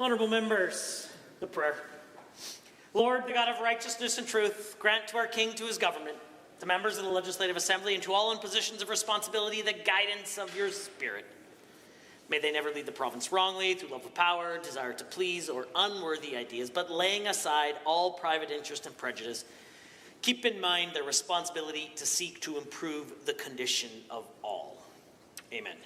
Honourable members, the prayer. Lord, the God of righteousness and truth, grant to our King, to his government, to members of the Legislative Assembly, and to all in positions of responsibility the guidance of your Spirit. May they never lead the province wrongly through love of power, desire to please, or unworthy ideas, but laying aside all private interest and prejudice, keep in mind their responsibility to seek to improve the condition of all. Amen.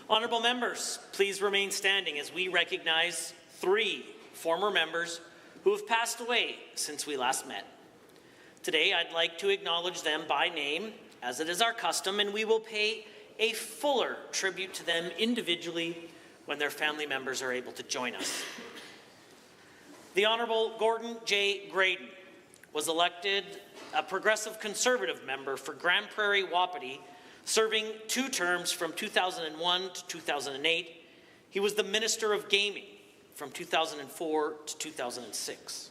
Honourable members, please remain standing as we recognize 3 former members who have passed away since we last met. Today, I'd like to acknowledge them by name, as it is our custom, and we will pay a fuller tribute to them individually when their family members are able to join us. The Honourable Gordon J. Graydon was elected a Progressive Conservative member for Grand Prairie Wapiti, serving 2 terms from 2001 to 2008. He was the Minister of Gaming from 2004 to 2006.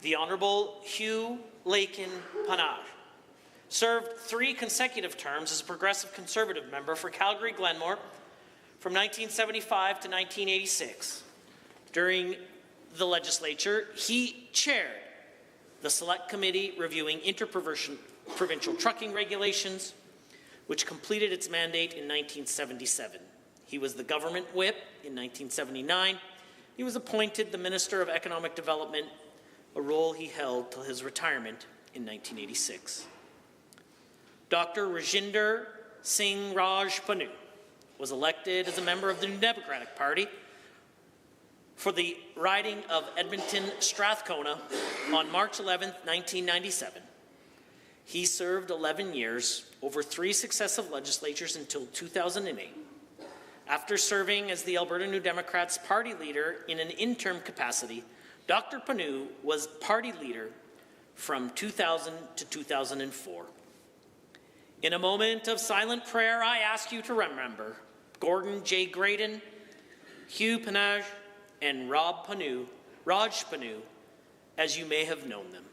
The Honourable Hugh Lakin Panage served 3 consecutive terms as a Progressive Conservative member for Calgary Glenmore from 1975 to 1986. During the legislature, he chaired the Select Committee reviewing interprovincial trucking regulations, which completed its mandate in 1977. He was the government whip in 1979. He was appointed the Minister of Economic Development, a role he held till his retirement in 1986. Dr. Rajinder Singh Raj Panu was elected as a member of the New Democratic Party for the riding of Edmonton-Strathcona on March 11, 1997. He served 11 years, over 3 successive legislatures until 2008. After serving as the Alberta New Democrats party leader in an interim capacity, Dr. Panu was party leader from 2000 to 2004. In a moment of silent prayer, I ask you to remember Gordon J. Graydon, Hugh Panage, and Raj Panu, as you may have known them.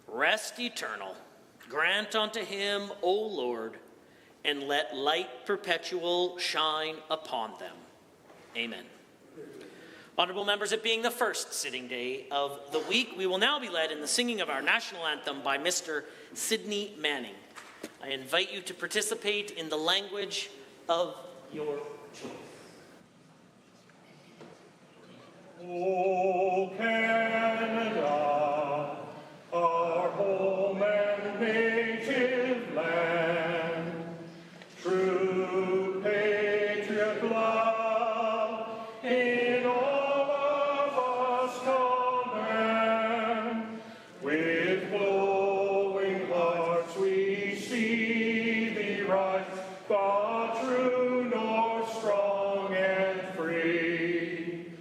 Rest eternal, grant unto him, O Lord, and let light perpetual shine upon them. Amen. Honourable members, it being the first sitting day of the week, we will now be led in the singing of our national anthem by Mr. Sidney Manning. I invite you to participate in the language of your choice. O Canada, our home and native land, true patriot love in all of us command. With glowing hearts we see thee rise, the true north, strong and free.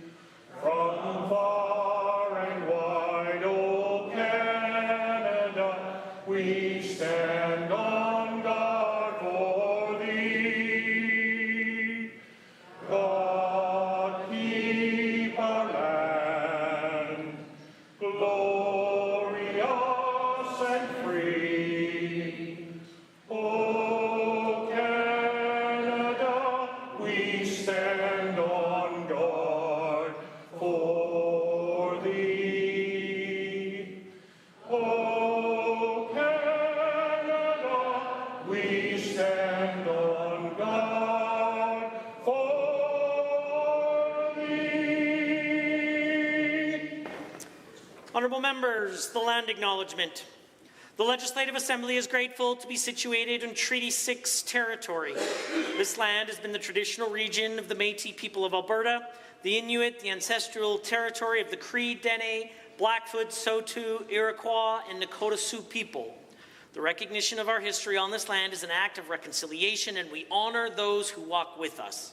From far and wide, O Canada, we stand on guard for thee. God keep our land glorious and free. O Canada, we stand on guard for thee. O Canada, we stand on guard for thee. Honourable members, the land acknowledgement. The Legislative Assembly is grateful to be situated in Treaty 6 territory. This land has been the traditional region of the Métis people of Alberta, the Inuit, the ancestral territory of the Cree, Dene, Blackfoot, Saulteaux, Iroquois, and Nakota Sioux people. The recognition of our history on this land is an act of reconciliation, and we honour those who walk with us.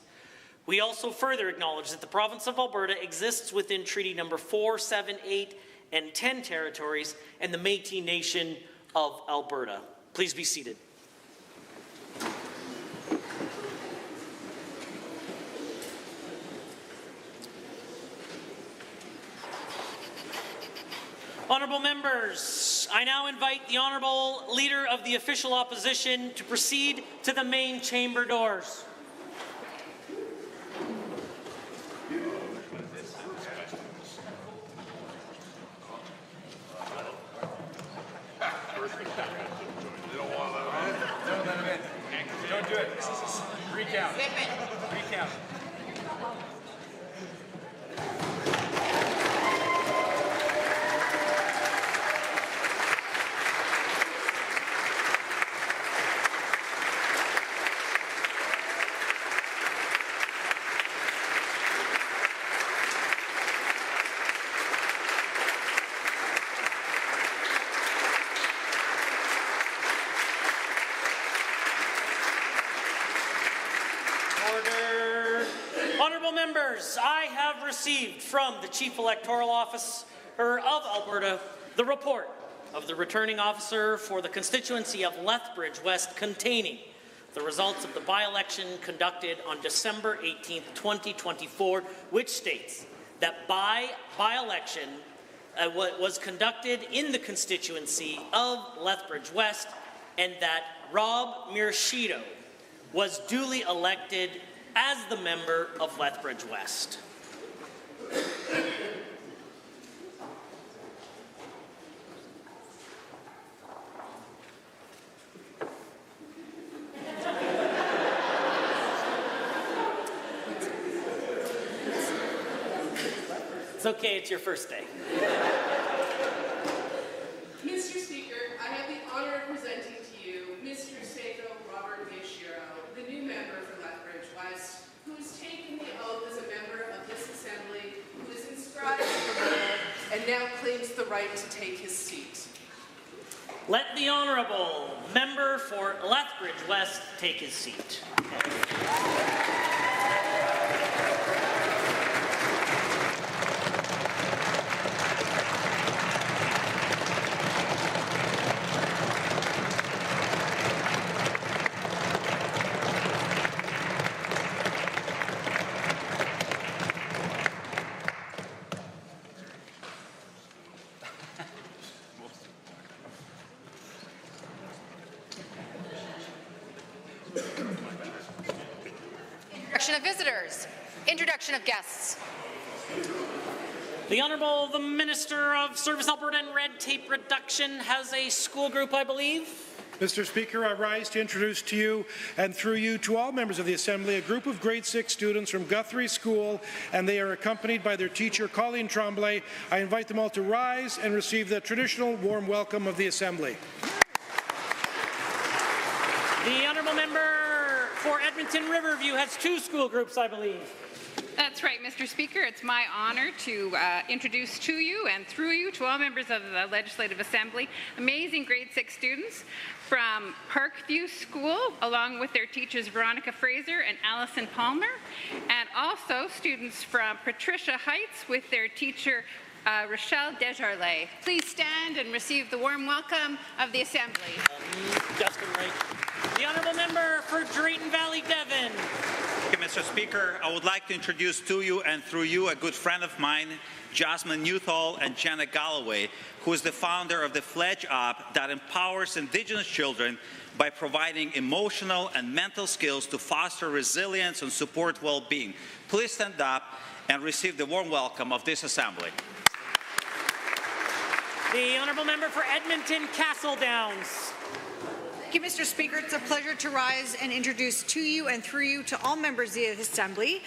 We also further acknowledge that the province of Alberta exists within Treaty Number 4, 7, 8, and 10 territories, and the Métis Nation of Alberta. Please be seated. Honourable members, I now invite the Honourable Leader of the Official Opposition to proceed to the main chamber doors. Don't do it. Recount. Recount. I have received from the Chief Electoral Officer of Alberta the report of the returning officer for the constituency of Lethbridge West containing the results of the by-election conducted on December 18, 2024, which states that by-election was conducted in the constituency of Lethbridge West and that Rob Mirshito was duly elected as the member of Lethbridge West. It's okay, it's your first day. Mr. Speaker, I have the honor of presenting to you Mr. Seiko Robert Mishiro, the new member for Lethbridge West, who has taken the oath as a member of this assembly, who is inscribed in the roll, and now claims the right to take his seat. Let the Honourable Member for Lethbridge West take his seat. Introduction of visitors. Introduction of guests. The Honourable the Minister of Service Alberta and Red Tape Reduction has a school group, I believe. Mr. Speaker, I rise to introduce to you and through you to all members of the Assembly a group of grade 6 students from Guthrie School, and they are accompanied by their teacher, Colleen Tremblay. I invite them all to rise and receive the traditional warm welcome of the Assembly. The Honourable Member for Edmonton Riverview has 2 school groups, I believe. That's right, Mr. Speaker. It's my honour to introduce to you and through you to all members of the Legislative Assembly amazing grade 6 students from Parkview School, along with their teachers Veronica Fraser and Allison Palmer, and also students from Patricia Heights with their teacher Rochelle Desjardins. Please stand and receive the warm welcome of the Assembly. Justin Wright. The Honourable Member for Drayton Valley, Devon. Thank you, Mr. Speaker. I would like to introduce to you and through you a good friend of mine, Jasmine Newthall and Janet Galloway, who is the founder of the Fledge app that empowers Indigenous children by providing emotional and mental skills to foster resilience and support well-being. Please stand up and receive the warm welcome of this Assembly. The Honourable Member for Edmonton Castle Downs. Thank you, Mr. Speaker. It's a pleasure to rise and introduce to you and through you to all members of the Assembly,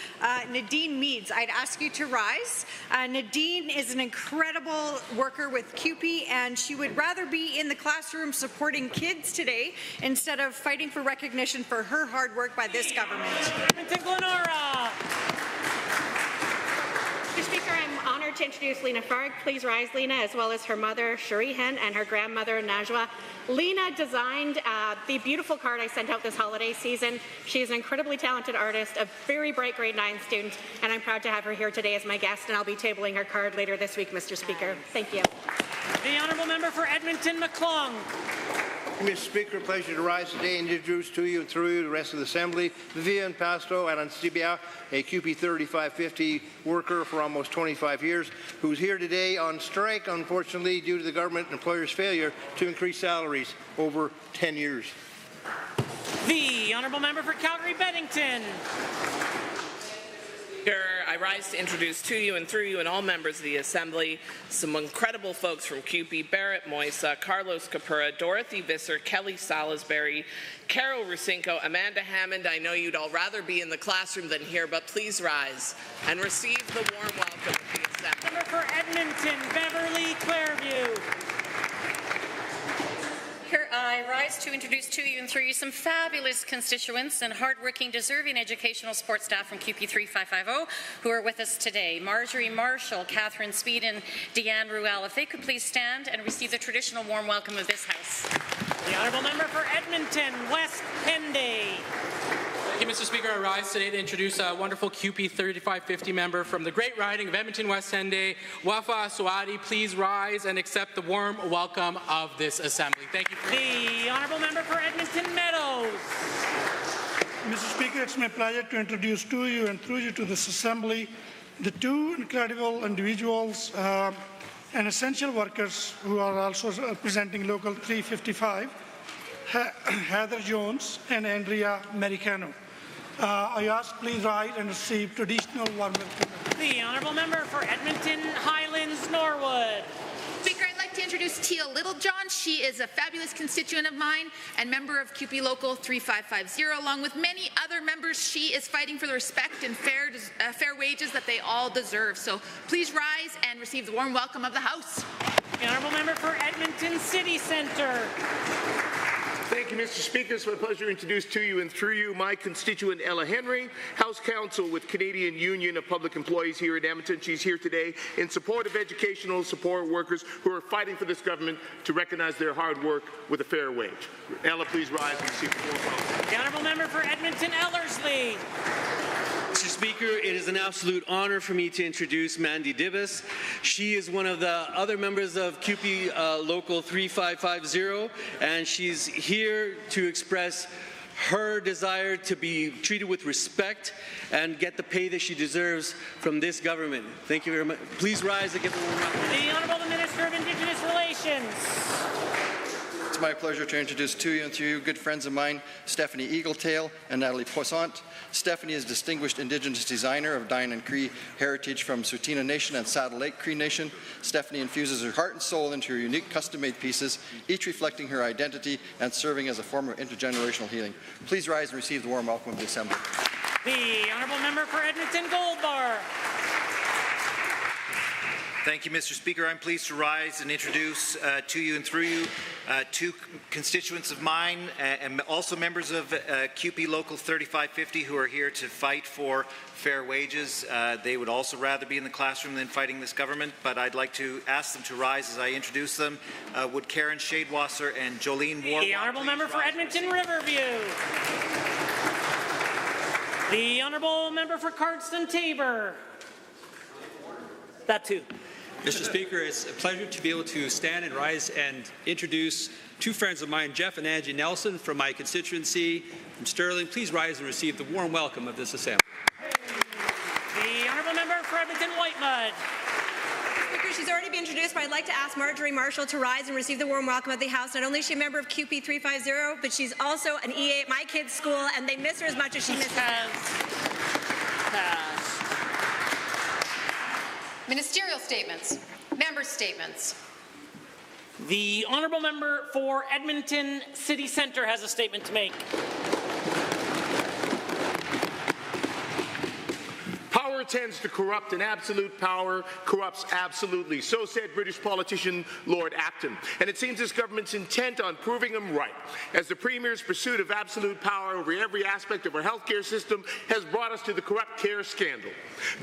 Nadine Meads. I'd ask you to rise. Nadine is an incredible worker with CUPE, and she would rather be in the classroom supporting kids today instead of fighting for recognition for her hard work by this government. Edmonton Glenora. Mr. Speaker, I'm honoured to introduce Lena Farg. Please rise, Lena, as well as her mother, Sharihan, and her grandmother, Najwa. Lena designed the beautiful card I sent out this holiday season. She is an incredibly talented artist, a very bright grade 9 student, and I'm proud to have her here today as my guest, and I'll be tabling her card later this week, Mr. Speaker. Thank you. The Honourable Member for Edmonton McClung. you, Mr. Speaker. A pleasure to rise today and introduce to you and through you the rest of the Assembly, Vivian Pasto Arancibia, a QP 3550 worker for almost 25 years, who's here today on strike, unfortunately, due to the government and employers' failure to increase salaries over 10 years. The Honourable Member for Calgary-Beddington. I rise to introduce to you and through you and all members of the Assembly some incredible folks from CUPE: Barrett Moisa, Carlos Capura, Dorothy Visser, Kelly Salisbury, Carol Rusinko, Amanda Hammond. I know you'd all rather be in the classroom than here, but please rise and receive the warm welcome of the Assembly. Member for Edmonton, Beverly Clairview. I rise to introduce to you and through you some fabulous constituents and hardworking, deserving educational support staff from QP 3550 who are with us today. Marjorie Marshall, Catherine Speed, and Deanne Ruel. If they could please stand and receive the traditional warm welcome of this House. The Honourable Member for Edmonton, West Henday. Thank you, Mr. Speaker. I rise today to introduce a wonderful QP 3550 member from the great riding of Edmonton West Henday, Wafa Suadi. Please rise and accept the warm welcome of this Assembly. Thank you. The Honourable Member for Edmonton Meadows. Mr. Speaker, it's my pleasure to introduce to you and through you to this Assembly the two incredible individuals and essential workers who are also representing Local 355, Heather Jones and Andrea Americano. I ask please rise and receive traditional warm welcome. The Honourable Member for Edmonton Highlands Norwood. Speaker, I'd like to introduce Teal Littlejohn. She is a fabulous constituent of mine and member of QP Local 3550. Along with many other members, she is fighting for the respect and fair wages that they all deserve. So please rise and receive the warm welcome of the House. The Honourable Member for Edmonton City Centre. Thank you, Mr. Speaker. It's my pleasure to introduce to you and through you my constituent Ella Henry, House Counsel with Canadian Union of Public Employees here in Edmonton. She's here today in support of educational support workers who are fighting for this government to recognize their hard work with a fair wage. Ella, please rise and receive the warm welcome. The Honourable Member for Edmonton Ellerslie. Mr. Speaker, it is an absolute honor for me to introduce Mandy Dibas. She is one of the other members of QP Local 3550, and she's here to express her desire to be treated with respect and get the pay that she deserves from this government. Thank you very much. Please rise and give the warm welcome. The Honourable Minister of Indigenous Relations. It's my pleasure to introduce to you and through you good friends of mine, Stephanie Eagletail and Natalie Poissant. Stephanie is Distinguished Indigenous Designer of Diane and Cree heritage from Tsuut'ina Nation and Saddle Lake Cree Nation. Stephanie infuses her heart and soul into her unique custom-made pieces, each reflecting her identity and serving as a form of intergenerational healing. Please rise and receive the warm welcome of the Assembly. The Honourable Member for Edmonton Goldbar. Thank you, Mr. Speaker. I'm pleased to rise and introduce to you and through you two constituents of mine and also members of QP Local 3550 who are here to fight for fair wages. They would also rather be in the classroom than fighting this government, but I'd like to ask them to rise as I introduce them. Would Karen Shadewasser and Jolene Warlock. The Honourable Member for Edmonton Riverview. The Honourable Member for Cardston Tabor. That too. Mr. Speaker, it's a pleasure to be able to stand and rise and introduce two friends of mine, Jeff and Angie Nelson from my constituency from Sterling. Please rise and receive the warm welcome of this Assembly. The Honourable Member for Edmonton Whitemud. Speaker, she's already been introduced, but I'd like to ask Marjorie Marshall to rise and receive the warm welcome of the House. Not only is she a member of QP 350, but she's also an EA at my kids' school, and they miss her as much as she misses them. Ministerial statements. Member statements. The Honourable Member for Edmonton City Centre has a statement to make. Power tends to corrupt, and absolute power corrupts absolutely. So said British politician Lord Acton. And it seems this government's intent on proving him right, as the Premier's pursuit of absolute power over every aspect of our healthcare system has brought us to the corrupt care scandal.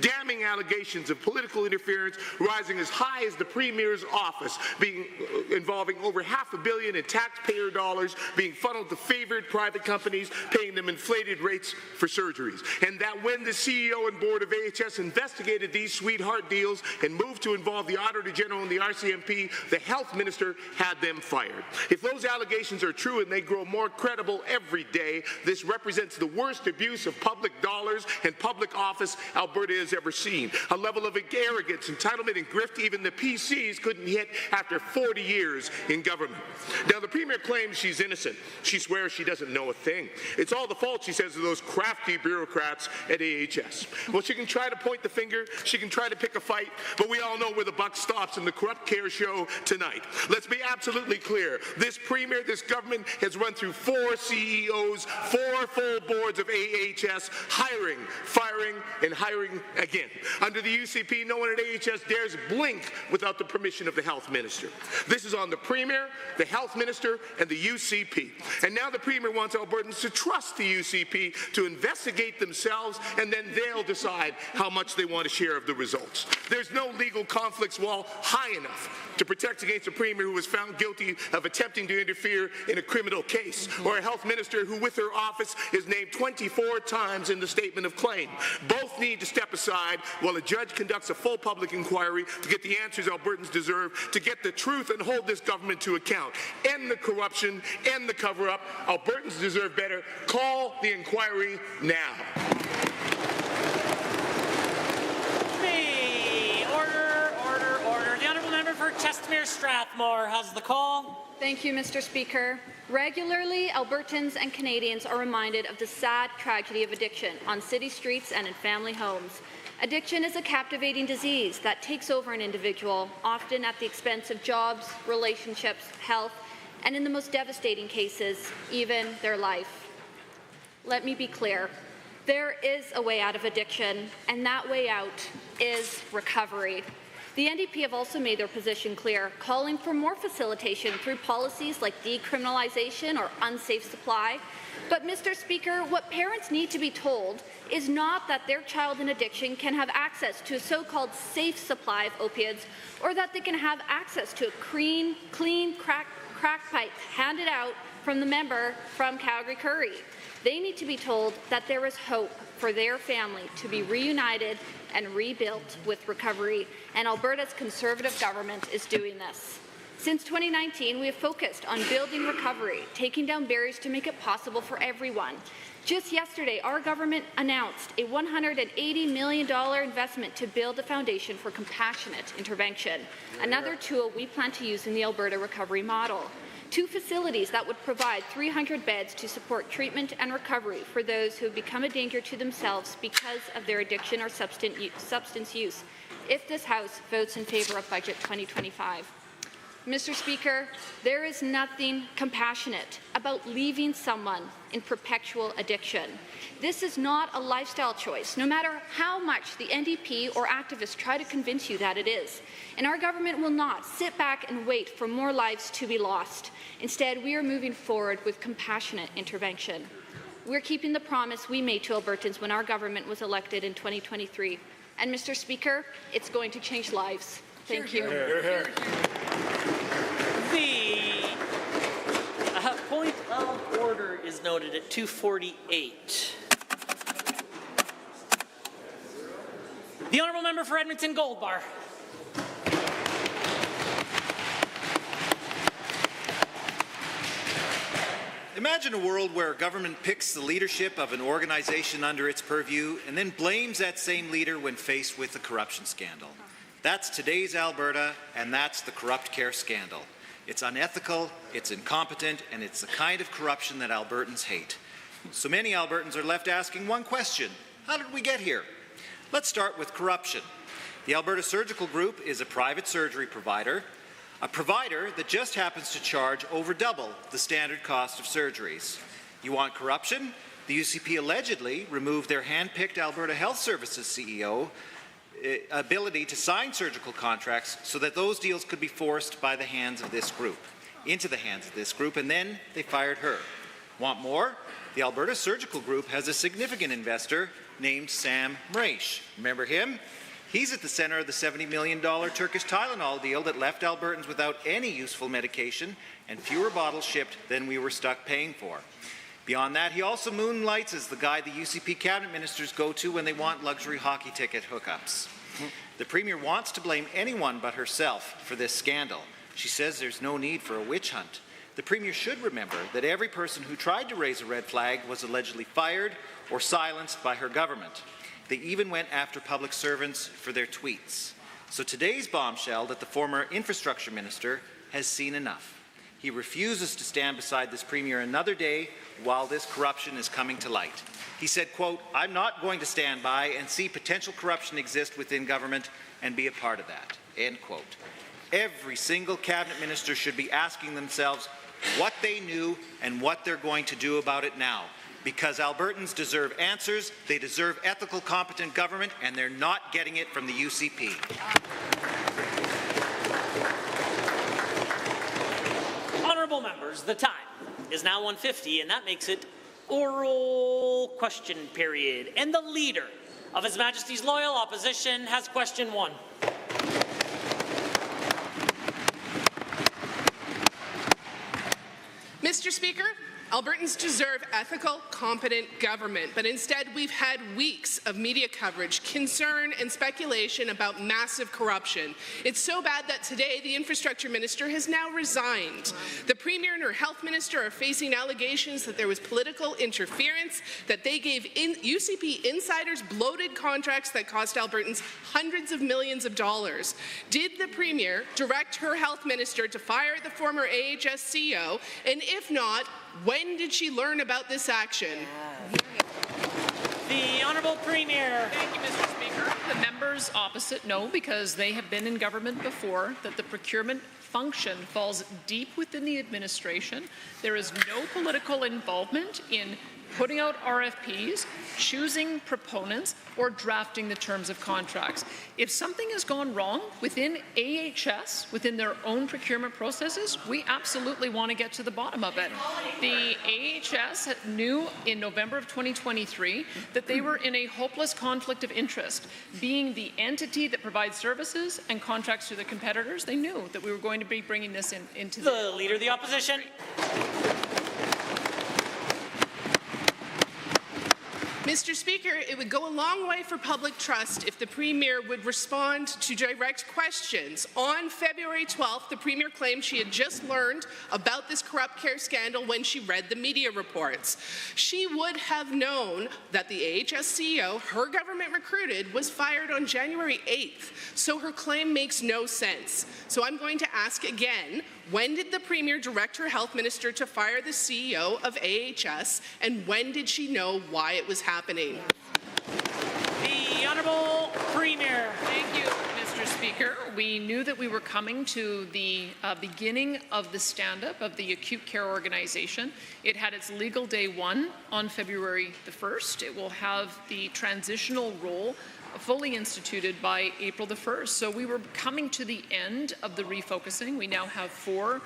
Damning allegations of political interference rising as high as the Premier's office, involving over $500 million in taxpayer dollars being funneled to favoured private companies, paying them inflated rates for surgeries. And that when the CEO and board of AHS AHS investigated these sweetheart deals and moved to involve the Auditor General and the RCMP, the Health Minister had them fired. If those allegations are true and they grow more credible every day, this represents the worst abuse of public dollars and public office Alberta has ever seen. A level of arrogance, entitlement, and grift even the PCs couldn't hit after 40 years in government. Now, the Premier claims she's innocent. She swears she doesn't know a thing. It's all the fault, she says, of those crafty bureaucrats at AHS. Well, she can try to point the finger, she can try to pick a fight, but we all know where the buck stops in the corrupt care show tonight. Let's be absolutely clear. This Premier, this government has run through 4 CEOs, 4 full boards of AHS, hiring, firing, and hiring again. Under the UCP, no one at AHS dares blink without the permission of the Health Minister. This is on the Premier, the Health Minister, and the UCP. And now the Premier wants Albertans to trust the UCP to investigate themselves, and then they'll decide how much they want to share of the results. There's no legal conflicts wall high enough to protect against a Premier who was found guilty of attempting to interfere in a criminal case, or a Health Minister who, with her office, is named 24 times in the Statement of Claim. Both need to step aside while a judge conducts a full public inquiry to get the answers Albertans deserve, to get the truth and hold this government to account. End the corruption, end the cover-up. Albertans deserve better. Call the inquiry now. For Chestermere Strathmore has the call. Thank you, Mr. Speaker. Regularly, Albertans and Canadians are reminded of the sad tragedy of addiction on city streets and in family homes. Addiction is a captivating disease that takes over an individual, often at the expense of jobs, relationships, health, and in the most devastating cases, even their life. Let me be clear. There is a way out of addiction, and that way out is recovery. The NDP have also made their position clear, calling for more facilitation through policies like decriminalization or unsafe supply. But, Mr. Speaker, what parents need to be told is not that their child in addiction can have access to a so-called safe supply of opiates, or that they can have access to a clean crack pipe handed out from the member from Calgary Curry. They need to be told that there is hope for their family to be reunited and rebuilt with recovery, and Alberta's Conservative government is doing this. Since 2019, we have focused on building recovery, taking down barriers to make it possible for everyone. Just yesterday, our government announced a $180 million investment to build a foundation for compassionate intervention, another tool we plan to use in the Alberta recovery model. 2 facilities that would provide 300 beds to support treatment and recovery for those who have become a danger to themselves because of their addiction or substance use, if this House votes in favour of Budget 2025. Mr. Speaker, there is nothing compassionate about leaving someone in perpetual addiction. This is not a lifestyle choice, no matter how much the NDP or activists try to convince you that it is. And our government will not sit back and wait for more lives to be lost. Instead, we are moving forward with compassionate intervention. We're keeping the promise we made to Albertans when our government was elected in 2023. And, Mr. Speaker, it's going to change lives. Thank you. The point of order is noted at 2:48. The honourable member for Edmonton Goldbar. Imagine a world where government picks the leadership of an organization under its purview and then blames that same leader when faced with a corruption scandal. That's today's Alberta, and that's the corrupt care scandal. It's unethical, it's incompetent, and it's the kind of corruption that Albertans hate. So many Albertans are left asking one question: how did we get here? Let's start with corruption. The Alberta Surgical Group is a private surgery provider, a provider that just happens to charge over double the standard cost of surgeries. You want corruption? The UCP allegedly removed their hand-picked Alberta Health Services CEO ability to sign surgical contracts so that those deals could be forced by the hands of this group, into the hands of this group, and then they fired her. Want more? The Alberta Surgical Group has a significant investor named Sam Mraish. Remember him? He's at the center of the $70 million Turkish Tylenol deal that left Albertans without any useful medication and fewer bottles shipped than we were stuck paying for. Beyond that, he also moonlights as the guy the UCP cabinet ministers go to when they want luxury hockey ticket hookups. The Premier wants to blame anyone but herself for this scandal. She says there's no need for a witch hunt. The Premier should remember that every person who tried to raise a red flag was allegedly fired or silenced by her government. They even went after public servants for their tweets. So today's bombshell that the former infrastructure minister has seen enough. He refuses to stand beside this Premier another day while this corruption is coming to light. He said, quote, "I'm not going to stand by and see potential corruption exist within government and be a part of that," end quote. Every single cabinet minister should be asking themselves what they knew and what they're going to do about it now. Because Albertans deserve answers, they deserve ethical, competent government, and they're not getting it from the UCP. Honourable members, the time is now 1:50, and that makes it oral question period. And the Leader of His Majesty's Loyal Opposition has question 1. Mr. Speaker, Albertans deserve ethical, competent government, but instead we've had weeks of media coverage, concern and speculation about massive corruption. It's so bad that today the infrastructure minister has now resigned. The Premier and her health minister are facing allegations that there was political interference, that they gave UCP insiders bloated contracts that cost Albertans hundreds of millions of dollars. Did the Premier direct her health minister to fire the former AHS CEO? And if not, when did she learn about this action? The Honourable Premier. Thank you, Mr. Speaker. The members opposite know, because they have been in government before, that the procurement function falls deep within the administration. There is no political involvement in putting out RFPs, choosing proponents, or drafting the terms of contracts. If something has gone wrong within AHS, within their own procurement processes, we absolutely want to get to the bottom of it. The AHS knew in November of 2023 that they were in a hopeless conflict of interest. Being the entity that provides services and contracts to the competitors, they knew that we were going to be bringing this into the Leader of the Opposition. Mr. Speaker, it would go a long way for public trust if the Premier would respond to direct questions. On February 12th, the Premier claimed she had just learned about this corrupt care scandal when she read the media reports. She would have known that the AHS CEO her government recruited was fired on January 8th, so her claim makes no sense. So I'm going to ask again, when did the Premier direct her health minister to fire the CEO of AHS, and when did she know why it was happening? The Honourable Premier. Thank you, Mr. Speaker. We knew that we were coming to the beginning of the stand-up of the acute care organization. It had its legal day 1 on February the 1st. It will have the transitional role fully instituted by April the 1st. So we were coming to the end of the refocusing. We now have 4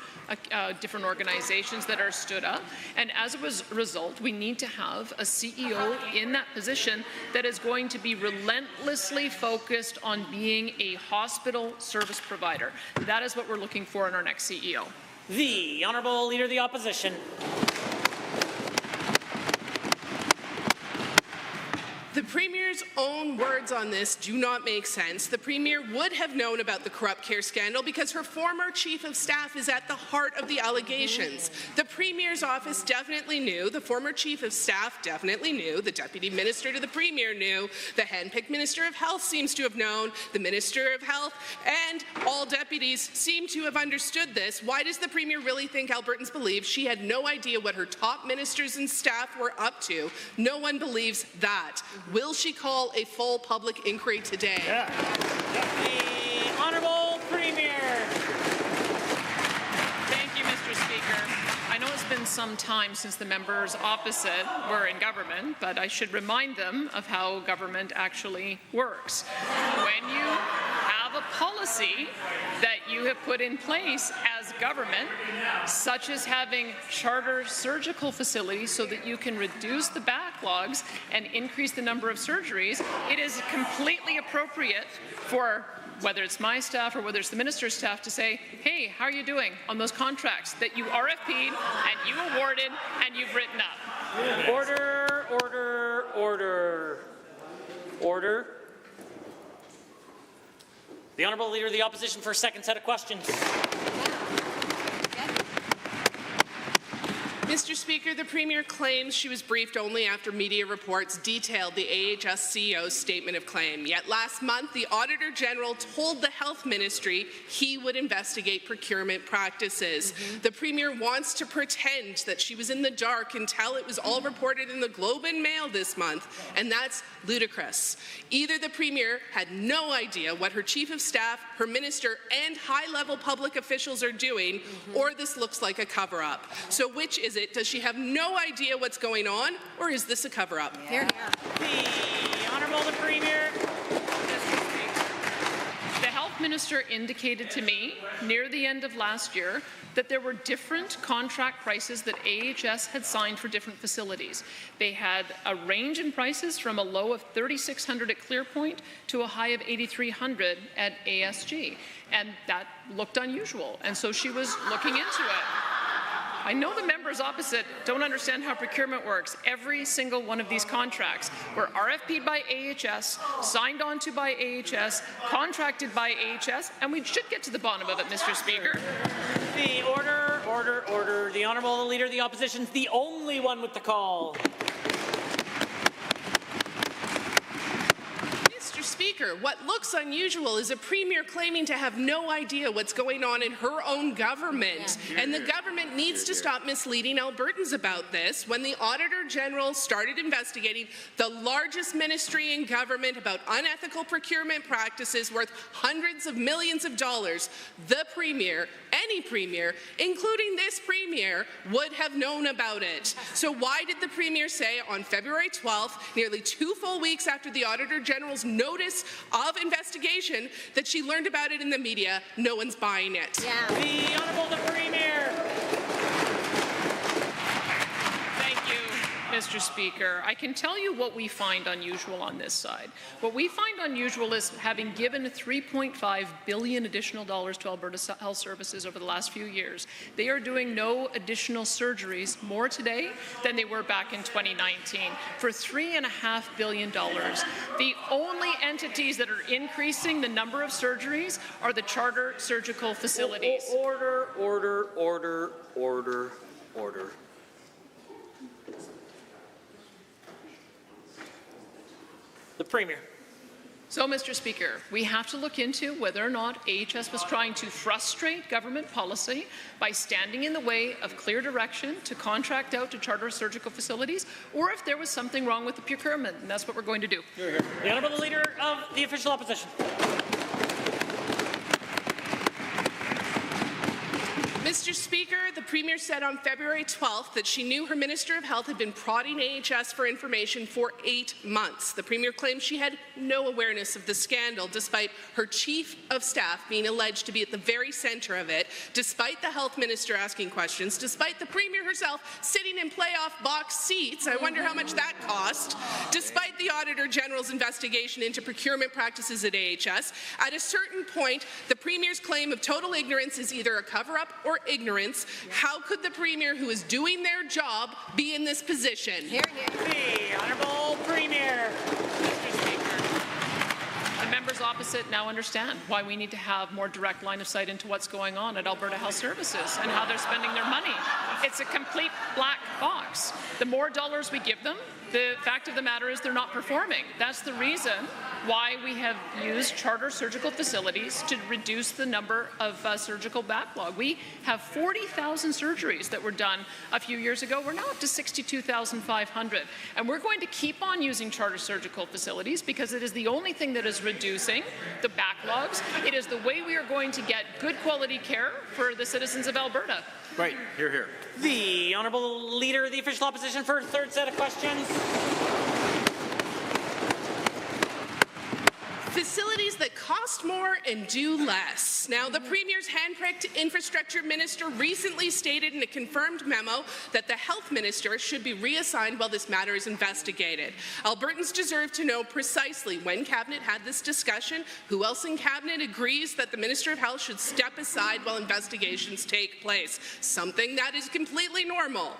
different organizations that are stood up. And as a result, we need to have a CEO in that position that is going to be relentlessly focused on being a hospital service provider. That is what we're looking for in our next CEO. The Honourable Leader of the Opposition. The Premier's own words on this do not make sense. The Premier would have known about the corrupt care scandal because her former Chief of Staff is at the heart of the allegations. The Premier's office definitely knew, the former Chief of Staff definitely knew, the Deputy Minister to the Premier knew, the handpicked Minister of Health seems to have known, the Minister of Health and all deputies seem to have understood this. Why does the Premier really think Albertans believe she had no idea what her top ministers and staff were up to? No one believes that. Will she call a full public inquiry today? The Honourable Premier. Thank you, Mr. Speaker. I know it's been some time since the members opposite were in government, but I should remind them of how government actually works. When you have a policy that you have put in place as government, such as having charter surgical facilities so that you can reduce the backlogs and increase the number of surgeries, it is completely appropriate for whether it's my staff or whether it's the minister's staff, to say, hey, how are you doing on those contracts that you RFP'd and you awarded and you've written up? Order, order, order. Order. The Honourable Leader of the Opposition for a second set of questions. Mr. Speaker, the Premier claims she was briefed only after media reports detailed the AHS CEO's statement of claim. Yet last month, the Auditor General told the Health Ministry he would investigate procurement practices. The Premier wants to pretend that she was in the dark until it was all reported in the Globe and Mail this month, and that's ludicrous. Either the Premier had no idea what her Chief of Staff, her Minister, and high-level public officials are doing, or this looks like a cover-up. So which is it? Does she have no idea what's going on, or is this a cover-up? Here, here. The Honourable the Premier. The Health Minister indicated to me near the end of last year that there were different contract prices that AHS had signed for different facilities. They had a range in prices from a low of $3,600 at ClearPoint to a high of $8,300 at ASG, and that looked unusual, and so she was looking into it. I know the members opposite don't understand how procurement works. Every single one of these contracts were RFP'd by AHS, signed on to by AHS, contracted by AHS, and we should get to the bottom of it, Mr. Speaker. The order, order, order. The Honourable Leader of the Opposition is the only one with the call. Mr. Speaker, what looks unusual is a Premier claiming to have no idea what's going on in her own government. And the government needs to stop misleading Albertans about this. When the Auditor General started investigating the largest ministry in government about unethical procurement practices worth hundreds of millions of dollars, the Premier, any Premier, including this Premier, would have known about it. So why did the Premier say on February 12th, nearly 2 full weeks after the Auditor General's notice of investigation, that she learned about it in the media? No one's buying it. Yeah. The Honourable the Premier. Thank you, Mr. Speaker. I can tell you what we find unusual on this side. What we find unusual is having given $3.5 billion additional dollars to Alberta Health Services over the last few years. They are doing no additional surgeries more today than they were back in 2019 for $3.5 billion. The only entities that are increasing the number of surgeries are the charter surgical facilities. Order, order, order, order, order. The Premier. So, Mr. Speaker, we have to look into whether or not AHS was trying to frustrate government policy by standing in the way of clear direction to contract out to charter surgical facilities, or if there was something wrong with the procurement, and that's what we're going to do. The Honourable Leader of the Official Opposition. Mr. Speaker, the Premier said on February 12th that she knew her Minister of Health had been prodding AHS for information for 8 months. The Premier claims she had no awareness of the scandal, despite her Chief of Staff being alleged to be at the very centre of it, despite the Health Minister asking questions, despite the Premier herself sitting in playoff box seats. I wonder how much that cost. Despite the Auditor General's investigation into procurement practices at AHS, at a certain point, the Premier's claim of total ignorance is either a cover-up or ignorance. How could the Premier, who is doing their job, be in this position? Here, here. The Honourable Premier. Mr. Speaker, the members opposite now understand why we need to have more direct line of sight into what's going on at Alberta Health Services and how they're spending their money. It's a complete black box. The more dollars we give them, the fact of the matter is they're not performing. That's the reason why we have used charter surgical facilities to reduce the number of surgical backlog. We have 40,000 surgeries that were done a few years ago. We're now up to 62,500. And we're going to keep on using charter surgical facilities because it is the only thing that is reducing the backlogs. It is the way we are going to get good quality care for the citizens of Alberta. Right, here, here. The Honourable Leader of the Official Opposition for a third set of questions. Facilities that cost more and do less. Now, the Premier's hand-picked infrastructure minister recently stated in a confirmed memo that the health minister should be reassigned while this matter is investigated. Albertans deserve to know precisely when Cabinet had this discussion, who else in Cabinet agrees that the Minister of Health should step aside while investigations take place, something that is completely normal.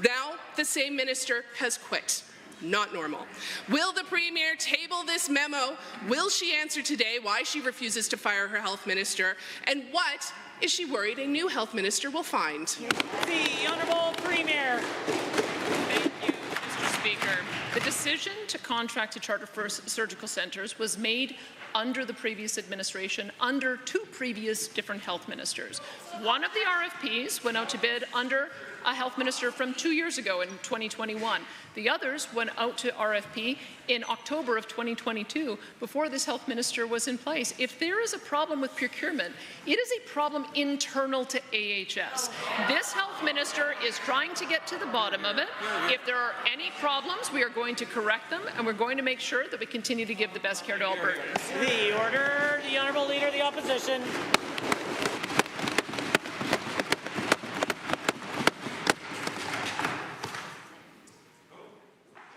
Now, the same minister has quit. Not normal. Will the Premier table this memo? Will she answer today why she refuses to fire her health minister? And what is she worried a new health minister will find? The Honourable Premier. Thank you, Mr. Speaker. The decision to contract to charter first surgical centres was made under the previous administration, under two previous different health ministers. One of the RFPs went out to bid under a health minister from 2 years ago in 2021. The others went out to RFP in October of 2022, before this health minister was in place. If there is a problem with procurement, it is a problem internal to AHS. This health minister is trying to get to the bottom of it. If there are any problems, we are going to correct them, and we're going to make sure that we continue to give the best care to Albertans. The order, the Honourable Leader of the Opposition.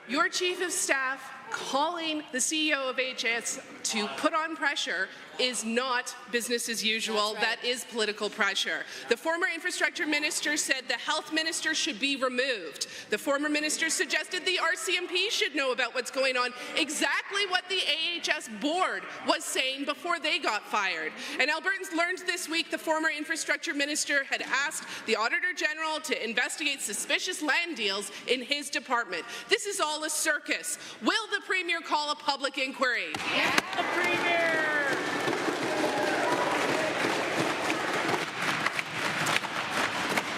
Your Chief of Staff calling the CEO of AHS to put on pressure is not business as usual. That is political pressure. The former infrastructure minister said the health minister should be removed. The former minister suggested the RCMP should know about what's going on, exactly what the AHS board was saying before they got fired. And Albertans learned this week the former infrastructure minister had asked the Auditor General to investigate suspicious land deals in his department. This is all a circus. Will the Premier call a public inquiry? Yeah. The Premier!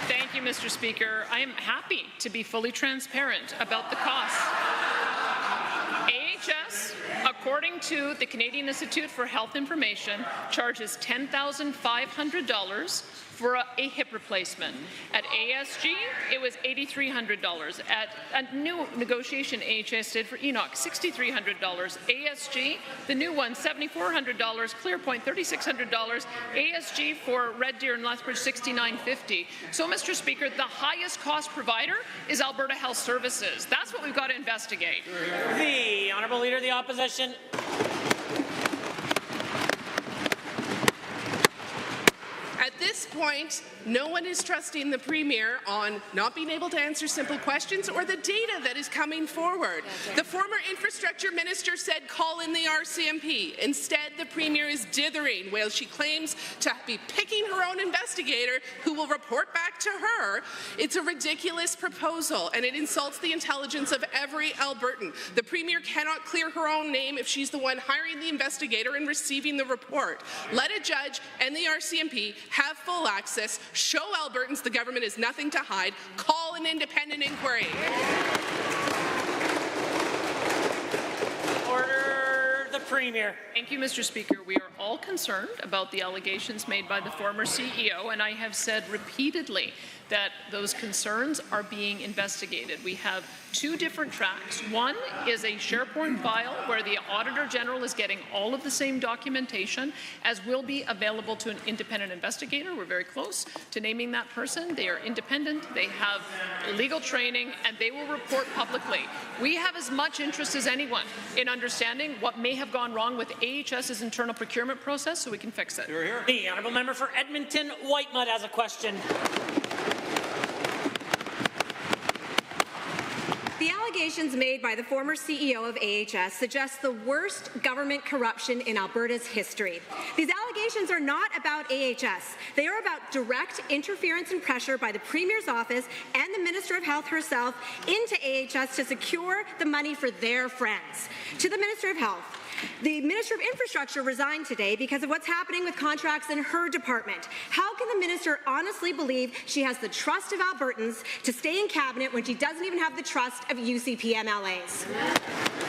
Thank you, Mr. Speaker. I am happy to be fully transparent about the costs. AHS, according to the Canadian Institute for Health Information, charges $10,500 for a hip replacement. At ASG, it was $8,300. At a new negotiation AHS did for Enoch, $6,300. ASG, the new one, $7,400. Clearpoint, $3,600. ASG for Red Deer and Lethbridge, $6,950. So, Mr. Speaker, the highest cost provider is Alberta Health Services. That's what we've got to investigate. The Honourable Leader of the Opposition. At this point, no one is trusting the Premier on not being able to answer simple questions or the data that is coming forward. Right. The former infrastructure minister said call in the RCMP. Instead, the Premier is dithering while she claims to be picking her own investigator who will report back to her. It's a ridiculous proposal, and it insults the intelligence of every Albertan. The Premier cannot clear her own name if she's the one hiring the investigator and receiving the report. Let a judge and the RCMP have full access, show Albertans the government has nothing to hide, call an independent inquiry. Order the Premier. Thank you, Mr. Speaker. We are all concerned about the allegations made by the former CEO, and I have said repeatedly that those concerns are being investigated. We have two different tracks. One is a SharePoint file where the Auditor General is getting all of the same documentation as will be available to an independent investigator. We're very close to naming that person. They are independent, they have legal training, and they will report publicly. We have as much interest as anyone in understanding what may have gone wrong with AHS's internal procurement process so we can fix it. The Honourable Member for Edmonton Whitemud has a question. The allegations made by the former CEO of AHS suggest the worst government corruption in Alberta's history. These allegations are not about AHS. They are about direct interference and pressure by the Premier's office and the Minister of Health herself into AHS to secure the money for their friends. To the Minister of Health, the Minister of Infrastructure resigned today because of what's happening with contracts in her department. How can the minister honestly believe she has the trust of Albertans to stay in cabinet when she doesn't even have the trust of UCP MLAs?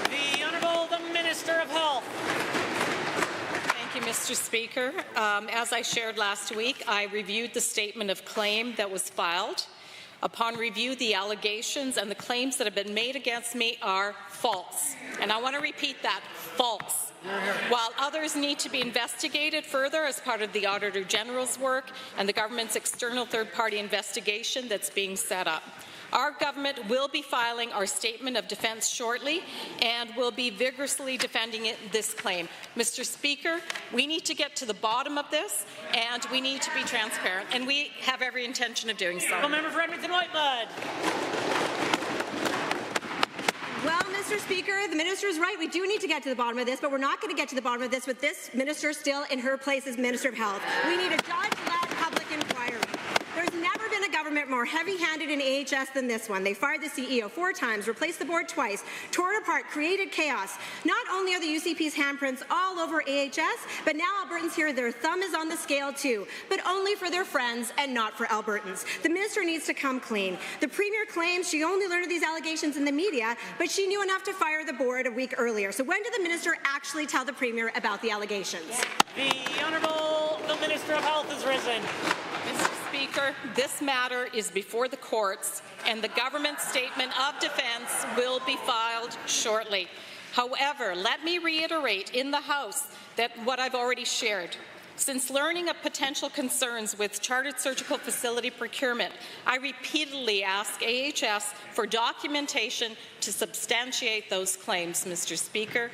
The Honourable the Minister of Health. Thank you, Mr. Speaker. As I shared last week, I reviewed the statement of claim that was filed Upon review, the allegations and the claims that have been made against me are false. And I want to repeat that, false. While others need to be investigated further as part of the Auditor General's work and the government's external third-party investigation that's being set up. Our government will be filing our statement of defence shortly and will be vigorously defending this claim. Mr. Speaker, we need to get to the bottom of this and we need to be transparent, and we have every intention of doing so. Member for Edmonton Whitebud. Well, Mr. Speaker, the minister is right. We do need to get to the bottom of this, but we're not going to get to the bottom of this with this minister still in her place as Minister of Health. We need a judge-led public inquiry. There's never been a government more heavy-handed in AHS than this one. They fired the CEO 4 times, replaced the board twice, tore it apart, created chaos. Not only are the UCP's handprints all over AHS, but now Albertans hear their thumb is on the scale too, but only for their friends and not for Albertans. The minister needs to come clean. The Premier claims she only learned of these allegations in the media, but she knew enough to fire the board a week earlier. So when did the minister actually tell the Premier about the allegations? The Honourable the Minister of Health has risen. Mr. Speaker, this matter is before the courts, and the government statement of defence will be filed shortly. However, let me reiterate in the House that what I've already shared. Since learning of potential concerns with chartered surgical facility procurement, I repeatedly ask AHS for documentation to substantiate those claims, Mr. Speaker.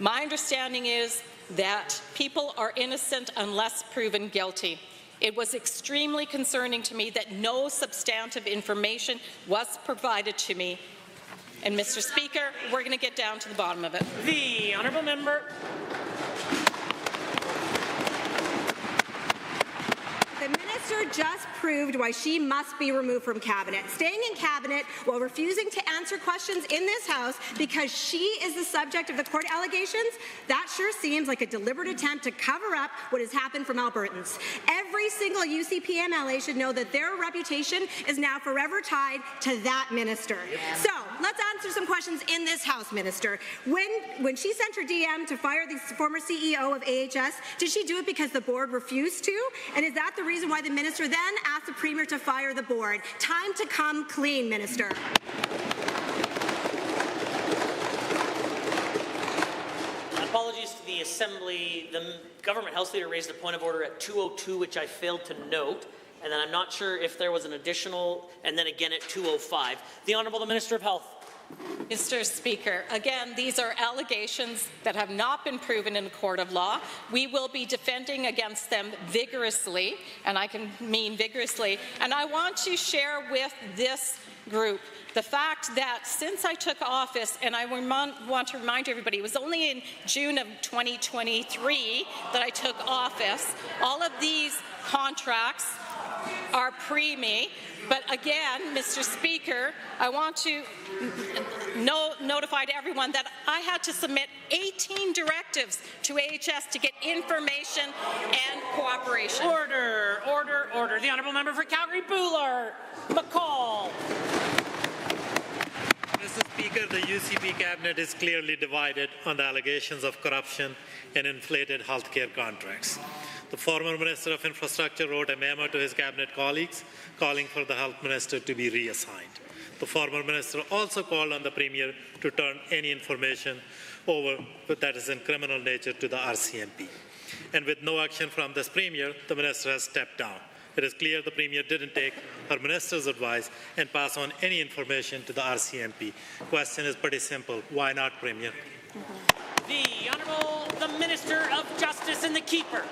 My understanding is that people are innocent unless proven guilty. It was extremely concerning to me that no substantive information was provided to me. And, Mr. Speaker, we're going to get down to the bottom of it. The Honourable Member. The minister just proved why she must be removed from cabinet. Staying in cabinet while refusing to answer questions in this House because she is the subject of the court allegations, that sure seems like a deliberate attempt to cover up what has happened from Albertans. Every single UCP MLA should know that their reputation is now forever tied to that minister. So let's answer some questions in this House, Minister. When she sent her DM to fire the former CEO of AHS, did she do it because the board refused to? And is that the reason why the minister then asked the Premier to fire the board? Time to come clean, Minister. Apologies to the Assembly. The Government House Leader raised a point of order at 2:02, which I failed to note. And then I'm not sure if there was an additional, and then again at 2:05. The Honourable the Minister of Health. Mr. Speaker, again, these are allegations that have not been proven in a court of law. We will be defending against them vigorously, and I can mean vigorously. And I want to share with this group the fact that since I took office, and I want to remind everybody, it was only in June of 2023 that I took office, all of these contracts are pre-me. But again, Mr. Speaker, I want to notify to everyone that I had to submit 18 directives to AHS to get information and cooperation. Order, order, order. The Honourable Member for Calgary, Buller McCall. Mr. Speaker, the UCP cabinet is clearly divided on the allegations of corruption and inflated healthcare contracts. The former Minister of Infrastructure wrote a memo to his cabinet colleagues calling for the health minister to be reassigned. The former minister also called on the Premier to turn any information over that is in criminal nature to the RCMP. And with no action from this Premier, the minister has stepped down. It is clear the Premier didn't take her minister's advice and pass on any information to the RCMP. Question is pretty simple. Why not, Premier? The Honourable the Minister of Justice and the Keeper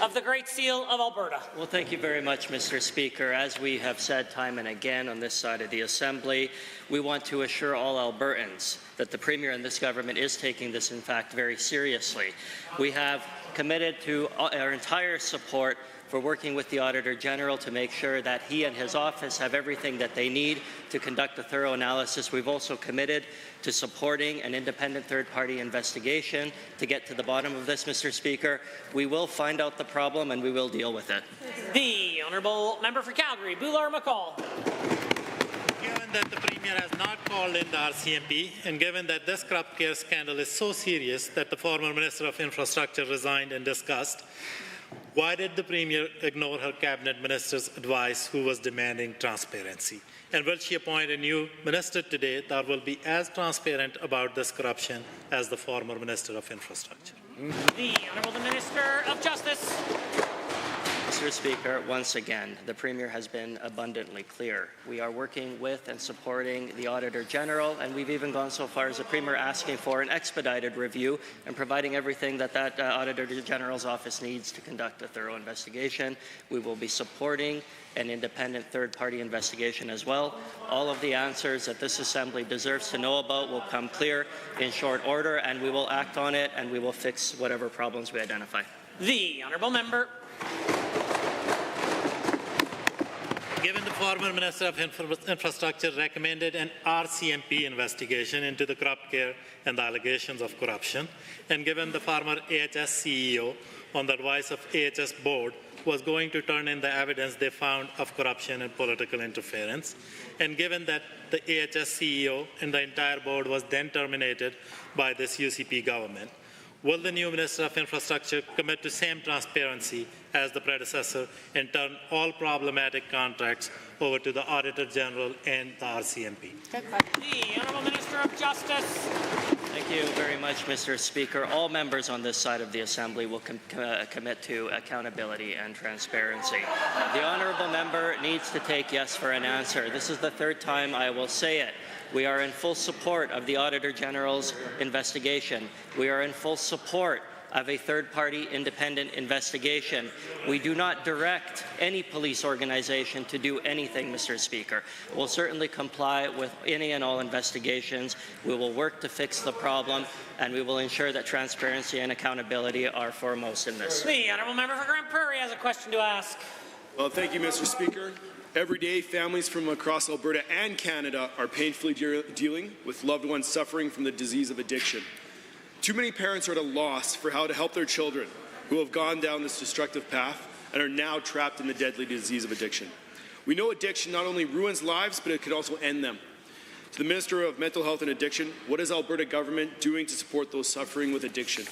of the Great Seal of Alberta. Well, thank you very much, Mr. Speaker. As we have said time and again on this side of the Assembly, we want to assure all Albertans that the Premier and this government is taking this, in fact, very seriously. We have committed to our entire support for working with the Auditor General to make sure that he and his office have everything that they need to conduct a thorough analysis. We've also committed to supporting an independent third-party investigation to get to the bottom of this, Mr. Speaker. We will find out the problem and we will deal with it. The Honourable Member for Calgary, Buller McCall. Given that the Premier has not called in the RCMP, and given that this corrupt care scandal is so serious that the former Minister of Infrastructure resigned in disgust, Why did the Premier ignore her cabinet minister's advice who was demanding transparency? And will she appoint a new minister today that will be as transparent about this corruption as the former Minister of Infrastructure? The Honourable Minister of Justice. Mr. Speaker, once again, the Premier has been abundantly clear. We are working with and supporting the Auditor General, and we've even gone so far as the Premier asking for an expedited review and providing everything that Auditor General's office needs to conduct a thorough investigation. We will be supporting an independent third-party investigation as well. All of the answers that this Assembly deserves to know about will come clear in short order, and we will act on it, and we will fix whatever problems we identify. The Honourable Member. Given the former Minister of Infrastructure recommended an RCMP investigation into the corrupt care and the allegations of corruption, and given the former AHS CEO, on the advice of AHS board, was going to turn in the evidence they found of corruption and political interference, and given that the AHS CEO and the entire board was then terminated by this UCP government, will the new Minister of Infrastructure commit to same transparency as the predecessor and turn all problematic contracts over to the Auditor General and the RCMP? The Honourable Minister of Justice. Thank you very much, Mr. Speaker. All members on this side of the Assembly will commit to accountability and transparency. The Honourable Member needs to take yes for an answer. This is the third time I will say it. We are in full support of the Auditor General's investigation. We are in full support of a third-party independent investigation. We do not direct any police organization to do anything, Mr. Speaker. We'll certainly comply with any and all investigations. We will work to fix the problem, and we will ensure that transparency and accountability are foremost in this. The Honourable Member for Grand Prairie has a question to ask. Well, thank you, Mr. Speaker. Every day, families from across Alberta and Canada are painfully dealing with loved ones suffering from the disease of addiction. Too many parents are at a loss for how to help their children who have gone down this destructive path and are now trapped in the deadly disease of addiction. We know addiction not only ruins lives, but it can also end them. To the Minister of Mental Health and Addiction, what is Alberta government doing to support those suffering with addiction?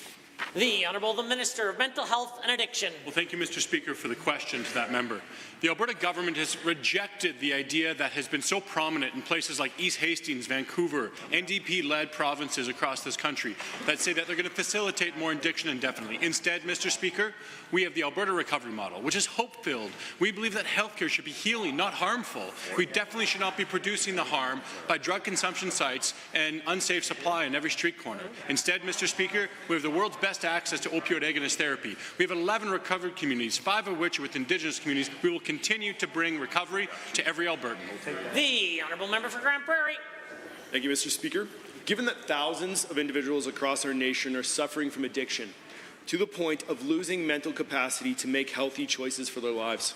The Honourable Minister of Mental Health and Addiction. Well, thank you, Mr. Speaker, for the question to that member. The Alberta government has rejected the idea that has been so prominent in places like East Hastings, Vancouver, NDP-led provinces across this country that say that they're going to facilitate more addiction indefinitely. Instead, Mr. Speaker, we have the Alberta recovery model, which is hope-filled. We believe that healthcare should be healing, not harmful. We definitely should not be producing the harm by drug consumption sites and unsafe supply in every street corner. Instead, Mr. Speaker, we have the world's best access to opioid agonist therapy. We have 11 recovered communities, 5 of which are with Indigenous communities. We will continue to bring recovery to every Albertan. The Honourable Member for Grand Prairie. Thank you, Mr. Speaker. Given that thousands of individuals across our nation are suffering from addiction to the point of losing mental capacity to make healthy choices for their lives,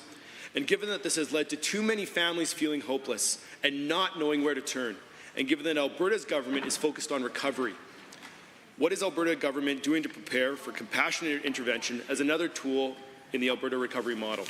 and given that this has led to too many families feeling hopeless and not knowing where to turn, and given that Alberta's government is focused on recovery, what is Alberta government doing to prepare for compassionate intervention as another tool in the Alberta recovery model?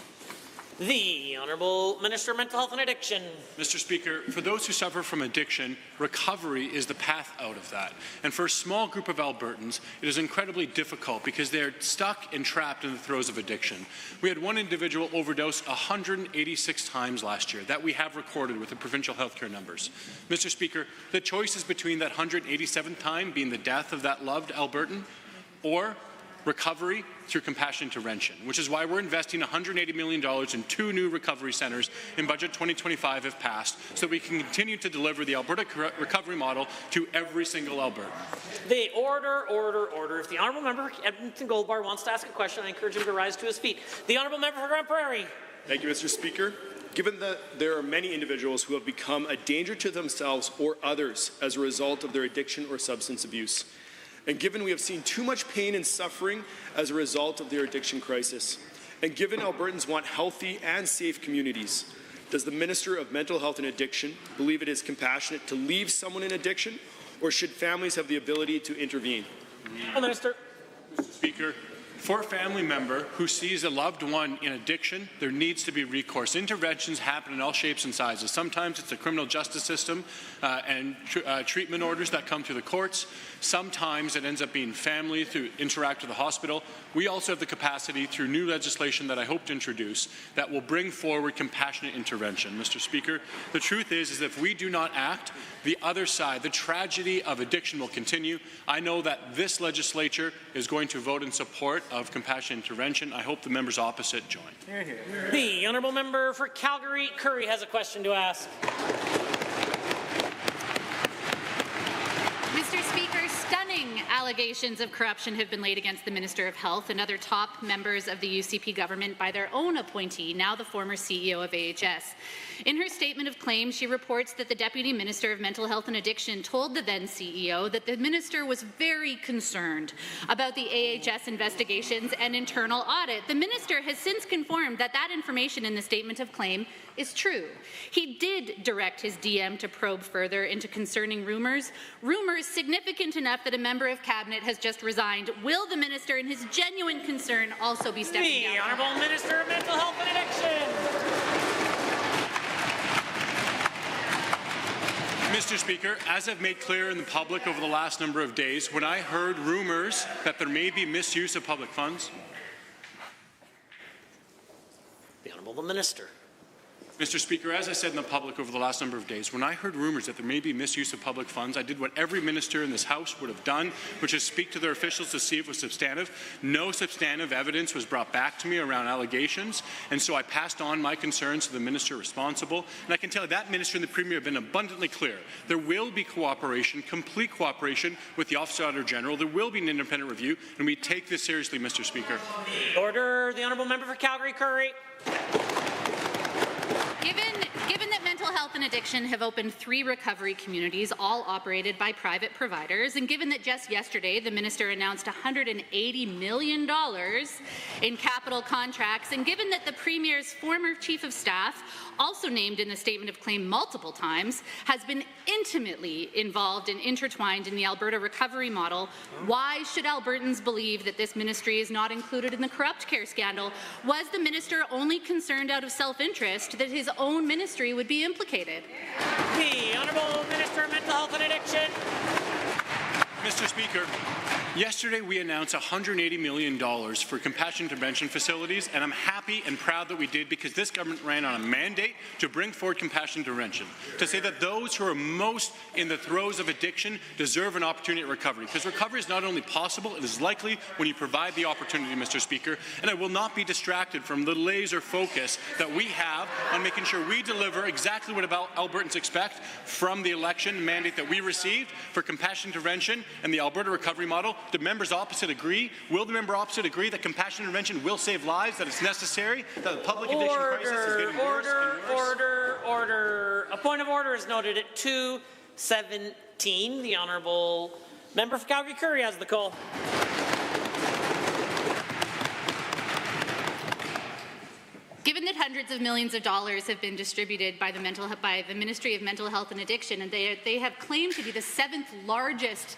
The Honourable Minister of Mental Health and Addiction. Mr. Speaker, for those who suffer from addiction, recovery is the path out of that. And for a small group of Albertans, it is incredibly difficult because they're stuck and trapped in the throes of addiction. We had one individual overdose 186 times last year that we have recorded with the provincial healthcare numbers. Mr. Speaker, the choice is between that 187th time being the death of that loved Albertan or recovery through compassionate intervention, which is why we're investing $180 million in 2 new recovery centres in Budget 2025 if passed, so that we can continue to deliver the Alberta recovery model to every single Albertan. The order. If the Honourable Member Edmonton Goldbar wants to ask a question, I encourage him to rise to his feet. The Honourable Member for Grand Prairie. Thank you, Mr. Speaker. Given that there are many individuals who have become a danger to themselves or others as a result of their addiction or substance abuse, and given we have seen too much pain and suffering as a result of their addiction crisis, and given Albertans want healthy and safe communities, does the Minister of Mental Health and Addiction believe it is compassionate to leave someone in addiction, or should families have the ability to intervene? Minister. Mr. Speaker, For a family member who sees a loved one in addiction, there needs to be recourse. Interventions happen in all shapes and sizes. Sometimes it's the criminal justice system and treatment orders that come through the courts. Sometimes it ends up being family through interact with the hospital. We also have the capacity through new legislation that I hope to introduce that will bring forward compassionate intervention. Mr. Speaker, the truth is if we do not act, the other side, the tragedy of addiction will continue. I know that this legislature is going to vote in support of compassionate intervention. I hope the members opposite join. Hear, hear. The honourable member for Calgary Curry has a question to ask. Mr. Speaker, stunning allegations of corruption have been laid against the Minister of Health and other top members of the UCP government by their own appointee, now the former CEO of AHS. In her statement of claim, she reports that the Deputy Minister of Mental Health and Addiction told the then CEO that the minister was very concerned about the AHS investigations and internal audit. The minister has since confirmed that that information in the statement of claim is true. He did direct his DM to probe further into concerning rumors significant enough that a member of cabinet has just resigned. Will the minister, in his genuine concern, also be stepping down? The Honourable Minister of Mental Health and Addiction. Mr. Speaker, as I've made clear in the public over the last number of days, when I heard rumors that there may be misuse of public funds, the Honourable Minister. Mr. Speaker, as I said in the public over the last number of days, when I heard rumors that there may be misuse of public funds, I did what every minister in this House would have done, which is speak to their officials to see if it was substantive. No substantive evidence was brought back to me around allegations, and so I passed on my concerns to the minister responsible. And I can tell you that minister and the Premier have been abundantly clear. There will be cooperation, complete cooperation with the Office of Auditor General. There will be an independent review, and we take this seriously, Mr. Speaker. Order. The Honourable Member for Calgary Curry. Given that mental health and addiction have opened 3 recovery communities, all operated by private providers, and given that just yesterday the minister announced $180 million in capital contracts, and given that the Premier's former Chief of Staff, also named in the statement of claim multiple times, has been intimately involved and intertwined in the Alberta recovery model, why should Albertans believe that this ministry is not included in the corrupt care scandal? Was the minister only concerned out of self-interest that his own ministry would be implicated? The Honourable Minister of Mental Health and Addiction. Mr. Speaker, yesterday we announced $180 million for compassionate intervention facilities, and I'm happy and proud that we did because this government ran on a mandate to bring forward compassionate intervention, to say that those who are most in the throes of addiction deserve an opportunity at recovery, because recovery is not only possible, it is likely when you provide the opportunity, Mr. Speaker, and I will not be distracted from the laser focus that we have on making sure we deliver exactly what Albertans expect from the election mandate that we received for compassionate intervention and the Alberta recovery model. Do members opposite agree? Will the member opposite agree that compassionate intervention will save lives, that it's necessary, that the public addiction crisis is getting worse and worse? Order. A point of order is noted at 2:17. The Honourable Member for Calgary Curry has the call. Given that hundreds of millions of dollars have been distributed by the Ministry of Mental Health and Addiction, and they have claimed to be the 7th largest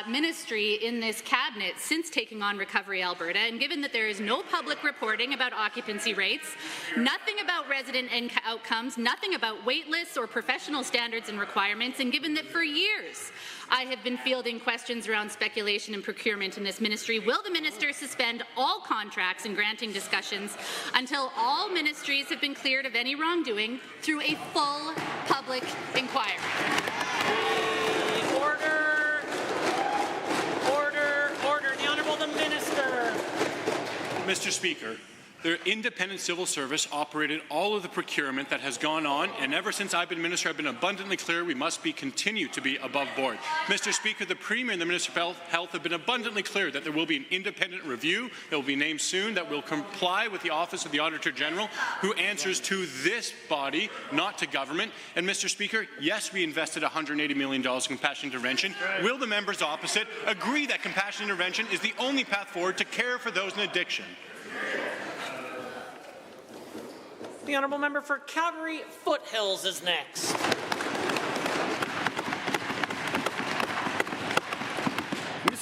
ministry in this cabinet since taking on Recovery Alberta, and given that there is no public reporting about occupancy rates, nothing about resident outcomes, nothing about wait lists or professional standards and requirements, and given that for years I have been fielding questions around speculation and procurement in this ministry, will the minister suspend all contracts and granting discussions until all ministries have been cleared of any wrongdoing through a full public inquiry? Mr. Speaker, the independent civil service operated all of the procurement that has gone on, and ever since I've been minister, I've been abundantly clear we must continue to be above board. Mr. Speaker, the Premier and the Minister of Health have been abundantly clear that there will be an independent review that will be named soon that will comply with the Office of the Auditor General, who answers to this body, not to government. And Mr. Speaker, yes, we invested $180 million in compassionate intervention. Will the members opposite agree that compassionate intervention is the only path forward to care for those in addiction? The Honourable Member for Calgary Foothills is next.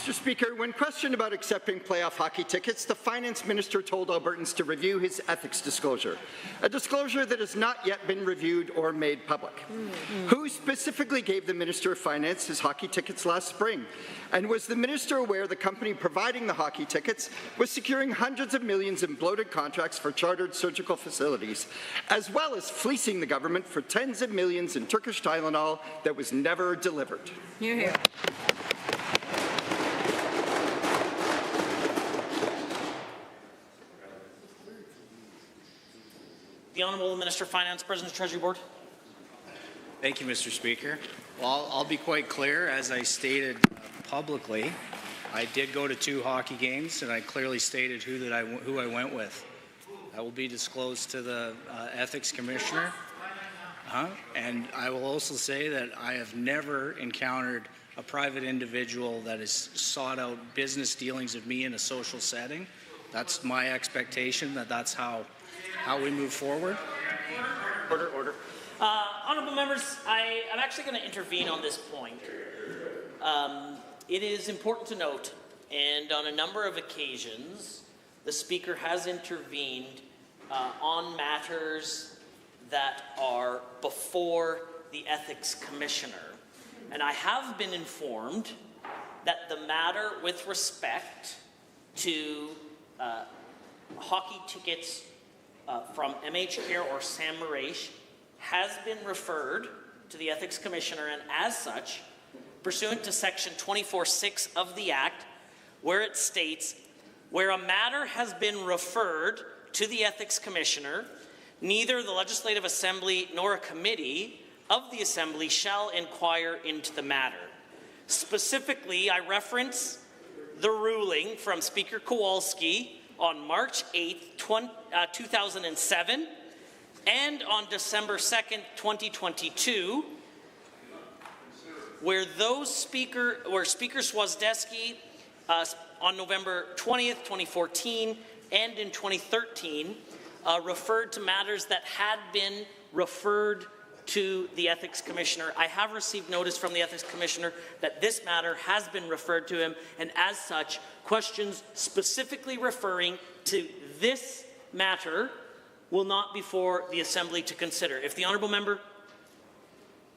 Mr. Speaker, when questioned about accepting playoff hockey tickets, the Finance Minister told Albertans to review his ethics disclosure, a disclosure that has not yet been reviewed or made public. Who specifically gave the Minister of Finance his hockey tickets last spring? And was the Minister aware the company providing the hockey tickets was securing hundreds of millions in bloated contracts for chartered surgical facilities, as well as fleecing the government for tens of millions in Turkish Tylenol that was never delivered? Hear, hear. The Honourable Minister of Finance, President of the Treasury Board. Thank you, Mr. Speaker. Well, I'll be quite clear. As I stated publicly, I did go to 2 hockey games, and I clearly stated who I went with. That will be disclosed to the Ethics Commissioner. And I will also say that I have never encountered a private individual that has sought out business dealings of me in a social setting. That's my expectation, that's how we move forward. Order. Honourable members, I'm actually going to intervene on this point. It is important to note, and on a number of occasions, the Speaker has intervened on matters that are before the Ethics Commissioner. And I have been informed that the matter with respect to hockey tickets from MH Care or Sam Maraish has been referred to the Ethics Commissioner, and as such, pursuant to Section 24(6) of the Act, where it states, where a matter has been referred to the Ethics Commissioner, neither the Legislative Assembly nor a committee of the Assembly shall inquire into the matter. Specifically, I reference the ruling from Speaker Kowalski on March 8, 2007, and on December 2nd, 2022, where Speaker Swazdeski on November 20th, 2014, and in 2013, referred to matters that had been referred to the Ethics Commissioner. I have received notice from the Ethics Commissioner that this matter has been referred to him, and as such, questions specifically referring to this matter will not be for the Assembly to consider. If the Honourable Member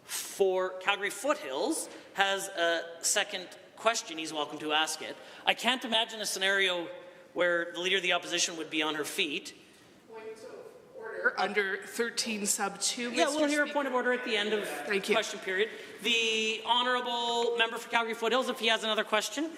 for Calgary Foothills has a second question, he's welcome to ask it. I can't imagine a scenario where the Leader of the Opposition would be on her feet. Under 13 sub 2. Yeah, we'll hear a point of order at the end of the question period. The Honourable Member for Calgary Foothills, if he has another question.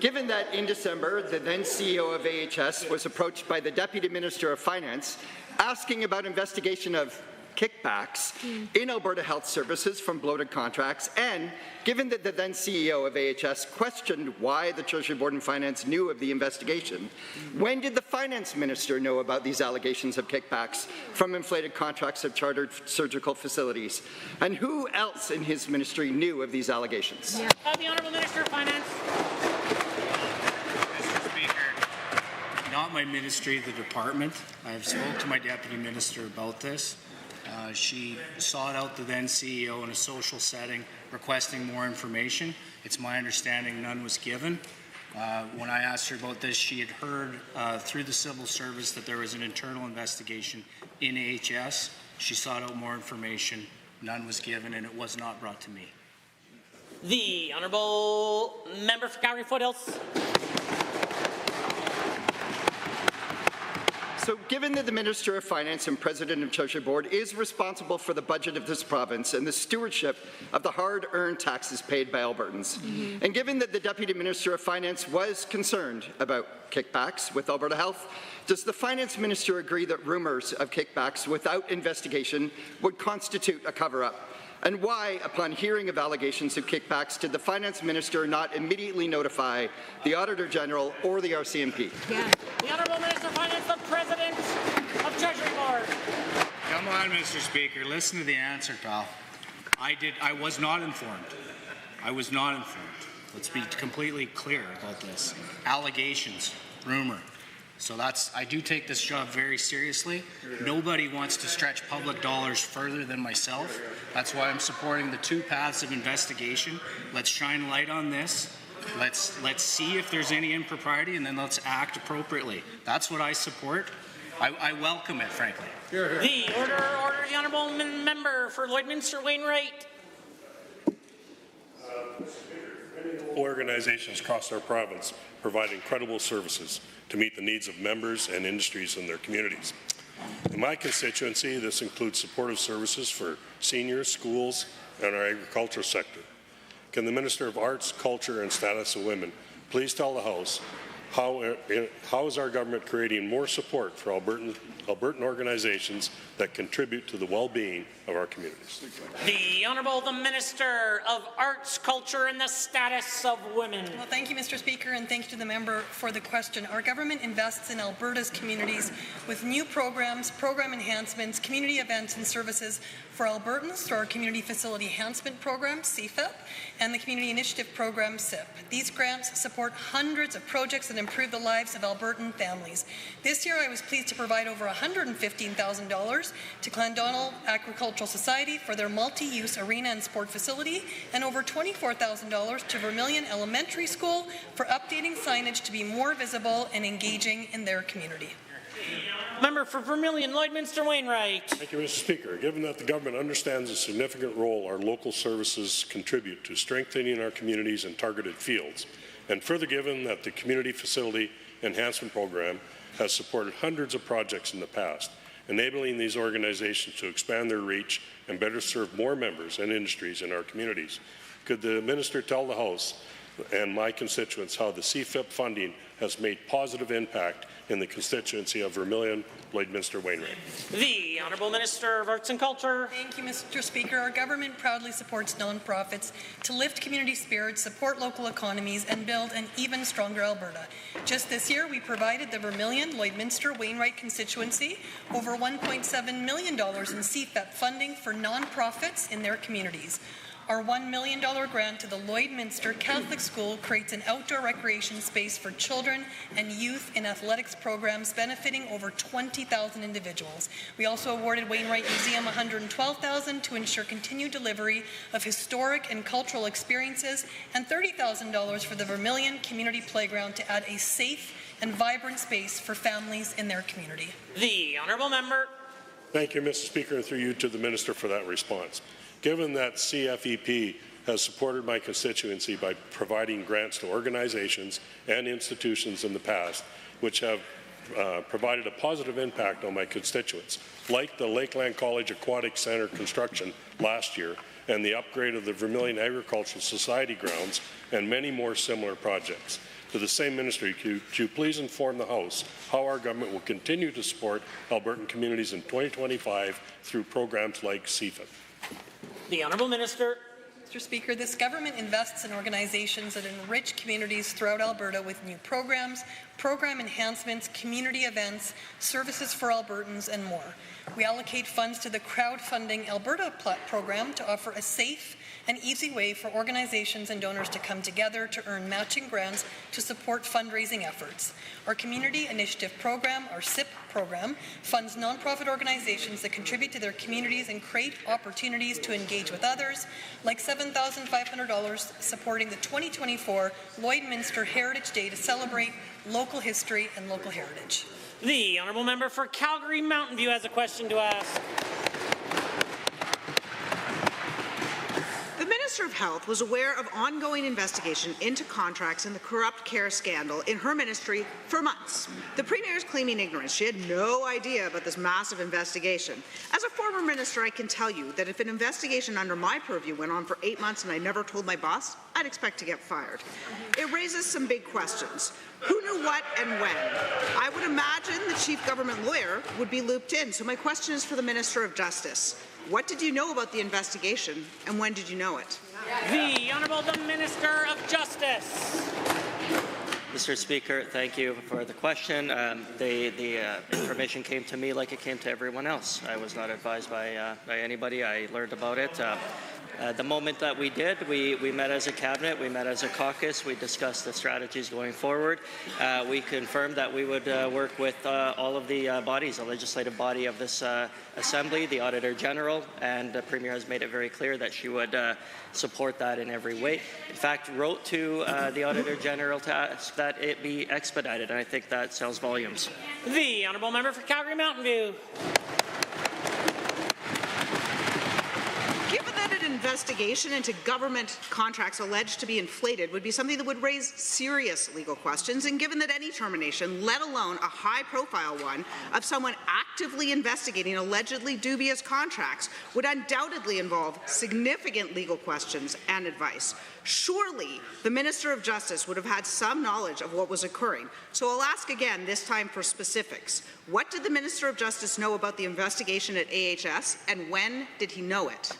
Given that in December, the then CEO of AHS was approached by the Deputy Minister of Finance asking about investigation of kickbacks in Alberta Health Services from bloated contracts, and given that the then CEO of AHS questioned why the Treasury Board and Finance knew of the investigation, when did the Finance Minister know about these allegations of kickbacks from inflated contracts of chartered surgical facilities? And who else in his ministry knew of these allegations? The Honourable Minister of Finance. Mr. Speaker, not my ministry, the department. I have spoken to my Deputy Minister about this. She sought out the then CEO in a social setting requesting more information. It's my understanding none was given. When I asked her about this, she had heard through the civil service that there was an internal investigation in AHS. She sought out more information. None was given, and it was not brought to me. The Honourable Member for Calgary Foothills. So given that the Minister of Finance and President of Treasury Board is responsible for the budget of this province and the stewardship of the hard-earned taxes paid by Albertans, and given that the Deputy Minister of Finance was concerned about kickbacks with Alberta Health, does the Finance Minister agree that rumours of kickbacks without investigation would constitute a cover-up? And why, upon hearing of allegations of kickbacks, did the Finance Minister not immediately notify the Auditor General or the RCMP? The Honourable Minister of Finance, the President of Treasury Board. Come on, Mr. Speaker. Listen to the answer, pal. I was not informed. I was not informed. Let's be completely clear about this. Allegations, rumor. So I do take this job very seriously. Nobody wants to stretch public dollars further than myself. That's why I'm supporting the 2 paths of investigation. Let's shine light on this. Let's see if there's any impropriety, and then let's act appropriately. That's what I support. I welcome it, frankly. The order, the honourable member for Lloydminster Wainwright. Organizations across our province provide incredible services to meet the needs of members and industries in their communities. In my constituency, this includes supportive services for seniors, schools, and our agricultural sector. Can the Minister of Arts, Culture and Status of Women please tell the House how is our government creating more support for Albertan organizations that contribute to the well-being of our communities? The Honourable the Minister of Arts, Culture and the Status of Women. Well, thank you, Mr. Speaker, and thank you to the member for the question. Our government invests in Alberta's communities with new programs, program enhancements, community events and services for Albertans through our Community Facility Enhancement Program, CFEP, and the Community Initiative Program, CIP. These grants support hundreds of projects that improve the lives of Albertan families. This year, I was pleased to provide over $115,000 to Clandonald Agricultural Society for their multi-use arena and sport facility, and over $24,000 to Vermilion Elementary School for updating signage to be more visible and engaging in their community. Member for Vermilion, Lloydminster Wainwright. Thank you, Mr. Speaker. Given that the government understands the significant role our local services contribute to strengthening our communities in targeted fields, and further given that the Community Facility Enhancement Program has supported hundreds of projects in the past, enabling these organizations to expand their reach and better serve more members and industries in our communities, could the Minister tell the House and my constituents how the CFIP funding has made positive impact in the constituency of Vermilion, Lloydminster Wainwright? The Honourable Minister of Arts and Culture. Thank you, Mr. Speaker. Our government proudly supports nonprofits to lift community spirits, support local economies, and build an even stronger Alberta. Just this year, we provided the Vermilion, Lloydminster Wainwright constituency over $1.7 million in CFEP funding for nonprofits in their communities. Our $1 million grant to the Lloydminster Catholic School creates an outdoor recreation space for children and youth in athletics programs benefiting over 20,000 individuals. We also awarded Wainwright Museum $112,000 to ensure continued delivery of historic and cultural experiences, and $30,000 for the Vermilion Community Playground to add a safe and vibrant space for families in their community. The Honourable Member. Thank you, Mr. Speaker, and through you to the Minister for that response. Given that CFEP has supported my constituency by providing grants to organizations and institutions in the past, which have provided a positive impact on my constituents, like the Lakeland College Aquatic Centre construction last year and the upgrade of the Vermilion Agricultural Society grounds and many more similar projects. To the same ministry, could you please inform the House how our government will continue to support Albertan communities in 2025 through programs like CFIP? The Honourable Minister. Mr. Speaker, this government invests in organizations that enrich communities throughout Alberta with new programs, program enhancements, community events, services for Albertans, and more. We allocate funds to the Crowdfunding Alberta program to offer a safe and easy way for organizations and donors to come together to earn matching grants to support fundraising efforts. Our Community Initiative Program, our CIP program, funds nonprofit organizations that contribute to their communities and create opportunities to engage with others, like $7,500 supporting the 2024 Lloydminster Heritage Day to celebrate local history and local heritage. The Honourable Member for Calgary Mountain View has a question to ask. The Minister of Health was aware of ongoing investigation into contracts in the corrupt care scandal in her ministry for months. The Premier is claiming ignorance. She had no idea about this massive investigation. As a former minister, I can tell you that if an investigation under my purview went on for 8 months and I never told my boss, I'd expect to get fired. It raises some big questions. Who knew what and when? I would imagine the chief government lawyer would be looped in. So my question is for the Minister of Justice. What did you know about the investigation, and when did you know it? The Honourable the Minister of Justice. Mr. Speaker, thank you for the question. The information came to me like it came to everyone else. I was not advised by anybody. I learned about it. The moment that we did, we met as a cabinet, we met as a caucus, we discussed the strategies going forward. We confirmed that we would work with all of the bodies, the legislative body of this Assembly, the Auditor General, and the Premier has made it very clear that she would support that in every way. In fact, wrote to the Auditor General to ask that it be expedited, and I think that sells volumes. The Honourable Member for Calgary Mountain View. Given that an investigation into government contracts alleged to be inflated would be something that would raise serious legal questions, and given that any termination, let alone a high-profile one, of someone actively investigating allegedly dubious contracts would undoubtedly involve significant legal questions and advice, surely the Minister of Justice would have had some knowledge of what was occurring. So I'll ask again, this time for specifics. What did the Minister of Justice know about the investigation at AHS, and when did he know it?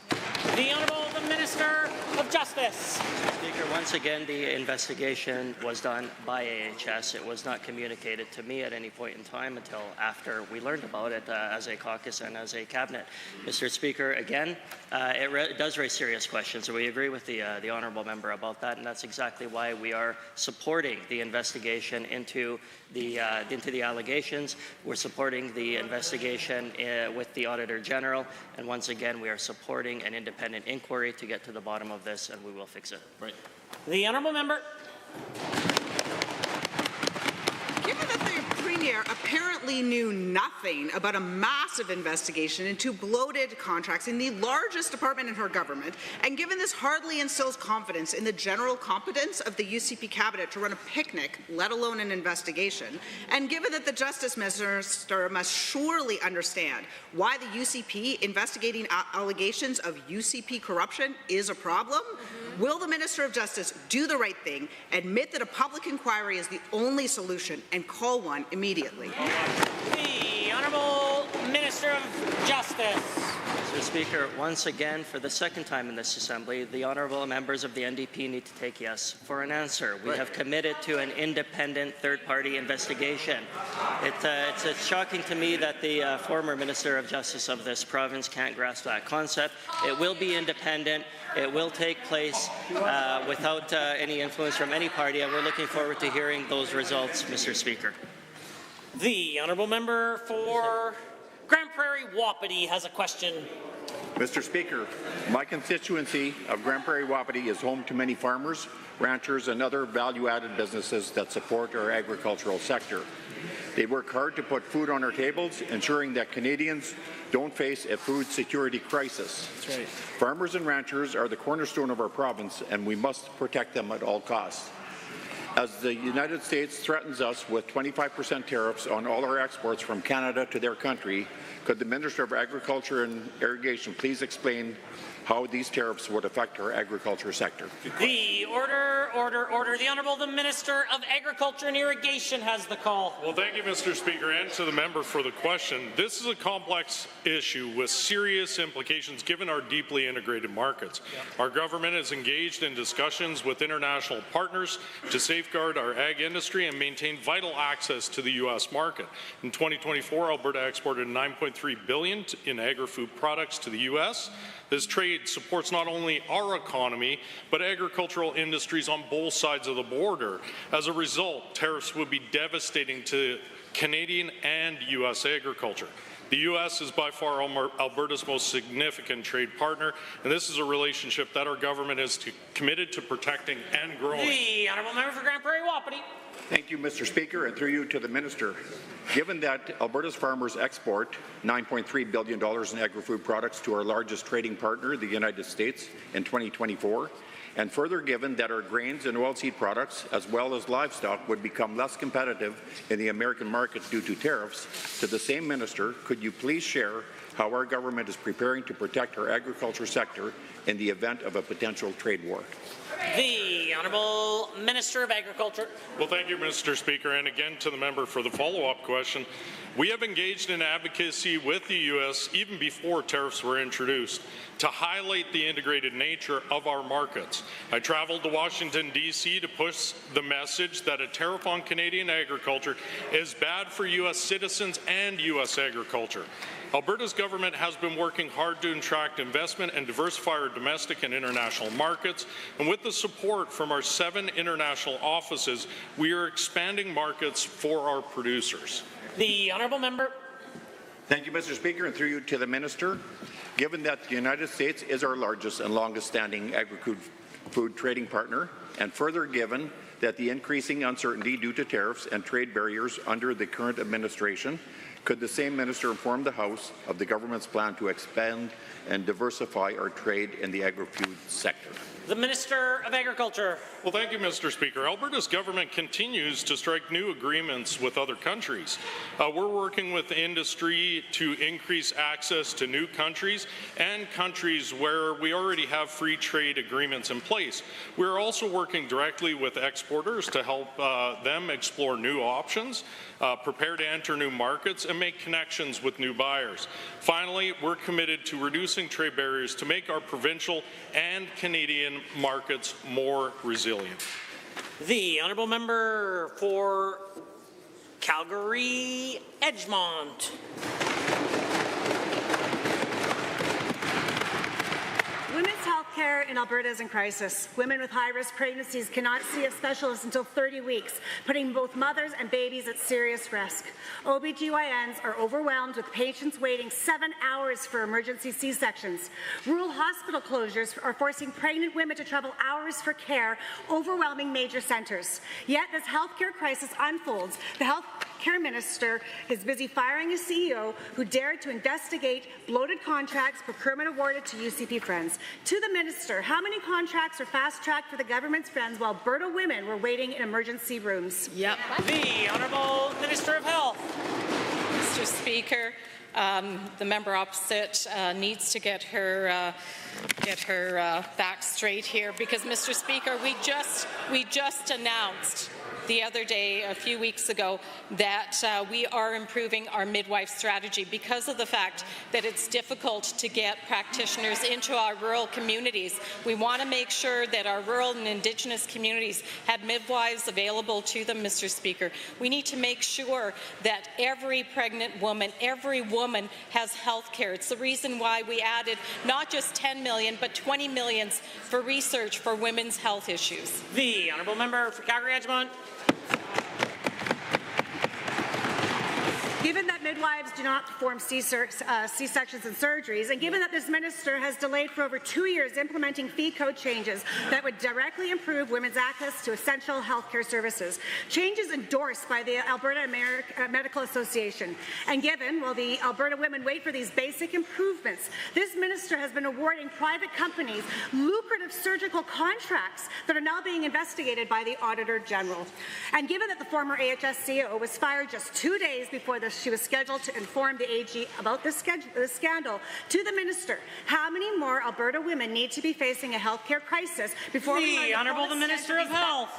The Honourable Minister of Justice. Mr. Speaker, once again, the investigation was done by AHS. It was not communicated to me at any point in time until after we learned about it as a caucus and as a cabinet. Mr. Speaker, again, it does raise serious questions. So we agree with the Honourable Member about that, and that's exactly why we are supporting the investigation into the allegations. We're supporting the investigation with the Auditor General, and once again, we are supporting an independent inquiry to get to the bottom of this, and we will fix it. Right. The Honourable Member. Given that the Premier apparently knew nothing about a massive investigation into bloated contracts in the largest department in her government, and given this hardly instills confidence in the general competence of the UCP cabinet to run a picnic, let alone an investigation, and given that the Justice Minister must surely understand why the UCP investigating allegations of UCP corruption is a problem, will the Minister of Justice do the right thing, admit that a public inquiry is the only solution, and call one immediately? The Honourable Minister of Justice. Mr. Speaker, once again, for the second time in this Assembly, the honourable members of the NDP need to take yes for an answer. We have committed to an independent third-party investigation. It's shocking to me that the former Minister of Justice of this province can't grasp that concept. It will be independent. It will take place without any influence from any party, and we're looking forward to hearing those results, Mr. Speaker. The Honourable Member for Grand Prairie Wapiti has a question. Mr. Speaker, my constituency of Grand Prairie Wapiti is home to many farmers, ranchers, and other value-added businesses that support our agricultural sector. They work hard to put food on our tables, ensuring that Canadians don't face a food security crisis. That's right. Farmers and ranchers are the cornerstone of our province, and we must protect them at all costs. As the United States threatens us with 25% tariffs on all our exports from Canada to their country, could the Minister of Agriculture and Irrigation please explain how these tariffs would affect our agriculture sector? The order. The Honourable Minister of Agriculture and Irrigation has the call. Well, thank you, Mr. Speaker, and to the member for the question. This is a complex issue with serious implications given our deeply integrated markets. Our government is engaged in discussions with international partners to safeguard our ag industry and maintain vital access to the U.S. market. In 2024, Alberta exported $9.3 billion in agri-food products to the U.S. This trade supports not only our economy, but agricultural industries on both sides of the border. As a result, tariffs would be devastating to Canadian and U.S. agriculture. The U.S. is by far Alberta's most significant trade partner, and this is a relationship that our government is committed to protecting and growing. The Honourable Member for Grand Prairie Wapiti. Thank you, Mr. Speaker, and through you to the Minister. Given that Alberta's farmers export $9.3 billion in agri-food products to our largest trading partner, the United States, in 2024, and further given that our grains and oilseed products, as well as livestock, would become less competitive in the American market due to tariffs, to the same Minister, could you please share how our government is preparing to protect our agriculture sector in the event of a potential trade war? The Honourable Minister of Agriculture. Well, thank you, Mr. Speaker, and again to the member for the follow-up question. We have engaged in advocacy with the U.S. even before tariffs were introduced to highlight the integrated nature of our markets. I traveled to Washington, D.C. to push the message that a tariff on Canadian agriculture is bad for U.S. citizens and U.S. agriculture. Alberta's government has been working hard to attract investment and diversify our domestic and international markets, and with the support from our 7 international offices, we are expanding markets for our producers. The honourable member. Thank you, Mr. Speaker, and through you to the Minister. Given that the United States is our largest and longest-standing agri-food trading partner, and further given that the increasing uncertainty due to tariffs and trade barriers under the current administration, could the same minister inform the House of the government's plan to expand and diversify our trade in the agri-food sector? The Minister of Agriculture. Well, thank you, Mr. Speaker. Alberta's government continues to strike new agreements with other countries. We're working with industry to increase access to new countries and countries where we already have free trade agreements in place. We're also working directly with exporters to help them explore new options, prepare to enter new markets, and make connections with new buyers. Finally, we're committed to reducing trade barriers to make our provincial and Canadian markets more resilient. The honourable member for Calgary Edgemont. Women's health care in Alberta is in crisis. Women with high-risk pregnancies cannot see a specialist until 30 weeks, putting both mothers and babies at serious risk. OBGYNs are overwhelmed with patients waiting 7 hours for emergency C-sections. Rural hospital closures are forcing pregnant women to travel hours for care, overwhelming major centres. Yet as healthcare crisis unfolds, the Healthcare Minister is busy firing a CEO who dared to investigate bloated contracts procurement awarded to UCP Friends. To the Minister, how many contracts are fast-tracked for the government's friends while Alberta women were waiting in emergency rooms? Yep. The Honourable Minister of Health. Mr. Speaker, the member opposite needs to get her facts straight here, because, Mr. Speaker, we just announced the other day, a few weeks ago, that we are improving our midwife strategy because of the fact that it's difficult to get practitioners into our rural communities. We want to make sure that our rural and Indigenous communities have midwives available to them, Mr. Speaker. We need to make sure that every pregnant woman, every woman has health care. It's the reason why we added not just 10 million, but 20 million for research for women's health issues. The honourable member for Calgary Edgemont. Given that midwives do not perform C-sections and surgeries, and given that this minister has delayed for over 2 years implementing fee code changes that would directly improve women's access to essential health care services, changes endorsed by the Alberta Medical Association, and given while the Alberta women wait for these basic improvements, this minister has been awarding private companies lucrative surgical contracts that are now being investigated by the Auditor General. And given that the former AHS CEO was fired just 2 days before she was scheduled to inform the AG about this scandal, to the minister, how many more Alberta women need to be facing a healthcare crisis before the Honourable the Minister of Health.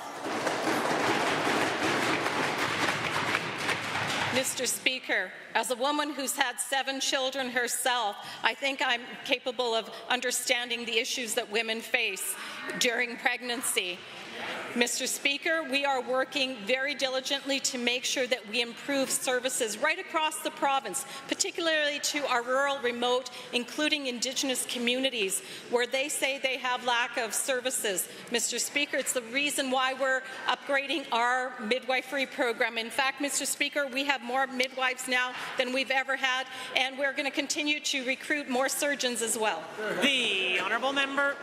Mr. Speaker, as a woman who's had 7 children herself, I think I'm capable of understanding the issues that women face during pregnancy. Mr. Speaker, we are working very diligently to make sure that we improve services right across the province, particularly to our rural, remote, including Indigenous communities, where they say they have lack of services. Mr. Speaker, it's the reason why we're upgrading our midwifery program. In fact, Mr. Speaker, we have more midwives now than we've ever had, and we're going to continue to recruit more surgeons as well. The honourable member.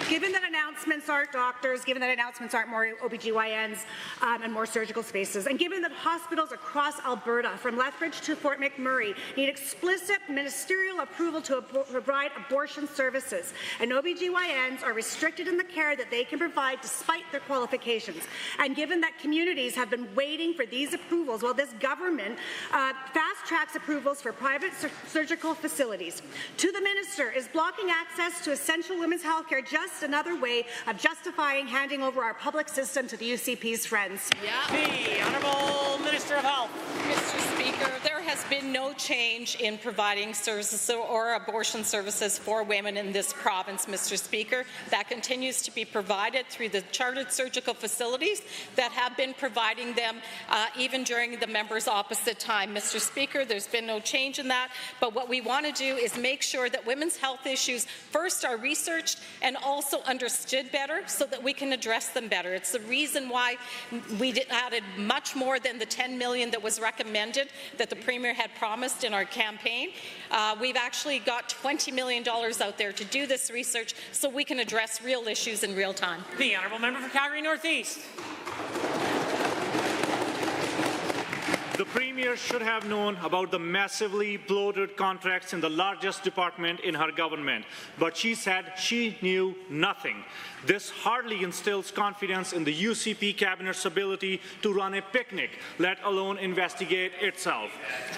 Given that announcements aren't doctors, given that announcements aren't more OBGYNs and more surgical spaces, and given that hospitals across Alberta, from Lethbridge to Fort McMurray, need explicit ministerial approval to provide abortion services, and OBGYNs are restricted in the care that they can provide despite their qualifications, and given that communities have been waiting for these approvals while this government fast-tracks approvals for private surgical facilities, to the minister, is blocking access to essential women's health care just just another way of justifying handing over our public system to the UCP's friends. The Honourable Minister of Health. Mr. Speaker, there has been no change in providing services or abortion services for women in this province, Mr. Speaker. That continues to be provided through the chartered surgical facilities that have been providing them even during the members' opposite time. Mr. Speaker, there's been no change in that, but what we want to do is make sure that women's health issues first are researched and also understood better so that we can address them better. It's the reason why we added much more than the $10 million that was recommended that the Premier had promised in our campaign. We've actually got $20 million out there to do this research so we can address real issues in real time. The Honourable Member for Calgary Northeast. The Premier should have known about the massively bloated contracts in the largest department in her government, but she said she knew nothing. This hardly instills confidence in the UCP cabinet's ability to run a picnic, let alone investigate itself.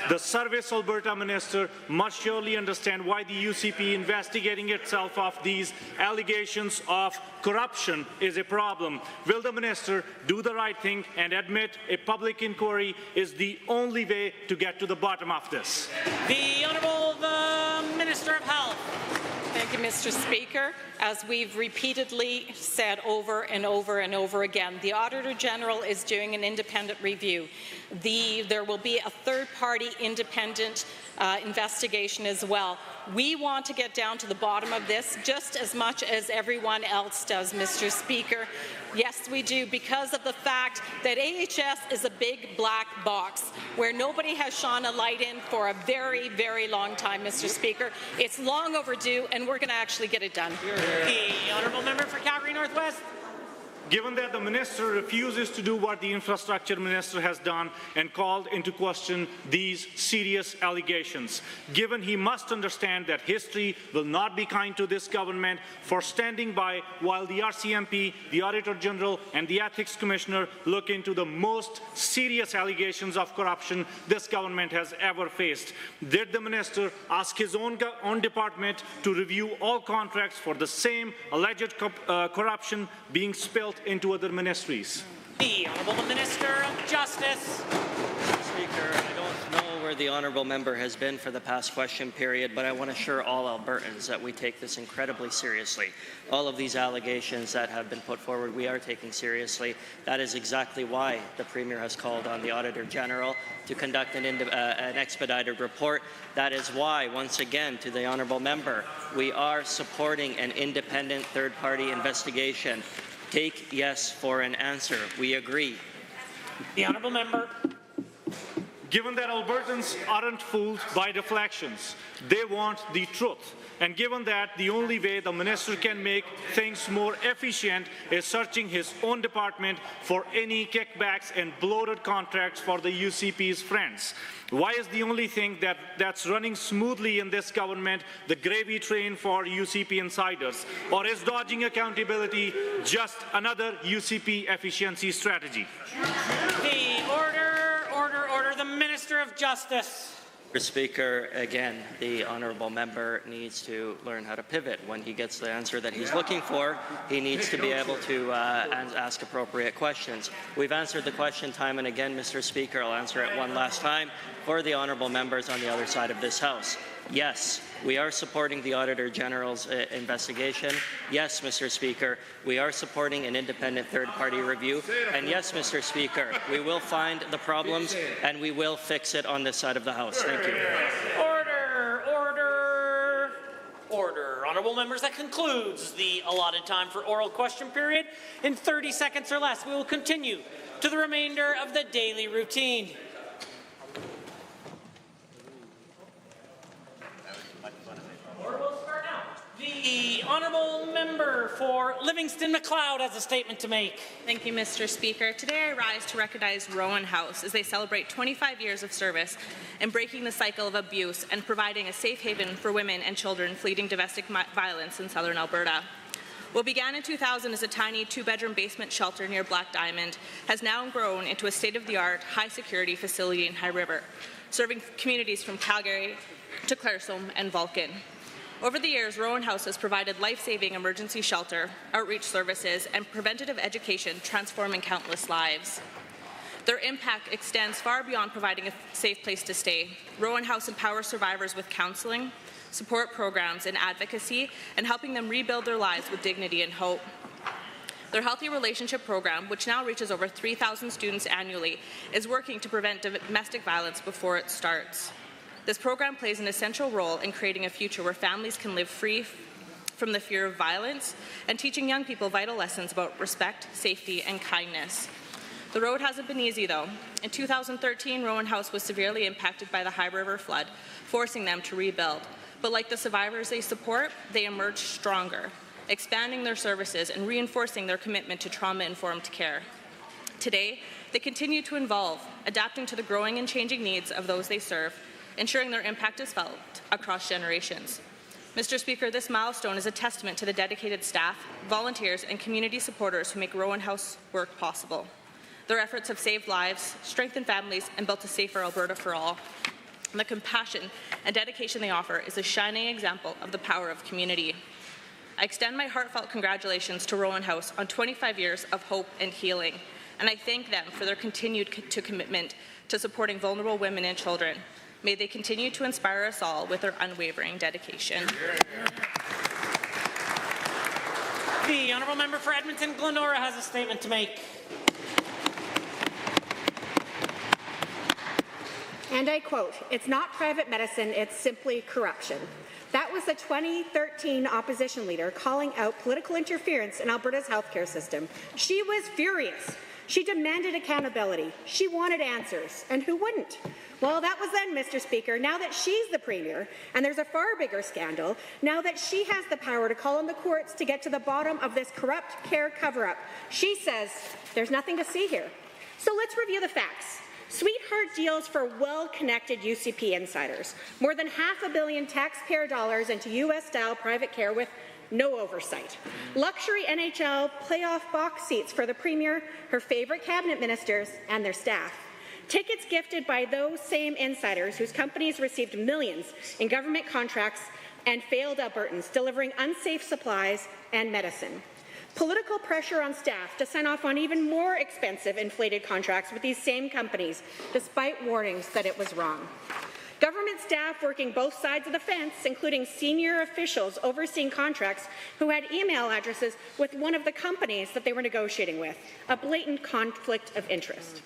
The Service Alberta minister must surely understand why the UCP investigating itself of these allegations of corruption is a problem. Will the minister do the right thing and admit a public inquiry is the only way to get to the bottom of this? The Honourable Minister of Health. Thank you, Mr. Speaker. As we've repeatedly said over and over and over again, the Auditor General is doing an independent review. There will be a third-party independent investigation as well. We want to get down to the bottom of this just as much as everyone else does, Mr. Speaker. Yes, we do, because of the fact that AHS is a big black box where nobody has shone a light in for a very, very long time, Mr. Speaker. It's long overdue, and we're going to actually get it done. The Honourable Member for Calgary Northwest. Given that the minister refuses to do what the infrastructure minister has done and called into question these serious allegations, given he must understand that history will not be kind to this government for standing by while the RCMP, the Auditor General and the Ethics Commissioner look into the most serious allegations of corruption this government has ever faced, did the minister ask his own department to review all contracts for the same alleged corruption being spilled into other ministries? The Honourable Minister of Justice. Mr. Speaker, I don't know where the Honourable Member has been for the past question period, but I want to assure all Albertans that we take this incredibly seriously. All of these allegations that have been put forward, we are taking seriously. That is exactly why the Premier has called on the Auditor General to conduct an expedited report. That is why, once again, to the Honourable Member, we are supporting an independent third-party investigation. Take yes for an answer. We agree. The Honourable Member. Given that Albertans aren't fooled by deflections, they want the truth. And given that the only way the minister can make things more efficient is searching his own department for any kickbacks and bloated contracts for the UCP's friends, why is the only thing that's running smoothly in this government the gravy train for UCP insiders? Or is dodging accountability just another UCP efficiency strategy? The order. The Minister of Justice. Mr. Speaker, again, the Honourable Member needs to learn how to pivot. When he gets the answer that he's looking for, he needs to be able to ask appropriate questions. We've answered the question time and again, Mr. Speaker. I'll answer it one last time for the Honourable Members on the other side of this House. Yes, we are supporting the Auditor General's investigation. Yes, Mr. Speaker, we are supporting an independent third-party review. And yes, Mr. Speaker, we will find the problems and we will fix it on this side of the House. Thank you. Order. Honourable Members, that concludes the allotted time for oral question period. In 30 seconds or less, we will continue to the remainder of the daily routine. The Honourable Member for Livingston-Macleod has a statement to make. Thank you, Mr. Speaker. Today I rise to recognize Rowan House as they celebrate 25 years of service in breaking the cycle of abuse and providing a safe haven for women and children fleeing domestic violence in southern Alberta. What began in 2000 as a tiny two-bedroom basement shelter near Black Diamond has now grown into a state-of-the-art, high-security facility in High River, serving communities from Calgary to Claresholm and Vulcan. Over the years, Rowan House has provided life-saving emergency shelter, outreach services, and preventative education, transforming countless lives. Their impact extends far beyond providing a safe place to stay. Rowan House empowers survivors with counseling, support programs, and advocacy, and helping them rebuild their lives with dignity and hope. Their Healthy Relationship program, which now reaches over 3,000 students annually, is working to prevent domestic violence before it starts. This program plays an essential role in creating a future where families can live free from the fear of violence and teaching young people vital lessons about respect, safety, and kindness. The road hasn't been easy, though. In 2013, Rowan House was severely impacted by the High River flood, forcing them to rebuild. But like the survivors they support, they emerged stronger, expanding their services and reinforcing their commitment to trauma-informed care. Today, they continue to evolve, adapting to the growing and changing needs of those they serve, ensuring their impact is felt across generations. Mr. Speaker, this milestone is a testament to the dedicated staff, volunteers, and community supporters who make Rowan House work possible. Their efforts have saved lives, strengthened families, and built a safer Alberta for all. And the compassion and dedication they offer is a shining example of the power of community. I extend my heartfelt congratulations to Rowan House on 25 years of hope and healing, and I thank them for their continued commitment to supporting vulnerable women and children. May they continue to inspire us all with their unwavering dedication. The honourable member for Edmonton-Glenora has a statement to make. And I quote, "It's not private medicine, it's simply corruption." That was the 2013 opposition leader calling out political interference in Alberta's healthcare system. She was furious. She demanded accountability. She wanted answers. And who wouldn't? Well, that was then, Mr. Speaker. Now that she's the Premier, and there's a far bigger scandal, now that she has the power to call on the courts to get to the bottom of this corrupt care cover-up, she says there's nothing to see here. So let's review the facts. Sweetheart deals for well-connected UCP insiders. More than $500 million taxpayer dollars into U.S.-style private care with no oversight. Luxury NHL playoff box seats for the Premier, her favourite cabinet ministers, and their staff. Tickets gifted by those same insiders whose companies received millions in government contracts and failed Albertans, delivering unsafe supplies and medicine. Political pressure on staff to sign off on even more expensive inflated contracts with these same companies, despite warnings that it was wrong. Government staff working both sides of the fence, including senior officials overseeing contracts who had email addresses with one of the companies that they were negotiating with, a blatant conflict of interest.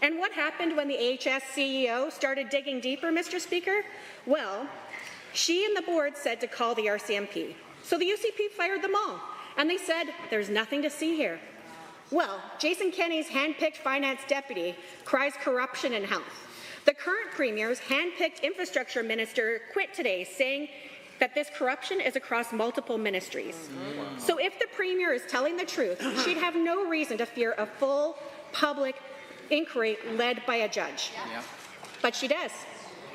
And what happened when the AHS CEO started digging deeper, Mr. Speaker? Well, she and the board said to call the RCMP. So the UCP fired them all, and they said, there's nothing to see here. Well, Jason Kenney's hand-picked finance deputy cries corruption in health. The current Premier's hand-picked infrastructure minister quit today, saying that this corruption is across multiple ministries. So if the Premier is telling the truth, she'd have no reason to fear a full public inquiry led by a judge. Yeah. But she does,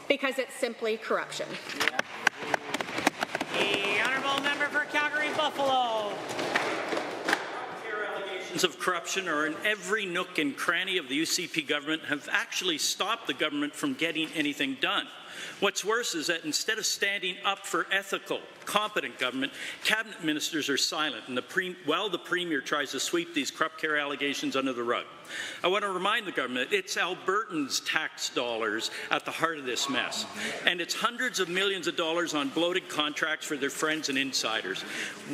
because it's simply corruption. Yeah. The honourable member for Calgary-Buffalo. Allegations of corruption are in every nook and cranny of the UCP government, have actually stopped the government from getting anything done. What's worse is that instead of standing up for ethical, competent government, cabinet ministers are silent, and while the Premier tries to sweep these corrupt care allegations under the rug. I want to remind the government it's Albertans' tax dollars at the heart of this mess, and it's hundreds of millions of dollars on bloated contracts for their friends and insiders.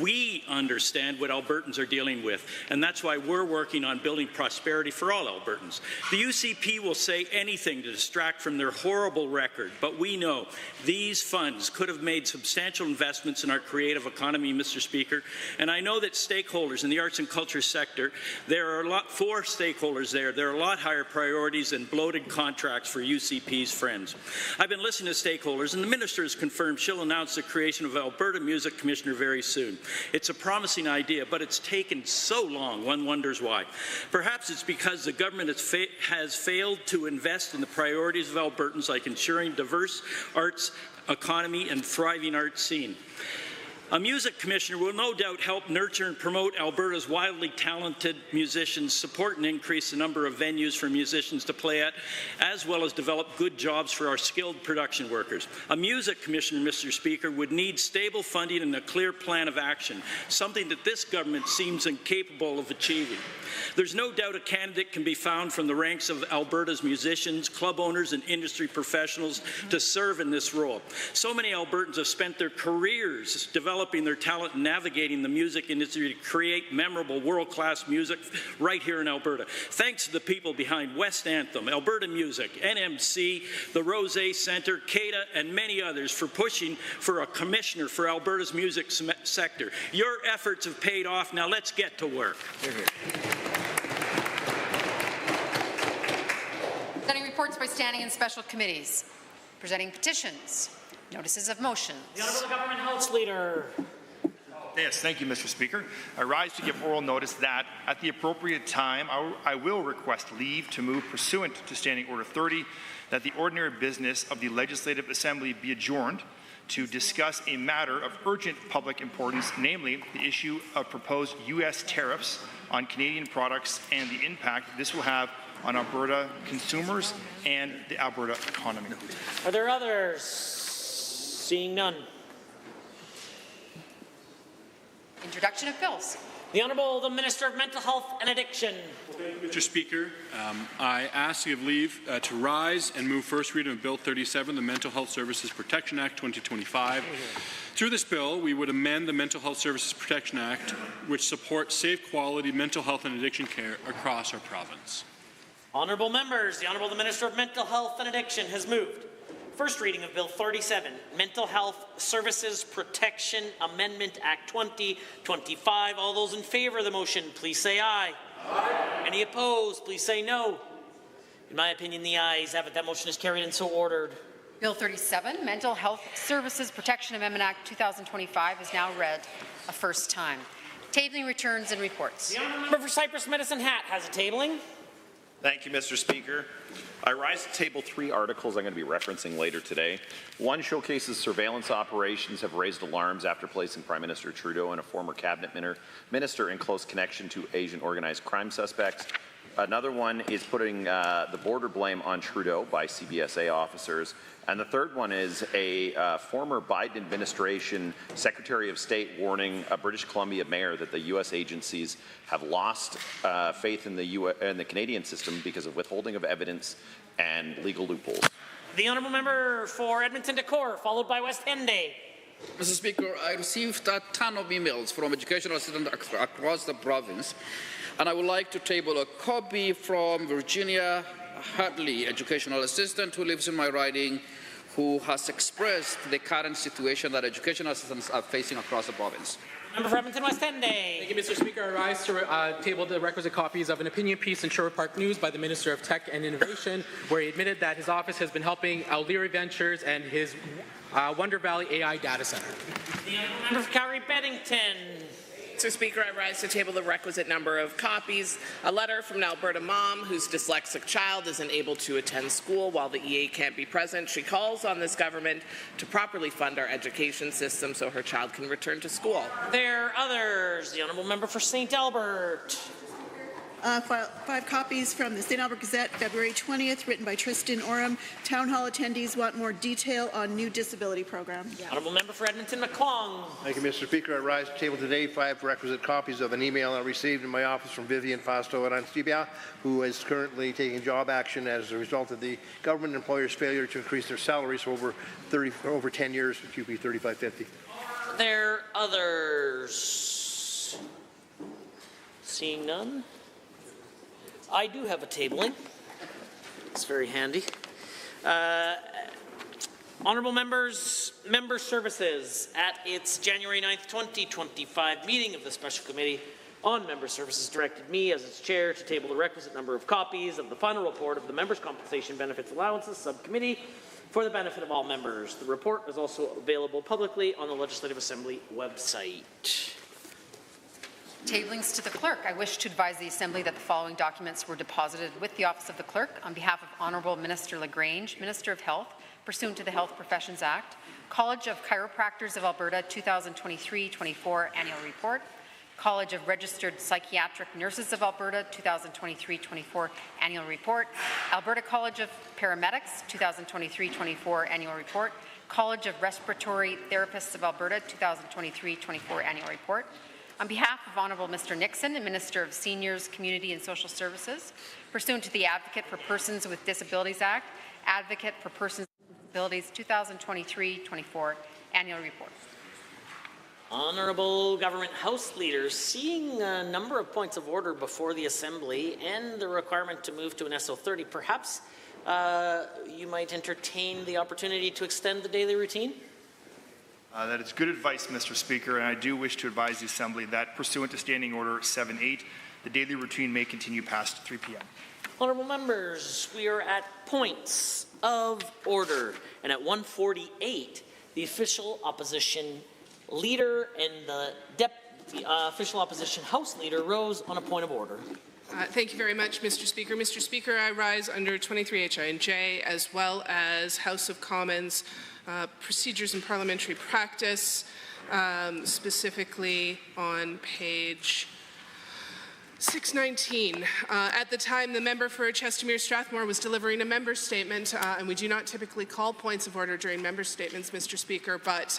We understand what Albertans are dealing with, and that's why we're working on building prosperity for all Albertans. The UCP will say anything to distract from their horrible record, but we know these funds could have made substantial investments in our creative economy, Mr. Speaker, and I know that stakeholders in the arts and culture sector, there are four stakeholders there are a lot higher priorities than bloated contracts for UCP's friends. I've been listening to stakeholders, and the minister has confirmed she'll announce the creation of Alberta Music Commissioner very soon. It's a promising idea, but it's taken so long, one wonders why. Perhaps it's because the government has failed to invest in the priorities of Albertans, like ensuring diverse arts economy and thriving arts scene. A music commissioner will no doubt help nurture and promote Alberta's wildly talented musicians, support and increase the number of venues for musicians to play at, as well as develop good jobs for our skilled production workers. A music commissioner, Mr. Speaker, would need stable funding and a clear plan of action, something that this government seems incapable of achieving. There's no doubt a candidate can be found from the ranks of Alberta's musicians, club owners and industry professionals to serve in this role. So many Albertans have spent their careers developing their talent and navigating the music industry to create memorable world-class music right here in Alberta. Thanks to the people behind West Anthem, Alberta Music, NMC, the Rosé Centre, CADA and many others for pushing for a commissioner for Alberta's music sector. Your efforts have paid off. Now let's get to work. Presenting reports by standing and special committees. Presenting petitions. Notices of motions. The Honourable Government House Leader. Yes, thank you, Mr. Speaker. I rise to give oral notice that, at the appropriate time, I will request leave to move pursuant to Standing Order 30 that the ordinary business of the Legislative Assembly be adjourned to discuss a matter of urgent public importance, namely the issue of proposed U.S. tariffs on Canadian products and the impact this will have on Alberta consumers and the Alberta economy. Are there others? Seeing none. Introduction of bills. The Honourable the Minister of Mental Health and Addiction. Mr. Speaker, I ask you to leave to rise and move first reading of Bill 37, the Mental Health Services Protection Act 2025. Through this bill, we would amend the Mental Health Services Protection Act, which supports safe, quality mental health and addiction care across our province. Honourable members, the Honourable the Minister of Mental Health and Addiction has moved. First reading of Bill 37, Mental Health Services Protection Amendment Act 2025. All those in favour of the motion, please say aye. Aye. Any opposed, please say no. In my opinion, the ayes have it. That motion is carried and so ordered. Bill 37, Mental Health Services Protection Amendment Act 2025 is now read a first time. Tabling returns and reports. The Honourable Member for Cypress Medicine Hat has a tabling. Thank you, Mr. Speaker. I rise to table 3 articles I'm going to be referencing later today. One showcases surveillance operations have raised alarms after placing Prime Minister Trudeau and a former cabinet minister in close connection to Asian organized crime suspects. Another one is putting the border blame on Trudeau by CBSA officers. And the third one is a former Biden administration Secretary of State warning a British Columbia mayor that the U.S. agencies have lost faith in the Canadian system because of withholding of evidence and legal loopholes. The Honourable Member for Edmonton Decor, followed by West Henday. Mr. Speaker, I received a ton of emails from educational assistants across the province, and I would like to table a copy from Virginia Hartley, educational assistant who lives in my riding, who has expressed the current situation that educational assistants are facing across the province. Member for Edmonton West Henday. Thank you, Mr. Speaker. I rise to table the requisite copies of an opinion piece in Sherwood Park News by the Minister of Tech and Innovation, where he admitted that his office has been helping O'Leary Ventures and his Wonder Valley AI data center. The Member for Calgary Beddington. Mr. Speaker, I rise to table the requisite number of copies. A letter from an Alberta mom whose dyslexic child isn't able to attend school while the EA can't be present. She calls on this government to properly fund our education system so her child can return to school. There are others. The Honourable Member for St. Albert. 5 copies from the St. Albert Gazette, February 20th, written by Tristan Oram. Town hall attendees want more detail on new disability program. Honourable Member for Edmonton McClung. Thank you, Mr. Speaker. I rise to table today 5 requisite copies of an email I received in my office from Vivian Fasto and Antibia, who is currently taking job action as a result of the government employers' failure to increase their salaries for over 10 years, QP 3550. There are others. Seeing none. I do have a tabling. It's very handy. Honourable members, Member Services, at its January 9th, 2025 meeting of the Special Committee on Member Services directed me as its chair to table the requisite number of copies of the final report of the Members' Compensation Benefits Allowances Subcommittee for the benefit of all members. The report is also available publicly on the Legislative Assembly website. Tablings to the clerk. I wish to advise the Assembly that the following documents were deposited with the Office of the Clerk on behalf of Honourable Minister Lagrange, Minister of Health, pursuant to the Health Professions Act, College of Chiropractors of Alberta 2023-24 Annual Report, College of Registered Psychiatric Nurses of Alberta 2023-24 Annual Report, Alberta College of Paramedics 2023-24 Annual Report, College of Respiratory Therapists of Alberta 2023-24 Annual Report. On behalf of Honourable Mr. Nixon, Minister of Seniors, Community and Social Services, pursuant to the Advocate for Persons with Disabilities Act, Advocate for Persons with Disabilities 2023-24 Annual Report. Honourable Government House Leaders, seeing a number of points of order before the Assembly and the requirement to move to an SO30, perhaps you might entertain the opportunity to extend the daily routine? That is good advice, Mr. Speaker, and I do wish to advise the Assembly that, pursuant to Standing Order 7-8, the daily routine may continue past 3 p.m. Honourable members, we are at points of order, and at 1:48, the official opposition leader and the official opposition House Leader rose on a point of order. Thank you very much, Mr. Speaker. Mr. Speaker, I rise under 23HI and J, as well as House of Commons Procedures and Parliamentary Practice, specifically on page 619. At the time, the member for Chestermere Strathmore was delivering a member statement, and we do not typically call points of order during member statements, Mr. Speaker, but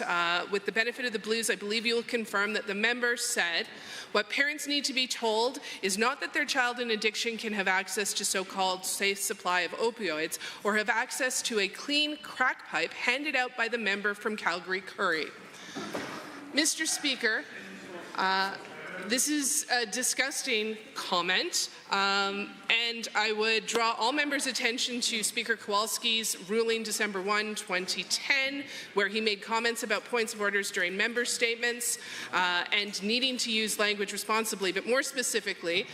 with the benefit of the Blues, I believe you will confirm that the member said, what parents need to be told is not that their child in addiction can have access to so-called safe supply of opioids or have access to a clean crack pipe handed out by the member from Calgary-Curry. Mr. Speaker, this is a disgusting comment, and I would draw all members' attention to Speaker Kowalski's ruling December 1, 2010, where he made comments about points of orders during member statements and needing to use language responsibly. But more specifically,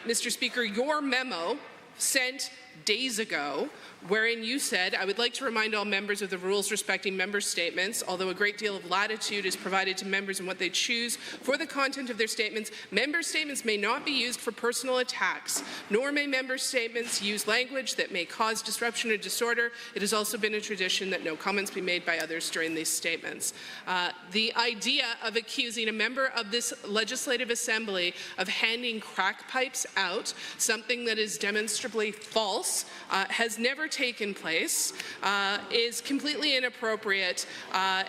Mr. Speaker, your memo sent days ago, wherein you said, I would like to remind all members of the rules respecting member statements. Although a great deal of latitude is provided to members in what they choose for the content of their statements, member statements may not be used for personal attacks, nor may member statements use language that may cause disruption or disorder. It has also been a tradition that no comments be made by others during these statements. The idea of accusing a member of this Legislative Assembly of handing crack pipes out, something that is demonstrably false, has never taken place, is completely inappropriate,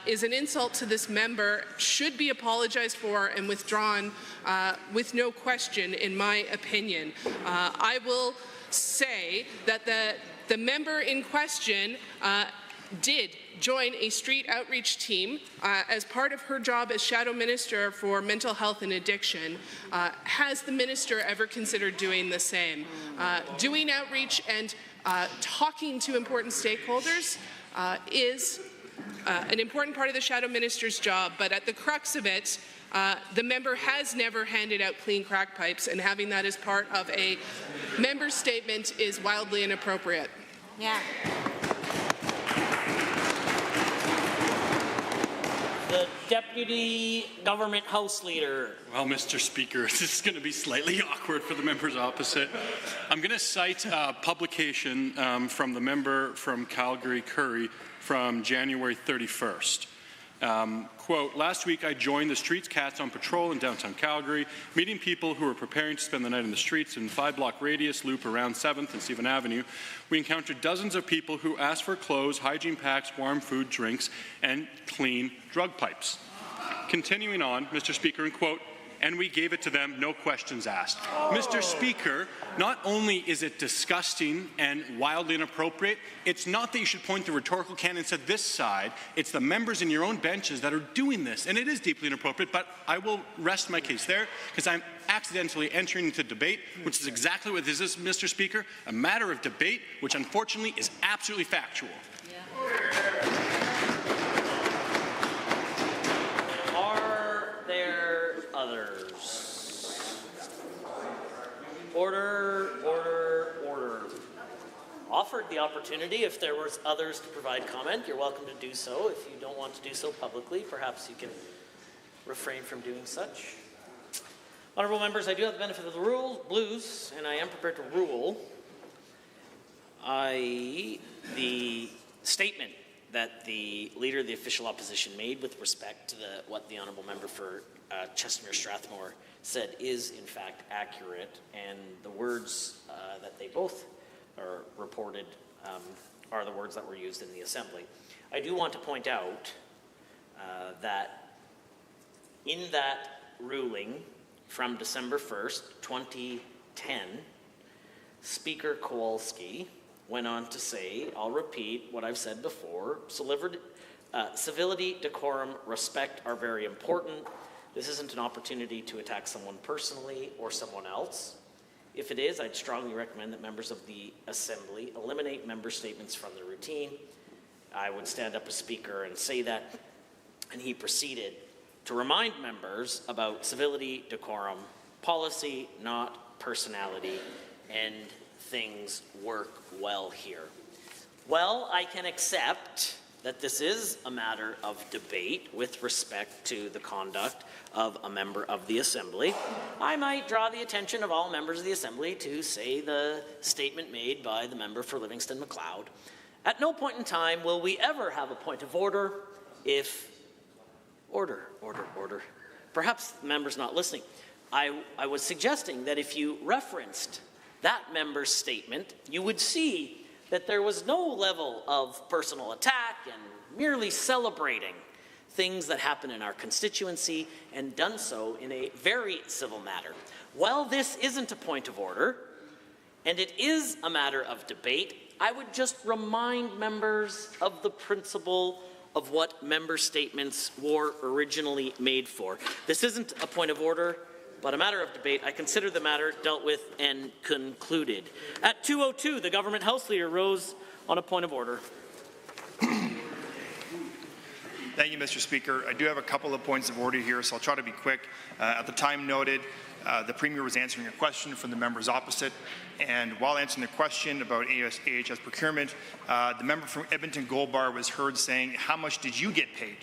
is an insult to this member, should be apologized for and withdrawn with no question, in my opinion. I will say that the member in question did join a street outreach team as part of her job as Shadow Minister for Mental Health and Addiction. Has the Minister ever considered doing the same? Doing outreach and talking to important stakeholders is an important part of the Shadow Minister's job, but at the crux of it, the member has never handed out clean crack pipes, and having that as part of a member statement is wildly inappropriate. Yeah. The Deputy Government House Leader. Well, Mr. Speaker, this is going to be slightly awkward for the members opposite. I'm going to cite a publication from the member from Calgary-Curry from January 31st. Quote, last week I joined the Streets Cats on patrol in downtown Calgary, meeting people who were preparing to spend the night in the streets in 5-block radius loop around 7th and Stephen Avenue. We encountered dozens of people who asked for clothes, hygiene packs, warm food, drinks, and clean drug pipes. Continuing on, Mr. Speaker, and quote, and we gave it to them, no questions asked. Oh. Mr. Speaker, not only is it disgusting and wildly inappropriate, it's not that you should point the rhetorical cannons at this side, it's the members in your own benches that are doing this, and it is deeply inappropriate, but I will rest my case there, because I'm accidentally entering into debate, which is exactly what this is, Mr. Speaker, a matter of debate, which unfortunately is absolutely factual. Yeah. Others. Order, order, order. Offered the opportunity, if there were others to provide comment, you're welcome to do so. If you don't want to do so publicly, perhaps you can refrain from doing such. Honourable members, I do have the benefit of the Blues, and I am prepared to rule. The statement that the Leader of the Official Opposition made with respect to what the Honourable Member for Chestermere Strathmore said is in fact accurate, and the words that they both are reported are the words that were used in the Assembly. I do want to point out that in that ruling from December 1st, 2010, Speaker Kowalski went on to say, I'll repeat what I've said before, civility, decorum, respect are very important. This isn't an opportunity to attack someone personally or someone else. If it is, I'd strongly recommend that members of the Assembly eliminate member statements from the routine. I would stand up as Speaker and say that, and he proceeded to remind members about civility, decorum, policy, not personality, and things work well here. Well, I can accept that this is a matter of debate with respect to the conduct of a member of the Assembly. I might draw the attention of all members of the Assembly to, say, the statement made by the member for Livingston-McLeod. At no point in time will we ever have a point of order if... Order. Perhaps the member's not listening. I was suggesting that if you referenced that member's statement, you would see that there was no level of personal attack and merely celebrating things that happen in our constituency, and done so in a very civil manner. While this isn't a point of order, and it is a matter of debate, I would just remind members of the principle of what member statements were originally made for. This isn't a point of order, but a matter of debate. I consider the matter dealt with and concluded. At 2:02, the Government House Leader rose on a point of order. Thank you, Mr. Speaker. I do have a couple of points of order here, so I'll try to be quick. At the time noted, the Premier was answering a question from the members opposite, and while answering the question about AHS procurement, the member from Edmonton Gold Bar was heard saying, "How much did you get paid?"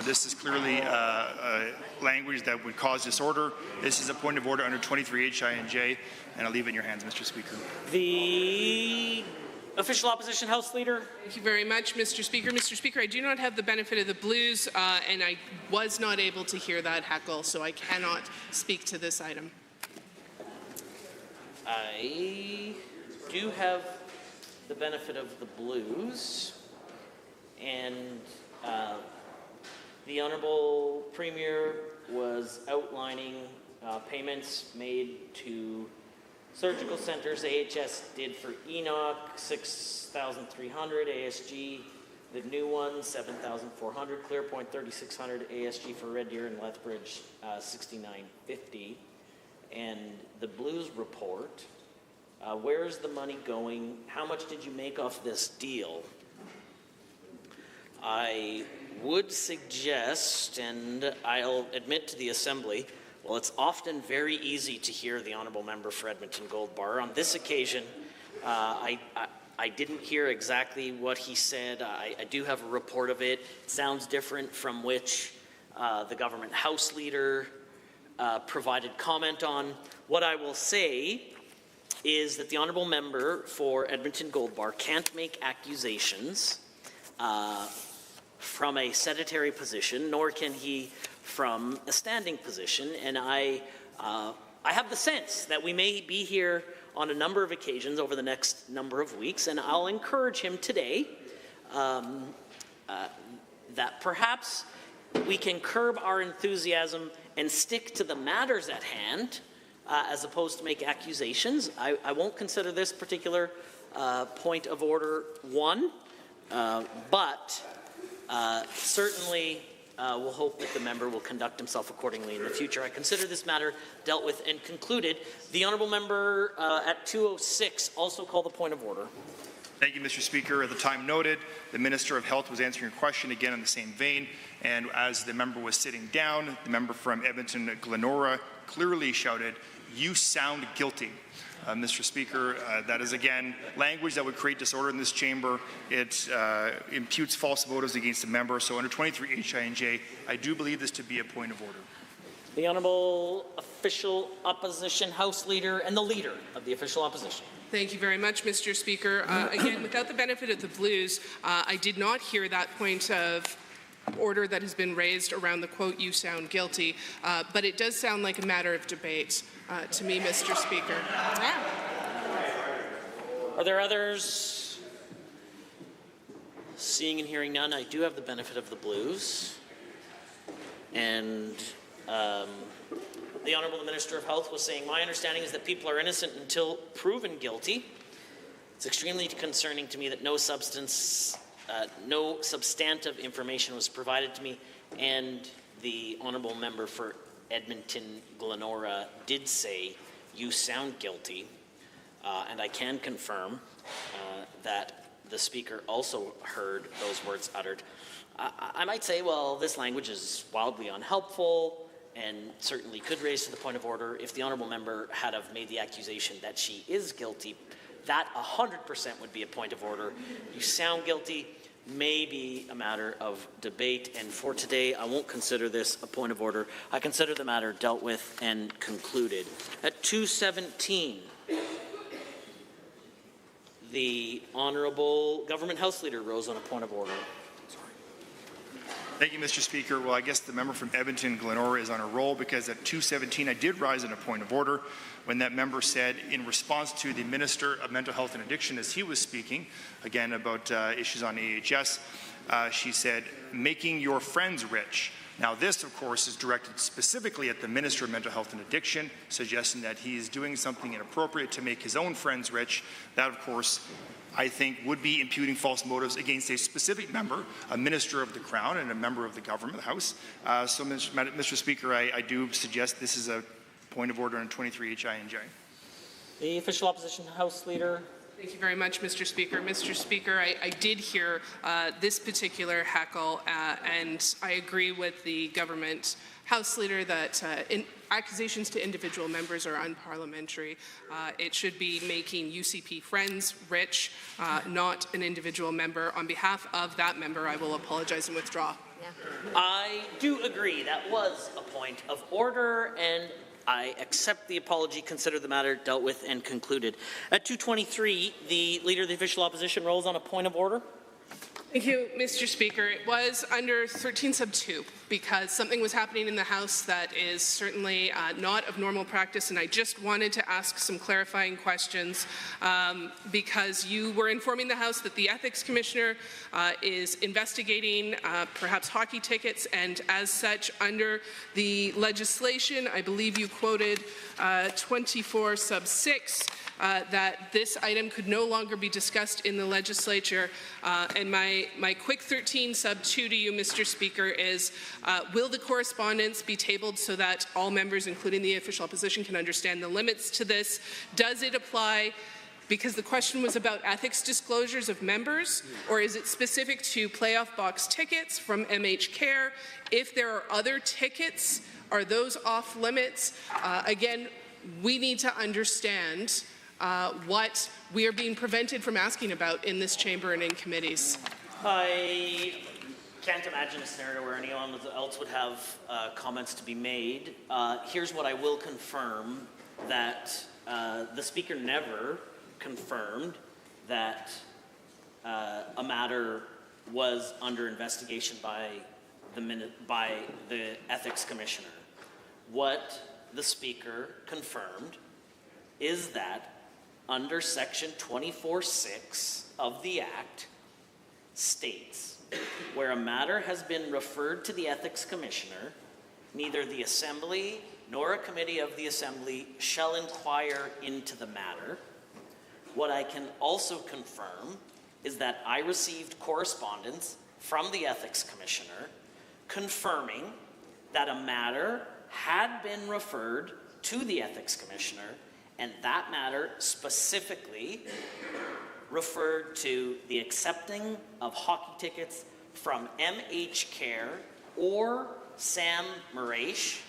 This is clearly language that would cause disorder. This is a point of order under 23HI&J, and I'll leave it in your hands, Mr. Speaker. The Official Opposition House Leader. Thank you very much, Mr. Speaker. Mr. Speaker, I do not have the benefit of the blues, and I was not able to hear that heckle, so I cannot speak to this item. I do have the benefit of the blues, and the Honourable Premier was outlining payments made to surgical centres. AHS did for Enoch, 6,300. ASG, the new one, 7,400. Clearpoint, 3,600. ASG for Red Deer and Lethbridge, 6,950. And the Blues report, where is the money going? How much did you make off this deal? I would suggest, and I'll admit to the Assembly, well, it's often very easy to hear the Honourable Member for Edmonton Gold Bar. On this occasion, I didn't hear exactly what he said. I do have a report of it. It sounds different from which the Government House Leader provided comment on. What I will say is that the Honourable Member for Edmonton Gold Bar can't make accusations from a sedentary position, nor can he from a standing position, and I have the sense that we may be here on a number of occasions over the next number of weeks, and I'll encourage him today that perhaps we can curb our enthusiasm and stick to the matters at hand as opposed to make accusations. I won't consider this particular point of order one, but certainly we'll hope that the member will conduct himself accordingly in the future. I consider this matter dealt with and concluded. The Honourable Member at 2:06 also called the point of order. Thank you, Mr. Speaker. At the time noted, the Minister of Health was answering a question again in the same vein, and as the member was sitting down, the member from Edmonton Glenora clearly shouted, "You sound guilty." Mr. Speaker, that is again language that would create disorder in this chamber. It imputes false motives against the member. So under 23HI&J, I do believe this to be a point of order. The Honourable Official Opposition House Leader and the Leader of the Official Opposition. Thank you very much, Mr. Speaker. Again, without the benefit of the Blues, I did not hear that point of order that has been raised around the quote, "you sound guilty," but it does sound like a matter of debate to me, Mr. Speaker. Are there others? Seeing and hearing none, I do have the benefit of the Blues. And the Honourable Minister of Health was saying, my understanding is that people are innocent until proven guilty. It's extremely concerning to me that no substantive information was provided to me, and the Honourable Member for Edmonton Glenora did say, you sound guilty, and I can confirm that the Speaker also heard those words uttered. I might say, well, this language is wildly unhelpful and certainly could raise to the point of order if the Honourable Member had have made the accusation that she is guilty. That 100% would be a point of order. You sound guilty may be a matter of debate, and for today, I won't consider this a point of order. I consider the matter dealt with and concluded. At 2:17, the Honourable Government House Leader rose on a point of order. Thank you, Mr. Speaker. Well, I guess the member from Edmonton Glenora is on a roll, because at 2:17 I did rise on a point of order when that member said, in response to the Minister of Mental Health and Addiction as he was speaking, again about issues on AHS, she said, making your friends rich. Now this, of course, is directed specifically at the Minister of Mental Health and Addiction, suggesting that he is doing something inappropriate to make his own friends rich. That, of course, I think would be imputing false motives against a specific member, a minister of the Crown and a member of the Government House. So, Mr. Speaker, I do suggest this is a point of order on 23HI&J. The Official Opposition House Leader. Thank you very much, Mr. Speaker. Mr. Speaker, I did hear this particular heckle, and I agree with the Government House Leader that accusations to individual members are unparliamentary. It should be making UCP friends rich, not an individual member. On behalf of that member, I will apologize and withdraw. Yeah. I do agree. That was a point of order, and I accept the apology, consider the matter dealt with and concluded. At 2:23, the Leader of the Official Opposition rolls on a point of order. Thank you, Mr. Speaker. It was under 13 sub 2 because something was happening in the House that is certainly not of normal practice, and I just wanted to ask some clarifying questions because you were informing the House that the Ethics Commissioner is investigating perhaps hockey tickets, and as such, under the legislation, I believe you quoted 24 sub 6, that this item could no longer be discussed in the legislature. And my quick 13 sub 2 to you, Mr. Speaker, is will the correspondence be tabled so that all members, including the official opposition, can understand the limits to this? Does it apply, because the question was about ethics disclosures of members, or is it specific to playoff box tickets from MH Care? If there are other tickets, are those off limits? Again, we need to understand what we are being prevented from asking about in this chamber and in committees. I can't imagine a scenario where anyone else would have comments to be made. Here's what I will confirm, that the Speaker never confirmed that a matter was under investigation by the Ethics Commissioner. What the Speaker confirmed is that under Section 24(6) of the Act states, where a matter has been referred to the Ethics Commissioner, neither the Assembly nor a committee of the Assembly shall inquire into the matter. What I can also confirm is that I received correspondence from the Ethics Commissioner confirming that a matter had been referred to the Ethics Commissioner, and that matter specifically referred to the accepting of hockey tickets from MH Care or Sam Marash.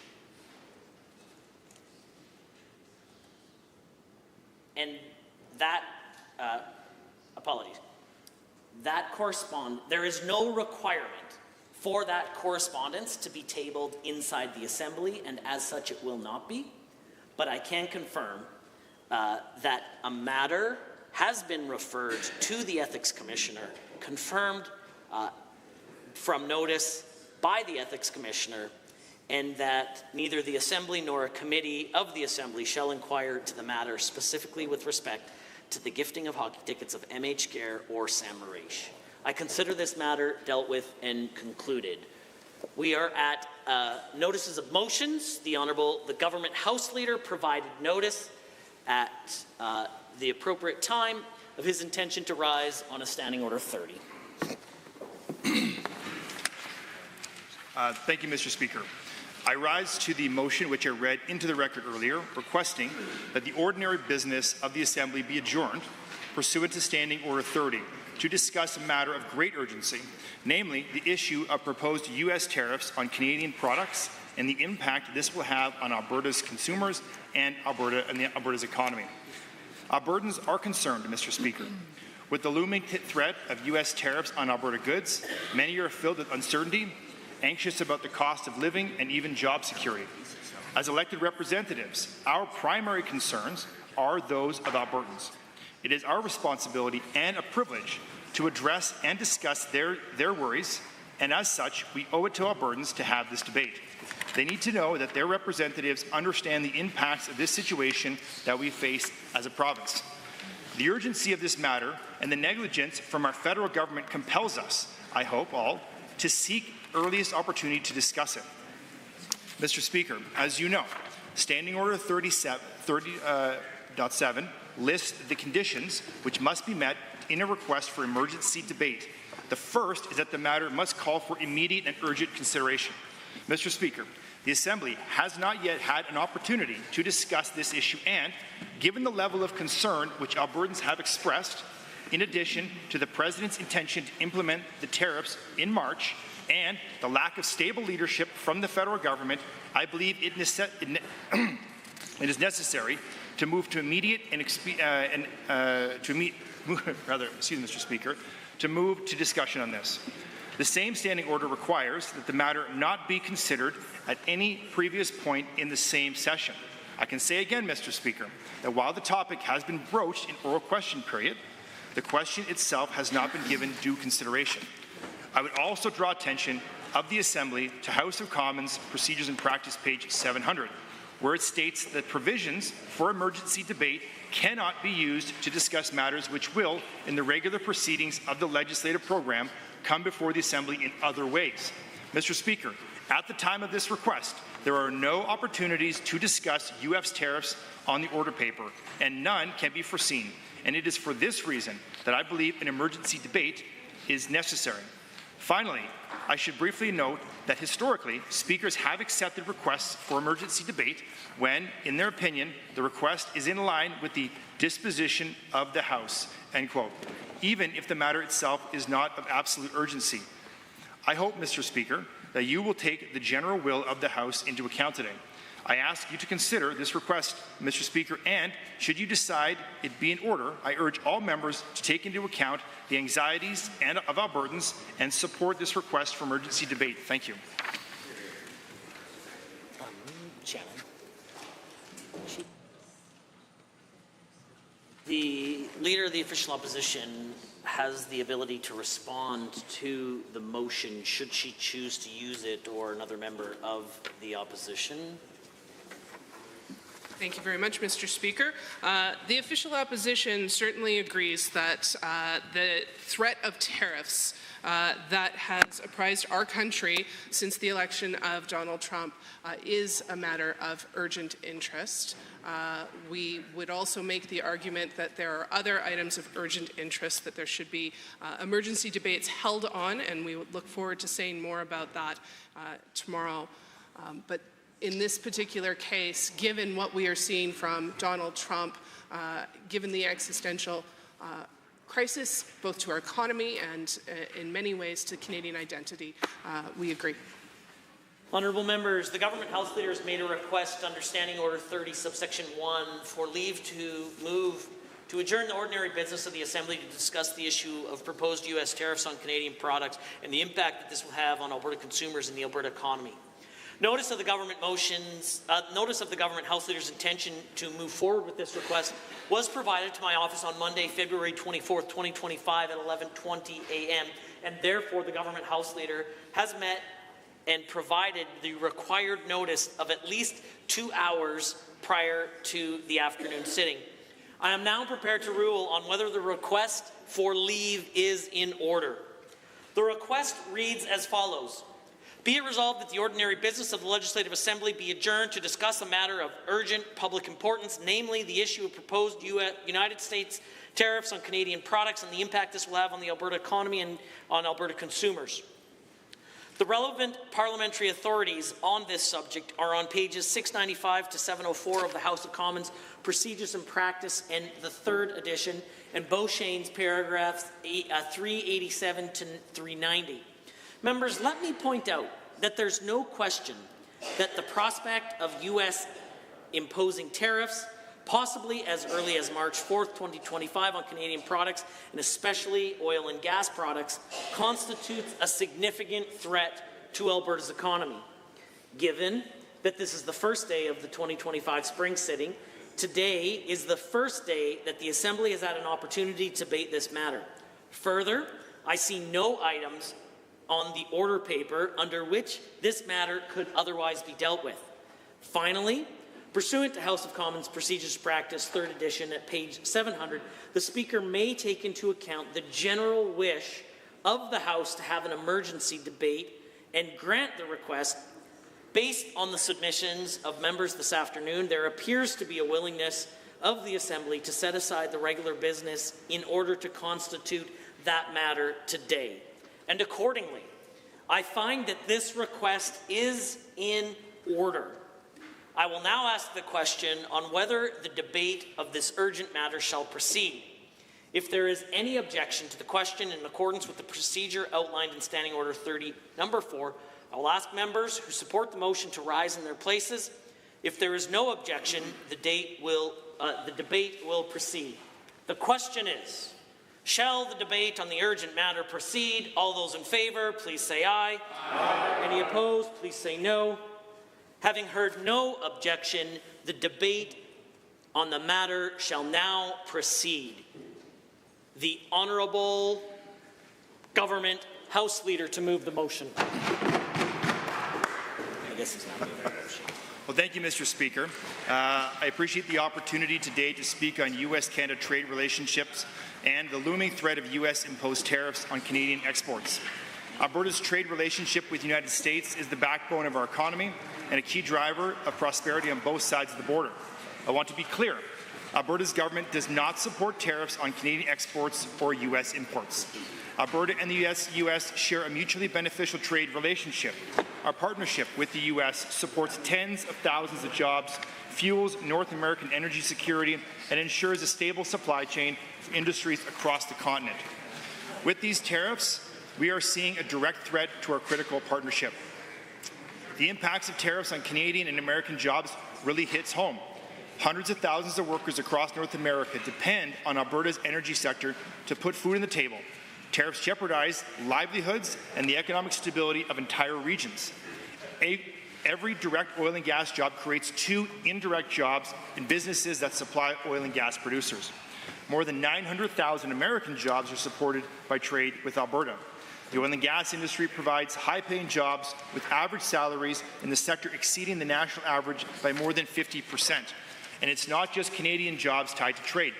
And that, apologies, that there is no requirement for that correspondence to be tabled inside the Assembly, and as such it will not be. But I can confirm that a matter has been referred to the Ethics Commissioner, confirmed from notice by the Ethics Commissioner, and that neither the Assembly nor a committee of the Assembly shall inquire to the matter specifically with respect to the gifting of hockey tickets of MH Gare or Sam Marish. I consider this matter dealt with and concluded. We are at notices of motions. The Government House Leader provided notice at the appropriate time of his intention to rise on a Standing Order 30. Thank you, Mr. Speaker. I rise to the motion which I read into the record earlier, requesting that the ordinary business of the Assembly be adjourned pursuant to Standing Order 30 to discuss a matter of great urgency, namely the issue of proposed U.S. tariffs on Canadian products and the impact this will have on Alberta's consumers and Alberta's economy. Albertans are concerned, Mr. Speaker. With the looming threat of U.S. tariffs on Alberta goods, many are filled with uncertainty, anxious about the cost of living and even job security. As elected representatives, our primary concerns are those of Albertans. It is our responsibility and a privilege to address and discuss their worries, and as such, we owe it to Albertans to have this debate. They need to know that their representatives understand the impacts of this situation that we face as a province. The urgency of this matter and the negligence from our federal government compels us, I hope all, to seek earliest opportunity to discuss it. Mr. Speaker, as you know, Standing Order 30.7 lists the conditions which must be met in a request for emergency debate. The first is that the matter must call for immediate and urgent consideration. Mr. Speaker, the Assembly has not yet had an opportunity to discuss this issue, and given the level of concern which Albertans have expressed, in addition to the President's intention to implement the tariffs in March and the lack of stable leadership from the federal government, I believe it is necessary to move to immediate and Mr. Speaker, to move to discussion on this. The same standing order requires that the matter not be considered at any previous point in the same session. I can say again, Mr. Speaker, that while the topic has been broached in oral question period, the question itself has not been given due consideration. I would also draw attention of the Assembly to House of Commons Procedures and Practice, page 700, where it states that provisions for emergency debate cannot be used to discuss matters which will, in the regular proceedings of the legislative program, come before the Assembly in other ways. Mr. Speaker, at the time of this request, there are no opportunities to discuss U.S. tariffs on the order paper, and none can be foreseen. And it is for this reason that I believe an emergency debate is necessary. Finally, I should briefly note that historically, speakers have accepted requests for emergency debate when, in their opinion, the request is in line with the disposition of the House, end quote, even if the matter itself is not of absolute urgency. I hope, Mr. Speaker, that you will take the general will of the House into account today. I ask you to consider this request, Mr. Speaker, and should you decide it be in order, I urge all members to take into account the anxieties of Albertans and support this request for emergency debate. Thank you. The Leader of the Official Opposition has the ability to respond to the motion should she choose to use it, or another member of the opposition. Thank you very much, Mr. Speaker. The official opposition certainly agrees that the threat of tariffs that has apprised our country since the election of Donald Trump is a matter of urgent interest. We would also make the argument that there are other items of urgent interest that there should be emergency debates held on, and we would look forward to saying more about that tomorrow. But in this particular case, given what we are seeing from Donald Trump, given the existential crisis, both to our economy and in many ways to Canadian identity, we agree. Honourable members, the Government House Leader has made a request under Standing Order 30, subsection 1, for leave to move to adjourn the ordinary business of the Assembly to discuss the issue of proposed U.S. tariffs on Canadian products and the impact that this will have on Alberta consumers and the Alberta economy. Notice of the government House Leader's intention to move forward with this request was provided to my office on Monday, February 24, 2025 at 11:20 a.m. and therefore the government House Leader has met and provided the required notice of at least 2 hours prior to the afternoon sitting. I am now prepared to rule on whether the request for leave is in order. The request reads as follows. Be it resolved that the ordinary business of the Legislative Assembly be adjourned to discuss a matter of urgent public importance, namely the issue of proposed United States tariffs on Canadian products and the impact this will have on the Alberta economy and on Alberta consumers. The relevant parliamentary authorities on this subject are on pages 695 to 704 of the House of Commons Procedures and Practice and the 3rd edition, and Beauchesne's paragraphs 387 to 390. Members, let me point out that there's no question that the prospect of U.S. imposing tariffs, possibly as early as March 4th, 2025 on Canadian products, and especially oil and gas products, constitutes a significant threat to Alberta's economy. Given that this is the first day of the 2025 spring sitting, today is the first day that the Assembly has had an opportunity to debate this matter. Further, I see no items on the order paper under which this matter could otherwise be dealt with. Finally, pursuant to House of Commons Procedures Practice 3rd edition at page 700, the Speaker may take into account the general wish of the House to have an emergency debate and grant the request. Based on the submissions of members this afternoon, there appears to be a willingness of the Assembly to set aside the regular business in order to constitute that matter today. And accordingly, I find that this request is in order. I will now ask the question on whether the debate of this urgent matter shall proceed. If there is any objection to the question in accordance with the procedure outlined in Standing Order 30, number 4, I will ask members who support the motion to rise in their places. If there is no objection, the debate will proceed. The question is, shall the debate on the urgent matter proceed? All those in favour, please say aye. Aye. Any opposed, please say no. Having heard no objection, the debate on the matter shall now proceed. The Honourable Government House Leader to move the motion. I guess he's not moving the motion. Well, thank you, Mr. Speaker. I appreciate the opportunity today to speak on U.S.-Canada trade relationships and the looming threat of U.S.-imposed tariffs on Canadian exports. Alberta's trade relationship with the United States is the backbone of our economy and a key driver of prosperity on both sides of the border. I want to be clear. Alberta's government does not support tariffs on Canadian exports or U.S. imports. Alberta and the U.S. share a mutually beneficial trade relationship. Our partnership with the U.S. supports tens of thousands of jobs, fuels North American energy security, and ensures a stable supply chain for industries across the continent. With these tariffs, we are seeing a direct threat to our critical partnership. The impacts of tariffs on Canadian and American jobs really hits home. Hundreds of thousands of workers across North America depend on Alberta's energy sector to put food on the table. Tariffs jeopardize livelihoods and the economic stability of entire regions. Every direct oil and gas job creates 2 indirect jobs in businesses that supply oil and gas producers. More than 900,000 American jobs are supported by trade with Alberta. The oil and gas industry provides high-paying jobs with average salaries in the sector exceeding the national average by more than 50%. And it's not just Canadian jobs tied to trade.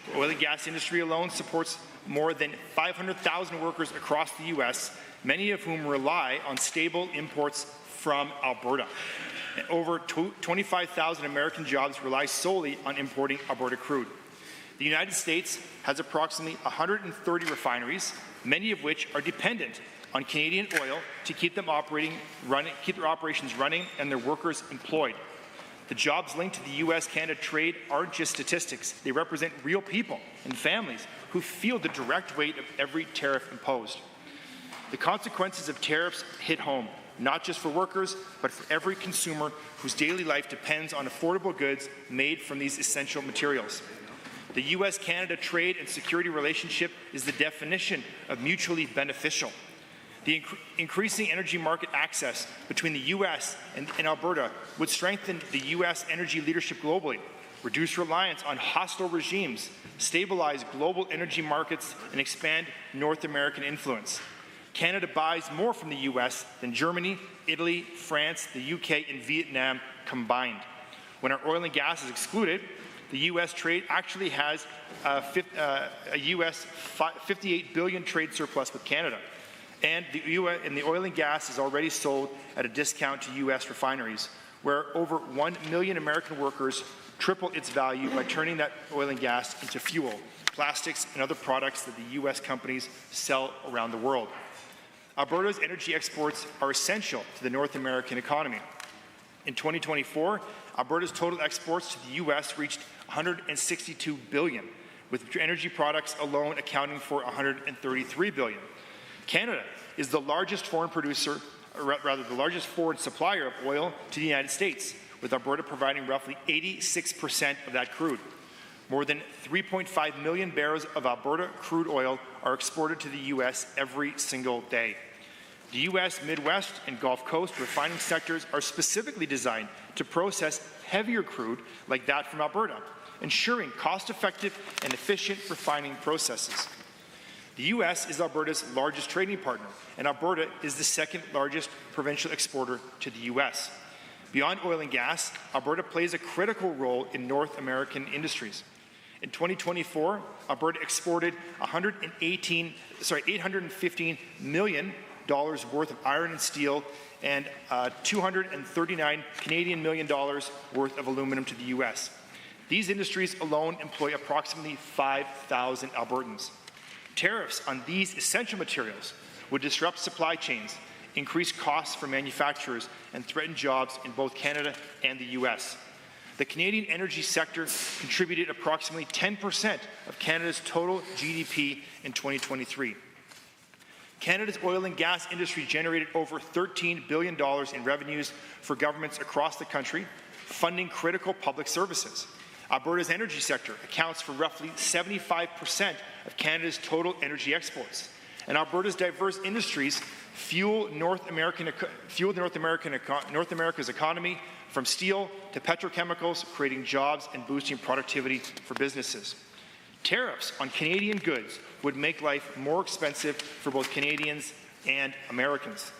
The oil and gas industry alone supports more than 500,000 workers across the U.S., many of whom rely on stable imports from Alberta. And over 25,000 American jobs rely solely on importing Alberta crude. The United States has approximately 130 refineries, many of which are dependent on Canadian oil to keep their operations running and their workers employed. The jobs linked to the U.S.-Canada trade aren't just statistics. They represent real people and families who feel the direct weight of every tariff imposed. The consequences of tariffs hit home, not just for workers, but for every consumer whose daily life depends on affordable goods made from these essential materials. The U.S.-Canada trade and security relationship is the definition of mutually beneficial. The increasing energy market access between the U.S. and Alberta would strengthen the U.S. energy leadership globally, reduce reliance on hostile regimes, stabilize global energy markets, and expand North American influence. Canada buys more from the U.S. than Germany, Italy, France, the U.K., and Vietnam combined. When our oil and gas is excluded, the U.S. trade actually has a U.S. $58 billion trade surplus with Canada. And the oil and gas is already sold at a discount to U.S. refineries, where over 1 million American workers triple its value by turning that oil and gas into fuel, plastics, and other products that the U.S. companies sell around the world. Alberta's energy exports are essential to the North American economy. In 2024, Alberta's total exports to the U.S. reached $162 billion, with energy products alone accounting for $133 billion. Canada is the largest foreign producer, or rather the largest foreign supplier of oil to the United States, with Alberta providing roughly 86% of that crude. More than 3.5 million barrels of Alberta crude oil are exported to the U.S. every single day. The U.S. Midwest and Gulf Coast refining sectors are specifically designed to process heavier crude like that from Alberta, ensuring cost-effective and efficient refining processes. The U.S. is Alberta's largest trading partner, and Alberta is the second largest provincial exporter to the U.S. Beyond oil and gas, Alberta plays a critical role in North American industries. In 2024, Alberta exported $815 million worth of iron and steel and $239 Canadian million worth of aluminum to the U.S. These industries alone employ approximately 5,000 Albertans. Tariffs on these essential materials would disrupt supply chains, increase costs for manufacturers, and threaten jobs in both Canada and the U.S. The Canadian energy sector contributed approximately 10% of Canada's total GDP in 2023. Canada's oil and gas industry generated over $13 billion in revenues for governments across the country, funding critical public services. Alberta's energy sector accounts for roughly 75% of Canada's total energy exports. And Alberta's diverse industries fuel North America's economy, from steel to petrochemicals, creating jobs and boosting productivity for businesses. Tariffs on Canadian goods would make life more expensive for both Canadians and Americans.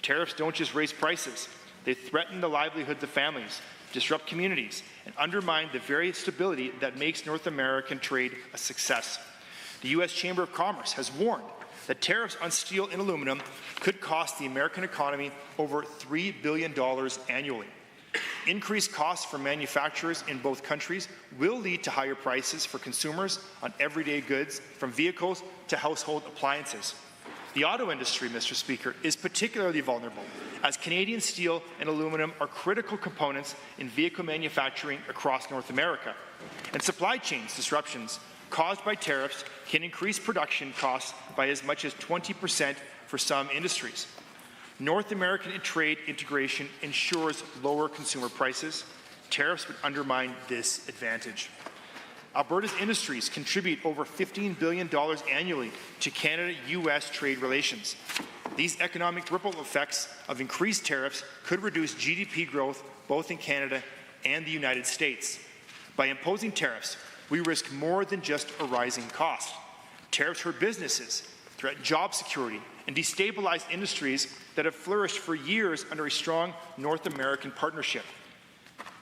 Tariffs don't just raise prices. They threaten the livelihoods of families, disrupt communities, and undermine the very stability that makes North American trade a success. The U.S. Chamber of Commerce has warned that tariffs on steel and aluminum could cost the American economy over $3 billion annually. Increased costs for manufacturers in both countries will lead to higher prices for consumers on everyday goods, from vehicles to household appliances. The auto industry, Mr. Speaker, is particularly vulnerable, as Canadian steel and aluminum are critical components in vehicle manufacturing across North America. And supply chain disruptions caused by tariffs can increase production costs by as much as 20% for some industries. North American trade integration ensures lower consumer prices. Tariffs would undermine this advantage. Alberta's industries contribute over $15 billion annually to Canada-U.S. trade relations. These economic ripple effects of increased tariffs could reduce GDP growth both in Canada and the United States. By imposing tariffs, we risk more than just a rising cost. Tariffs hurt businesses, threaten job security, and destabilize industries that have flourished for years under a strong North American partnership.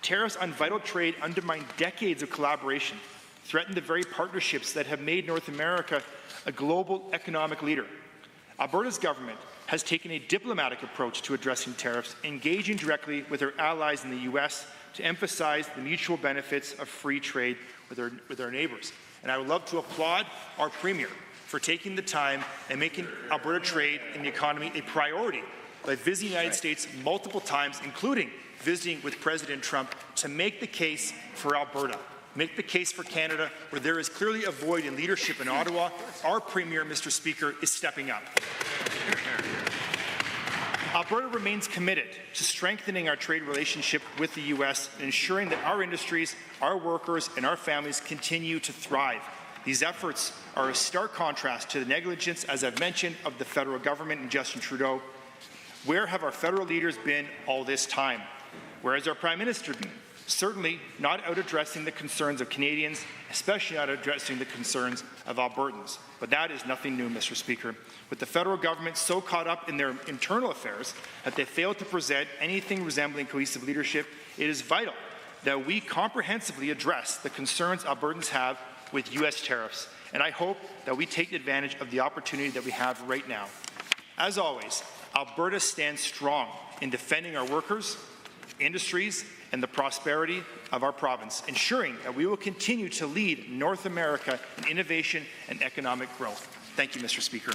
Tariffs on vital trade undermine decades of collaboration, threaten the very partnerships that have made North America a global economic leader. Alberta's government has taken a diplomatic approach to addressing tariffs, engaging directly with our allies in the U.S. to emphasize the mutual benefits of free trade with our neighbours. And I would love to applaud our Premier for taking the time and making Alberta trade and the economy a priority by visiting the United States multiple times, including visiting with President Trump, to make the case for Alberta, make the case for Canada, where there is clearly a void in leadership in Ottawa. Our Premier, Mr. Speaker, is stepping up. Alberta remains committed to strengthening our trade relationship with the U.S. and ensuring that our industries, our workers, and our families continue to thrive. These efforts are a stark contrast to the negligence, as I've mentioned, of the federal government and Justin Trudeau. Where have our federal leaders been all this time? Where has our Prime Minister been? Certainly not out addressing the concerns of Canadians, especially not addressing the concerns of Albertans. But that is nothing new, Mr. Speaker. With the federal government so caught up in their internal affairs that they fail to present anything resembling cohesive leadership, it is vital that we comprehensively address the concerns Albertans have with U.S. tariffs. And I hope that we take advantage of the opportunity that we have right now. As always, Alberta stands strong in defending our workers, industries, and the prosperity of our province, ensuring that we will continue to lead North America in innovation and economic growth. Thank you, Mr. Speaker.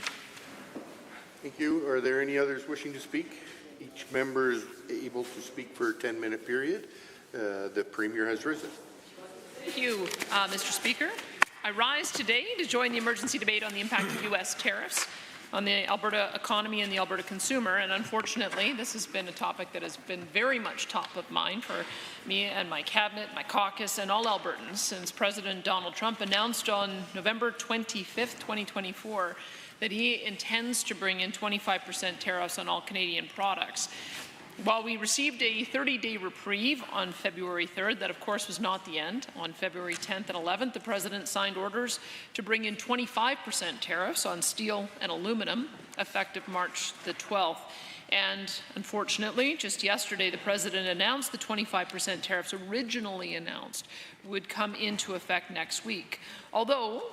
Thank you. Are there any others wishing to speak? Each member is able to speak for a 10-minute period. The Premier has risen. Thank you, Mr. Speaker. I rise today to join the emergency debate on the impact of U.S. tariffs on the Alberta economy and the Alberta consumer. And unfortunately, this has been a topic that has been very much top of mind for me and my cabinet, my caucus, and all Albertans since President Donald Trump announced on November 25th, 2024, that he intends to bring in 25% tariffs on all Canadian products. While we received a 30-day reprieve on February 3rd, that of course was not the end. On February 10th and 11th, the President signed orders to bring in 25% tariffs on steel and aluminum, effective March the 12th. And unfortunately, just yesterday, the President announced the 25% tariffs originally announced would come into effect next week. Although,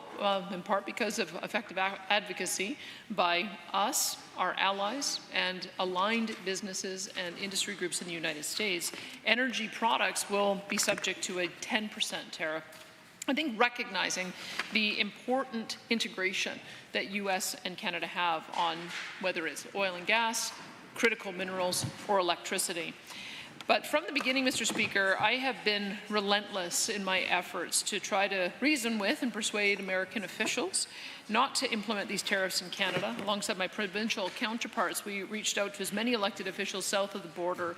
in part because of effective advocacy by us, our allies, and aligned businesses and industry groups in the United States, energy products will be subject to a 10% tariff. I think recognizing the important integration that U.S. and Canada have on whether it's oil and gas, critical minerals, or electricity. But from the beginning, Mr. Speaker, I have been relentless in my efforts to try to reason with and persuade American officials not to implement these tariffs in Canada. Alongside my provincial counterparts, we reached out to as many elected officials south of the border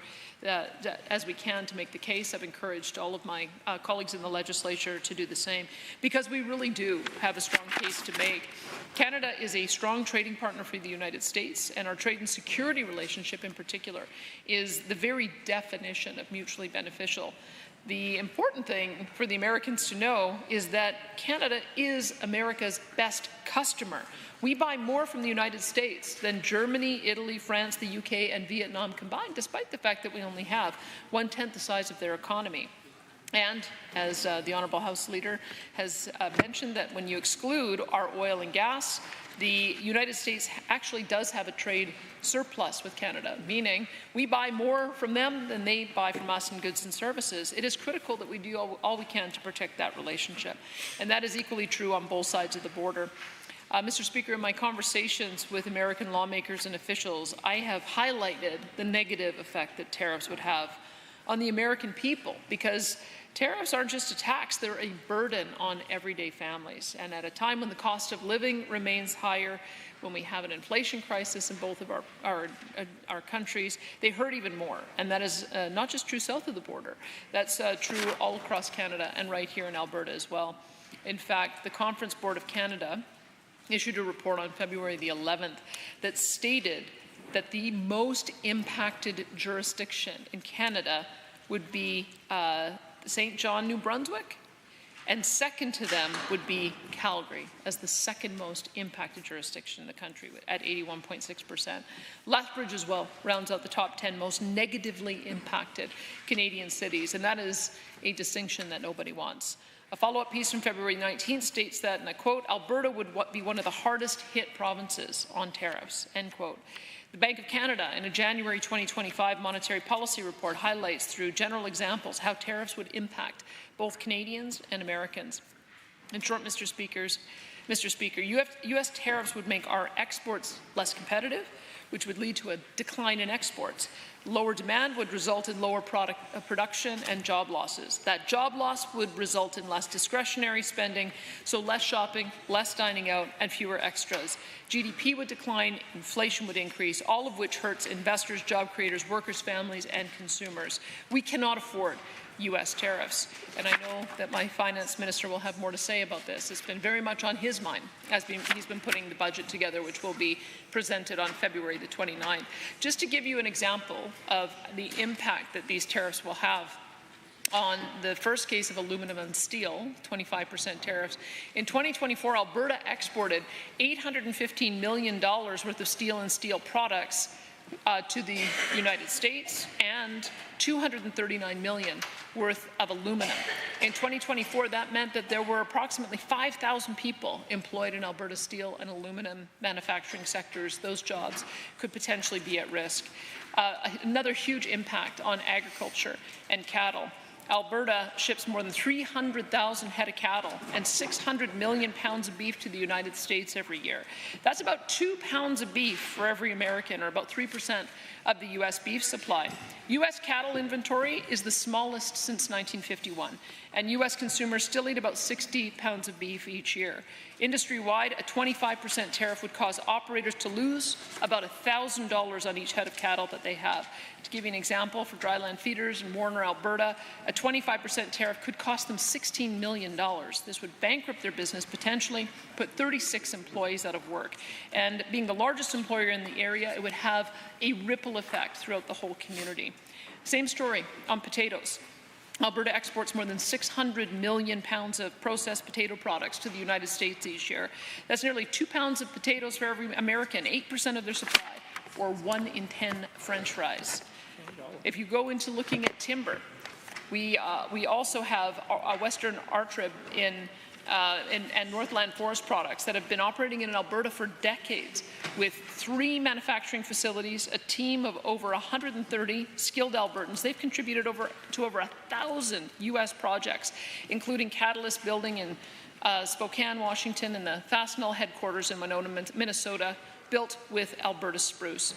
as we can to make the case. I've encouraged all of my colleagues in the legislature to do the same, because we really do have a strong case to make. Canada is a strong trading partner for the United States, and our trade and security relationship in particular is the very definition of mutually beneficial. The important thing for the Americans to know is that Canada is America's best customer. We buy more from the United States than Germany, Italy, France, the UK, and Vietnam combined, despite the fact that we only have 1/10 the size of their economy. And as the Honourable House Leader has mentioned, that when you exclude our oil and gas, the United States actually does have a trade surplus with Canada, meaning we buy more from them than they buy from us in goods and services. It is critical that we do all we can to protect that relationship, and that is equally true on both sides of the border. Mr. Speaker, in my conversations with American lawmakers and officials, I have highlighted the negative effect that tariffs would have on the American people, because tariffs aren't just a tax, they're a burden on everyday families. And at a time when the cost of living remains higher, when we have an inflation crisis in both of our countries, they hurt even more. And that is not just true south of the border, that's true all across Canada and right here in Alberta as well. In fact, the Conference Board of Canada issued a report on February the 11th that stated that the most impacted jurisdiction in Canada would be St. John, New Brunswick, and second to them would be Calgary as the second most impacted jurisdiction in the country at 81.6%. Lethbridge as well rounds out the top 10 most negatively impacted Canadian cities, and that is a distinction that nobody wants. A follow-up piece from February 19th states that, and I quote, Alberta would be one of the hardest hit provinces on tariffs, end quote. The Bank of Canada, in a January 2025 monetary policy report, highlights through general examples how tariffs would impact both Canadians and Americans. In short, Mr. Speaker, U.S. tariffs would make our exports less competitive, which would lead to a decline in exports. Lower demand would result in lower production and job losses. That job loss would result in less discretionary spending, so less shopping, less dining out, and fewer extras. GDP would decline, inflation would increase, all of which hurts investors, job creators, workers, families, and consumers. We cannot afford U.S. tariffs. And I know that my finance minister will have more to say about this. It's been very much on his mind as he's been putting the budget together, which will be presented on February the 29th. Just to give you an example of the impact that these tariffs will have on the first case of aluminum and steel, 25% tariffs. In 2024, Alberta exported $815 million worth of steel and steel products to the United States and $239 million worth of aluminum. In 2024, that meant that there were approximately 5,000 people employed in Alberta steel and aluminum manufacturing sectors. Those jobs could potentially be at risk. Another huge impact on agriculture and cattle. Alberta ships more than 300,000 head of cattle and 600 million pounds of beef to the United States every year. That's about 2 pounds of beef for every American, or about 3% of the U.S. beef supply. U.S. cattle inventory is the smallest since 1951, and U.S. consumers still eat about 60 pounds of beef each year. Industry-wide, a 25% tariff would cause operators to lose about $1,000 on each head of cattle that they have. To give you an example, for dryland feeders in Warner, Alberta, a 25% tariff could cost them $16 million. This would bankrupt their business, potentially put 36 employees out of work. And being the largest employer in the area, it would have a ripple effect throughout the whole community. Same story on potatoes. Alberta exports more than 600 million pounds of processed potato products to the United States each year. That's nearly 2 pounds of potatoes for every American, 8% of their supply, or 1 in 10 French fries. If you go into looking at timber, we also have a Western Artrib and Northland Forest products that have been operating in Alberta for decades, with 3 manufacturing facilities, a team of over 130 skilled Albertans. They've contributed to over 1,000 U.S. projects, including catalyst building in Spokane, Washington, and the Fastenal headquarters in Winona, Minnesota, built with Alberta spruce.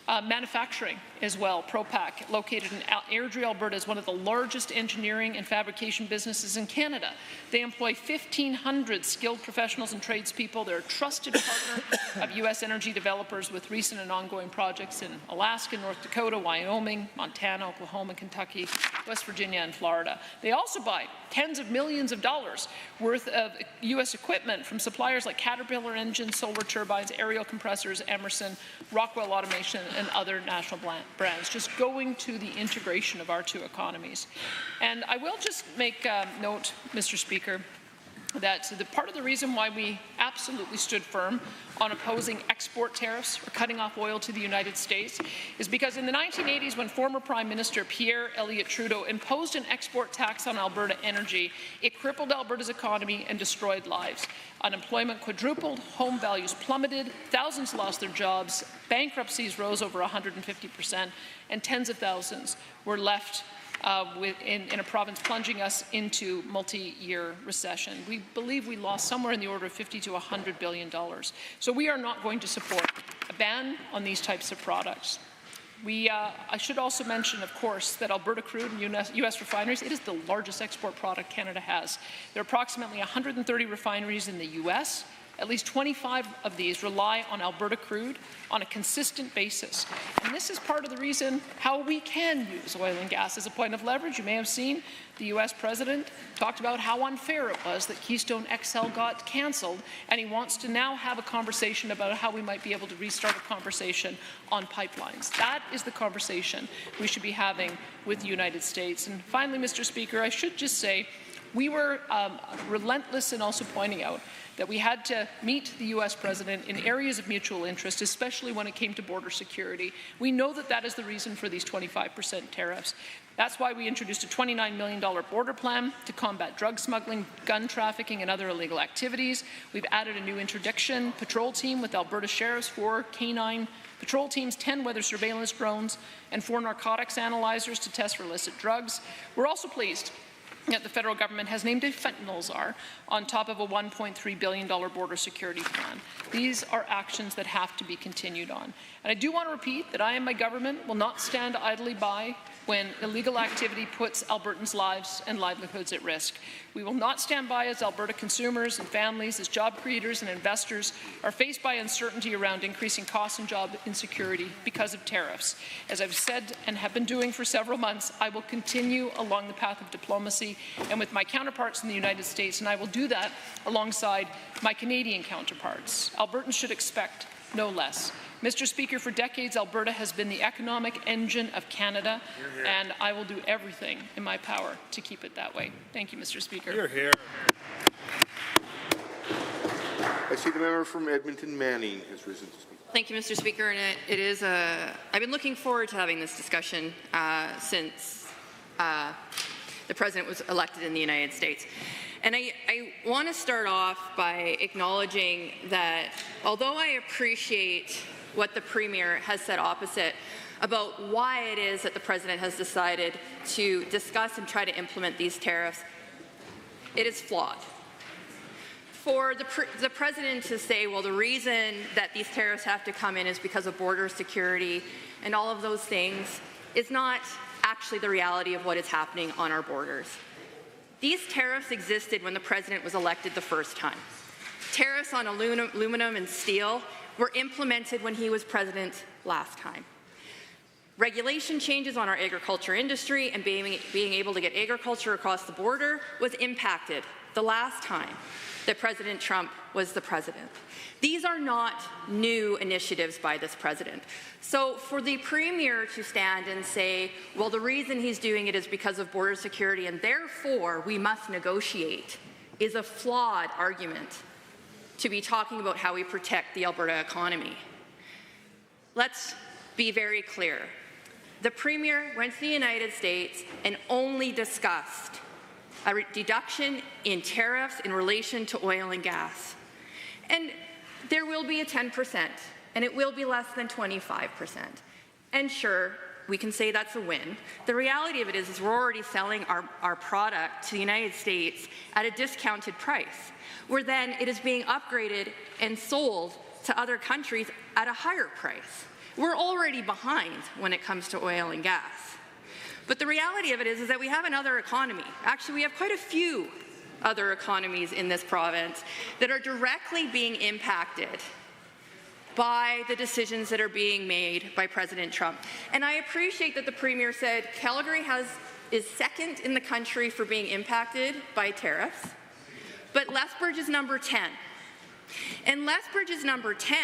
Manufacturing as well. Propac, located in Airdrie, Alberta, is one of the largest engineering and fabrication businesses in Canada. They employ 1,500 skilled professionals and tradespeople. They're a trusted partner of U.S. energy developers with recent and ongoing projects in Alaska, North Dakota, Wyoming, Montana, Oklahoma, Kentucky, West Virginia, and Florida. They also buy tens of millions of dollars worth of U.S. equipment from suppliers like Caterpillar Engines, Solar Turbines, Aerial Compressors, Emerson, Rockwell Automation, and other national brands, just going to the integration of our two economies. And I will just make note, Mr. Speaker, that part of the reason why we absolutely stood firm on opposing export tariffs or cutting off oil to the United States is because in the 1980s, when former Prime Minister Pierre Elliott Trudeau imposed an export tax on Alberta energy, it crippled Alberta's economy and destroyed lives. Unemployment quadrupled, home values plummeted, thousands lost their jobs, bankruptcies rose over 150%, and tens of thousands were left in a province, plunging us into multi-year recession. We believe we lost somewhere in the order of $50 to $100 billion. So we are not going to support a ban on these types of products. I should also mention, of course, that Alberta crude and U.S. refineries, it is the largest export product Canada has. There are approximately 130 refineries in the U.S. At least 25 of these rely on Alberta crude on a consistent basis. And this is part of the reason how we can use oil and gas as a point of leverage. You may have seen the U.S. president talked about how unfair it was that Keystone XL got canceled, and he wants to now have a conversation about how we might be able to restart a conversation on pipelines. That is the conversation we should be having with the United States. And finally, Mr. Speaker, I should just say we were relentless in also pointing out that we had to meet the U.S. president in areas of mutual interest, especially when it came to border security. We know that that is the reason for these 25% tariffs. That's why we introduced a $29 million border plan to combat drug smuggling, gun trafficking, and other illegal activities. We've added a new interdiction patrol team with Alberta Sheriffs, 4 canine patrol teams, 10 weather surveillance drones, and 4 narcotics analyzers to test for illicit drugs. We're also pleased that the federal government has named a fentanyl czar on top of a $1.3 billion border security plan. These are actions that have to be continued on. And I do want to repeat that I and my government will not stand idly by when illegal activity puts Albertans' lives and livelihoods at risk. We will not stand by as Alberta consumers and families, as job creators and investors are faced by uncertainty around increasing costs and job insecurity because of tariffs. As I've said and have been doing for several months, I will continue along the path of diplomacy and with my counterparts in the United States, and I will do that alongside my Canadian counterparts. Albertans should expect no less. Mr. Speaker, for decades, Alberta has been the economic engine of Canada, and I will do everything in my power to keep it that way. Thank you, Mr. Speaker. Hear, hear. I see the member from Edmonton Manning has risen to speak. Thank you, Mr. Speaker. And it is I've been looking forward to having this discussion since the President was elected in the United States. And I want to start off by acknowledging that although I appreciate what the Premier has said opposite about why it is that the President has decided to discuss and try to implement these tariffs, it is flawed. For the President to say, well, the reason that these tariffs have to come in is because of border security and all of those things is not actually the reality of what is happening on our borders. These tariffs existed when the President was elected the first time. Tariffs on aluminum and steel were implemented when he was President last time. Regulation changes on our agriculture industry and being able to get agriculture across the border was impacted the last time that President Trump was the President. These are not new initiatives by this President. So for the Premier to stand and say, well, the reason he's doing it is because of border security and therefore we must negotiate, is a flawed argument to be talking about how we protect the Alberta economy. Let's be very clear. The Premier went to the United States and only discussed a deduction in tariffs in relation to oil and gas. And there will be a 10%, and it will be less than 25%. And sure, we can say that's a win. The reality of it is we're already selling our product to the United States at a discounted price, where then it is being upgraded and sold to other countries at a higher price. We're already behind when it comes to oil and gas. But the reality of it is that we have another economy. Actually, we have quite a few other economies in this province that are directly being impacted by the decisions that are being made by President Trump. And I appreciate that the Premier said Calgary is second in the country for being impacted by tariffs, but Lethbridge is number 10. And Lethbridge is number 10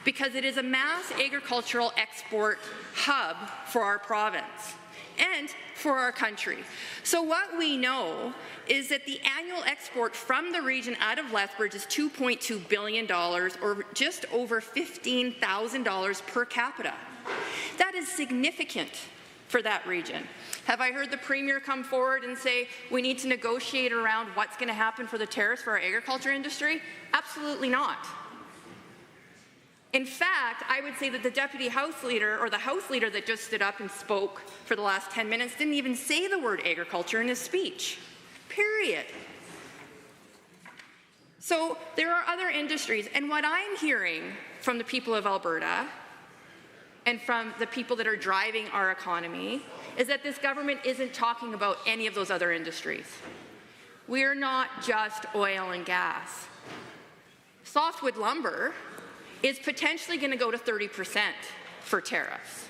because it is a mass agricultural export hub for our province and for our country. So what we know is that the annual export from the region out of Lethbridge is $2.2 billion, or just over $15,000 per capita. That is significant for that region. Have I heard the Premier come forward and say we need to negotiate around what's going to happen for the tariffs for our agriculture industry? Absolutely not. In fact, I would say that the Deputy House Leader, or the House Leader that just stood up and spoke for the last 10 minutes, didn't even say the word agriculture in his speech, period. So there are other industries, and what I'm hearing from the people of Alberta and from the people that are driving our economy is that this government isn't talking about any of those other industries. We're not just oil and gas. Softwood lumber is potentially going to go to 30% for tariffs.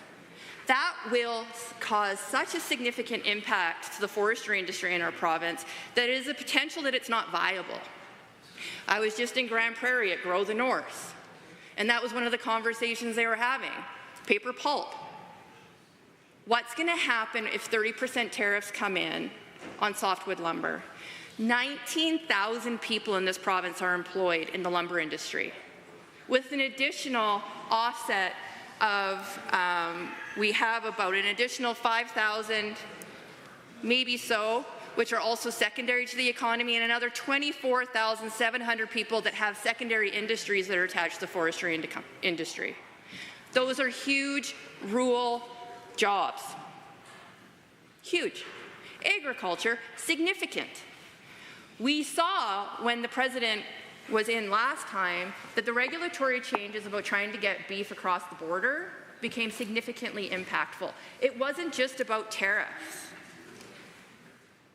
That will cause such a significant impact to the forestry industry in our province that it is a potential that it's not viable. I was just in Grand Prairie at Grow the North, and that was one of the conversations they were having. Paper pulp. What's going to happen if 30% tariffs come in on softwood lumber? 19,000 people in this province are employed in the lumber industry, with an additional offset of, we have about an additional 5,000, maybe so, which are also secondary to the economy, and another 24,700 people that have secondary industries that are attached to the forestry industry. Those are huge rural jobs. Huge. Agriculture, significant. We saw when the President was in last time that the regulatory changes about trying to get beef across the border became significantly impactful. It wasn't just about tariffs.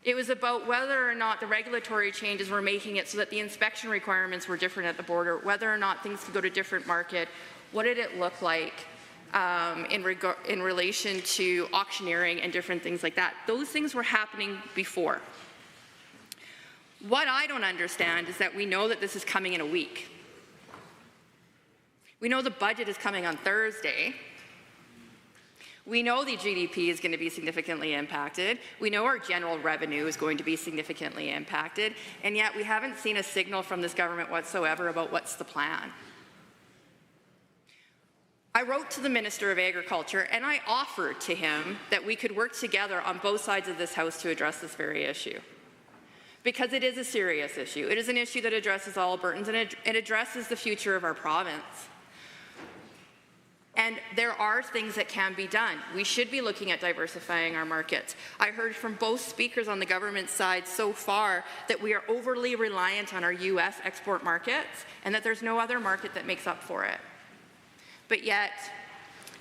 It was about whether or not the regulatory changes were making it so that the inspection requirements were different at the border, whether or not things could go to different market, what did it look like in relation to auctioneering and different things like that. Those things were happening before. What I don't understand is that we know that this is coming in a week. We know the budget is coming on Thursday. We know the GDP is going to be significantly impacted. We know our general revenue is going to be significantly impacted, and yet we haven't seen a signal from this government whatsoever about what's the plan. I wrote to the Minister of Agriculture and I offered to him that we could work together on both sides of this House to address this very issue. Because it is a serious issue. It is an issue that addresses all Albertans and it addresses the future of our province. And there are things that can be done. We should be looking at diversifying our markets. I heard from both speakers on the government side so far that we are overly reliant on our U.S. export markets and that there's no other market that makes up for it. But yet,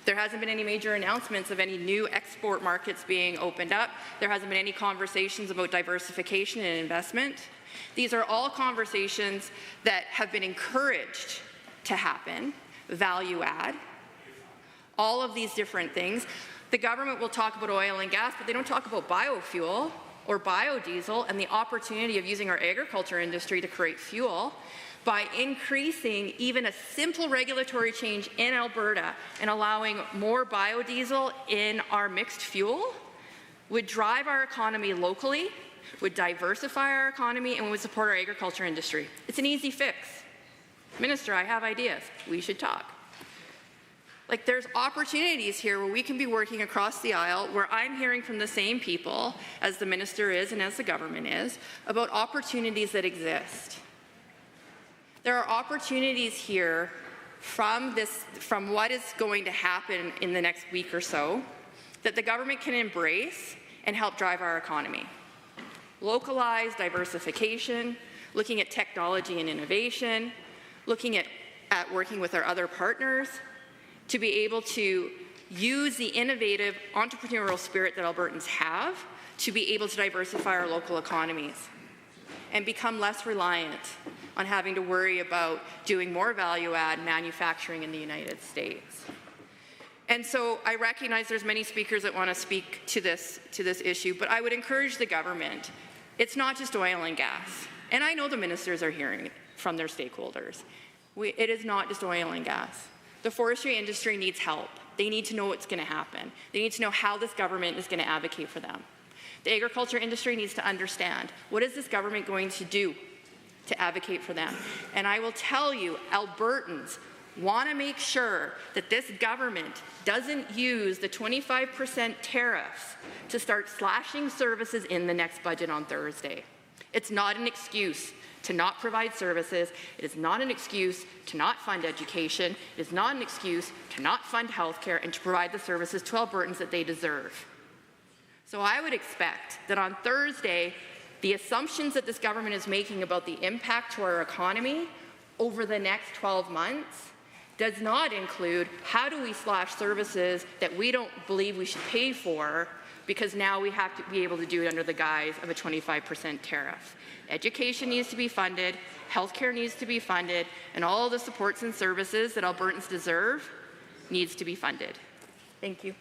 there hasn't been any major announcements of any new export markets being opened up. There hasn't been any conversations about diversification and investment. These are all conversations that have been encouraged to happen, value add, all of these different things. The government will talk about oil and gas, but they don't talk about biofuel or biodiesel and the opportunity of using our agriculture industry to create fuel. By increasing even a simple regulatory change in Alberta and allowing more biodiesel in our mixed fuel would drive our economy locally, would diversify our economy, and would support our agriculture industry. It's an easy fix. Minister, I have ideas. We should talk. Like, there's opportunities here where we can be working across the aisle, where I'm hearing from the same people as the minister is and as the government is, about opportunities that exist. There are opportunities here from what is going to happen in the next week or so that the government can embrace and help drive our economy. Localized diversification, looking at technology and innovation, looking at working with our other partners to be able to use the innovative entrepreneurial spirit that Albertans have to be able to diversify our local economies and become less reliant on having to worry about doing more value-add manufacturing in the United States. And so I recognize there's many speakers that want to speak to this issue, but I would encourage the government. It's not just oil and gas. And I know the ministers are hearing it from their stakeholders. It is not just oil and gas. The forestry industry needs help. They need to know what's going to happen. They need to know how this government is going to advocate for them. The agriculture industry needs to understand, what is this government going to do to advocate for them? And I will tell you, Albertans want to make sure that this government doesn't use the 25% tariffs to start slashing services in the next budget on Thursday. It's not an excuse to not provide services. It is not an excuse to not fund education. It is not an excuse to not fund healthcare and to provide the services to Albertans that they deserve. So I would expect that on Thursday, the assumptions that this government is making about the impact to our economy over the next 12 months does not include how do we slash services that we don't believe we should pay for because now we have to be able to do it under the guise of a 25% tariff. Education needs to be funded, healthcare needs to be funded, and all the supports and services that Albertans deserve needs to be funded. Thank you.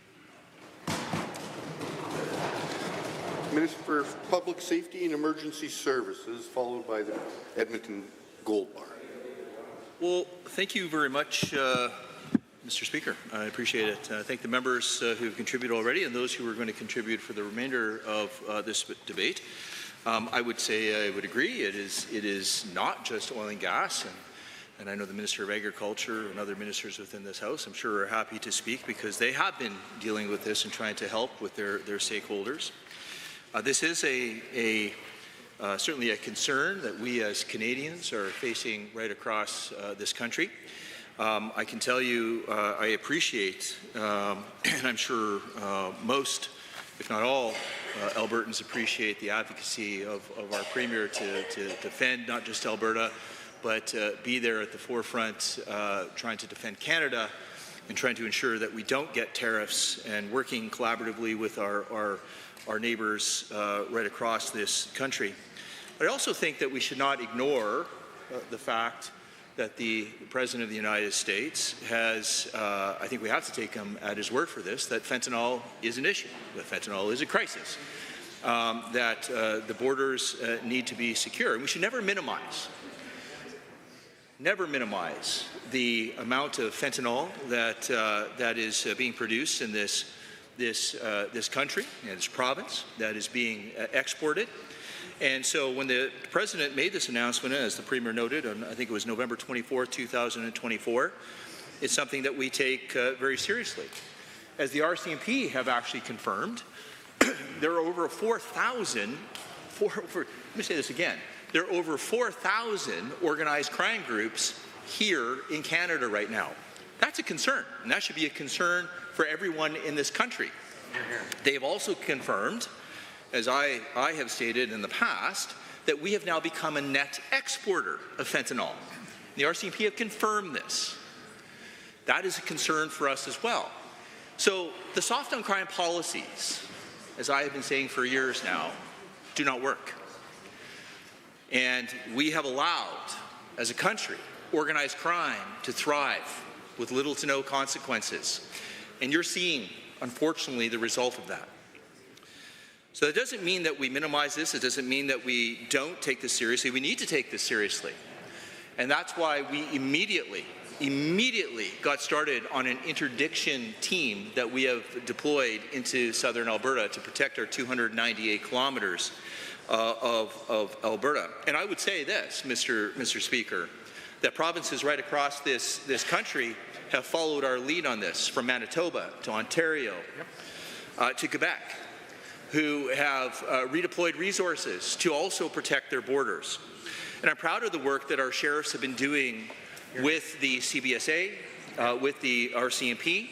Minister for Public Safety and Emergency Services, followed by the Edmonton Gold Bar. Well, thank you very much, Mr. Speaker. I appreciate it. Thank the members who have contributed already and those who are going to contribute for the remainder of this debate. I would say I would agree. It is not just oil and gas, and I know the Minister of Agriculture and other ministers within this House, I'm sure, are happy to speak because they have been dealing with this and trying to help with their stakeholders. This is certainly a concern that we as Canadians are facing right across this country. I can tell you I appreciate, and I'm sure most, if not all, Albertans appreciate the advocacy of our Premier to defend not just Alberta, but be there at the forefront trying to defend Canada and trying to ensure that we don't get tariffs, and working collaboratively with our neighbours right across this country. I also think that we should not ignore the fact that the President of the United States has, I think we have to take him at his word for this, that fentanyl is an issue, that fentanyl is a crisis, that the borders need to be secure. And we should never minimize the amount of fentanyl that is being produced in this country, in this province, that is being exported. And so when the President made this announcement, as the Premier noted, on I think it was November 24, 2024, it's something that we take very seriously. As the RCMP have actually confirmed, there are over 4,000, let me say this again, there are over 4,000 organized crime groups here in Canada right now. That's a concern, and that should be a concern for everyone in this country. They've also confirmed, as I have stated in the past, that we have now become a net exporter of fentanyl. The RCMP have confirmed this. That is a concern for us as well. So the soft on crime policies, as I have been saying for years now, do not work. And we have allowed, as a country, organized crime to thrive with little to no consequences. And you're seeing, unfortunately, the result of that. So that doesn't mean that we minimize this. It doesn't mean that we don't take this seriously. We need to take this seriously. And that's why we immediately got started on an interdiction team that we have deployed into southern Alberta to protect our 298 kilometers of Alberta. And I would say this, Mr. Speaker, that provinces right across this country have followed our lead on this, from Manitoba to Ontario to Quebec, who have redeployed resources to also protect their borders. And I'm proud of the work that our sheriffs have been doing with the CBSA, with the RCMP,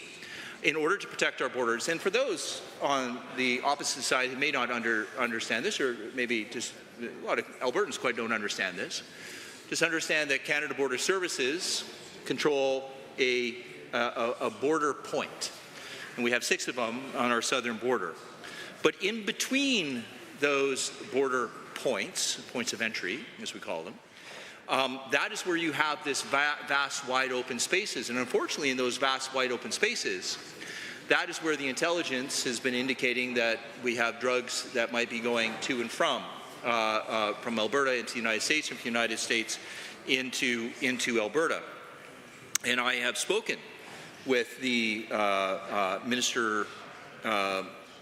in order to protect our borders. And for those on the opposite side who may not understand this, or maybe just a lot of Albertans quite don't understand this, just understand that Canada Border Services control a border point. And we have 6 of them on our southern border. But in between those border points of entry, as we call them, that is where you have this vast, wide open spaces. And unfortunately, in those vast, wide open spaces, that is where the intelligence has been indicating that we have drugs that might be going to and from Alberta into the United States, from the United States into Alberta. And I have spoken with the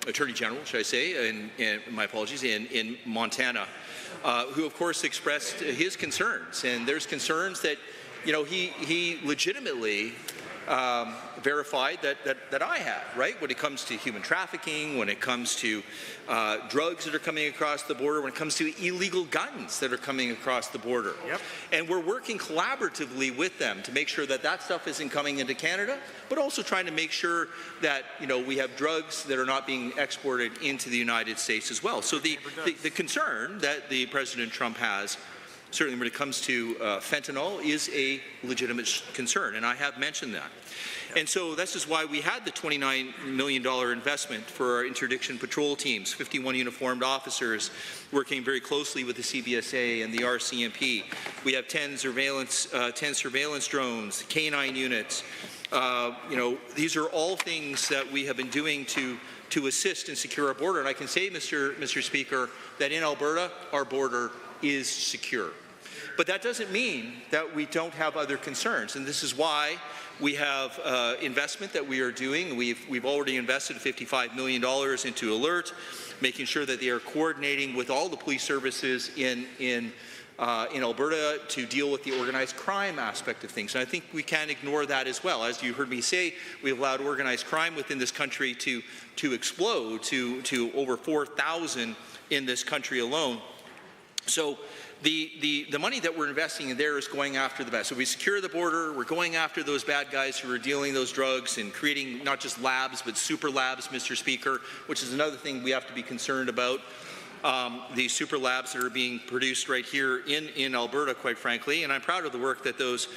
Attorney General, should I say, and my apologies, in Montana, who of course expressed his concerns. And there's concerns that, you know, he legitimately verified that I had, right? When it comes to human trafficking, when it comes to drugs that are coming across the border, when it comes to illegal guns that are coming across the border. Yep. And we're working collaboratively with them to make sure that that stuff isn't coming into Canada, but also trying to make sure that, you know, we have drugs that are not being exported into the United States as well. So the concern that the President Trump has, certainly when it comes to fentanyl, is a legitimate concern, and I have mentioned that. And so this is why we had the $29 million investment for our interdiction patrol teams, 51 uniformed officers working very closely with the CBSA and the RCMP. We have 10 surveillance drones, K9 units. You know, these are all things that we have been doing to assist and secure our border. And I can say, Mr. Speaker, that in Alberta, our border is secure. But that doesn't mean that we don't have other concerns, and this is why we have investment that we are doing. We've already invested $55 million into Alert, making sure that they are coordinating with all the police services in Alberta to deal with the organized crime aspect of things. And I think we can't ignore that as well. As you heard me say, we've allowed organized crime within this country to explode to over 4,000 in this country alone. So the money that we're investing in there is going after the best. So we secure the border, we're going after those bad guys who are dealing those drugs and creating not just labs, but super labs, Mr. Speaker, which is another thing we have to be concerned about. The super labs that are being produced right here in Alberta, quite frankly, and I'm proud of the work that those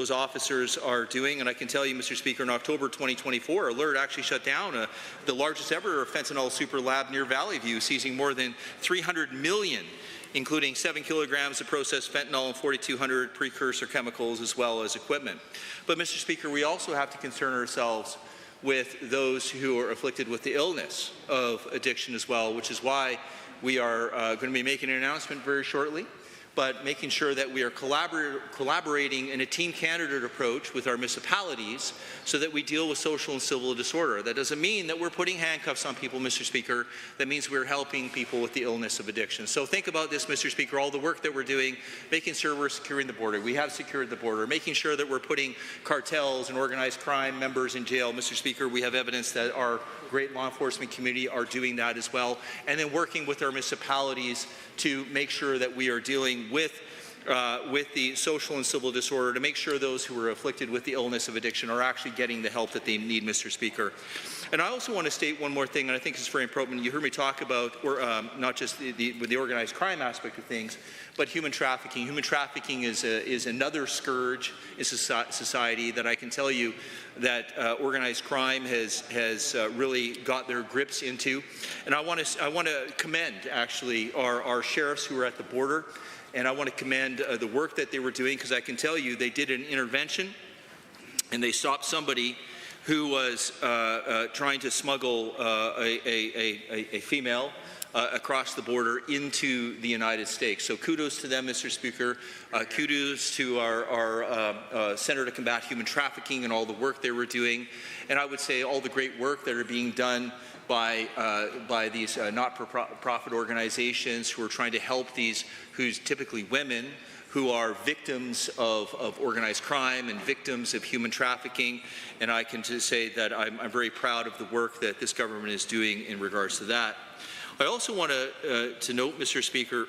officers are doing. And I can tell you, Mr. Speaker, in October 2024, Alert actually shut down the largest ever fentanyl super lab near Valley View, seizing more than 300 million, including 7 kilograms of processed fentanyl and 4,200 precursor chemicals, as well as equipment. But, Mr. Speaker, we also have to concern ourselves with those who are afflicted with the illness of addiction as well, which is why we are going to be making an announcement very shortly, but making sure that we are collaborating in a team candidate approach with our municipalities so that we deal with social and civil disorder. That doesn't mean that we're putting handcuffs on people, Mr. Speaker. That means we're helping people with the illness of addiction. So think about this, Mr. Speaker, all the work that we're doing, making sure we're securing the border. We have secured the border, making sure that we're putting cartels and organized crime members in jail. Mr. Speaker, we have evidence that our great law enforcement community are doing that as well. And then working with our municipalities to make sure that we are dealing with the social and civil disorder, to make sure those who are afflicted with the illness of addiction are actually getting the help that they need, Mr. Speaker. And I also want to state one more thing, and I think it's very important. You heard me talk about not just the organized crime aspect of things, but human trafficking. Human trafficking is another scourge in society that I can tell you that organized crime has really got their grips into. And I want to commend actually our sheriffs who are at the border. And I want to commend the work that they were doing, because I can tell you they did an intervention and they stopped somebody who was trying to smuggle a female across the border into the United States. So kudos to them, Mr. Speaker. Kudos to our Center to Combat Human Trafficking and all the work they were doing. And I would say all the great work that are being done by these not-for-profit organizations who are trying to help these, who's typically women, who are victims of organized crime and victims of human trafficking. And I can just say that I'm very proud of the work that this government is doing in regards to that. I also want to note, Mr. Speaker,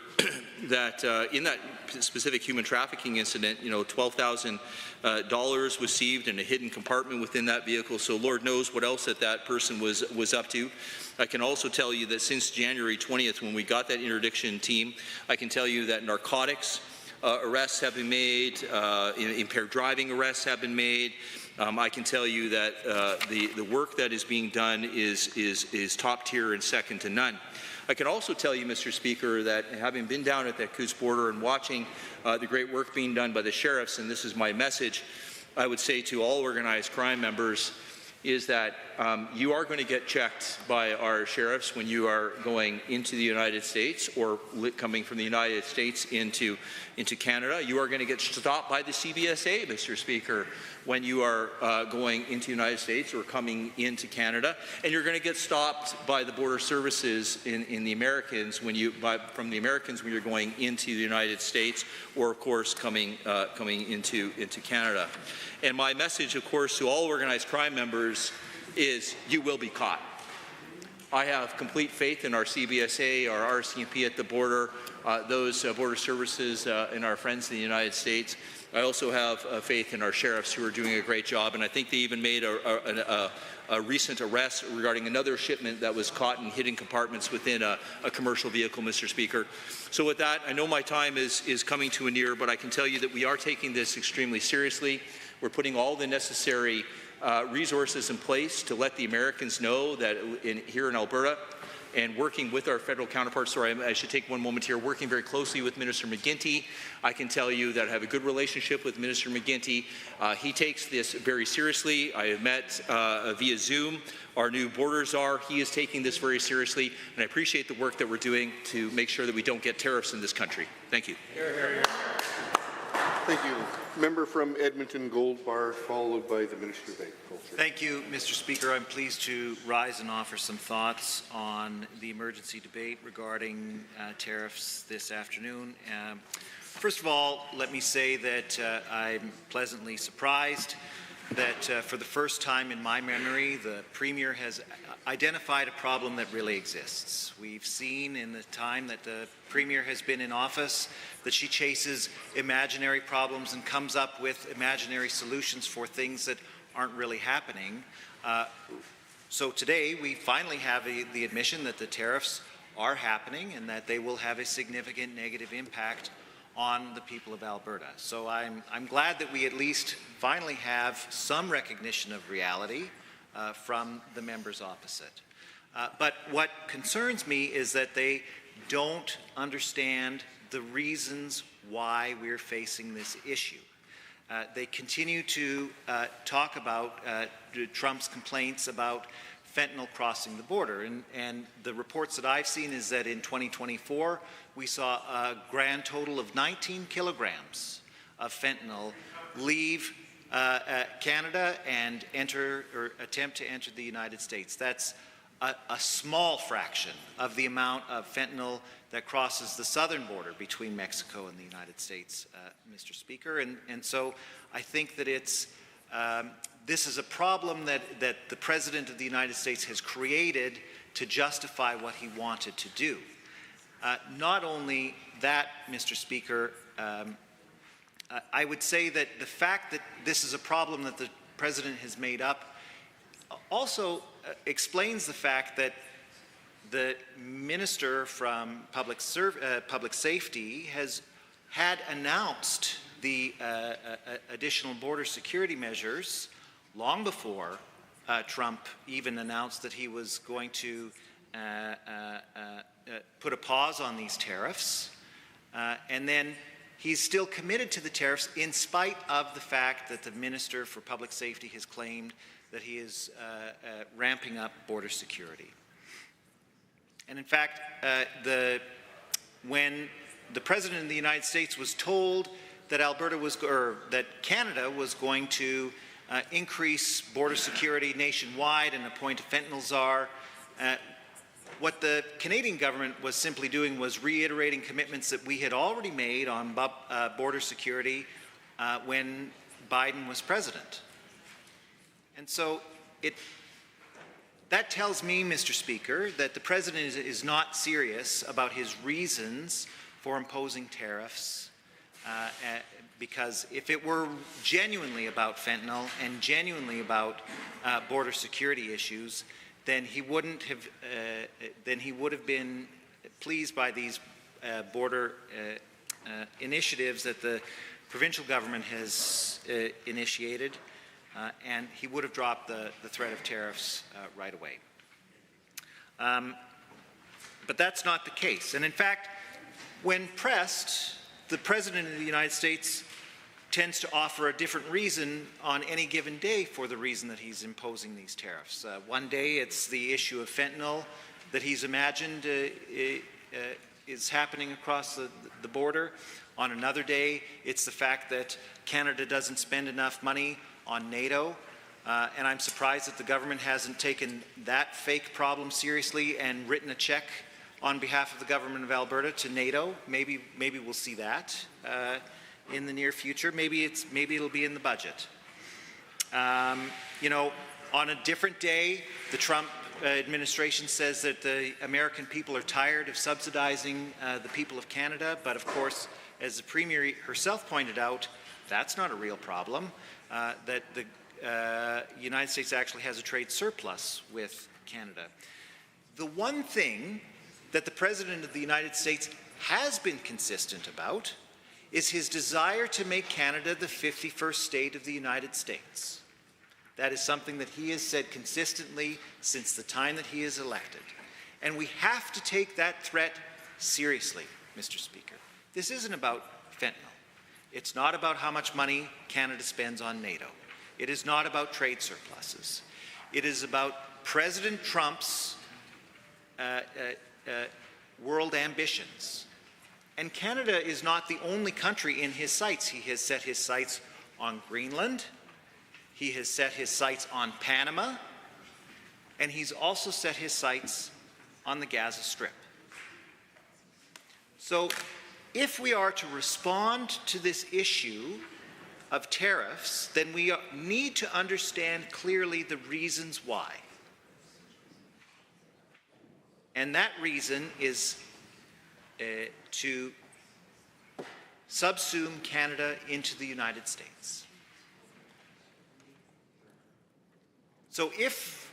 that in that specific human trafficking incident, $12,000 was received in a hidden compartment within that vehicle, so Lord knows what else that person was up to. I can also tell you that since January 20th, when we got that interdiction team, I can tell you that narcotics arrests have been made, impaired driving arrests have been made. I can tell you that the work that is being done is top tier and second to none. I can also tell you, Mr. Speaker, that having been down at that Coos border and watching the great work being done by the sheriffs, and this is my message, I would say to all organized crime members, is that you are going to get checked by our sheriffs when you are going into the United States or coming from the United States into Canada. You are going to get stopped by the CBSA, Mr. Speaker, when you are going into the United States or coming into Canada. And you're going to get stopped by the border services in the Americans from the Americans when you're going into the United States, or of course coming into Canada. And my message, of course, to all organized crime members is you will be caught. I have complete faith in our CBSA, our RCMP at the border, those border services and our friends in the United States. I also have faith in our sheriffs who are doing a great job, and I think they even made a recent arrest regarding another shipment that was caught in hidden compartments within a commercial vehicle, Mr. Speaker. So with that, I know my time is coming to a near, but I can tell you that we are taking this extremely seriously. We're putting all the necessary resources in place to let the Americans know that here in Alberta, and working with our federal counterparts, sorry, I should take one moment here, working very closely with Minister McGuinty. I can tell you that I have a good relationship with Minister McGuinty. He takes this very seriously. I have met via Zoom our new border czar. He is taking this very seriously, and I appreciate the work that we're doing to make sure that we don't get tariffs in this country. Thank you. Thank you. Member from Edmonton Gold Bar, followed by the Minister of Agriculture. Thank you, Mr. Speaker. I'm pleased to rise and offer some thoughts on the emergency debate regarding tariffs this afternoon. First of all, let me say that I'm pleasantly surprised that for the first time in my memory, the Premier has identified a problem that really exists. We've seen in the time that the Premier has been in office that she chases imaginary problems and comes up with imaginary solutions for things that aren't really happening. So today we finally have the admission that the tariffs are happening and that they will have a significant negative impact on the people of Alberta. So I'm glad that we at least finally have some recognition of reality from the members opposite. But what concerns me is that they don't understand the reasons why we're facing this issue. They continue to talk about Trump's complaints about fentanyl crossing the border. And the reports that I've seen is that in 2024, we saw a grand total of 19 kilograms of fentanyl leave Canada and enter or attempt to enter the United States. That's a small fraction of the amount of fentanyl that crosses the southern border between Mexico and the United States, Mr. Speaker. And so I think that it's this is a problem that the President of the United States has created to justify what he wanted to do. Not only that, Mr. Speaker, I would say that the fact that this is a problem that the President has made up also explains the fact that the Minister from Public Safety had announced the additional border security measures long before Trump even announced that he was going to put a pause on these tariffs. And then he's still committed to the tariffs in spite of the fact that the Minister for Public Safety has claimed that he is ramping up border security. And in fact, when the President of the United States was told that that Canada was going to increase border security nationwide and appoint a fentanyl czar, what the Canadian government was simply doing was reiterating commitments that we had already made on border security when Biden was president. And so that tells me, Mr. Speaker, that the President is not serious about his reasons for imposing tariffs, because if it were genuinely about fentanyl and genuinely about border security issues, then he would have been pleased by these border initiatives that the provincial government has initiated, and he would have dropped the threat of tariffs right away. But that's not the case. And in fact, when pressed, the President of the United States tends to offer a different reason on any given day for the reason that he's imposing these tariffs. One day it's the issue of fentanyl that he's imagined is happening across the border. On another day, it's the fact that Canada doesn't spend enough money on NATO. And I'm surprised that the government hasn't taken that fake problem seriously and written a check on behalf of the government of Alberta to NATO. Maybe we'll see that in the near future. Maybe it'll be in the budget. You know, on a different day, the Trump administration says that the American people are tired of subsidizing the people of Canada, but of course, as the Premier herself pointed out, that's not a real problem. That the United States actually has a trade surplus with Canada. The one thing that the President of the United States has been consistent about is his desire to make Canada the 51st state of the United States. That is something that he has said consistently since the time that he is elected. And we have to take that threat seriously, Mr. Speaker. This isn't about fentanyl. It's not about how much money Canada spends on NATO. It is not about trade surpluses. It is about President Trump's world ambitions. And Canada is not the only country in his sights. He has set his sights on Greenland. He has set his sights on Panama. And he's also set his sights on the Gaza Strip. So if we are to respond to this issue of tariffs, then we need to understand clearly the reasons why. And that reason is to subsume Canada into the United States. So if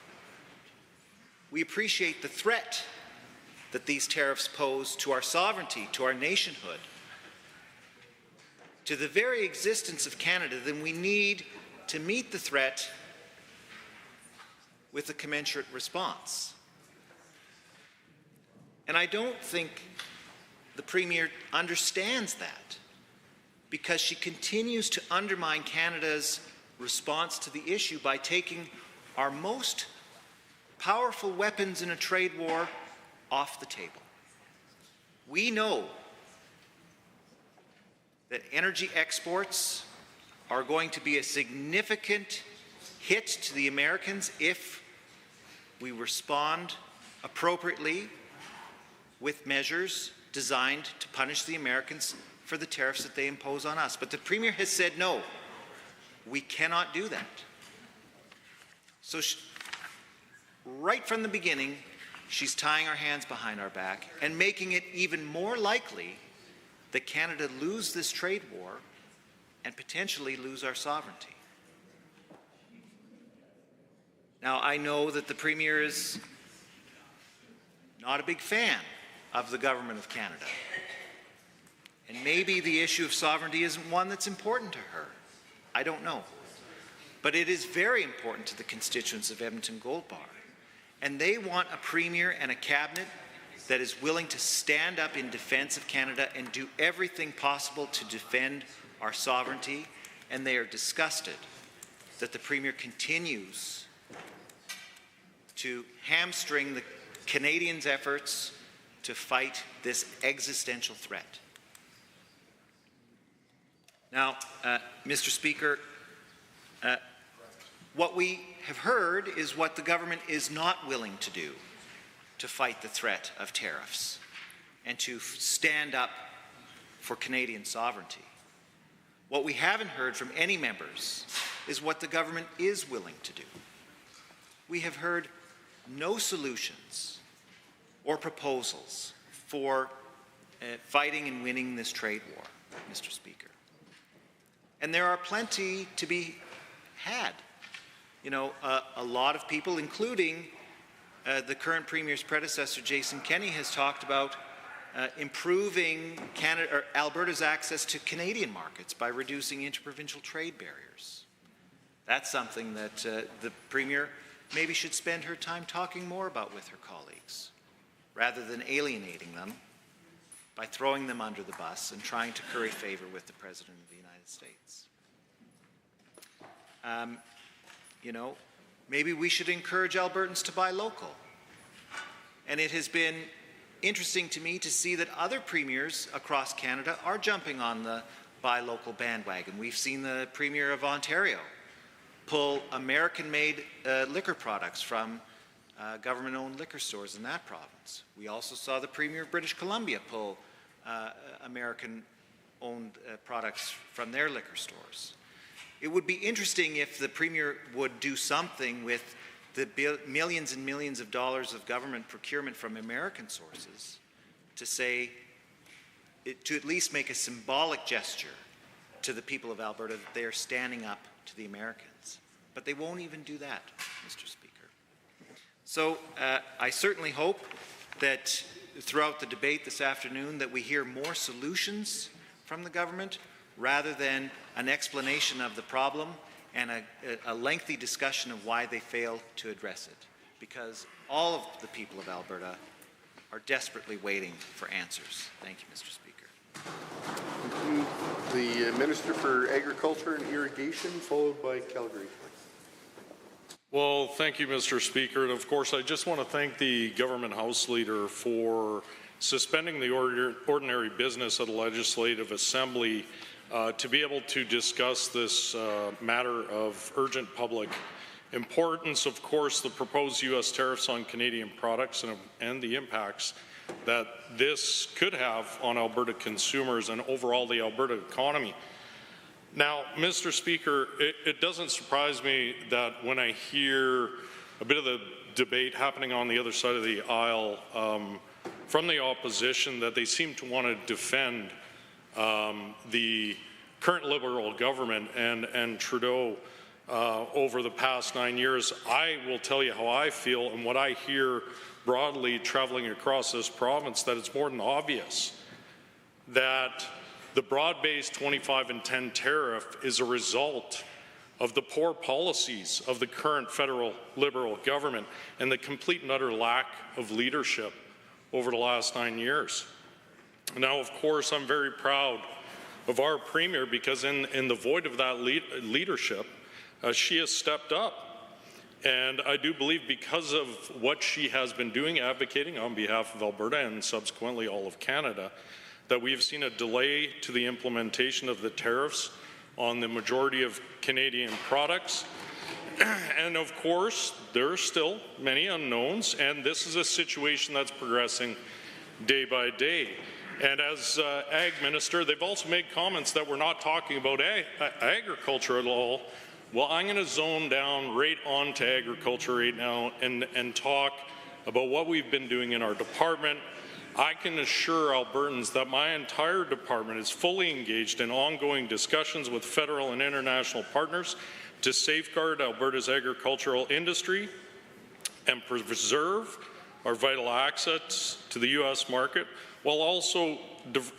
we appreciate the threat that these tariffs pose to our sovereignty, to our nationhood, to the very existence of Canada, then we need to meet the threat with a commensurate response. And I don't think the Premier understands that, because she continues to undermine Canada's response to the issue by taking our most powerful weapons in a trade war off the table. We know that energy exports are going to be a significant hit to the Americans if we respond appropriately with measures designed to punish the Americans for the tariffs that they impose on us. But the Premier has said no, we cannot do that. So right from the beginning, she's tying our hands behind our back and making it even more likely that Canada lose this trade war and potentially lose our sovereignty. Now, I know that the Premier is not a big fan of the Government of Canada. And maybe the issue of sovereignty isn't one that's important to her. I don't know. But it is very important to the constituents of Edmonton Gold Bar. And they want a Premier and a Cabinet that is willing to stand up in defense of Canada and do everything possible to defend our sovereignty. And they are disgusted that the Premier continues to hamstring the Canadians' efforts to fight this existential threat. Now, Mr. Speaker, what we have heard is what the government is not willing to do to fight the threat of tariffs and to stand up for Canadian sovereignty. What we haven't heard from any members is what the government is willing to do. We have heard no solutions or proposals for fighting and winning this trade war, Mr. Speaker. And there are plenty to be had. You know, a lot of people, including the current Premier's predecessor, Jason Kenney, has talked about improving Alberta's access to Canadian markets by reducing interprovincial trade barriers. That's something that the Premier maybe should spend her time talking more about with her colleagues, rather than alienating them by throwing them under the bus and trying to curry favor with the President of the United States. You know, maybe we should encourage Albertans to buy local. And it has been interesting to me to see that other premiers across Canada are jumping on the buy local bandwagon. We've seen the Premier of Ontario pull American-made liquor products from government-owned liquor stores in that province. We also saw the Premier of British Columbia pull American-owned products from their liquor stores. It would be interesting if the Premier would do something with the millions and millions of dollars of government procurement from American sources to say, to at least make a symbolic gesture to the people of Alberta that they are standing up to the Americans. But they won't even do that, Mr. Speaker. So I certainly hope that throughout the debate this afternoon that we hear more solutions from the government rather than an explanation of the problem and a lengthy discussion of why they failed to address it. Because all of the people of Alberta are desperately waiting for answers. Thank you, Mr. Speaker. The Minister for Agriculture and Irrigation, followed by Calgary. Well, thank you, Mr. Speaker. And of course, I just want to thank the Government House Leader for suspending the ordinary business of the Legislative Assembly to be able to discuss this matter of urgent public importance. Of course, the proposed U.S. tariffs on Canadian products and the impacts that this could have on Alberta consumers and overall the Alberta economy. Now, Mr. Speaker, it doesn't surprise me that when I hear a bit of the debate happening on the other side of the aisle from the opposition that they seem to want to defend the current Liberal government and Trudeau over the past 9 years. I will tell you how I feel and what I hear broadly traveling across this province, that it's more than obvious that the broad-based 25 and 10 tariff is a result of the poor policies of the current federal Liberal government and the complete and utter lack of leadership over the last 9 years. Now, of course, I'm very proud of our Premier because in the void of that leadership, she has stepped up. And I do believe because of what she has been doing, advocating on behalf of Alberta and subsequently all of Canada, that we've seen a delay to the implementation of the tariffs on the majority of Canadian products. And of course, there are still many unknowns, and this is a situation that's progressing day by day. And as Ag Minister, they've also made comments that we're not talking about agriculture at all. Well, I'm going to zone down right on to agriculture right now and talk about what we've been doing in our department. I can assure Albertans that my entire department is fully engaged in ongoing discussions with federal and international partners to safeguard Alberta's agricultural industry and preserve our vital access to the U.S. market, while also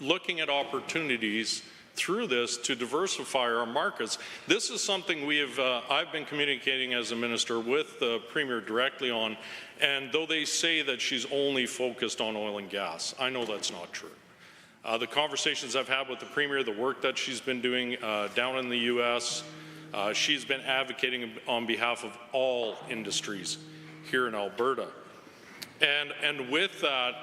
looking at opportunities through this to diversify our markets. This is something I've been communicating as a minister with the Premier directly on, and though they say that she's only focused on oil and gas, I know that's not true. The conversations I've had with the Premier, the work that she's been doing down in the U.S., she's been advocating on behalf of all industries here in Alberta. And with that,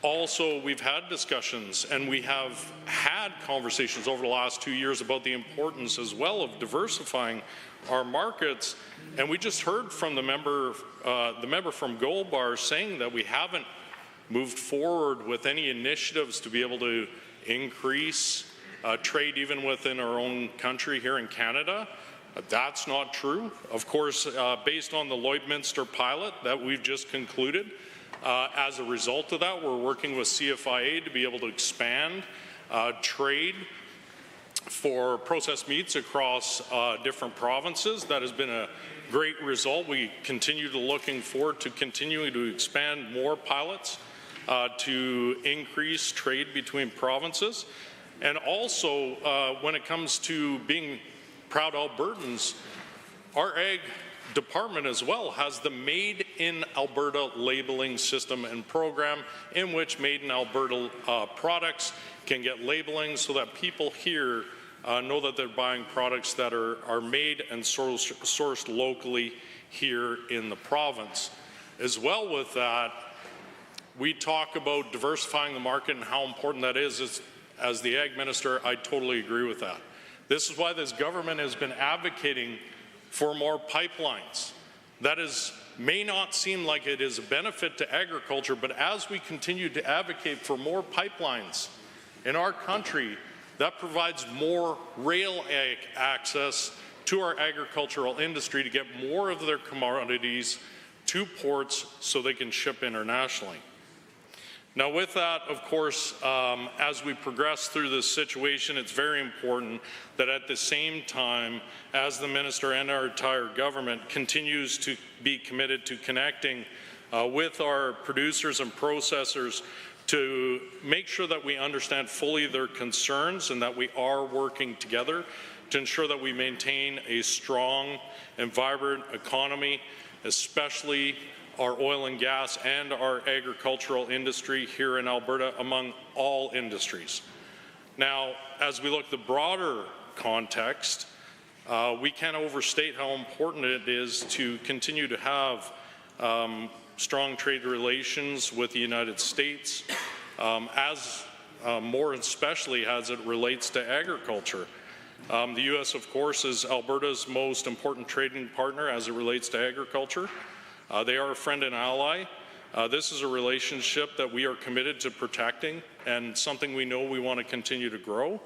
also, we've had discussions and we have had conversations over the last 2 years about the importance as well of diversifying our markets. And we just heard from the member from Gold Bar saying that we haven't moved forward with any initiatives to be able to increase trade even within our own country here in Canada. That's not true. Of course, based on the Lloydminster pilot that we've just concluded, as a result of that, we're working with CFIA to be able to expand trade for processed meats across different provinces. That has been a great result. We continue to looking forward to continuing to expand more pilots to increase trade between provinces. And also, when it comes to being proud Albertans, our ag department as well has the Made in Alberta labeling system and program in which Made in Alberta products can get labeling so that people here know that they're buying products that are made and sourced locally here in the province. As well with that, we talk about diversifying the market and how important that is. As the Ag Minister, I totally agree with that. This is why this government has been advocating for more pipelines. That may not seem like it is a benefit to agriculture, but as we continue to advocate for more pipelines in our country, that provides more rail access to our agricultural industry to get more of their commodities to ports so they can ship internationally. Now with that, of course, as we progress through this situation, it's very important that at the same time as the minister and our entire government continues to be committed to connecting with our producers and processors to make sure that we understand fully their concerns and that we are working together to ensure that we maintain a strong and vibrant economy, especially our oil and gas and our agricultural industry here in Alberta, among all industries. Now, as we look at the broader context, we can't overstate how important it is to continue to have strong trade relations with the United States, more especially as it relates to agriculture. The U.S., of course, is Alberta's most important trading partner as it relates to agriculture. They are a friend and ally. This is a relationship that we are committed to protecting and something we know we want to continue to grow.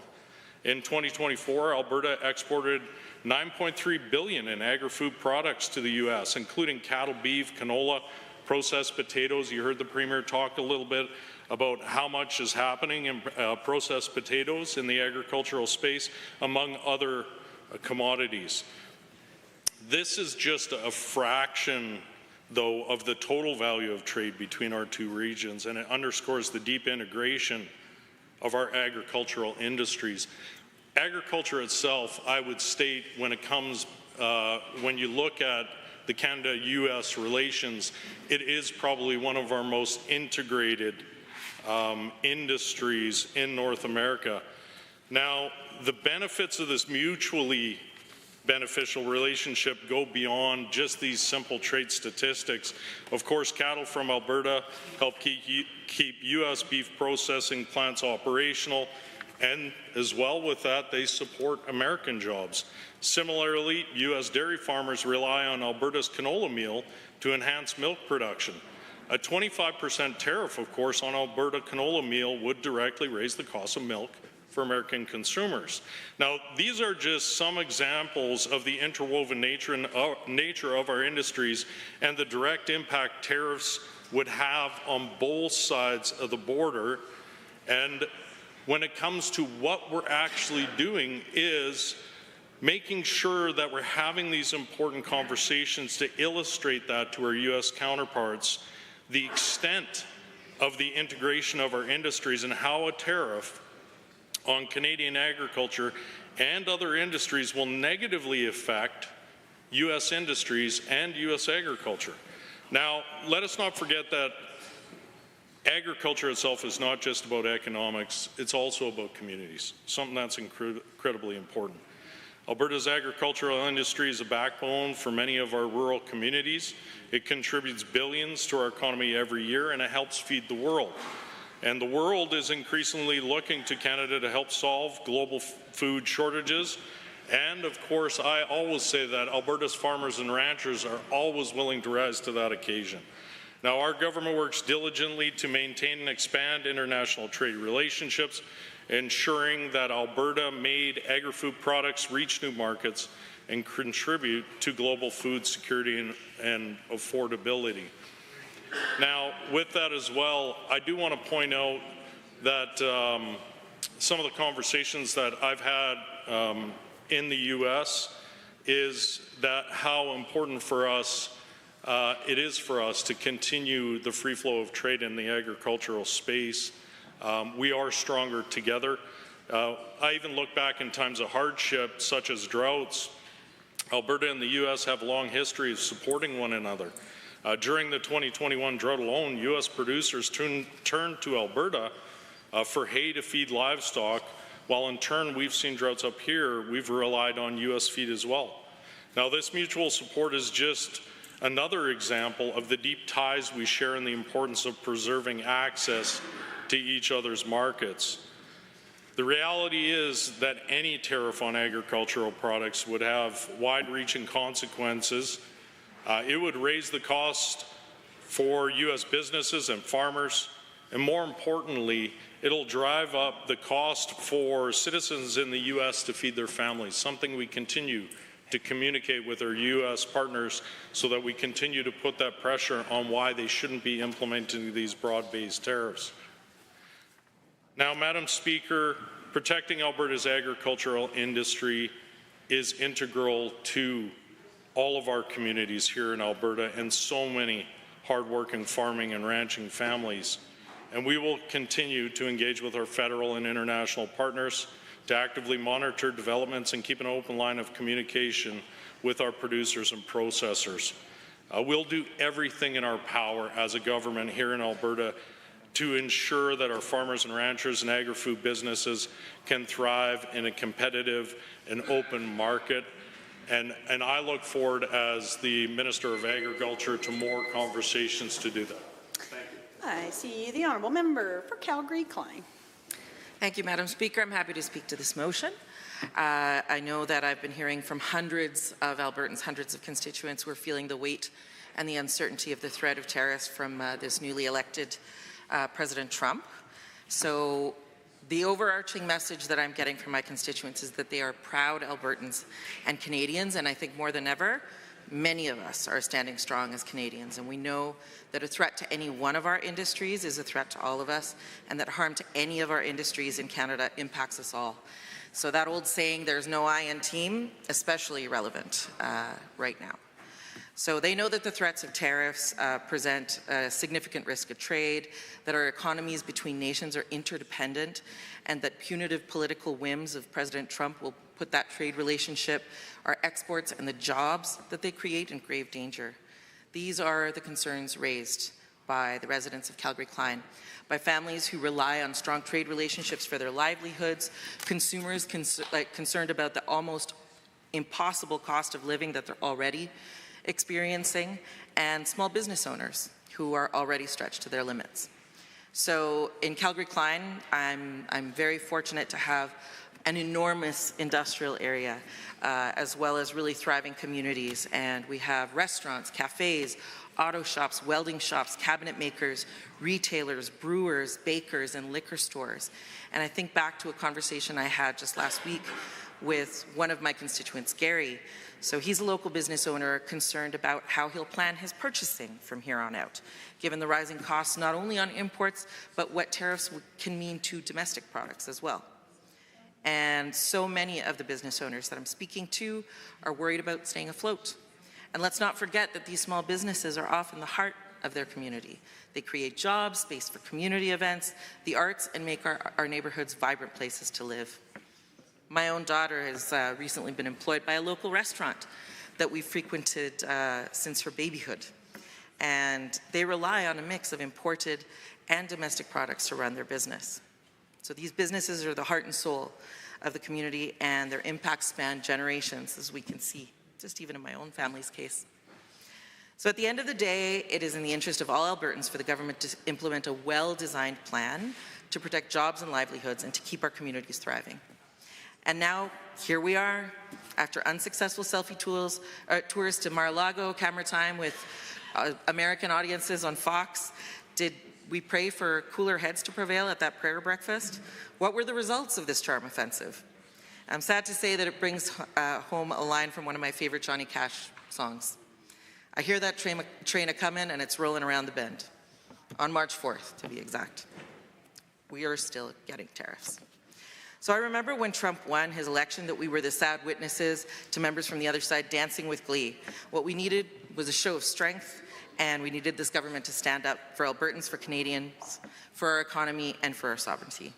In 2024, Alberta exported $9.3 billion in agri-food products to the U.S., including cattle, beef, canola, processed potatoes. You heard the Premier talk a little bit about how much is happening in processed potatoes in the agricultural space, among other commodities. This is just a fraction, though, of the total value of trade between our two regions, and it underscores the deep integration of our agricultural industries. Agriculture itself, I would state, when it comes, when you look at the Canada-U.S. relations, it is probably one of our most integrated industries in North America. Now, the benefits of this mutually beneficial relationship go beyond just these simple trade statistics. Of course, cattle from Alberta help keep U.S. beef processing plants operational, and as well with that, they support American jobs. Similarly, U.S. dairy farmers rely on Alberta's canola meal to enhance milk production. A 25% tariff, of course, on Alberta canola meal would directly raise the cost of milk for American consumers. Now, these are just some examples of the interwoven nature of our industries and the direct impact tariffs would have on both sides of the border. And when it comes to what we're actually doing is making sure that we're having these important conversations to illustrate that to our U.S. counterparts, the extent of the integration of our industries and how a tariff on Canadian agriculture and other industries will negatively affect U.S. industries and U.S. agriculture. Now, let us not forget that agriculture itself is not just about economics, it's also about communities, something that's incredibly important. Alberta's agricultural industry is a backbone for many of our rural communities. It contributes billions to our economy every year, and it helps feed the world. And the world is increasingly looking to Canada to help solve global food shortages. And of course, I always say that Alberta's farmers and ranchers are always willing to rise to that occasion. Now, our government works diligently to maintain and expand international trade relationships, ensuring that Alberta-made agri-food products reach new markets and contribute to global food security and affordability. Now, with that as well, I do want to point out that some of the conversations that I've had in the U.S. is that how important for us it is for us to continue the free flow of trade in the agricultural space. We are stronger together. I even look back in times of hardship, such as droughts. Alberta and the U.S. have a long history of supporting one another. During the 2021 drought alone, U.S. producers turned to Alberta for hay to feed livestock, while in turn we've seen droughts up here, we've relied on U.S. feed as well. Now, this mutual support is just another example of the deep ties we share and the importance of preserving access to each other's markets. The reality is that any tariff on agricultural products would have wide-reaching consequences. It would raise the cost for U.S. businesses and farmers, and more importantly, it'll drive up the cost for citizens in the U.S. to feed their families, something we continue to communicate with our U.S. partners so that we continue to put that pressure on why they shouldn't be implementing these broad-based tariffs. Now, Madam Speaker, protecting Alberta's agricultural industry is integral to all of our communities here in Alberta and so many hardworking farming and ranching families. And we will continue to engage with our federal and international partners to actively monitor developments and keep an open line of communication with our producers and processors. We'll do everything in our power as a government here in Alberta to ensure that our farmers and ranchers and agri-food businesses can thrive in a competitive and open market. And I look forward as the Minister of Agriculture to more conversations to do that. Thank you. I see the Honourable Member for Calgary-Klein. Thank you, Madam Speaker. I'm happy to speak to this motion. I know that I've been hearing from hundreds of Albertans, hundreds of constituents who are feeling the weight and the uncertainty of the threat of tariffs from this newly elected President Trump. So The overarching message that I'm getting from my constituents is that they are proud Albertans and Canadians, and I think more than ever, many of us are standing strong as Canadians, and we know that a threat to any one of our industries is a threat to all of us, and that harm to any of our industries in Canada impacts us all. So that old saying, there's no I in team, especially relevant right now. So they know that the threats of tariffs present a significant risk of trade, that our economies between nations are interdependent, and that punitive political whims of President Trump will put that trade relationship, our exports, and the jobs that they create in grave danger. These are the concerns raised by the residents of Calgary-Klein, by families who rely on strong trade relationships for their livelihoods, consumers concerned about the almost impossible cost of living that they're already experiencing, and small business owners who are already stretched to their limits. So in Calgary-Klein, I'm very fortunate to have an enormous industrial area, as well as really thriving communities. And we have restaurants, cafes, auto shops, welding shops, cabinet makers, retailers, brewers, bakers, and liquor stores. And I think back to a conversation I had just last week with one of my constituents, Gary. So he's a local business owner concerned about how he'll plan his purchasing from here on out, given the rising costs not only on imports, but what tariffs can mean to domestic products as well. And so many of the business owners that I'm speaking to are worried about staying afloat. And let's not forget that these small businesses are often the heart of their community. They create jobs, space for community events, the arts, and make our neighborhoods vibrant places to live. My own daughter has recently been employed by a local restaurant that we've frequented since her babyhood. And they rely on a mix of imported and domestic products to run their business. So these businesses are the heart and soul of the community, and their impacts span generations, as we can see, just even in my own family's case. So at the end of the day, it is in the interest of all Albertans for the government to implement a well-designed plan to protect jobs and livelihoods and to keep our communities thriving. And now, here we are, after unsuccessful selfie tours to Mar-a-Lago, camera time with American audiences on Fox. Did we pray for cooler heads to prevail at that prayer breakfast? What were the results of this charm offensive? I'm sad to say that it brings home a line from one of my favorite Johnny Cash songs. I hear that train a-comin' and it's rolling around the bend. On March 4th, to be exact. We are still getting tariffs. So I remember when Trump won his election that we were the sad witnesses to members from the other side dancing with glee. What we needed was a show of strength, and we needed this government to stand up for Albertans, for Canadians, for our economy, and for our sovereignty.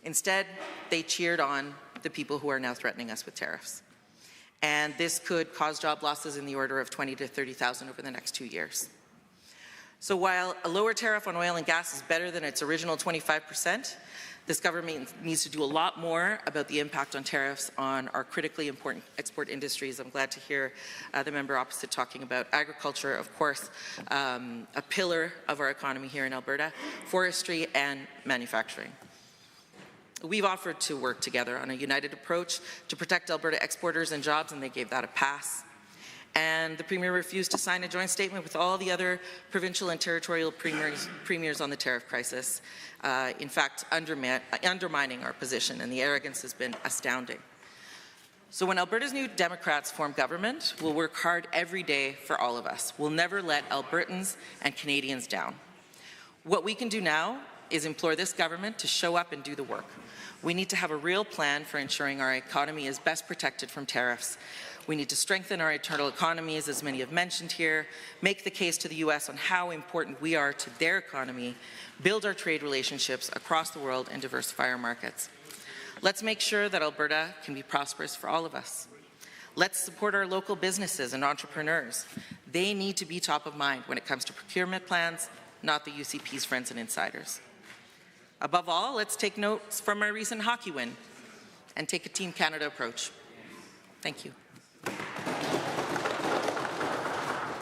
Instead, they cheered on the people who are now threatening us with tariffs. And this could cause job losses in the order of 20 to 30,000 over the next 2 years. So while a lower tariff on oil and gas is better than its original 25%, this government needs to do a lot more about the impact on tariffs on our critically important export industries. I'm glad to hear the member opposite talking about agriculture, of course, a pillar of our economy here in Alberta, forestry, and manufacturing. We've offered to work together on a united approach to protect Alberta exporters and jobs, and they gave that a pass. And the Premier refused to sign a joint statement with all the other provincial and territorial premiers on the tariff crisis, in fact, undermining our position, and the arrogance has been astounding. So when Alberta's new Democrats form government, we'll work hard every day for all of us. We'll never let Albertans and Canadians down. What we can do now is implore this government to show up and do the work. We need to have a real plan for ensuring our economy is best protected from tariffs. We need to strengthen our internal economies, as many have mentioned here, make the case to the U.S. on how important we are to their economy, build our trade relationships across the world, and diversify our markets. Let's make sure that Alberta can be prosperous for all of us. Let's support our local businesses and entrepreneurs. They need to be top of mind when it comes to procurement plans, not the UCP's friends and insiders. Above all, let's take notes from our recent hockey win and take a Team Canada approach. Thank you.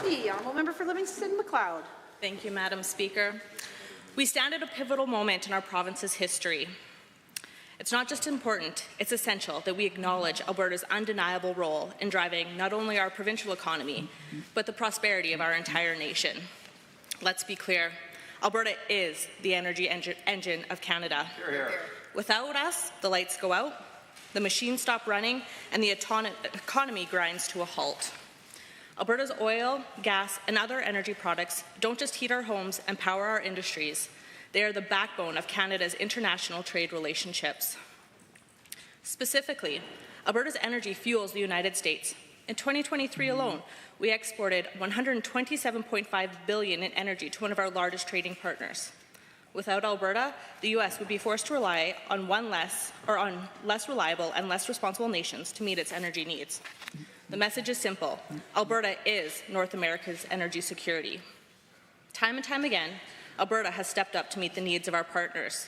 The honourable member for Livingston-McLeod. Thank you, Madam Speaker. We stand at a pivotal moment in our province's history. It's not just important, it's essential that we acknowledge Alberta's undeniable role in driving not only our provincial economy, but the prosperity of our entire nation. Let's be clear, Alberta is the energy engine of Canada. Hear, hear. Without us, the lights go out, the machines stop running, and the economy grinds to a halt. Alberta's oil, gas, and other energy products don't just heat our homes and power our industries. They are the backbone of Canada's international trade relationships. Specifically, Alberta's energy fuels the United States. In 2023 alone, we exported $127.5 billion in energy to one of our largest trading partners. Without Alberta, the U.S. would be forced to rely on less reliable and less responsible nations to meet its energy needs. The message is simple. Alberta is North America's energy security. Time and time again, Alberta has stepped up to meet the needs of our partners.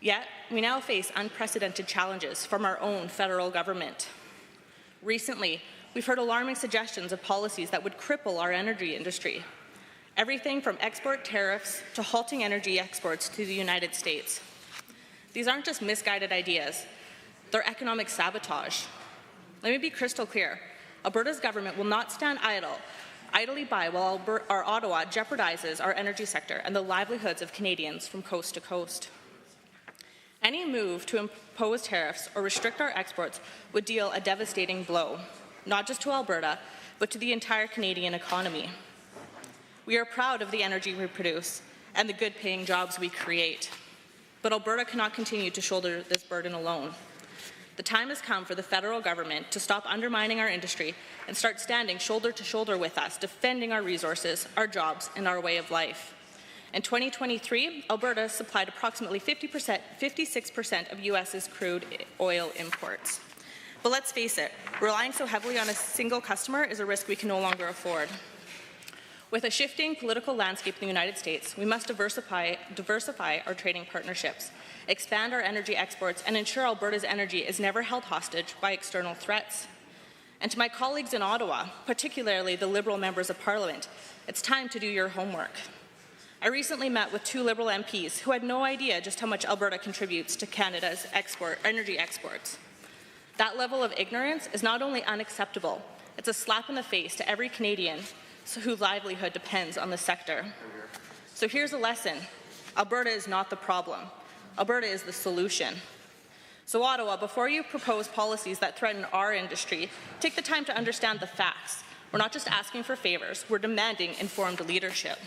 Yet, we now face unprecedented challenges from our own federal government. Recently, we've heard alarming suggestions of policies that would cripple our energy industry. Everything from export tariffs to halting energy exports to the United States. These aren't just misguided ideas, they're economic sabotage. Let me be crystal clear. Alberta's government will not stand idly by while our Ottawa jeopardizes our energy sector and the livelihoods of Canadians from coast to coast. Any move to impose tariffs or restrict our exports would deal a devastating blow, not just to Alberta, but to the entire Canadian economy. We are proud of the energy we produce and the good-paying jobs we create, but Alberta cannot continue to shoulder this burden alone. The time has come for the federal government to stop undermining our industry and start standing shoulder to shoulder with us, defending our resources, our jobs, and our way of life. In 2023, Alberta supplied approximately 56% of U.S.'s crude oil imports. But let's face it, relying so heavily on a single customer is a risk we can no longer afford. With a shifting political landscape in the United States, we must diversify our trading partnerships, expand our energy exports, and ensure Alberta's energy is never held hostage by external threats. And to my colleagues in Ottawa, particularly the Liberal members of Parliament, it's time to do your homework. I recently met with 2 Liberal MPs who had no idea just how much Alberta contributes to Canada's energy exports. That level of ignorance is not only unacceptable, it's a slap in the face to every Canadian whose livelihood depends on the sector. So here's a lesson. Alberta is not the problem. Alberta is the solution. So Ottawa, before you propose policies that threaten our industry, take the time to understand the facts. We're not just asking for favors, we're demanding informed leadership.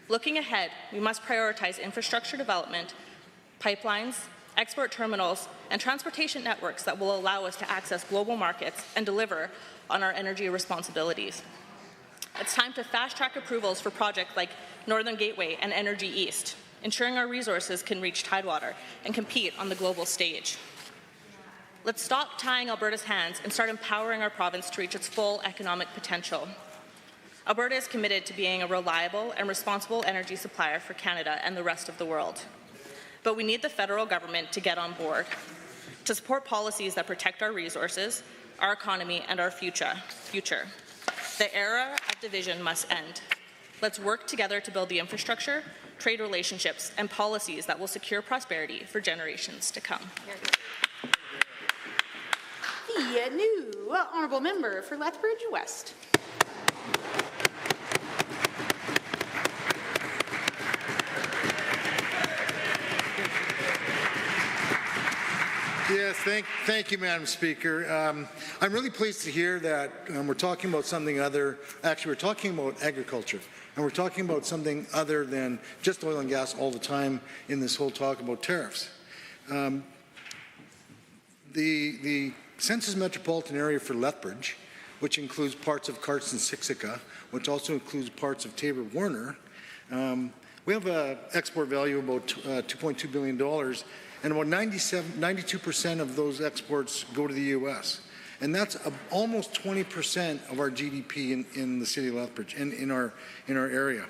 Looking ahead, we must prioritize infrastructure development, pipelines, export terminals, and transportation networks that will allow us to access global markets and deliver on our energy responsibilities. It's time to fast-track approvals for projects like Northern Gateway and Energy East, ensuring our resources can reach Tidewater and compete on the global stage. Let's stop tying Alberta's hands and start empowering our province to reach its full economic potential. Alberta is committed to being a reliable and responsible energy supplier for Canada and the rest of the world. But we need the federal government to get on board, to support policies that protect our resources, our economy, and our future. The era of division must end. Let's work together to build the infrastructure, trade relationships, and policies that will secure prosperity for generations to come. The new honourable member for Lethbridge West. Yes, thank you, Madam Speaker. I'm really pleased to hear that we're talking about something other. Actually, we're talking about agriculture, and we're talking about something other than just oil and gas all the time in this whole talk about tariffs. The Census Metropolitan Area for Lethbridge, which includes parts of Carson-Sixica, which also includes parts of Taber-Warner, we have an export value of about $2.2 billion, and about 92% of those exports go to the U.S. And that's almost 20% of our GDP in the city of Lethbridge, in our area.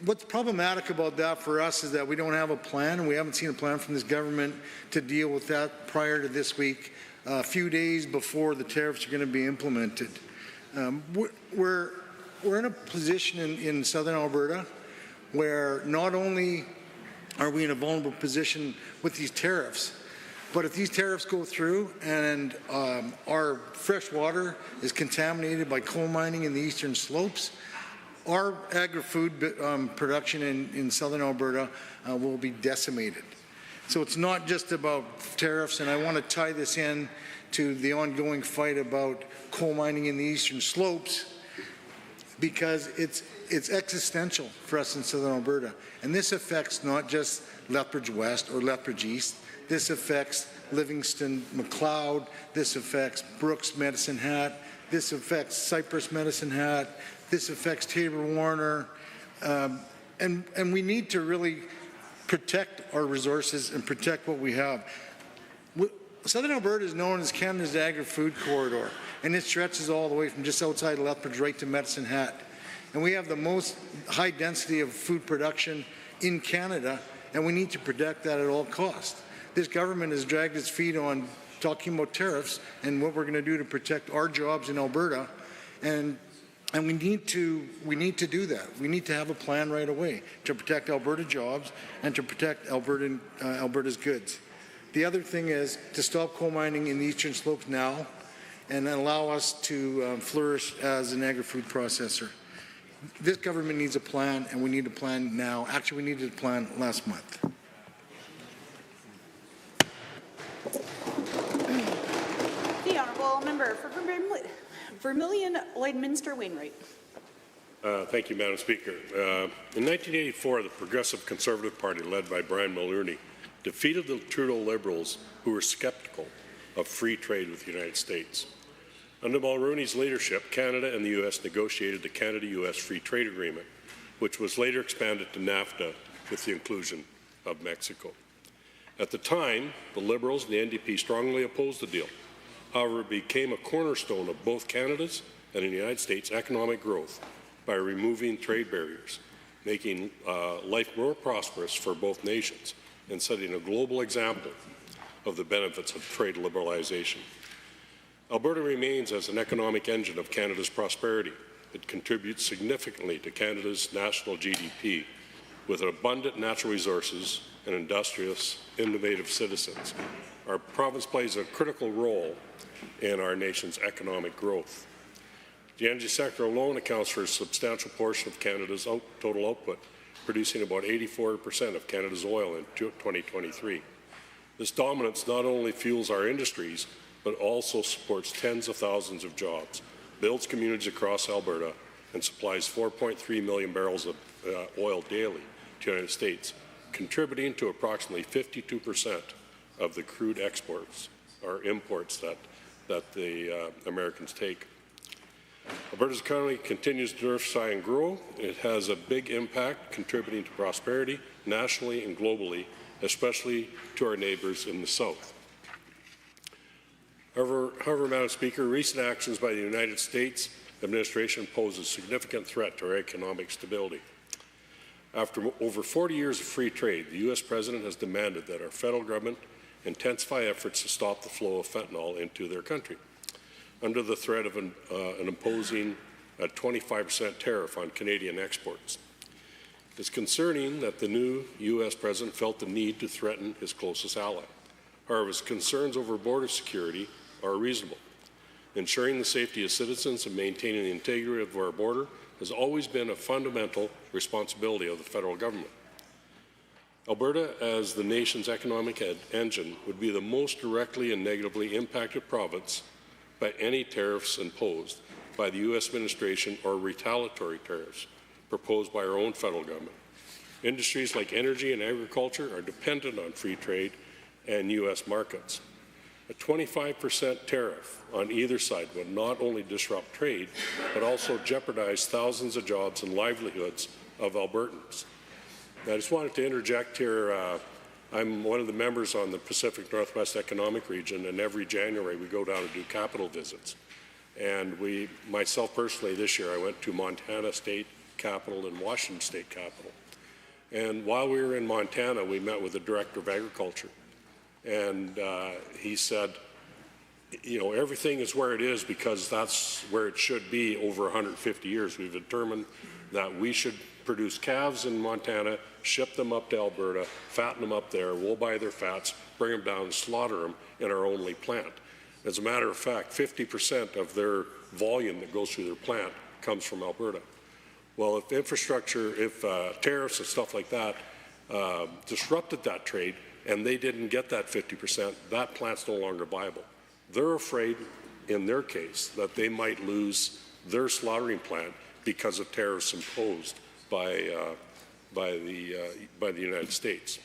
What's problematic about that for us is that we don't have a plan, and we haven't seen a plan from this government to deal with that prior to this week, a few days before the tariffs are going to be implemented. We're in a position in southern Alberta where not only are we in a vulnerable position with these tariffs, but if these tariffs go through and our fresh water is contaminated by coal mining in the eastern slopes, our agri-food production in southern Alberta will be decimated. So it's not just about tariffs, and I want to tie this in to the ongoing fight about coal mining in the eastern slopes, because it's existential for us in southern Alberta. And this affects not just Lethbridge West or Lethbridge East. This affects Livingston, McLeod. This affects Brooks, Medicine Hat. This affects Cypress, Medicine Hat. This affects Tabor, Warner. And we need to really protect our resources and protect what we have. Southern Alberta is known as Canada's agri-food corridor, and it stretches all the way from just outside Lethbridge right to Medicine Hat. And we have the most high density of food production in Canada, and we need to protect that at all costs. This government has dragged its feet on talking about tariffs and what we're going to do to protect our jobs in Alberta, and we need to do that. We need to have a plan right away to protect Alberta jobs and to protect Alberta's goods. The other thing is to stop coal mining in the eastern slopes now and allow us to flourish as an agri-food processor. This government needs a plan, and we need a plan now. Actually, we needed a plan last month. The Honourable Member for Vermilion Lloydminster Wainwright. Thank you, Madam Speaker. In 1984, the Progressive Conservative Party, led by Brian Mulroney, defeated the Trudeau Liberals, who were skeptical of free trade with the United States. Under Mulroney's leadership, Canada and the U.S. negotiated the Canada-U.S. Free Trade Agreement, which was later expanded to NAFTA with the inclusion of Mexico. At the time, the Liberals and the NDP strongly opposed the deal. However, it became a cornerstone of both Canada's and the United States' economic growth by removing trade barriers, making life more prosperous for both nations, and setting a global example of the benefits of trade liberalization. Alberta remains as an economic engine of Canada's prosperity. It contributes significantly to Canada's national GDP with abundant natural resources and industrious, innovative citizens. Our province plays a critical role in our nation's economic growth. The energy sector alone accounts for a substantial portion of Canada's total output, producing about 84% of Canada's oil in 2023. This dominance not only fuels our industries, but also supports tens of thousands of jobs, builds communities across Alberta, and supplies 4.3 million barrels of oil daily to the United States, contributing to approximately 52% of the crude exports or imports that the Americans take. Alberta's economy continues to diversify and grow. It has a big impact, contributing to prosperity nationally and globally, especially to our neighbours in the south. However, Madam Speaker, recent actions by the United States administration pose a significant threat to our economic stability. After over 40 years of free trade, the U.S. President has demanded that our federal government intensify efforts to stop the flow of fentanyl into their country, under the threat of imposing a 25% tariff on Canadian exports. It's concerning that the new U.S. President felt the need to threaten his closest ally. However, his concerns over border security are reasonable. Ensuring the safety of citizens and maintaining the integrity of our border has always been a fundamental responsibility of the federal government. Alberta, as the nation's economic engine, would be the most directly and negatively impacted province by any tariffs imposed by the U.S. administration or retaliatory tariffs proposed by our own federal government. Industries like energy and agriculture are dependent on free trade and U.S. markets. A 25% tariff on either side would not only disrupt trade, but also jeopardize thousands of jobs and livelihoods of Albertans. I just wanted to interject here. I'm one of the members on the Pacific Northwest Economic Region, and every January we go down and do capital visits. And myself personally, this year I went to Montana State Capitol and Washington State Capitol. And while we were in Montana, we met with the Director of Agriculture. And he said, you know, everything is where it is because that's where it should be over 150 years. We've determined that we should produce calves in Montana, ship them up to Alberta, fatten them up there, we'll buy their fats, bring them down and slaughter them in our only plant. As a matter of fact, 50% of their volume that goes through their plant comes from Alberta. Well, if tariffs and stuff like that disrupted that trade and they didn't get that 50%, that plant's no longer viable. They're afraid, in their case, that they might lose their slaughtering plant because of tariffs imposed by the United States.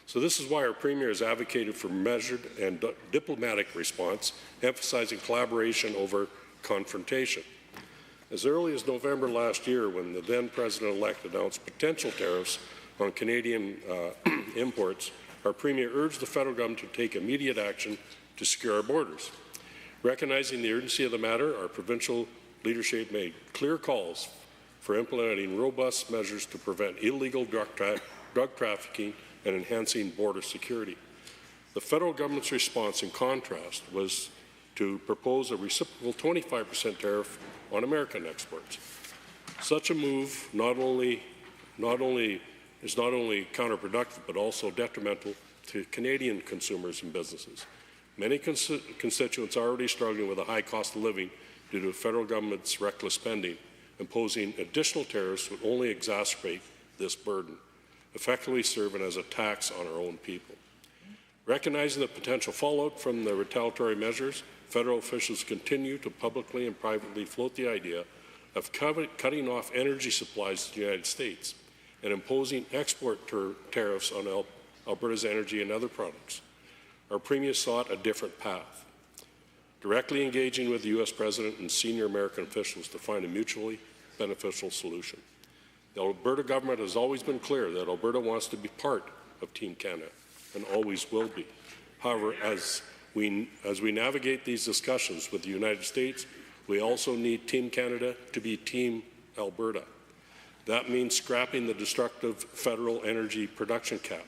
So this is why our Premier has advocated for measured and diplomatic response, emphasizing collaboration over confrontation. As early as November last year, when the then President-elect announced potential tariffs on Canadian imports, our Premier urged the federal government to take immediate action to secure our borders. Recognizing the urgency of the matter, our provincial leadership made clear calls for implementing robust measures to prevent illegal drug trafficking and enhancing border security. The federal government's response, in contrast, was to propose a reciprocal 25% tariff on American exports. Such a move is not only counterproductive, but also detrimental to Canadian consumers and businesses. Many constituents are already struggling with a high cost of living due to the federal government's reckless spending. Imposing additional tariffs would only exacerbate this burden, effectively serving as a tax on our own people. Recognizing the potential fallout from the retaliatory measures, federal officials continue to publicly and privately float the idea of cutting off energy supplies to the United States and imposing export tariffs on Alberta's energy and other products. Our Premier sought a different path, directly engaging with the U.S. President and senior American officials to find a mutually beneficial solution. The Alberta government has always been clear that Alberta wants to be part of Team Canada and always will be. However, as we navigate these discussions with the United States, we also need Team Canada to be Team Alberta. That means scrapping the destructive federal energy production cap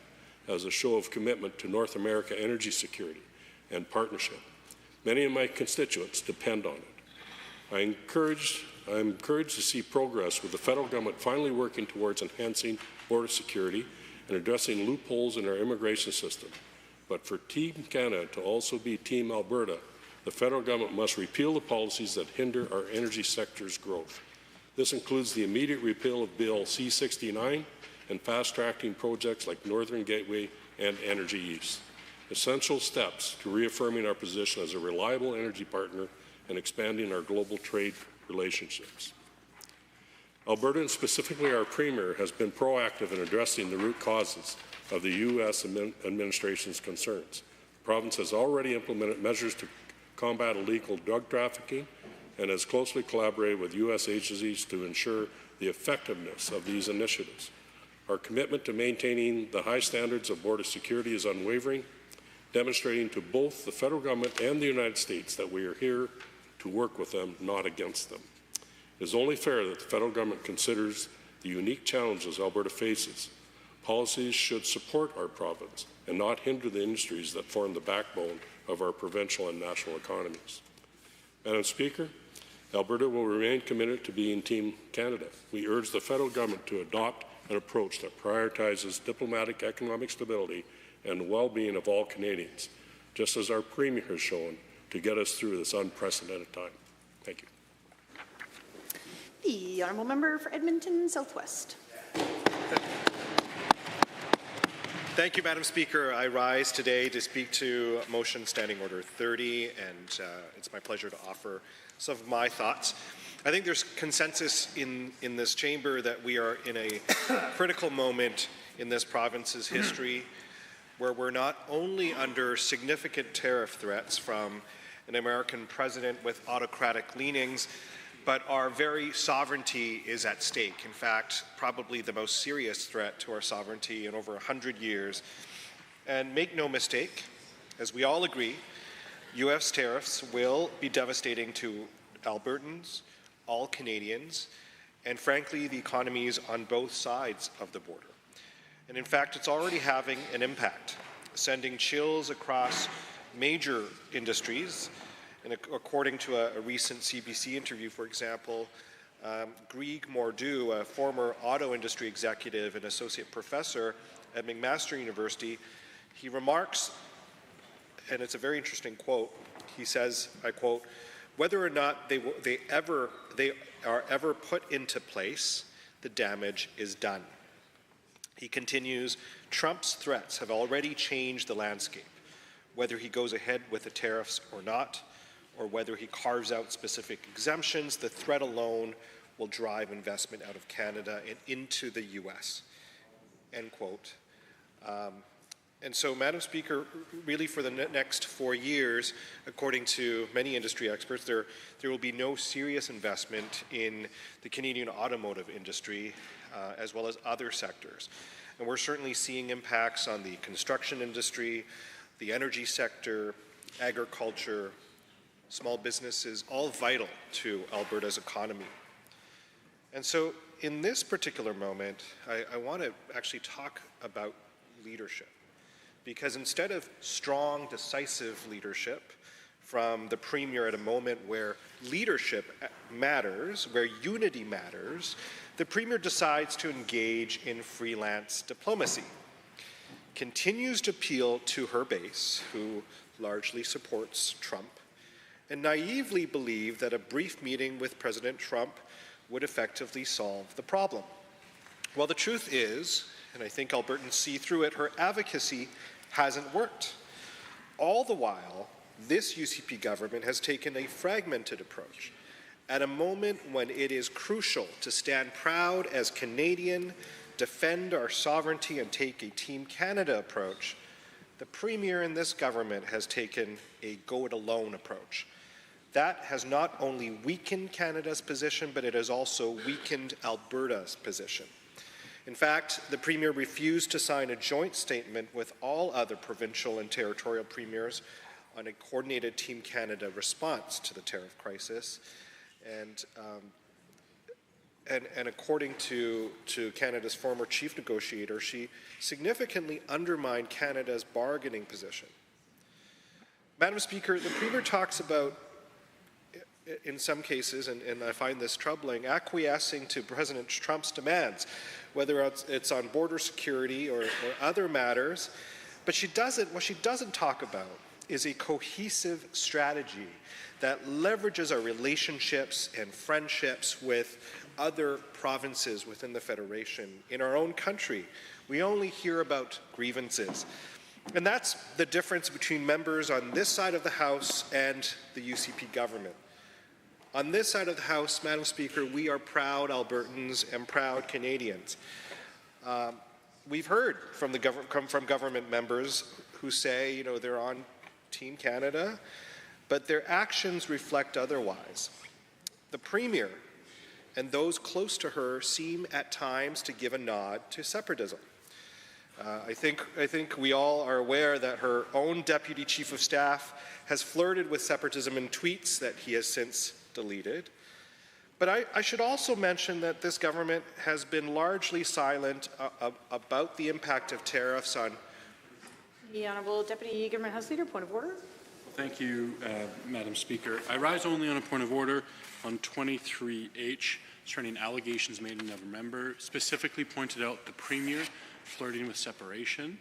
as a show of commitment to North America energy security and partnership. Many of my constituents depend on it. I'm encouraged to see progress with the federal government finally working towards enhancing border security and addressing loopholes in our immigration system. But for Team Canada to also be Team Alberta, the federal government must repeal the policies that hinder our energy sector's growth. This includes the immediate repeal of Bill C-69 and fast-tracking projects like Northern Gateway and Energy East, essential steps to reaffirming our position as a reliable energy partner and expanding our global trade relationships. Alberta, and specifically our Premier, has been proactive in addressing the root causes of the U.S. administration's concerns. The province has already implemented measures to combat illegal drug trafficking and has closely collaborated with U.S. agencies to ensure the effectiveness of these initiatives. Our commitment to maintaining the high standards of border security is unwavering, demonstrating to both the federal government and the United States that we are here to work with them, not against them. It is only fair that the federal government considers the unique challenges Alberta faces. Policies should support our province and not hinder the industries that form the backbone of our provincial and national economies. Madam Speaker, Alberta will remain committed to being Team Canada. We urge the federal government to adopt an approach that prioritizes diplomatic economic stability and the well-being of all Canadians, just as our Premier has shown, to get us through this unprecedented time. Thank you. The honourable member for Edmonton Southwest. Thank you, Madam Speaker. I rise today to speak to Motion Standing Order 30, and it's my pleasure to offer some of my thoughts. I think there's consensus in this chamber that we are in a critical moment in this province's history where we're not only under significant tariff threats from an American president with autocratic leanings, but our very sovereignty is at stake. In fact, probably the most serious threat to our sovereignty in over 100 years. And make no mistake, as we all agree, U.S. tariffs will be devastating to Albertans, all Canadians, and frankly, the economies on both sides of the border. And in fact, it's already having an impact, sending chills across major industries. And according to a recent CBC interview, for example, Greg Mordew, a former auto industry executive and associate professor at McMaster University, he remarks, and it's a very interesting quote, he says, I quote, "Whether or not they are ever put into place, the damage is done. He continues, Trump's threats have already changed the landscape, whether he goes ahead with the tariffs or not, or whether he carves out specific exemptions, the threat alone will drive investment out of Canada and into the U.S., end quote. And so, Madam Speaker, really for the next 4 years, according to many industry experts, there will be no serious investment in the Canadian automotive industry, as well as other sectors. And we're certainly seeing impacts on the construction industry, the energy sector, agriculture, small businesses, all vital to Alberta's economy. And so, in this particular moment, I want to actually talk about leadership. Because instead of strong, decisive leadership from the Premier at a moment where leadership matters, where unity matters, the Premier decides to engage in freelance diplomacy, continues to appeal to her base, who largely supports Trump, and naively believe that a brief meeting with President Trump would effectively solve the problem. Well, the truth is, and I think Albertans see through it, her advocacy hasn't worked. All the while, this UCP government has taken a fragmented approach. At a moment when it is crucial to stand proud as Canadian, defend our sovereignty, and take a Team Canada approach, the Premier in this government has taken a go-it-alone approach. That has not only weakened Canada's position, but it has also weakened Alberta's position. In fact, the Premier refused to sign a joint statement with all other provincial and territorial premiers on a coordinated Team Canada response to the tariff crisis. And according to Canada's former chief negotiator, she significantly undermined Canada's bargaining position. Madam Speaker, the Premier talks about, in some cases, and I find this troubling, acquiescing to President Trump's demands, whether it's on border security or other matters. But what she doesn't talk about is a cohesive strategy that leverages our relationships and friendships with other provinces within the Federation. In our own country, we only hear about grievances. And that's the difference between members on this side of the House and the UCP government. On this side of the House, Madam Speaker, we are proud Albertans and proud Canadians. We've heard from government members who say, you know, they're on Team Canada, but their actions reflect otherwise. The Premier and those close to her seem at times to give a nod to separatism. I think we all are aware that her own Deputy Chief of Staff has flirted with separatism in tweets that he has since deleted. But I should also mention that this government has been largely silent about the impact of tariffs on... The Honourable Deputy Government House Leader, point of order. Thank you, Madam Speaker. I rise only on a point of order on 23H, concerning allegations made another member, specifically pointed out the Premier flirting with separation.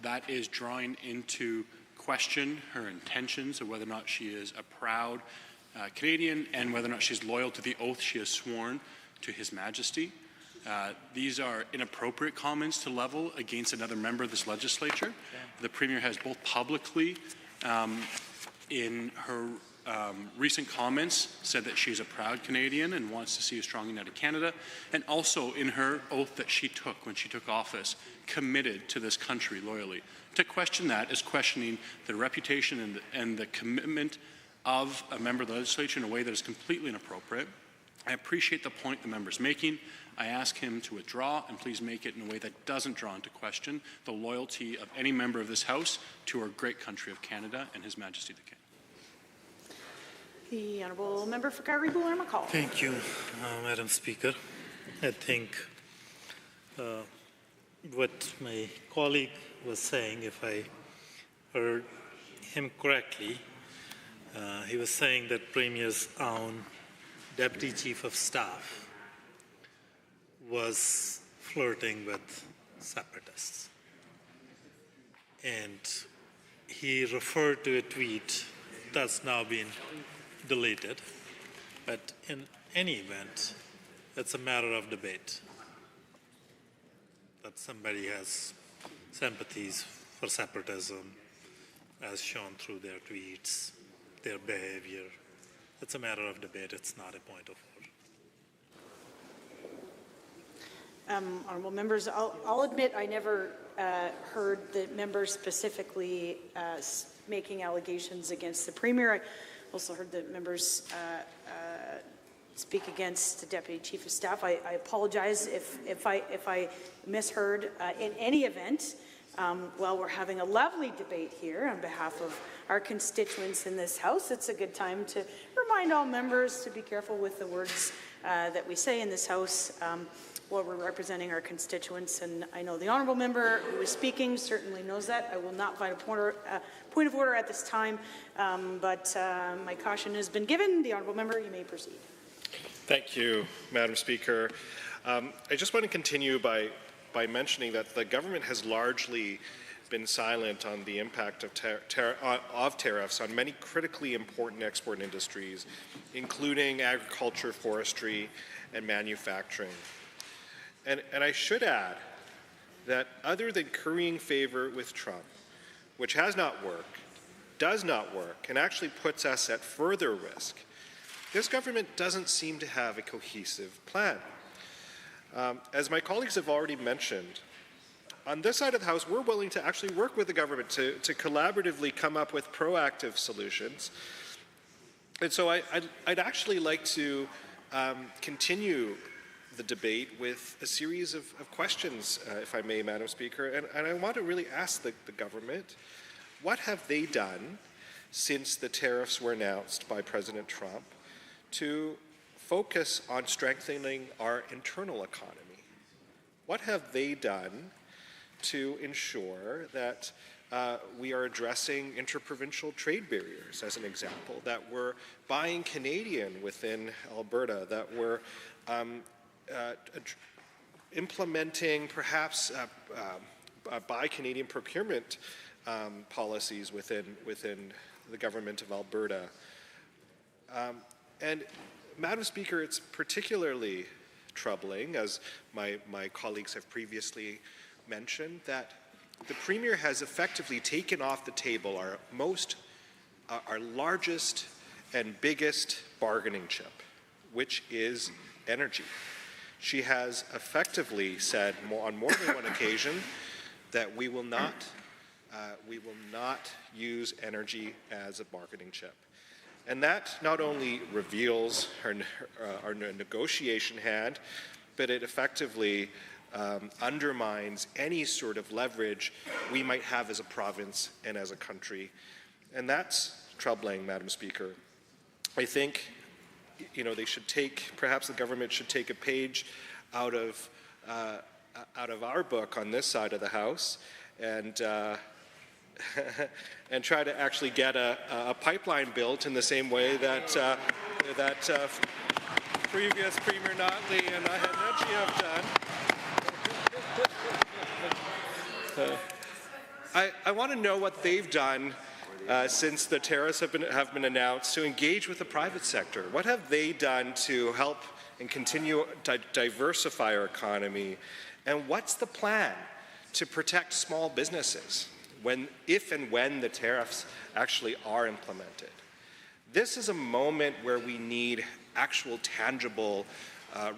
That is drawing into question her intentions of whether or not she is a proud Canadian and whether or not she's loyal to the oath she has sworn to His Majesty. These are inappropriate comments to level against another member of this legislature. The Premier has both publicly in her recent comments said that she's a proud Canadian and wants to see a strong United Canada, and also in her oath that she took when she took office, committed to this country loyally. To question that is questioning the reputation and the commitment of a member of the legislature in a way that is completely inappropriate. I appreciate the point the member is making. I ask him to withdraw and please make it in a way that doesn't draw into question the loyalty of any member of this House to our great country of Canada and His Majesty the King. The Honourable Member for Calgary-Buller-McCall. Thank you, Madam Speaker. I think what my colleague was saying, if I heard him correctly, he was saying that Premier's own Deputy Chief of Staff was flirting with separatists. And he referred to a tweet that's now been deleted. But in any event, it's a matter of debate. That somebody has sympathies for separatism, as shown through their tweets, their behavior. It's a matter of debate. It's not a point of order. Honourable members, I'll admit I never heard the members specifically making allegations against the Premier. I also heard the members speak against the Deputy Chief of Staff. I apologize if I misheard. In any event, while we're having a lovely debate here on behalf of our constituents in this House, it's a good time to remind all members to be careful with the words that we say in this House while we're representing our constituents. And I know the honourable member who is speaking certainly knows that. I will not find a point of order at this time, but my caution has been given. The honourable member, you may proceed. Thank you, Madam Speaker. I just want to continue by mentioning that the government has largely been silent on the impact of tariffs on many critically important export industries, including agriculture, forestry, and manufacturing. And I should add that other than currying favor with Trump, which has not worked, does not work, and actually puts us at further risk, this government doesn't seem to have a cohesive plan. As my colleagues have already mentioned, on this side of the House, we're willing to actually work with the government to collaboratively come up with proactive solutions. And so I'd actually like to continue the debate with a series of questions, if I may, Madam Speaker. And I want to really ask the government, what have they done since the tariffs were announced by President Trump to focus on strengthening our internal economy? What have they done to ensure that we are addressing interprovincial trade barriers, as an example, that we're buying Canadian within Alberta, that we're implementing perhaps buy Canadian procurement policies within the government of Alberta? And Madam Speaker, it's particularly troubling, as my colleagues have previously mentioned, that the Premier has effectively taken off the table our largest and biggest bargaining chip, which is energy. She has effectively said on more than one occasion that we will not use energy as a bargaining chip. And that not only reveals our negotiation hand, but it effectively undermines any sort of leverage we might have as a province and as a country. And that's troubling, Madam Speaker. I think, they should perhaps the government should take a page out of our book on this side of the House and and try to actually get a pipeline built in the same way that previous Premier Notley and Ahenachi have done. I want to know what they've done since the tariffs have been announced to engage with the private sector. What have they done to help and continue to diversify our economy? And what's the plan to protect small businesses if and when the tariffs actually are implemented? This is a moment where we need actual tangible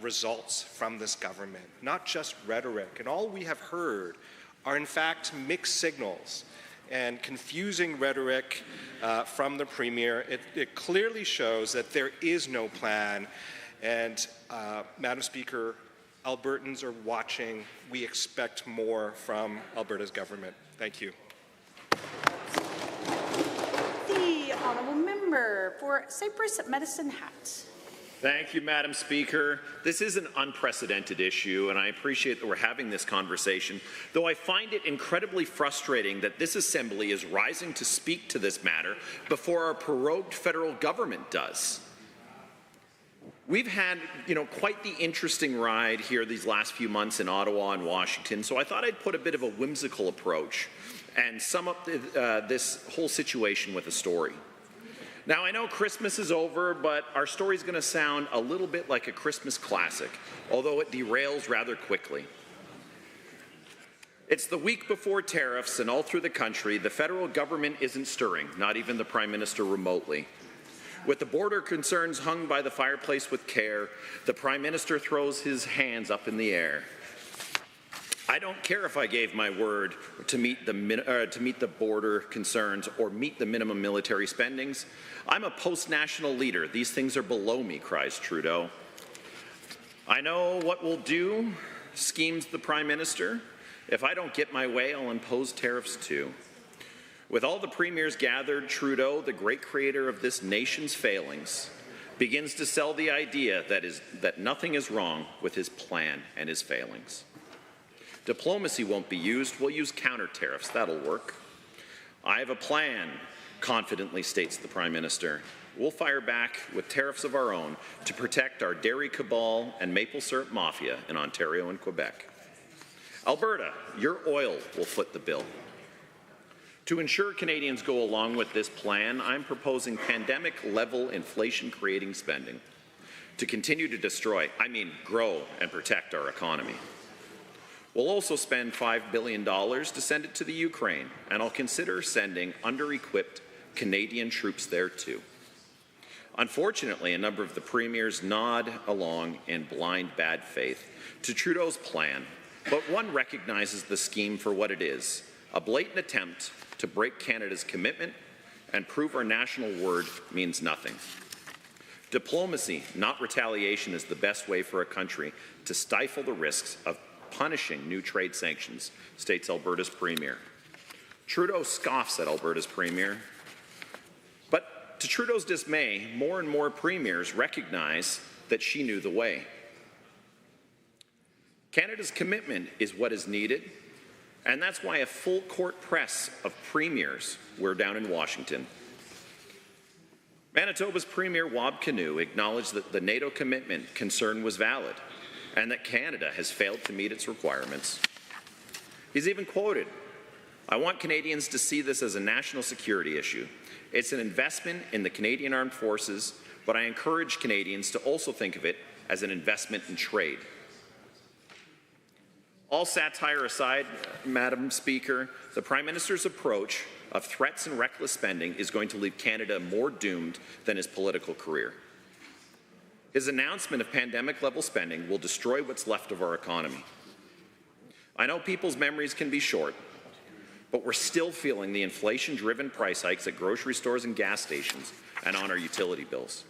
results from this government, not just rhetoric. And all we have heard are in fact mixed signals and confusing rhetoric from the Premier. It clearly shows that there is no plan. And Madam Speaker, Albertans are watching. We expect more from Alberta's government. Thank you. The honourable member for Cypress Medicine Hat. Thank you, Madam Speaker. This is an unprecedented issue, and I appreciate that we're having this conversation, though I find it incredibly frustrating that this Assembly is rising to speak to this matter before our prorogued federal government does. We've had, quite the interesting ride here these last few months in Ottawa and Washington, so I thought I'd put a bit of a whimsical approach and sum up this whole situation with a story. Now, I know Christmas is over, but our story is going to sound a little bit like a Christmas classic, although it derails rather quickly. It's the week before tariffs, and all through the country, the federal government isn't stirring, not even the Prime Minister remotely. With the border concerns hung by the fireplace with care, the Prime Minister throws his hands up in the air. I don't care if I gave my word to meet the border concerns or meet the minimum military spendings. I'm a post-national leader. These things are below me, cries Trudeau. I know what we'll do, schemes the Prime Minister. If I don't get my way, I'll impose tariffs too. With all the premiers gathered, Trudeau, the great creator of this nation's failings, begins to sell the idea that nothing is wrong with his plan and his failings. Diplomacy won't be used. We'll use counter tariffs. That'll work. I have a plan, confidently states the Prime Minister. We'll fire back with tariffs of our own to protect our dairy cabal and maple syrup mafia in Ontario and Quebec. Alberta, your oil will foot the bill. To ensure Canadians go along with this plan, I'm proposing pandemic-level inflation-creating spending to continue to grow and protect our economy. We'll also spend $5 billion to send it to the Ukraine, and I'll consider sending under-equipped Canadian troops there too. Unfortunately, a number of the premiers nod along in blind bad faith to Trudeau's plan, but one recognizes the scheme for what it is, a blatant attempt to break Canada's commitment and prove our national word means nothing. Diplomacy, not retaliation, is the best way for a country to stifle the risks of punishing new trade sanctions, states Alberta's Premier. Trudeau scoffs at Alberta's Premier. But to Trudeau's dismay, more and more premiers recognize that she knew the way. Canada's commitment is what is needed, and that's why a full court press of premiers were down in Washington. Manitoba's Premier Wab Kinew acknowledged that the NATO commitment concern was valid and that Canada has failed to meet its requirements. He's even quoted, "I want Canadians to see this as a national security issue. It's an investment in the Canadian Armed Forces, but I encourage Canadians to also think of it as an investment in trade." All satire aside, Madam Speaker, the Prime Minister's approach of threats and reckless spending is going to leave Canada more doomed than his political career. His announcement of pandemic-level spending will destroy what's left of our economy. I know people's memories can be short, but we're still feeling the inflation-driven price hikes at grocery stores and gas stations and on our utility bills.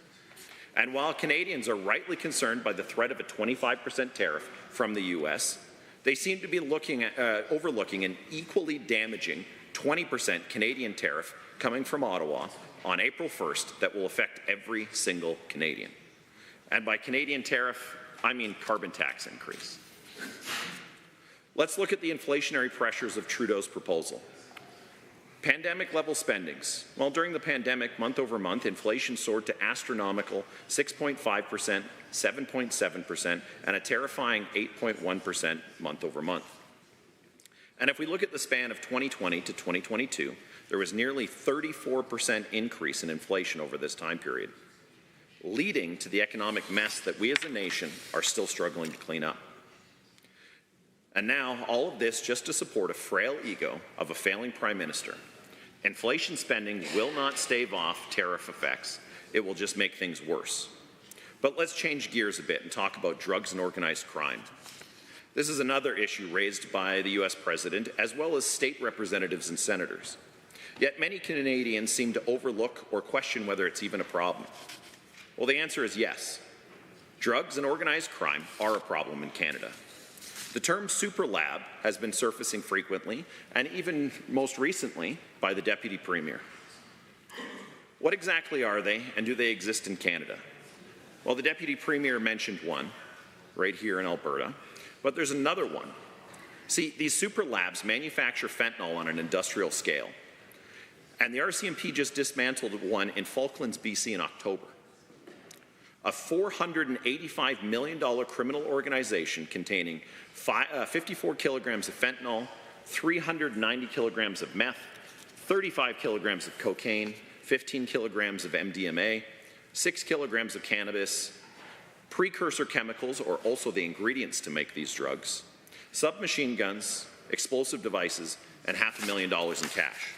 And while Canadians are rightly concerned by the threat of a 25% tariff from the U.S., they seem to be overlooking an equally damaging 20% Canadian tariff coming from Ottawa on April 1st that will affect every single Canadian. And by Canadian tariff, I mean carbon tax increase. Let's look at the inflationary pressures of Trudeau's proposal. Pandemic-level spendings. Well, during the pandemic, month over month, inflation soared to astronomical 6.5%, 7.7%, and a terrifying 8.1% month over month. And if we look at the span of 2020 to 2022, there was nearly 34% increase in inflation over this time period, leading to the economic mess that we as a nation are still struggling to clean up. And now, all of this just to support a frail ego of a failing Prime Minister. Inflation spending will not stave off tariff effects. It will just make things worse. But let's change gears a bit and talk about drugs and organized crime. This is another issue raised by the U.S. President, as well as state representatives and senators. Yet many Canadians seem to overlook or question whether it's even a problem. Well, the answer is yes. Drugs and organized crime are a problem in Canada. The term super lab has been surfacing frequently, and even most recently by the Deputy Premier. What exactly are they, and do they exist in Canada? Well, the Deputy Premier mentioned one right here in Alberta, but there's another one. See, these super labs manufacture fentanyl on an industrial scale, and the RCMP just dismantled one in Falklands, BC in October. A $485 million criminal organization containing 54 kilograms of fentanyl, 390 kilograms of meth, 35 kilograms of cocaine, 15 kilograms of MDMA, 6 kilograms of cannabis, precursor chemicals, or also the ingredients to make these drugs, submachine guns, explosive devices, and $500,000 in cash.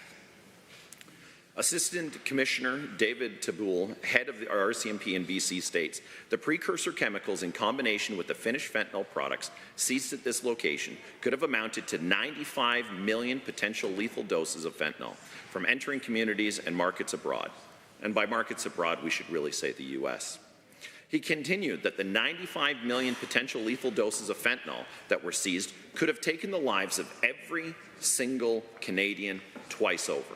Assistant Commissioner David Taboul, head of the RCMP in BC, states, the precursor chemicals in combination with the finished fentanyl products seized at this location could have amounted to 95 million potential lethal doses of fentanyl from entering communities and markets abroad. And by markets abroad, we should really say the U.S. He continued that the 95 million potential lethal doses of fentanyl that were seized could have taken the lives of every single Canadian twice over.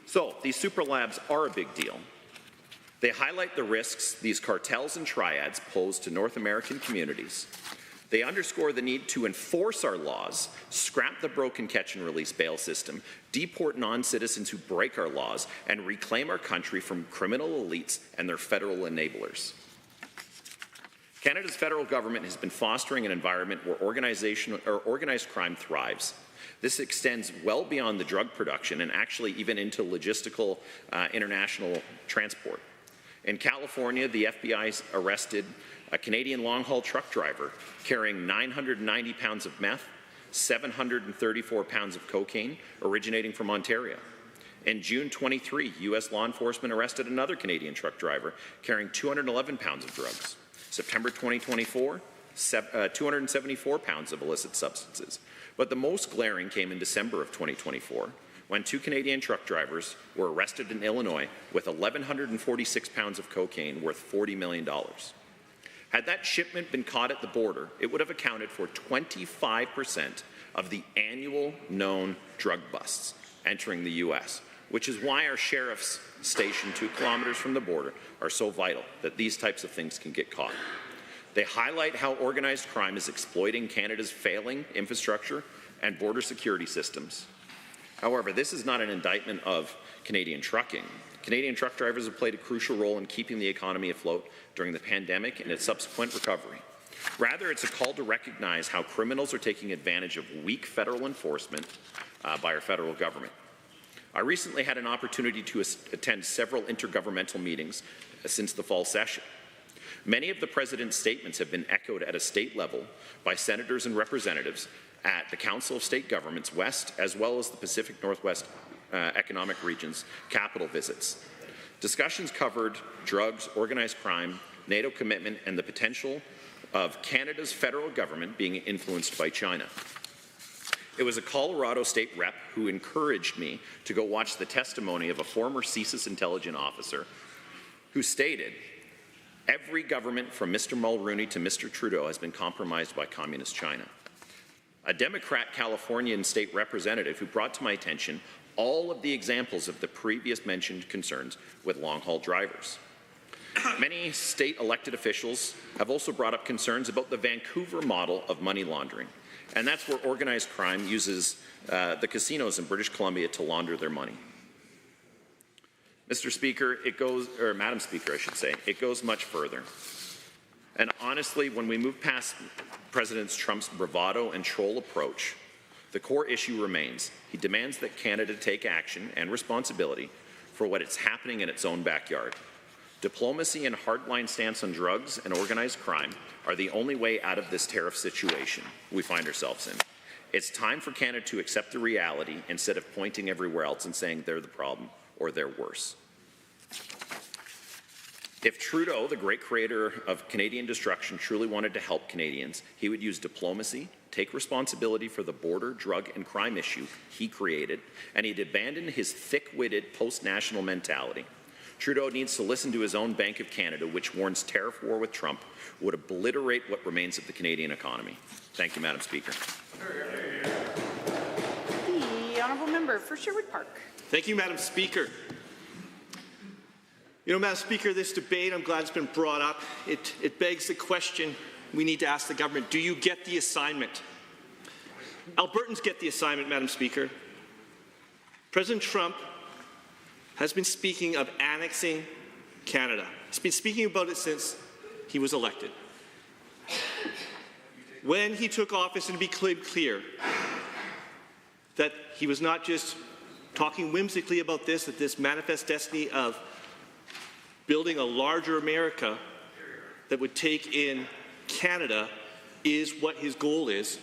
So, these super labs are a big deal. They highlight the risks these cartels and triads pose to North American communities. They underscore the need to enforce our laws, scrap the broken catch and release bail system, deport non-citizens who break our laws, and reclaim our country from criminal elites and their federal enablers. Canada's federal government has been fostering an environment where organized crime thrives. This extends well beyond the drug production and actually even into logistical international transport. In California, the FBI arrested a Canadian long-haul truck driver carrying 990 pounds of meth, 734 pounds of cocaine originating from Ontario. In June 23, U.S. law enforcement arrested another Canadian truck driver carrying 211 pounds of drugs. September 2024, 274 pounds of illicit substances. But the most glaring came in December of 2024, when 2 Canadian truck drivers were arrested in Illinois with 1,146 pounds of cocaine worth $40 million. Had that shipment been caught at the border, it would have accounted for 25% of the annual known drug busts entering the U.S., which is why our sheriffs stationed 2 kilometers from the border are so vital that these types of things can get caught. They highlight how organized crime is exploiting Canada's failing infrastructure and border security systems. However, this is not an indictment of Canadian trucking. Canadian truck drivers have played a crucial role in keeping the economy afloat during the pandemic and its subsequent recovery. Rather, it's a call to recognize how criminals are taking advantage of weak federal enforcement by our federal government. I recently had an opportunity to attend several intergovernmental meetings since the fall session. Many of the President's statements have been echoed at a state level by senators and representatives at the Council of State Governments West, as well as the Pacific Northwest Economic Region's capital visits. Discussions covered drugs, organized crime, NATO commitment, and the potential of Canada's federal government being influenced by China. It was a Colorado state rep who encouraged me to go watch the testimony of a former CSIS intelligence officer who stated, every government from Mr. Mulroney to Mr. Trudeau has been compromised by Communist China. A Democrat Californian state representative who brought to my attention all of the examples of the previous mentioned concerns with long-haul drivers. Many state elected officials have also brought up concerns about the Vancouver model of money laundering, and that's where organized crime uses the casinos in British Columbia to launder their money. Mr. Speaker, Madam Speaker, I should say, it goes much further. And honestly, when we move past President Trump's bravado and troll approach, the core issue remains. He demands that Canada take action and responsibility for what is happening in its own backyard. Diplomacy and hardline stance on drugs and organized crime are the only way out of this tariff situation we find ourselves in. It's time for Canada to accept the reality instead of pointing everywhere else and saying they're the problem or they're worse. If Trudeau, the great creator of Canadian destruction, truly wanted to help Canadians, he would use diplomacy, take responsibility for the border, drug, and crime issue he created, and he'd abandon his thick-witted post-national mentality. Trudeau needs to listen to his own Bank of Canada, which warns tariff war with Trump would obliterate what remains of the Canadian economy. Thank you, Madam Speaker. The honourable member for Sherwood Park. Thank you, Madam Speaker. You know, Madam Speaker, this debate, I'm glad it's been brought up. It begs the question we need to ask the government, do you get the assignment? Albertans get the assignment, Madam Speaker. President Trump has been speaking of annexing Canada. He's been speaking about it since he was elected. When he took office, and to be clear that he was not just talking whimsically about this, that this manifest destiny of building a larger America that would take in Canada is what his goal is.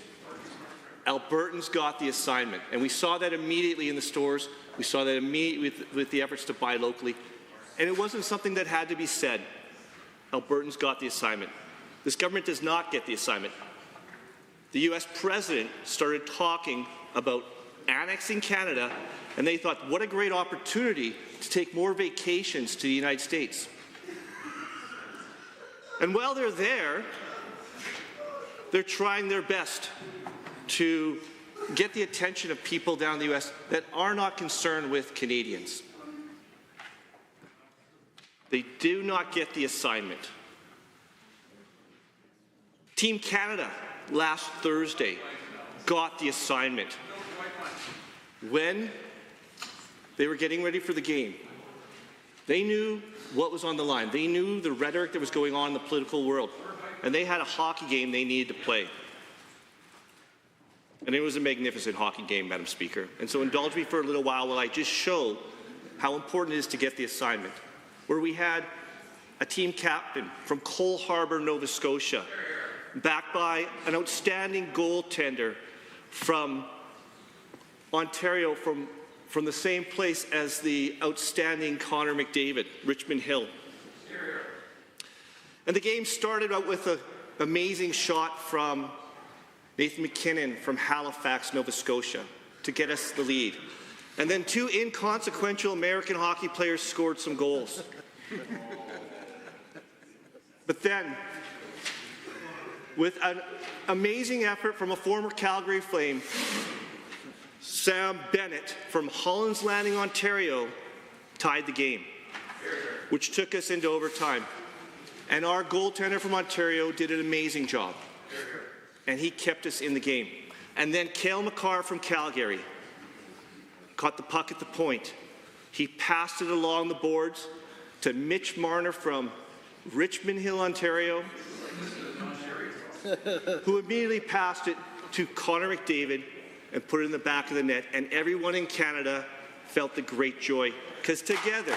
Albertans got the assignment, and we saw that immediately in the stores. We saw that immediately with the efforts to buy locally, and it wasn't something that had to be said. Albertans got the assignment. This government does not get the assignment. The U.S. president started talking about annexing Canada, and they thought, what a great opportunity to take more vacations to the United States. And while they're there, they're trying their best to get the attention of people down in the U.S. that are not concerned with Canadians. They do not get the assignment. Team Canada last Thursday got the assignment when they were getting ready for the game. They knew what was on the line. They knew the rhetoric that was going on in the political world. And they had a hockey game they needed to play. And it was a magnificent hockey game, Madam Speaker. And so indulge me for a little while I just show how important it is to get the assignment, where we had a team captain from Cole Harbour, Nova Scotia, backed by an outstanding goaltender from Ontario, from the same place as the outstanding Connor McDavid, Richmond Hill. And the game started out with an amazing shot from Nathan McKinnon from Halifax, Nova Scotia, to get us the lead. And then two inconsequential American hockey players scored some goals. But then, with an amazing effort from a former Calgary Flame, Sam Bennett from Hollands Landing, Ontario, tied the game, which took us into overtime. And our goaltender from Ontario did an amazing job, and he kept us in the game. And then Cale McCarr from Calgary caught the puck at the point. He passed it along the boards to Mitch Marner from Richmond Hill, Ontario, who immediately passed it to Connor McDavid and put it in the back of the net. And everyone in Canada felt the great joy, because together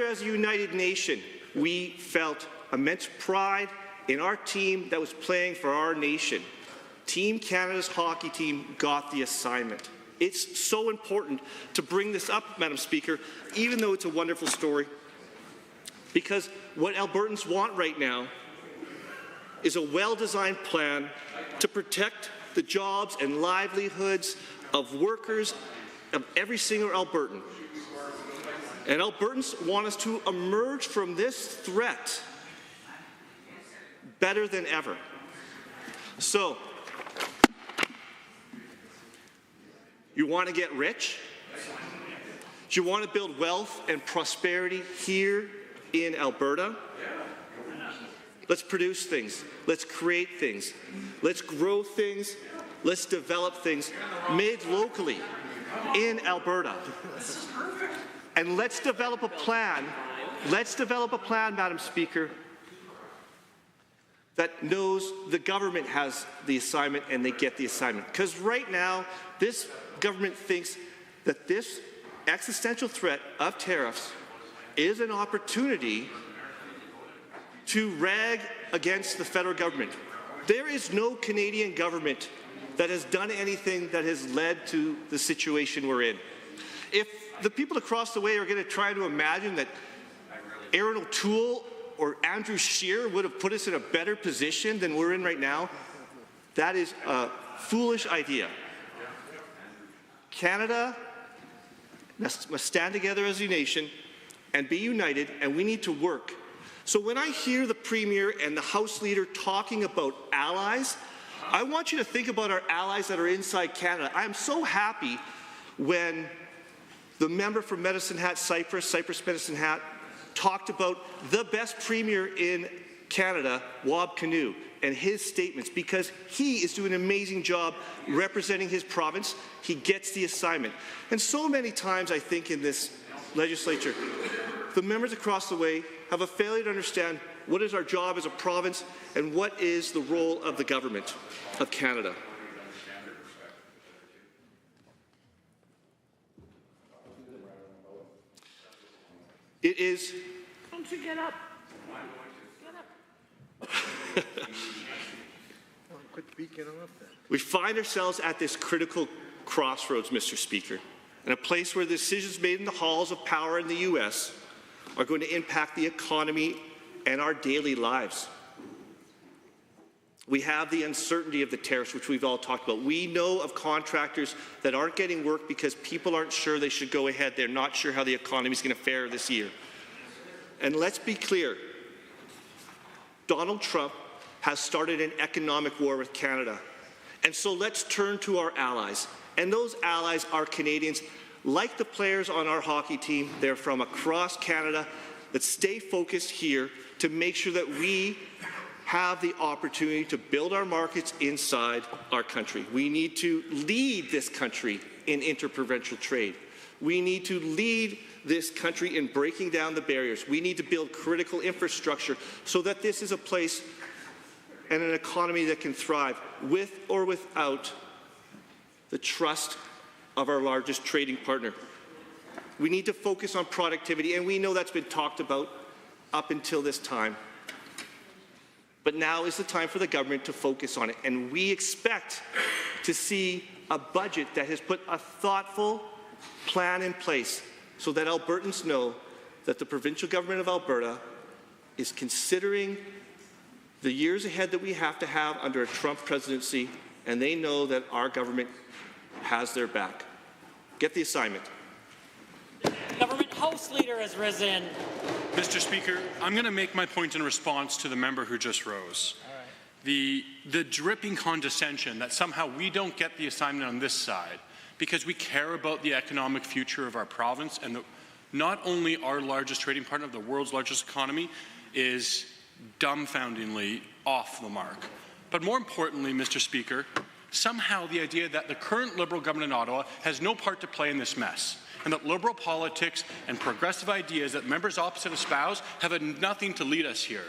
as a united nation, we felt immense pride in our team that was playing for our nation. Team Canada's hockey team got the assignment. It's so important to bring this up, Madam Speaker, even though it's a wonderful story, because what Albertans want right now is a well-designed plan to protect the jobs and livelihoods of workers, of every single Albertan. And Albertans want us to emerge from this threat better than ever. So, you want to get rich? Do you want to build wealth and prosperity here in Alberta? Let's produce things. Let's create things. Let's grow things. Let's develop things made locally in Alberta. And let's develop a plan. Let's develop a plan, Madam Speaker, that knows the government has the assignment and they get the assignment. Because right now, this government thinks that this existential threat of tariffs is an opportunity to rag against the federal government. There is no Canadian government that has done anything that has led to the situation we're in. If the people across the way are going to try to imagine that Aaron O'Toole or Andrew Scheer would have put us in a better position than we're in right now, that is a foolish idea. Canada must stand together as a nation and be united, and we need to work. So when I hear the Premier and the House Leader talking about allies, I want you to think about our allies that are inside Canada. I am so happy when the member from Medicine Hat, Cypress Medicine Hat, talked about the best Premier in Canada, Wab Kinew, and his statements, because he is doing an amazing job representing his province. He gets the assignment. And so many times I think in this legislature, the members across the way have a failure to understand what is our job as a province and what is the role of the government of Canada. It is... Don't you get up? Quit speaking off then. We find ourselves at this critical crossroads, Mr. Speaker, in a place where decisions made in the halls of power in the U.S. are going to impact the economy and our daily lives. We have the uncertainty of the tariffs, which we've all talked about. We know of contractors that aren't getting work because people aren't sure they should go ahead. They're not sure how the economy is going to fare this year. And let's be clear, Donald Trump has started an economic war with Canada. And so let's turn to our allies. And those allies are Canadians, like the players on our hockey team. They're from across Canada that stay focused here to make sure that we have the opportunity to build our markets inside our country. We need to lead this country in interprovincial trade. We need to lead this country in breaking down the barriers. We need to build critical infrastructure so that this is a place and an economy that can thrive with or without the trust of our largest trading partner. We need to focus on productivity, and we know that's been talked about up until this time. But now is the time for the government to focus on it, and we expect to see a budget that has put a thoughtful plan in place so that Albertans know that the provincial government of Alberta is considering the years ahead that we have to have under a Trump presidency, and they know that our government has their back. Get the assignment. Government House Leader has risen. Mr. Speaker, I'm going to make my point in response to the member who just rose. All right. The dripping condescension that somehow we don't get the assignment on this side because we care about the economic future of our province and not only our largest trading partner, the world's largest economy, is dumbfoundingly off the mark. But more importantly, Mr. Speaker, somehow the idea that the current Liberal government in Ottawa has no part to play in this mess, and that Liberal politics and progressive ideas that members opposite espouse have nothing to lead us here.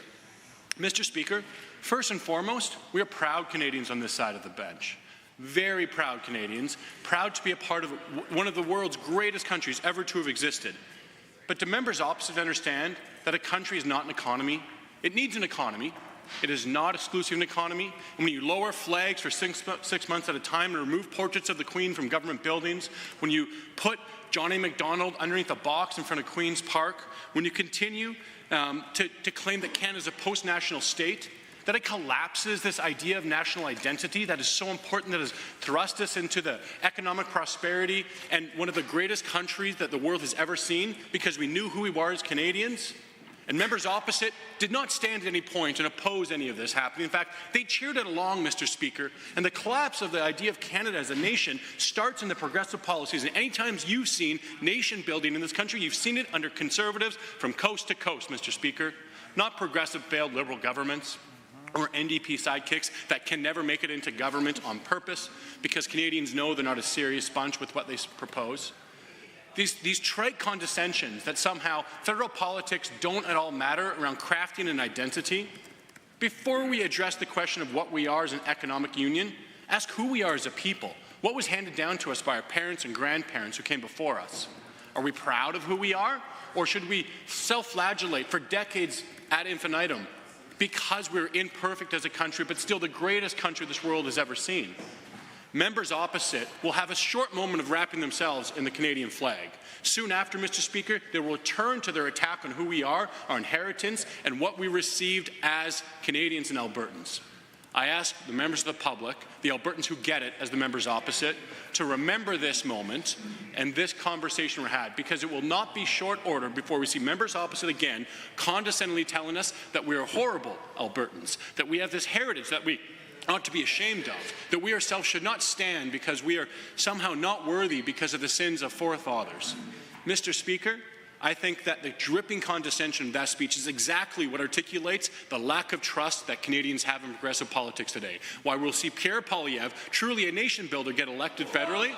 Mr. Speaker, first and foremost, we are proud Canadians on this side of the bench. Very proud Canadians, proud to be a part of one of the world's greatest countries ever to have existed. But do members opposite understand that a country is not an economy? It needs an economy. It is not exclusive an economy. And when you lower flags for six months at a time and remove portraits of the Queen from government buildings, when you put John A. Macdonald underneath a box in front of Queen's Park, when you continue to claim that Canada is a post-national state, that it collapses this idea of national identity that is so important, that has thrust us into the economic prosperity and one of the greatest countries that the world has ever seen because we knew who we were as Canadians. And members opposite did not stand at any point and oppose any of this happening. In fact, they cheered it along, Mr. Speaker. And the collapse of the idea of Canada as a nation starts in the progressive policies. And any times you've seen nation building in this country, you've seen it under Conservatives from coast to coast, Mr. Speaker. Not progressive failed Liberal governments or NDP sidekicks that can never make it into government on purpose because Canadians know they're not a serious bunch with what they propose. These trite condescensions that somehow federal politics don't at all matter around crafting an identity. Before we address the question of what we are as an economic union, ask who we are as a people. What was handed down to us by our parents and grandparents who came before us? Are we proud of who we are? Or should we self-flagellate for decades ad infinitum because we're imperfect as a country, but still the greatest country this world has ever seen? Members opposite will have a short moment of wrapping themselves in the Canadian flag. Soon after, Mr. Speaker, they will return to their attack on who we are, our inheritance, and what we received as Canadians and Albertans. I ask the members of the public, the Albertans who get it as the members opposite, to remember this moment and this conversation we had, because it will not be short order before we see members opposite again condescendingly telling us that we are horrible Albertans, that we have this heritage that we ought to be ashamed of, that we ourselves should not stand because we are somehow not worthy because of the sins of forefathers. Mr. Speaker, I think that the dripping condescension of that speech is exactly what articulates the lack of trust that Canadians have in progressive politics today. Why we'll see Pierre Poilievre, truly a nation builder, get elected federally,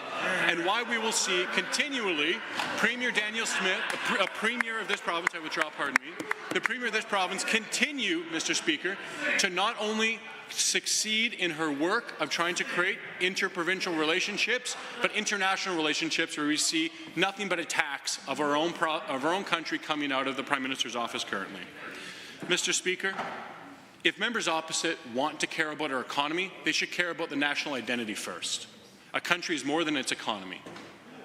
and why we will see continually Premier Daniel Smith, a premier of this province, I withdraw, pardon me, the premier of this province continue, Mr. Speaker, to not only succeed in her work of trying to create interprovincial relationships, but international relationships where we see nothing but attacks of our own country coming out of the Prime Minister's office currently. Mr. Speaker, if members opposite want to care about our economy, they should care about the national identity first. A country is more than its economy.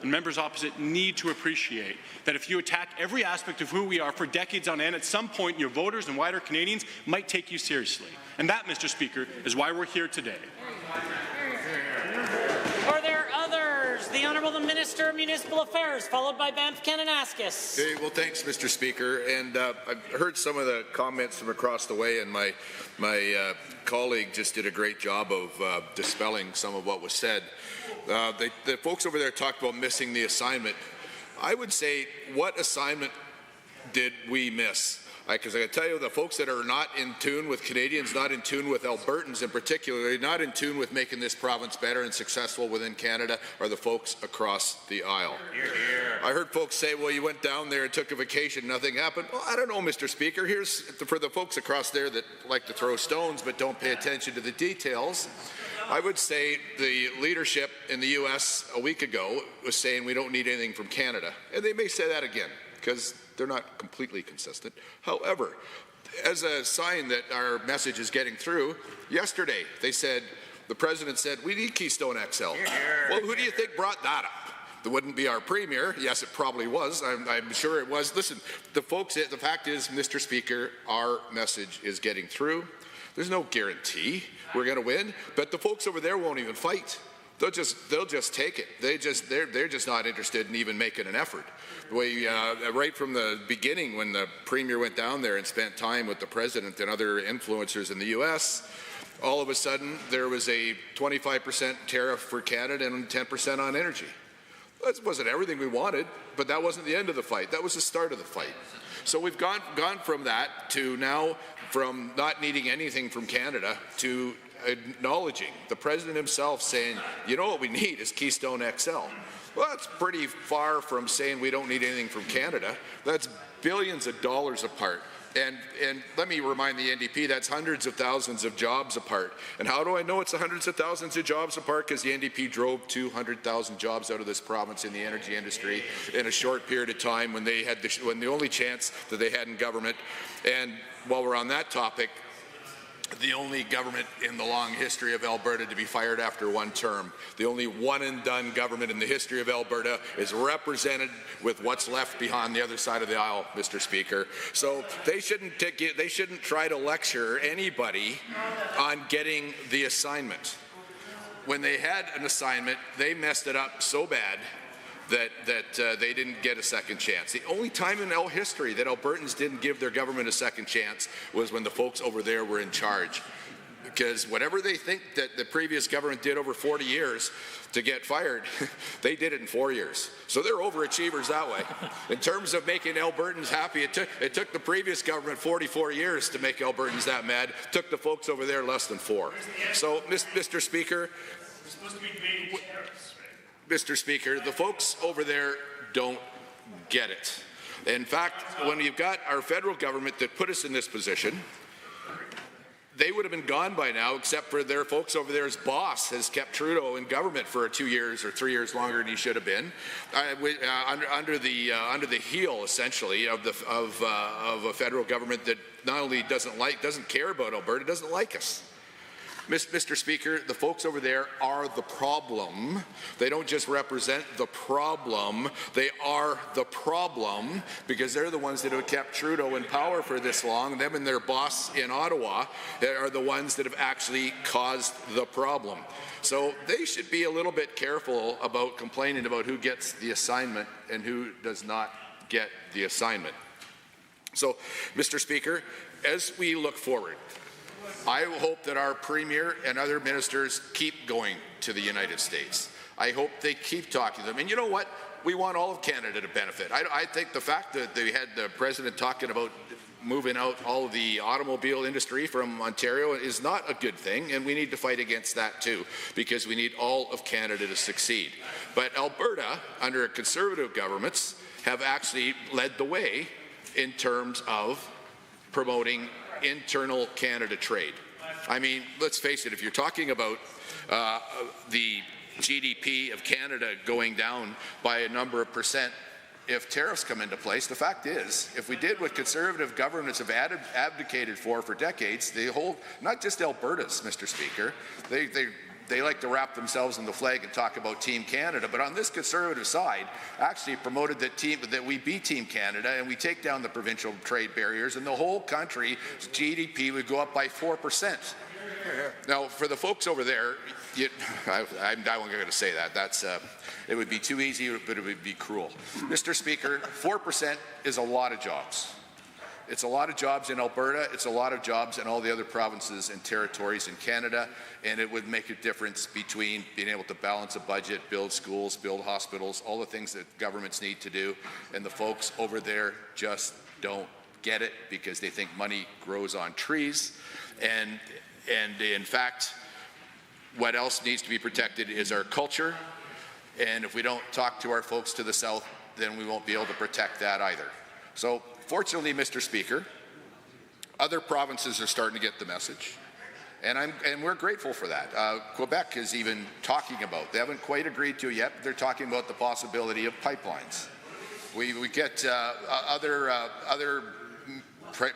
And members opposite need to appreciate that if you attack every aspect of who we are for decades on end, at some point your voters and wider Canadians might take you seriously. And that, Mr. Speaker, is why we're here today. Are there others? The Honourable Minister of Municipal Affairs, followed by Banff Kananaskis. Okay, well, thanks, Mr. Speaker. And I've heard some of the comments from across the way, and my colleague just did a great job of dispelling some of what was said. The folks over there talked about missing the assignment. I would say, what assignment did we miss? Because I can tell you, the folks that are not in tune with Canadians, not in tune with Albertans in particular, not in tune with making this province better and successful within Canada, are the folks across the aisle. Hear, hear. I heard folks say, well, you went down there and took a vacation, nothing happened. Well, I don't know, Mr. Speaker. Here's for the folks across there that like to throw stones but don't pay attention to the details. I would say the leadership in the U.S. a week ago was saying we don't need anything from Canada. And they may say that again, because they're not completely consistent. However, as a sign that our message is getting through, yesterday they said, the President said, we need Keystone XL. Well, who do you think brought that up? It wouldn't be our Premier. Yes, it probably was. I'm sure it was. Listen, the fact is, Mr. Speaker, our message is getting through. There's no guarantee we're going to win, but the folks over there won't even fight. They'll just take it. They're just not interested in even making an effort. Right from the beginning, when the Premier went down there and spent time with the President and other influencers in the U.S., all of a sudden there was a 25% tariff for Canada and 10% on energy. That wasn't everything we wanted, but that wasn't the end of the fight. That was the start of the fight. So we've gone from that to now from not needing anything from Canada to acknowledging the President himself saying, you know what we need is Keystone XL. Well, that's pretty far from saying we don't need anything from Canada. That's billions of dollars apart. And let me remind the NDP, that's hundreds of thousands of jobs apart. And how do I know it's hundreds of thousands of jobs apart? Because the NDP drove 200,000 jobs out of this province in the energy industry in a short period of time when they had when the only chance that they had in government. And while we're on that topic, the only government in the long history of Alberta to be fired after one term. The only one-and-done government in the history of Alberta is represented with what's left behind the other side of the aisle, Mr. Speaker. So they shouldn't try to lecture anybody on getting the assignment. When they had an assignment, they messed it up so bad that they didn't get a second chance. The only time in history that Albertans didn't give their government a second chance was when the folks over there were in charge. Because whatever they think that the previous government did over 40 years to get fired, they did it in 4 years. So they're overachievers that way. In terms of making Albertans happy, it took the previous government 44 years to make Albertans that mad. It took the folks over there less than 4. So, Mr. Speaker, Mr. Speaker, the folks over there don't get it. In fact, when you've got our federal government that put us in this position, they would have been gone by now, except for their folks over there's boss has kept Trudeau in government for 2 years or 3 years longer than he should have been, under the heel essentially of a federal government that not only doesn't care about Alberta, doesn't like us. Mr. Speaker, the folks over there are the problem. They don't just represent the problem, they are the problem because they're the ones that have kept Trudeau in power for this long. Them and their boss in Ottawa are the ones that have actually caused the problem. So they should be a little bit careful about complaining about who gets the assignment and who does not get the assignment. So, Mr. Speaker, as we look forward, I hope that our Premier and other ministers keep going to the United States. I hope they keep talking to them. And you know what? We want all of Canada to benefit. I think the fact that they had the President talking about moving out all of the automobile industry from Ontario is not a good thing, and we need to fight against that too, because we need all of Canada to succeed. But Alberta, under Conservative governments, have actually led the way in terms of promoting internal Canada trade. I mean, let's face it, if you're talking about the GDP of Canada going down by a number of percent, if tariffs come into place, the fact is, if we did what conservative governments have abdicated for decades, the whole, not just Alberta's, Mr. Speaker, they like to wrap themselves in the flag and talk about Team Canada, but on this conservative side, actually promoted that we be Team Canada and we take down the provincial trade barriers, and the whole country's GDP would go up by 4%. Now, for the folks over there, I'm not going to say that. It would be too easy, but it would be cruel. Mr. Speaker, 4% is a lot of jobs. It's a lot of jobs in Alberta. It's a lot of jobs in all the other provinces and territories in Canada, and it would make a difference between being able to balance a budget, build schools, build hospitals, all the things that governments need to do, and the folks over there just don't get it because they think money grows on trees. And in fact, what else needs to be protected is our culture, and if we don't talk to our folks to the south, then we won't be able to protect that either. So fortunately, Mr. Speaker, other provinces are starting to get the message, and we're grateful for that. Quebec is even talking about, they haven't quite agreed to it yet, but they're talking about the possibility of pipelines. We get other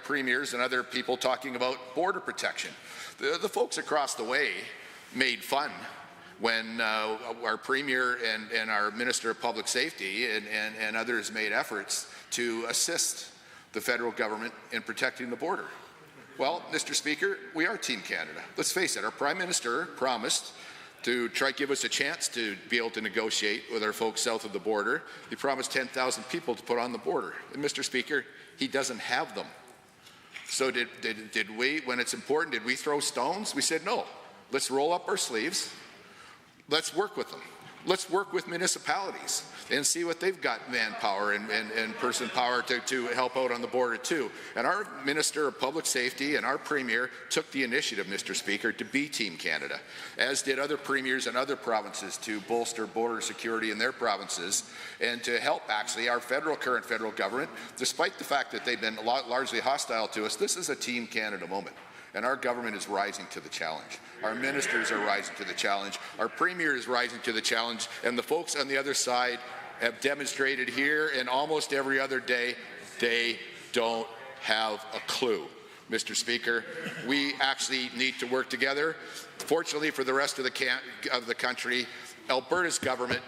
premiers and other people talking about border protection. The folks across the way made fun when our Premier and our Minister of Public Safety and others made efforts to assist the federal government in protecting the border. Well, Mr. Speaker, we are Team Canada. Let's face it, our Prime Minister promised to try to give us a chance to be able to negotiate with our folks south of the border. He promised 10,000 people to put on the border. And Mr. Speaker, he doesn't have them. So did we, when it's important, did we throw stones? We said no. Let's roll up our sleeves. Let's work with them. Let's work with municipalities and see what they've got manpower and person power to help out on the border too. And our Minister of Public Safety and our Premier took the initiative, Mr. Speaker, to be Team Canada, as did other premiers and other provinces to bolster border security in their provinces and to help actually our current federal government, despite the fact that they've been largely hostile to us. This is a Team Canada moment. And our government is rising to the challenge. Our ministers are rising to the challenge. Our Premier is rising to the challenge. And the folks on the other side have demonstrated here and almost every other day, they don't have a clue. Mr. Speaker, we actually need to work together. Fortunately for the rest of the country, Alberta's government,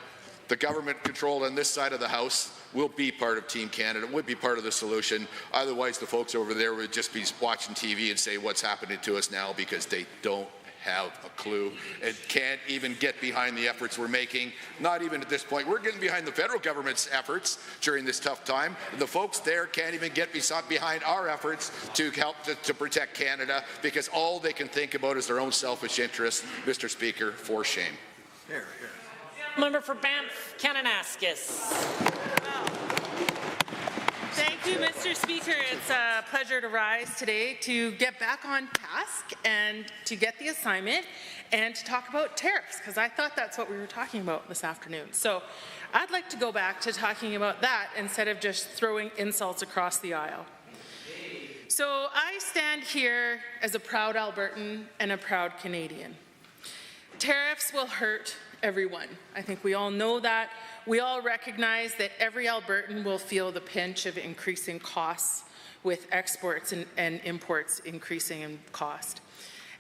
the government controlled on this side of the House, will be part of Team Canada, would be part of the solution. Otherwise, the folks over there would just be watching TV and say what's happening to us now because they don't have a clue and can't even get behind the efforts we're making. Not even at this point. We're getting behind the federal government's efforts during this tough time. The folks there can't even get behind our efforts to help to protect Canada because all they can think about is their own selfish interests. Mr. Speaker, for shame. Here. Member for Banff, Kananaskis. Thank you, Mr. Speaker. It's a pleasure to rise today to get back on task and to get the assignment and to talk about tariffs, because I thought that's what we were talking about this afternoon. So I'd like to go back to talking about that instead of just throwing insults across the aisle. So I stand here as a proud Albertan and a proud Canadian. Tariffs will hurt everyone. I think we all know that. We all recognize that every Albertan will feel the pinch of increasing costs with exports and imports increasing in cost.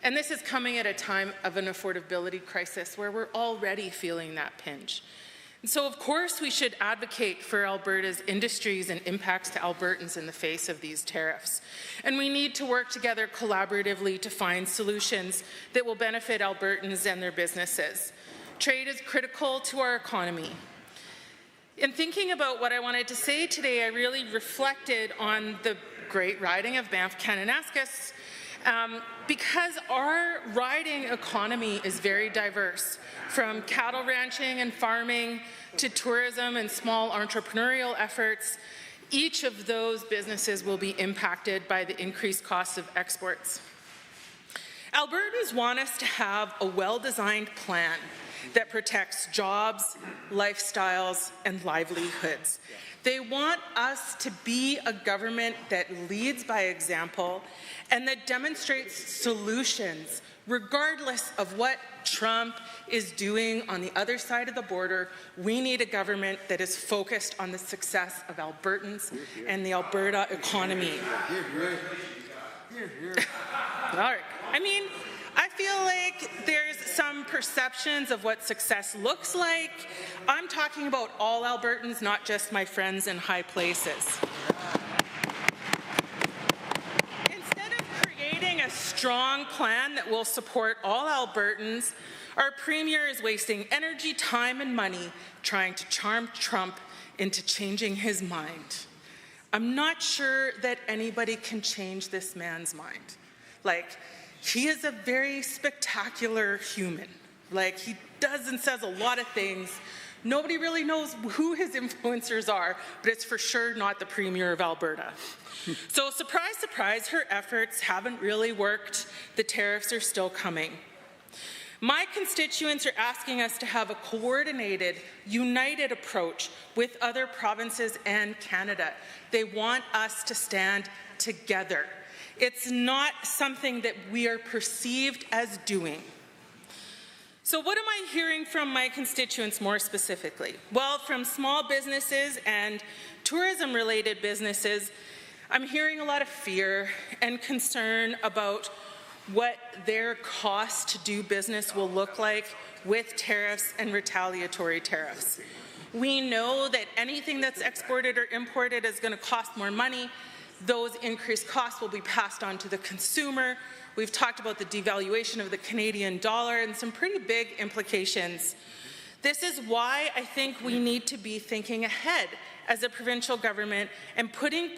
And this is coming at a time of an affordability crisis where we're already feeling that pinch. And so, of course, we should advocate for Alberta's industries and impacts to Albertans in the face of these tariffs. And we need to work together collaboratively to find solutions that will benefit Albertans and their businesses. Trade is critical to our economy. In thinking about what I wanted to say today, I really reflected on the great riding of Banff Kananaskis because our riding economy is very diverse, from cattle ranching and farming to tourism and small entrepreneurial efforts. Each of those businesses will be impacted by the increased costs of exports. Albertans want us to have a well-designed plan that protects jobs, lifestyles, and livelihoods. They want us to be a government that leads by example and that demonstrates solutions regardless of what Trump is doing on the other side of the border. We need a government that is focused on the success of Albertans and the Alberta economy. All right. I mean, I feel like there's some perceptions of what success looks like. I'm talking about all Albertans, not just my friends in high places. Instead of creating a strong plan that will support all Albertans, our Premier is wasting energy, time, and money trying to charm Trump into changing his mind. I'm not sure that anybody can change this man's mind. Like, he is a very spectacular human. Like, he does and says a lot of things. Nobody really knows who his influencers are, but it's for sure not the Premier of Alberta. So surprise, surprise, her efforts haven't really worked. The tariffs are still coming. My constituents are asking us to have a coordinated, united approach with other provinces and Canada. They want us to stand together. It's not something that we are perceived as doing. So what am I hearing from my constituents more specifically? Well, from small businesses and tourism-related businesses, I'm hearing a lot of fear and concern about what their cost to do business will look like with tariffs and retaliatory tariffs. We know that anything that's exported or imported is going to cost more money. Those increased costs will be passed on to the consumer. We've talked about the devaluation of the Canadian dollar and some pretty big implications. This is why I think we need to be thinking ahead as a provincial government and putting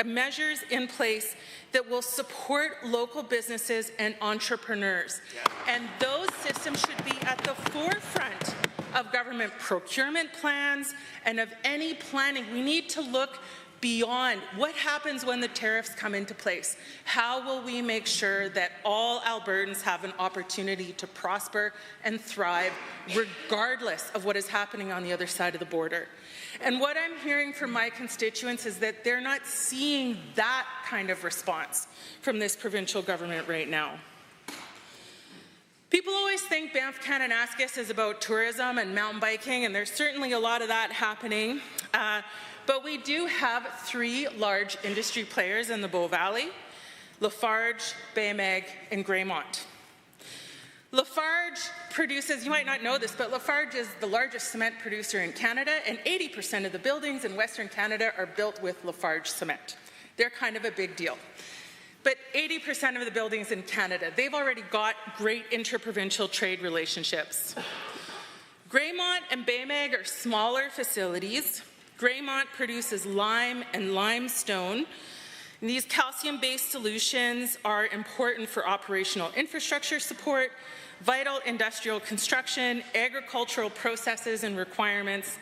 measures in place that will support local businesses and entrepreneurs. And those systems should be at the forefront of government procurement plans and of any planning. We need to look beyond what happens when the tariffs come into place. How will we make sure that all Albertans have an opportunity to prosper and thrive regardless of what is happening on the other side of the border? And what I'm hearing from my constituents is that they're not seeing that kind of response from this provincial government right now. People always think Banff Kananaskis is about tourism and mountain biking, and there's certainly a lot of that happening. But we do have 3 large industry players in the Bow Valley: Lafarge, Baymag, and Greymont. Lafarge produces, you might not know this, but Lafarge is the largest cement producer in Canada, and 80% of the buildings in Western Canada are built with Lafarge cement. They're kind of a big deal. But 80% of the buildings in Canada, they've already got great interprovincial trade relationships. Greymont and Baymag are smaller facilities. Greymont produces lime and limestone. And these calcium-based solutions are important for operational infrastructure support, vital industrial construction, agricultural processes and requirements.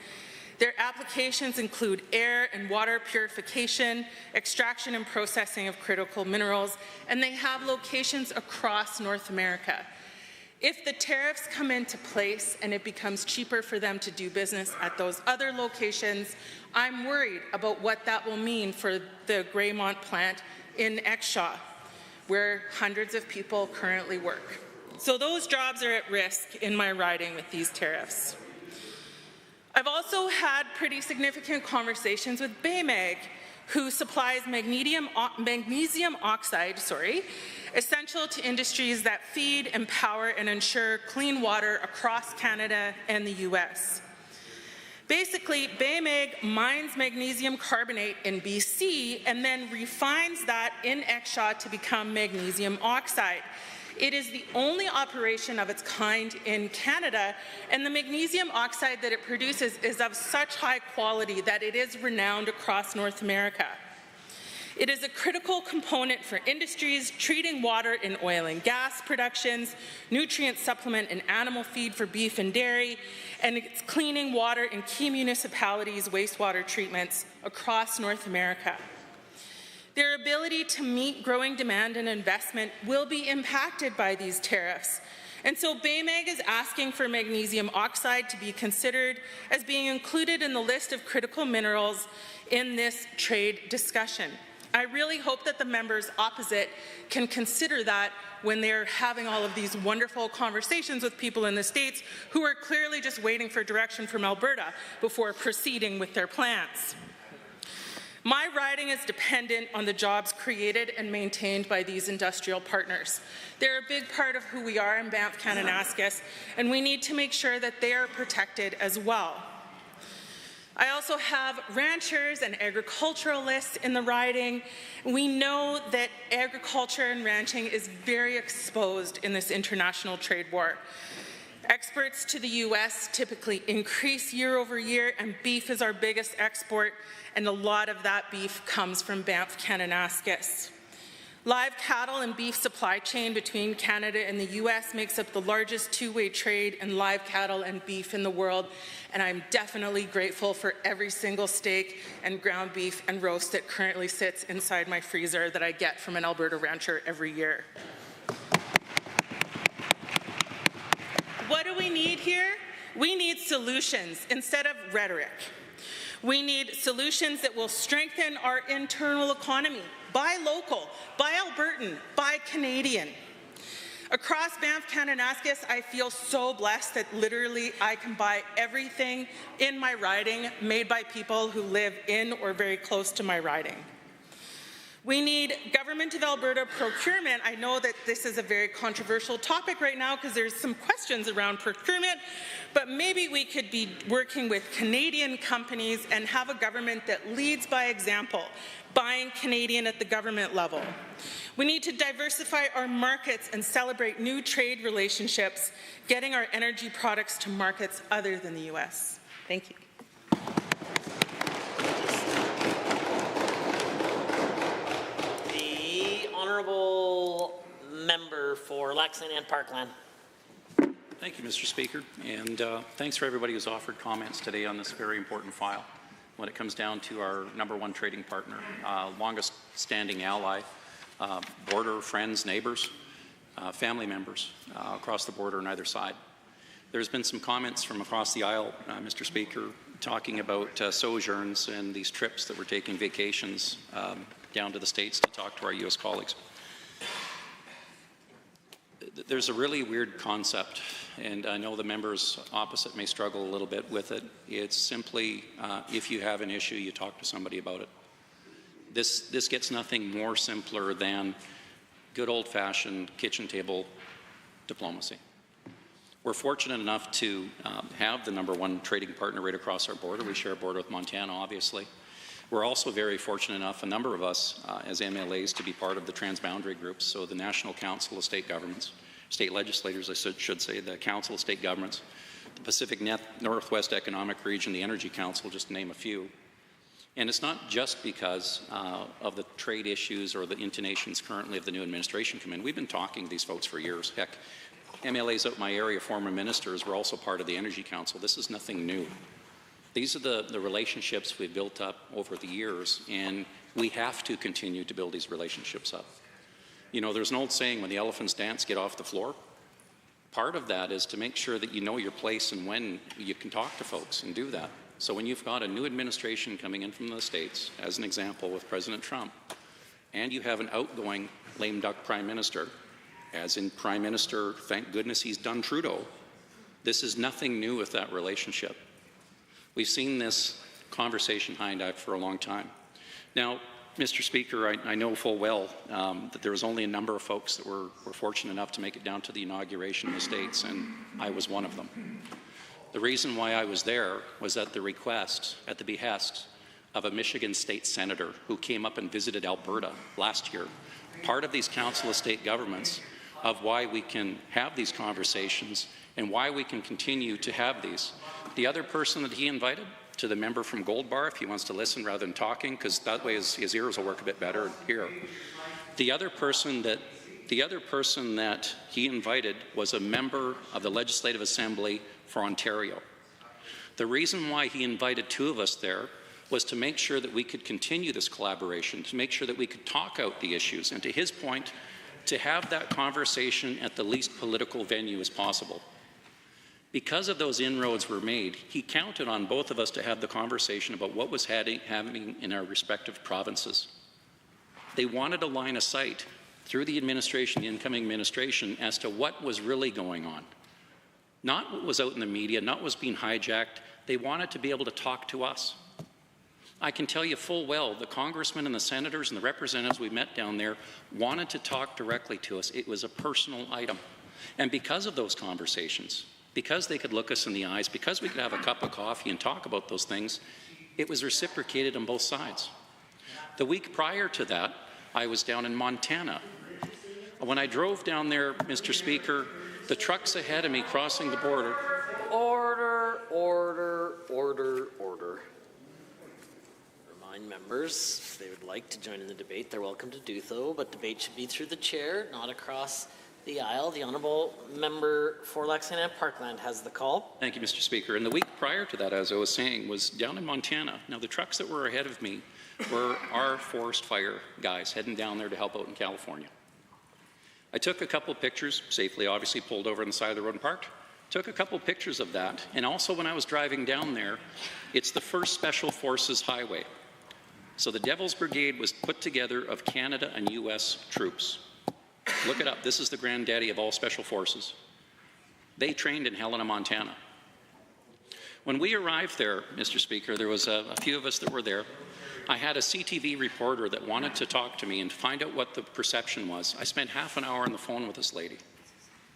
Their applications include air and water purification, extraction and processing of critical minerals, and they have locations across North America. If the tariffs come into place and it becomes cheaper for them to do business at those other locations, I'm worried about what that will mean for the Greymont plant in Exshaw, where hundreds of people currently work. So those jobs are at risk in my riding with these tariffs. I've also had pretty significant conversations with Baymag, who supplies magnesium oxide, essential to industries that feed, empower, and ensure clean water across Canada and the US. Basically, Baymag mines magnesium carbonate in BC and then refines that in Exshaw to become magnesium oxide. It is the only operation of its kind in Canada, and the magnesium oxide that it produces is of such high quality that it is renowned across North America. It is a critical component for industries treating water in oil and gas productions, nutrient supplement and animal feed for beef and dairy, and it's cleaning water in key municipalities' wastewater treatments across North America. Their ability to meet growing demand and investment will be impacted by these tariffs, And so BAMAG is asking for magnesium oxide to be considered as being included in the list of critical minerals in this trade discussion. I really hope that the members opposite can consider that when they're having all of these wonderful conversations with people in the States who are clearly just waiting for direction from Alberta before proceeding with their plans. My riding is dependent on the jobs created and maintained by these industrial partners. They're a big part of who we are in Banff Kananaskis, and we need to make sure that they are protected as well. I also have ranchers and agriculturalists in the riding. We know that agriculture and ranching is very exposed in this international trade war. Exports to the U.S. typically increase year over year, and beef is our biggest export, and a lot of that beef comes from Banff Kananaskis. Live cattle and beef supply chain between Canada and the U.S. makes up the largest two-way trade in live cattle and beef in the world, and I'm definitely grateful for every single steak and ground beef and roast that currently sits inside my freezer that I get from an Alberta rancher every year. What do we need here? We need solutions instead of rhetoric. We need solutions that will strengthen our internal economy. Buy local, buy Albertan, buy Canadian. Across Banff Kananaskis, I feel so blessed that literally I can buy everything in my riding made by people who live in or very close to my riding. We need Government of Alberta procurement. I know that this is a very controversial topic right now because there's some questions around procurement, but maybe we could be working with Canadian companies and have a government that leads by example, buying Canadian at the government level. We need to diversify our markets and celebrate new trade relationships, getting our energy products to markets other than the U.S. Thank you. Honourable member for Lexington and Parkland. Thank you, Mr. Speaker, and thanks for everybody who's offered comments today on this very important file. When it comes down to our #1 trading partner, longest standing ally, border friends, neighbours, family members across the border on either side. There's been some comments from across the aisle, Mr. Speaker, talking about sojourns and these trips that we're taking, vacations down to the States to talk to our U.S. colleagues. There's a really weird concept, and I know the members opposite may struggle a little bit with it. It's simply, if you have an issue, you talk to somebody about it. This gets nothing more simpler than good old-fashioned kitchen table diplomacy. We're fortunate enough to have the #1 trading partner right across our border. We share a border with Montana, obviously. We're also very fortunate enough, a number of us as MLAs, to be part of the transboundary groups, so the National Council of State Governments, state legislators, I should say, the Council of State Governments, the Pacific Northwest Economic Region, the Energy Council, just to name a few. And it's not just because of the trade issues or the intonations currently of the new administration come in. We've been talking to these folks for years. Heck, MLAs out in my area, former ministers, were also part of the Energy Council. This is nothing new. These are the relationships we've built up over the years, and we have to continue to build these relationships up. You know, there's an old saying, when the elephants dance, get off the floor. Part of that is to make sure that you know your place and when you can talk to folks and do that. So when you've got a new administration coming in from the States, as an example with President Trump, and you have an outgoing lame duck prime minister, as in Prime Minister, thank goodness he's done Trudeau, this is nothing new with that relationship. We've seen this conversation behind that for a long time. Now, Mr. Speaker, I know full well that there was only a number of folks that were fortunate enough to make it down to the inauguration in the States, and I was one of them. The reason why I was there was at the request, at the behest of a Michigan state senator who came up and visited Alberta last year, part of these Council of State Governments, of why we can have these conversations and why we can continue to have these. The other person that he invited, to the member from Gold Bar, if he wants to listen rather than talking, because that way his ears will work a bit better here. The other person that he invited was a member of the Legislative Assembly for Ontario. The reason why he invited two of us there was to make sure that we could continue this collaboration, to make sure that we could talk out the issues. And to his point, to have that conversation at the least political venue as possible. Because of those inroads were made, he counted on both of us to have the conversation about what was happening in our respective provinces. They wanted a line of sight through the administration, the incoming administration, as to what was really going on. Not what was out in the media, not what was being hijacked. They wanted to be able to talk to us. I can tell you full well, the congressmen and the senators and the representatives we met down there wanted to talk directly to us. It was a personal item. And because of those conversations, because they could look us in the eyes, because we could have a cup of coffee and talk about those things, it was reciprocated on both sides. The week prior to that, I was down in Montana. When I drove down there, Mr. Speaker, the trucks ahead of me crossing the border. Order, order, order, order. Remind members, if they would like to join in the debate, they're welcome to do so, but debate should be through the chair, not across the aisle. The honourable member for Lexington and Parkland has the call. Thank you, Mr. Speaker. And the week prior to that, as I was saying, was down in Montana. Now, the trucks that were ahead of me were our forest fire guys heading down there to help out in California. I took a couple pictures, safely obviously pulled over on the side of the road and parked. Took a couple pictures of that. And also when I was driving down there, it's the first Special Forces highway. So the Devil's Brigade was put together of Canada and US troops. Look it up. This is the granddaddy of all special forces. They trained in Helena, Montana. When we arrived there, Mr. Speaker, there was a few of us that were there. I had a CTV reporter that wanted to talk to me and find out what the perception was. I spent half an hour on the phone with this lady.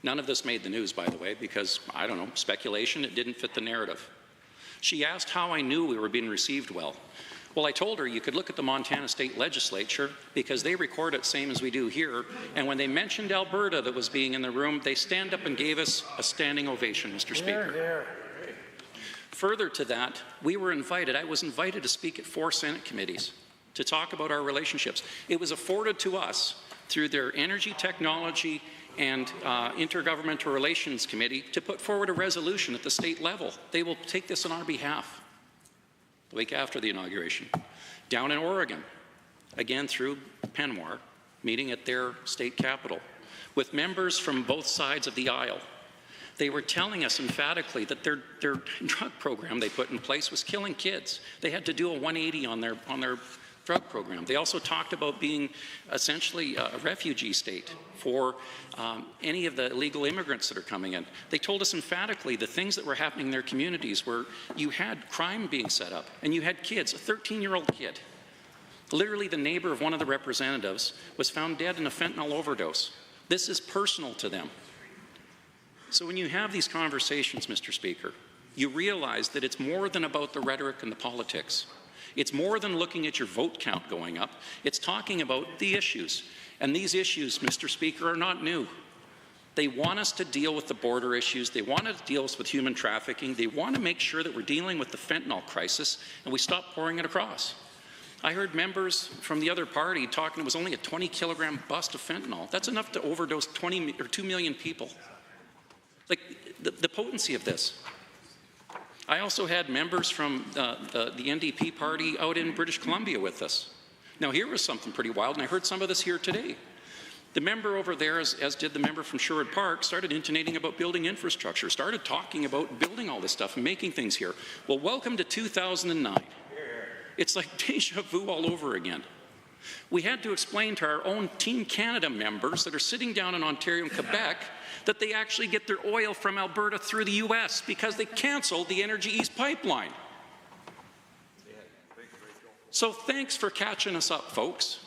None of this made the news, by the way, because, I don't know, speculation, it didn't fit the narrative. She asked how I knew we were being received well. Well, I told her you could look at the Montana State Legislature because they record it same as we do here, and when they mentioned Alberta that was being in the room, they stand up and gave us a standing ovation, Mr. Speaker. Further to that, we were invited, I was invited to speak at 4 Senate committees to talk about our relationships. It was afforded to us through their Energy, Technology, and Intergovernmental Relations Committee to put forward a resolution at the state level. They will take this on our behalf the week after the inauguration. Down in Oregon, again through Penwar, meeting at their state capitol, with members from both sides of the aisle. They were telling us emphatically that their drug program they put in place was killing kids. They had to do a 180 on their drug program. They also talked about being essentially a refugee state for any of the illegal immigrants that are coming in. They told us emphatically the things that were happening in their communities where you had crime being set up and you had kids, a 13-year-old kid. Literally the neighbor of one of the representatives was found dead in a fentanyl overdose. This is personal to them. So when you have these conversations, Mr. Speaker, you realize that it's more than about the rhetoric and the politics. It's more than looking at your vote count going up. It's talking about the issues. And these issues, Mr. Speaker, are not new. They want us to deal with the border issues. They want to deal with human trafficking. They want to make sure that we're dealing with the fentanyl crisis and we stop pouring it across. I heard members from the other party talking it was only a 20-kilogram bust of fentanyl. That's enough to overdose 2 million people. Like, the potency of this. I also had members from the NDP party out in British Columbia with us. Now, here was something pretty wild, and I heard some of this here today. The member over there, as did the member from Sherwood Park, started intonating about building infrastructure, started talking about building all this stuff and making things here. Well, welcome to 2009. It's like deja vu all over again. We had to explain to our own Team Canada members that are sitting down in Ontario and Quebec that they actually get their oil from Alberta through the US because they canceled the Energy East pipeline. So thanks for catching us up, folks.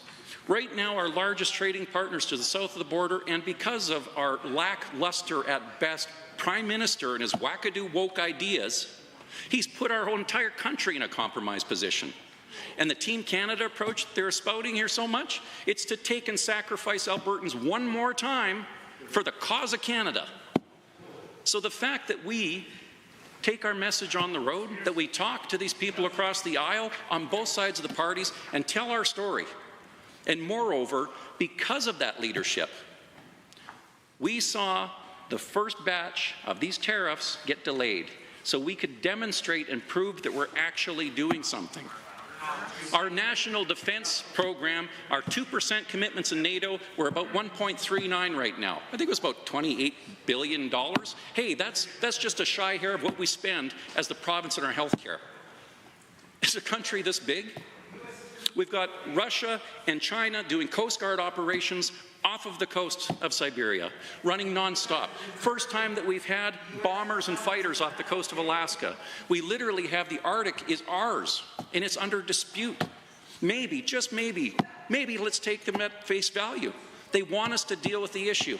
Right now, our largest trading partners to the south of the border, and because of our lackluster at best Prime Minister and his wackadoo woke ideas, he's put our whole entire country in a compromised position. And the Team Canada approach they're spouting here so much, it's to take and sacrifice Albertans one more time for the cause of Canada. So the fact that we take our message on the road, that we talk to these people across the aisle on both sides of the parties and tell our story. And moreover, because of that leadership, we saw the first batch of these tariffs get delayed so we could demonstrate and prove that we're actually doing something. Our national defense program, our 2% commitments in NATO, we're about 1.39 right now. I think it was about $28 billion. Hey, that's just a shy hair of what we spend as the province in our health care. Is a country this big? We've got Russia and China doing Coast Guard operations off of the coast of Siberia, running nonstop. First time that we've had bombers and fighters off the coast of Alaska. We literally have the Arctic is ours, and it's under dispute. Maybe, just maybe let's take them at face value. They want us to deal with the issue.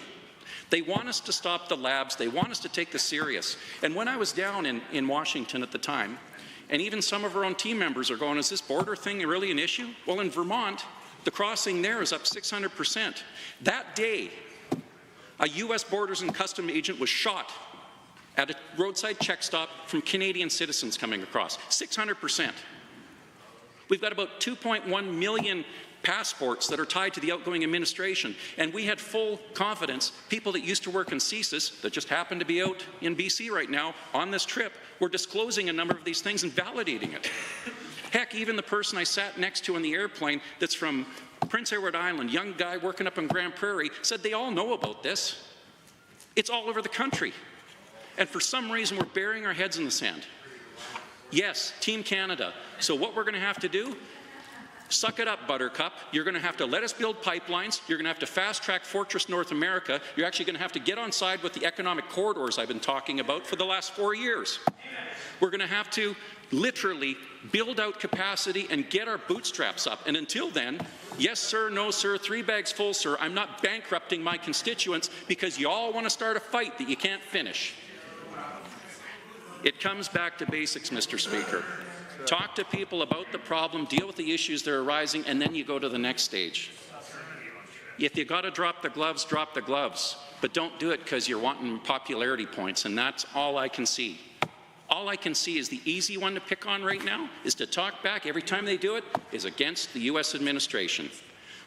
They want us to stop the labs. They want us to take this serious. And when I was down in Washington at the time, and even some of our own team members are going, is this border thing really an issue? Well, in Vermont, the crossing there is up 600%. That day, a U.S. Borders and Customs agent was shot at a roadside check stop from Canadian citizens coming across. 600%. We've got about 2.1 million passports that are tied to the outgoing administration, and we had full confidence people that used to work in CSIS that just happen to be out in BC right now on this trip were disclosing a number of these things and validating it. Heck, even the person I sat next to on the airplane that's from Prince Edward Island, young guy working up in Grand Prairie, said they all know about this. It's all over the country. And for some reason, we're burying our heads in the sand. Yes, Team Canada. So what we're going to have to do, suck it up, Buttercup. You're going to have to let us build pipelines. You're going to have to fast-track Fortress North America. You're actually going to have to get on side with the economic corridors I've been talking about for the last 4 years. We're going to have to literally build out capacity and get our bootstraps up. And until then, yes, sir, no, sir, 3 bags full, sir, I'm not bankrupting my constituents because you all want to start a fight that you can't finish. It comes back to basics, Mr. Speaker. Talk to people about the problem, deal with the issues that are arising, and then you go to the next stage. If you got to drop the gloves, drop the gloves. But don't do it because you're wanting popularity points, and that's all I can see. All I can see is the easy one to pick on right now is to talk back every time they do it is against the U.S. administration.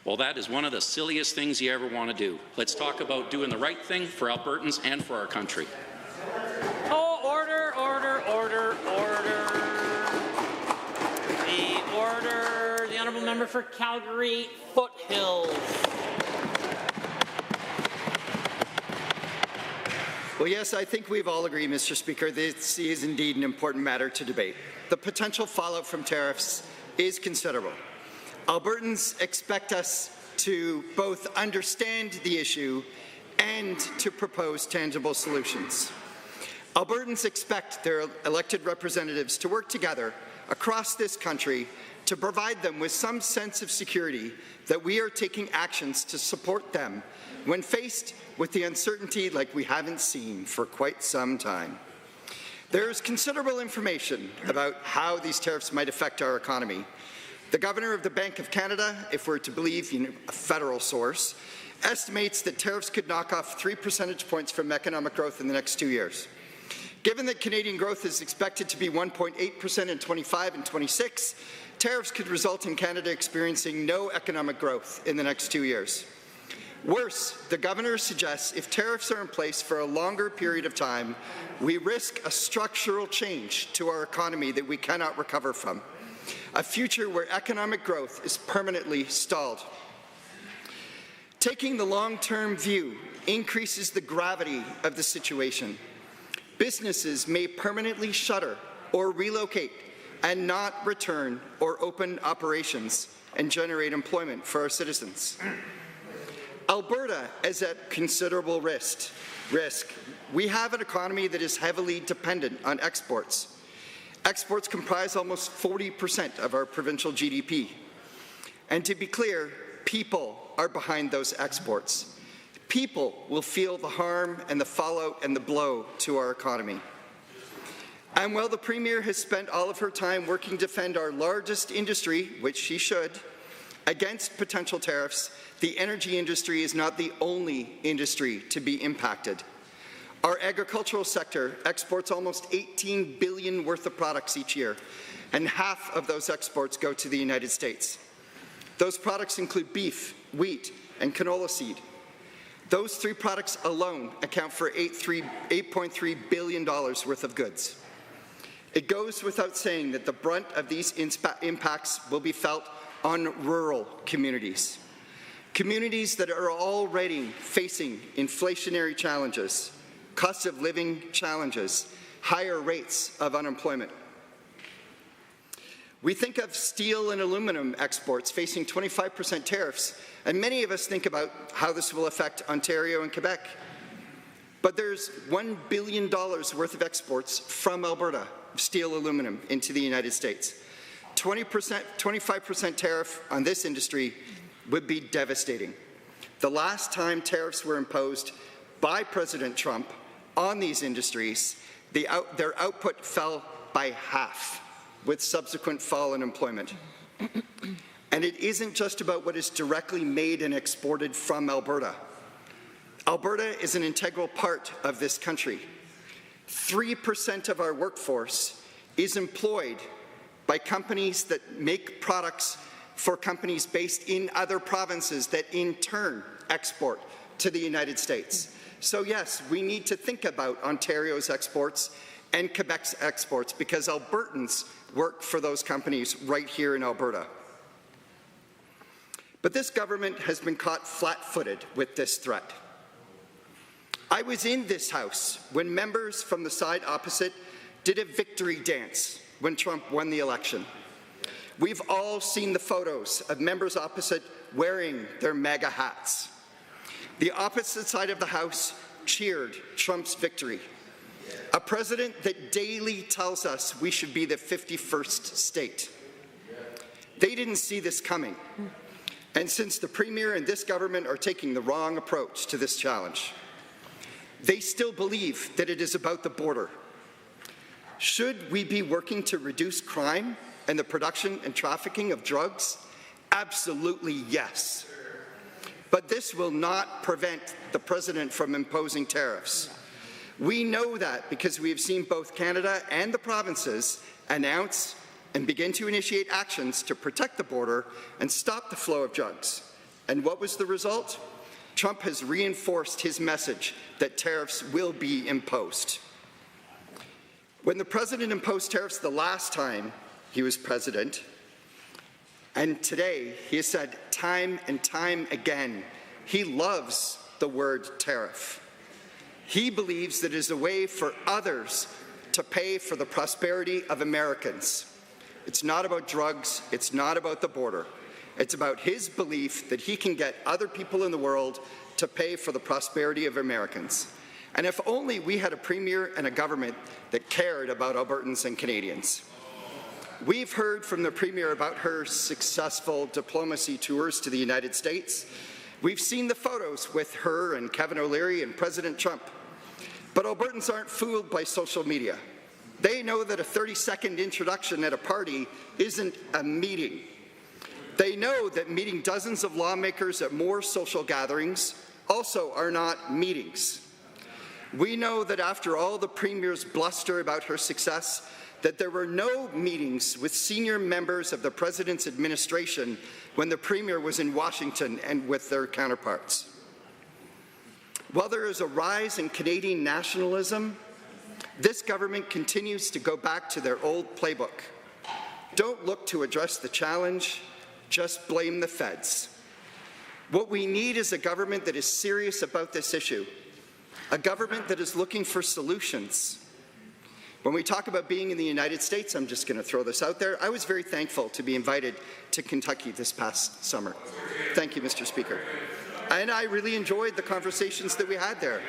Well, that is one of the silliest things you ever want to do. Let's talk about doing the right thing for Albertans and for our country. Oh, order, order, order, order. The order, the honourable member for Calgary Foothills. Well, yes, I think we've all agreed, Mr. Speaker, this is indeed an important matter to debate. The potential fallout from tariffs is considerable. Albertans expect us to both understand the issue and to propose tangible solutions. Albertans expect their elected representatives to work together across this country to provide them with some sense of security that we are taking actions to support them when faced with the uncertainty like we haven't seen for quite some time. There is considerable information about how these tariffs might affect our economy. The Governor of the Bank of Canada, if we're to believe a federal source, estimates that tariffs could knock off 3 percentage points from economic growth in the next 2 years. Given that Canadian growth is expected to be 1.8% in 25 and 26, tariffs could result in Canada experiencing no economic growth in the next 2 years. Worse, the Governor suggests if tariffs are in place for a longer period of time, we risk a structural change to our economy that we cannot recover from, a future where economic growth is permanently stalled. Taking the long-term view increases the gravity of the situation. Businesses may permanently shutter or relocate and not return or open operations and generate employment for our citizens. Alberta is at considerable risk. We have an economy that is heavily dependent on exports. Exports comprise almost 40% of our provincial GDP. And to be clear, people are behind those exports. People will feel the harm and the fallout and the blow to our economy. And while the Premier has spent all of her time working to defend our largest industry, which she should, against potential tariffs, the energy industry is not the only industry to be impacted. Our agricultural sector exports almost $18 billion worth of products each year, and half of those exports go to the United States. Those products include beef, wheat, and canola seed. Those 3 products alone account for $8.3 billion worth of goods. It goes without saying that the brunt of these impacts will be felt on rural communities. Communities that are already facing inflationary challenges, cost of living challenges, higher rates of unemployment. We think of steel and aluminum exports facing 25% tariffs, and many of us think about how this will affect Ontario and Quebec. But there's $1 billion worth of exports from Alberta, steel, aluminum, into the United States. 25% tariff on this industry would be devastating. The last time tariffs were imposed by President Trump on these industries, their output fell by half, with subsequent fall in employment. And it isn't just about what is directly made and exported from Alberta. Alberta is an integral part of this country. 3% of our workforce is employed by companies that make products for companies based in other provinces that in turn export to the United States. So yes, we need to think about Ontario's exports and Quebec's exports because Albertans work for those companies right here in Alberta. But this government has been caught flat-footed with this threat. I was in this House when members from the side opposite did a victory dance when Trump won the election. We've all seen the photos of members opposite wearing their MAGA hats. The opposite side of the House cheered Trump's victory. A president that daily tells us we should be the 51st state. They didn't see this coming. And since the Premier and this government are taking the wrong approach to this challenge, they still believe that it is about the border. Should we be working to reduce crime and the production and trafficking of drugs? Absolutely yes. But this will not prevent the President from imposing tariffs. We know that because we have seen both Canada and the provinces announce and begin to initiate actions to protect the border and stop the flow of drugs. And what was the result? Trump has reinforced his message that tariffs will be imposed. When the President imposed tariffs the last time he was President, and today he has said time and time again, he loves the word tariff. He believes that it is a way for others to pay for the prosperity of Americans. It's not about drugs, it's not about the border. It's about his belief that he can get other people in the world to pay for the prosperity of Americans. And if only we had a Premier and a government that cared about Albertans and Canadians. We've heard from the Premier about her successful diplomacy tours to the United States. We've seen the photos with her and Kevin O'Leary and President Trump. But Albertans aren't fooled by social media. They know that a 30-second introduction at a party isn't a meeting. They know that meeting dozens of lawmakers at more social gatherings also are not meetings. We know that after all the Premier's bluster about her success, that there were no meetings with senior members of the President's administration when the Premier was in Washington and with their counterparts. While there is a rise in Canadian nationalism, this government continues to go back to their old playbook. Don't look to address the challenge, just blame the feds. What we need is a government that is serious about this issue, a government that is looking for solutions. When we talk about being in the United States, I'm just going to throw this out there. I was very thankful to be invited to Kentucky this past summer. Thank you, Mr. Speaker. And I really enjoyed the conversations that we had there.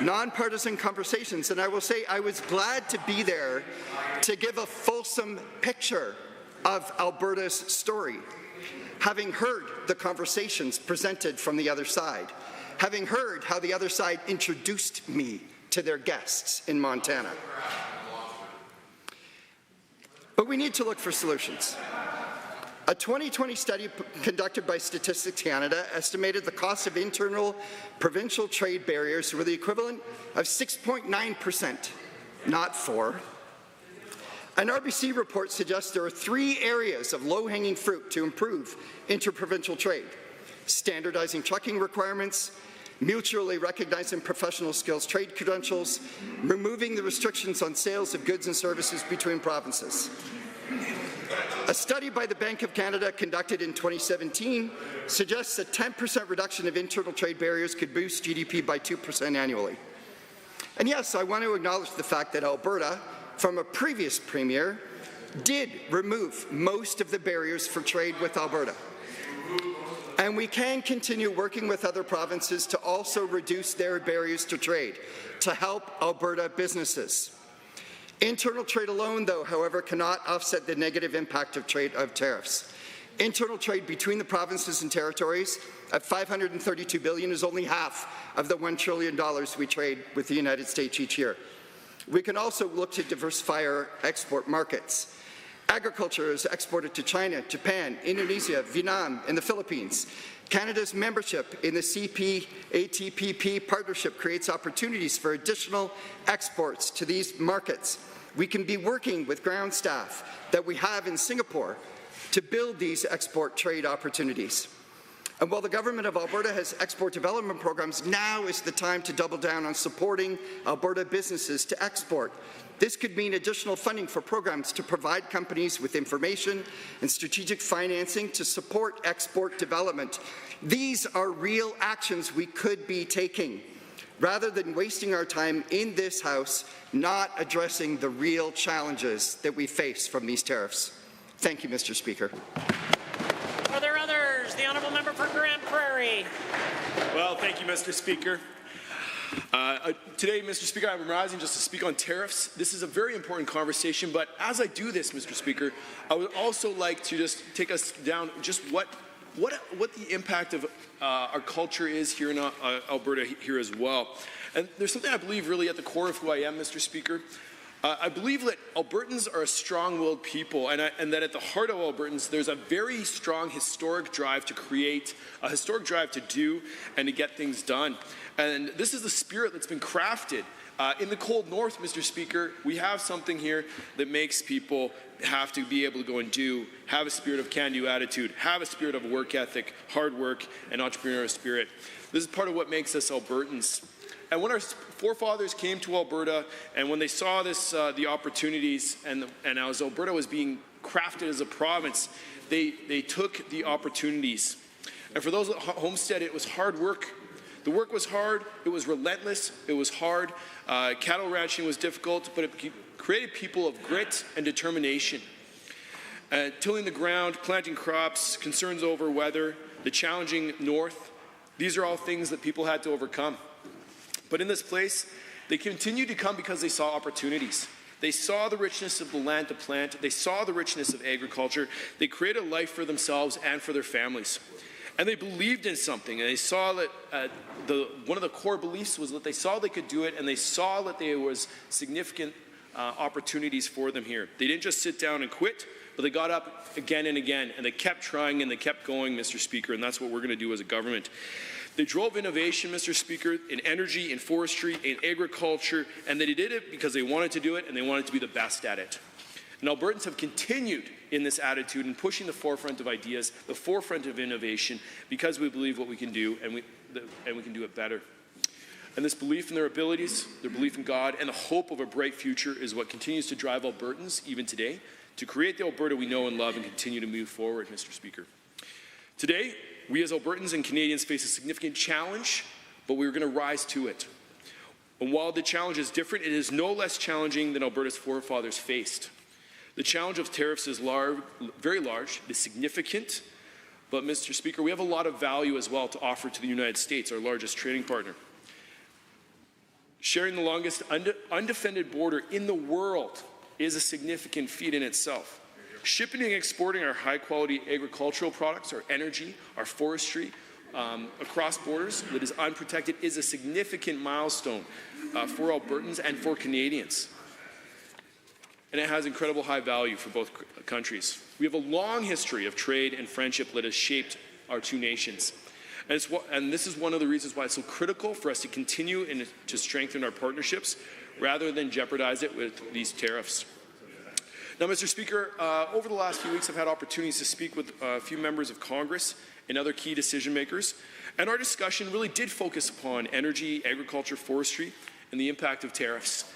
Nonpartisan conversations, and I will say I was glad to be there to give a fulsome picture of Alberta's story. Having heard the conversations presented from the other side, having heard how the other side introduced me to their guests in Montana. But we need to look for solutions. A 2020 study conducted by Statistics Canada estimated the cost of internal provincial trade barriers were the equivalent of 6.9%, not 4%. An RBC report suggests there are 3 areas of low-hanging fruit to improve interprovincial trade: standardizing trucking requirements, mutually recognizing professional skills trade credentials, removing the restrictions on sales of goods and services between provinces. A study by the Bank of Canada conducted in 2017 suggests a 10% reduction of internal trade barriers could boost GDP by 2% annually. And yes, I want to acknowledge the fact that Alberta, from a previous premier, did remove most of the barriers for trade with Alberta. And we can continue working with other provinces to also reduce their barriers to trade, to help Alberta businesses. Internal trade alone, though, however, cannot offset the negative impact of tariffs. Internal trade between the provinces and territories at $532 billion is only half of the $1 trillion we trade with the United States each year. We can also look to diversify our export markets. Agriculture is exported to China, Japan, Indonesia, Vietnam, and the Philippines. Canada's membership in the CPATPP partnership creates opportunities for additional exports to these markets. We can be working with ground staff that we have in Singapore to build these export trade opportunities. And while the Government of Alberta has export development programs, now is the time to double down on supporting Alberta businesses to export. This could mean additional funding for programs to provide companies with information and strategic financing to support export development. These are real actions we could be taking, rather than wasting our time in this House not addressing the real challenges that we face from these tariffs. Thank you, Mr. Speaker. Are there others? The Honourable Member for Grande Prairie. Well, thank you, Mr. Speaker. Today, Mr. Speaker, I'm rising just to speak on tariffs. This is a very important conversation, but as I do this, Mr. Speaker, I would also like to just take us down just what the impact of our culture is here in Alberta here as well. And there's something I believe really at the core of who I am, Mr. Speaker. I believe that Albertans are a strong-willed people, and that at the heart of Albertans, there's a very strong historic drive to create, a historic drive to do and to get things done. And this is the spirit that's been crafted. In the cold north, Mr. Speaker, we have something here that makes people have to be able to go and do, have a spirit of can-do attitude, have a spirit of work ethic, hard work, and entrepreneurial spirit. This is part of what makes us Albertans. And when our forefathers came to Alberta, and when they saw this, the opportunities, and as Alberta was being crafted as a province, they took the opportunities. And for those that homestead, it was hard work. The work was hard, it was relentless, it was hard. Cattle ranching was difficult, but it created people of grit and determination. Tilling the ground, planting crops, concerns over weather, the challenging north, these are all things that people had to overcome. But in this place, they continued to come because they saw opportunities. They saw the richness of the land to plant, they saw the richness of agriculture, they created a life for themselves and for their families. And they believed in something, and they saw that one of the core beliefs was that they saw they could do it, and they saw that there was significant opportunities for them here. They didn't just sit down and quit, but they got up again and again, and they kept trying and they kept going, Mr. Speaker, and that's what we're going to do as a government. They drove innovation, Mr. Speaker, in energy, in forestry, in agriculture, and they did it because they wanted to do it and they wanted to be the best at it. And Albertans have continued in this attitude and pushing the forefront of ideas, the forefront of innovation, because we believe what we can do and we can do it better. And this belief in their abilities, their belief in God, and the hope of a bright future is what continues to drive Albertans, even today, to create the Alberta we know and love and continue to move forward, Mr. Speaker. Today, we as Albertans and Canadians face a significant challenge, but we're going to rise to it. And while the challenge is different, it is no less challenging than Alberta's forefathers faced. The challenge of tariffs is very large, it is significant, but Mr. Speaker, we have a lot of value as well to offer to the United States, our largest trading partner. Sharing the longest undefended border in the world is a significant feat in itself. Shipping and exporting our high-quality agricultural products, our energy, our forestry, across borders that is unprotected is a significant milestone for Albertans and for Canadians. And it has incredible high value for both countries. We have a long history of trade and friendship that has shaped our two nations. And this is one of the reasons why it's so critical for us to continue and to strengthen our partnerships rather than jeopardize it with these tariffs. Now, Mr. Speaker, over the last few weeks, I've had opportunities to speak with a few members of Congress and other key decision makers, and our discussion really did focus upon energy, agriculture, forestry, and the impact of tariffs.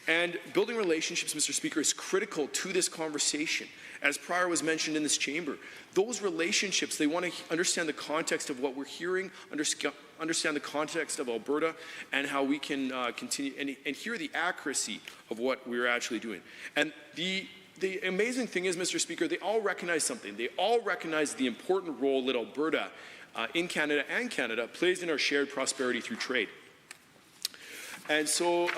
And building relationships, Mr. Speaker, is critical to this conversation. As prior was mentioned in this chamber, those relationships, they want to understand the context of what we're hearing, understand the context of Alberta, and how we can continue and hear the accuracy of what we're actually doing. And the amazing thing is, Mr. Speaker, they all recognize something. They all recognize the important role that Alberta in Canada and Canada plays in our shared prosperity through trade. And so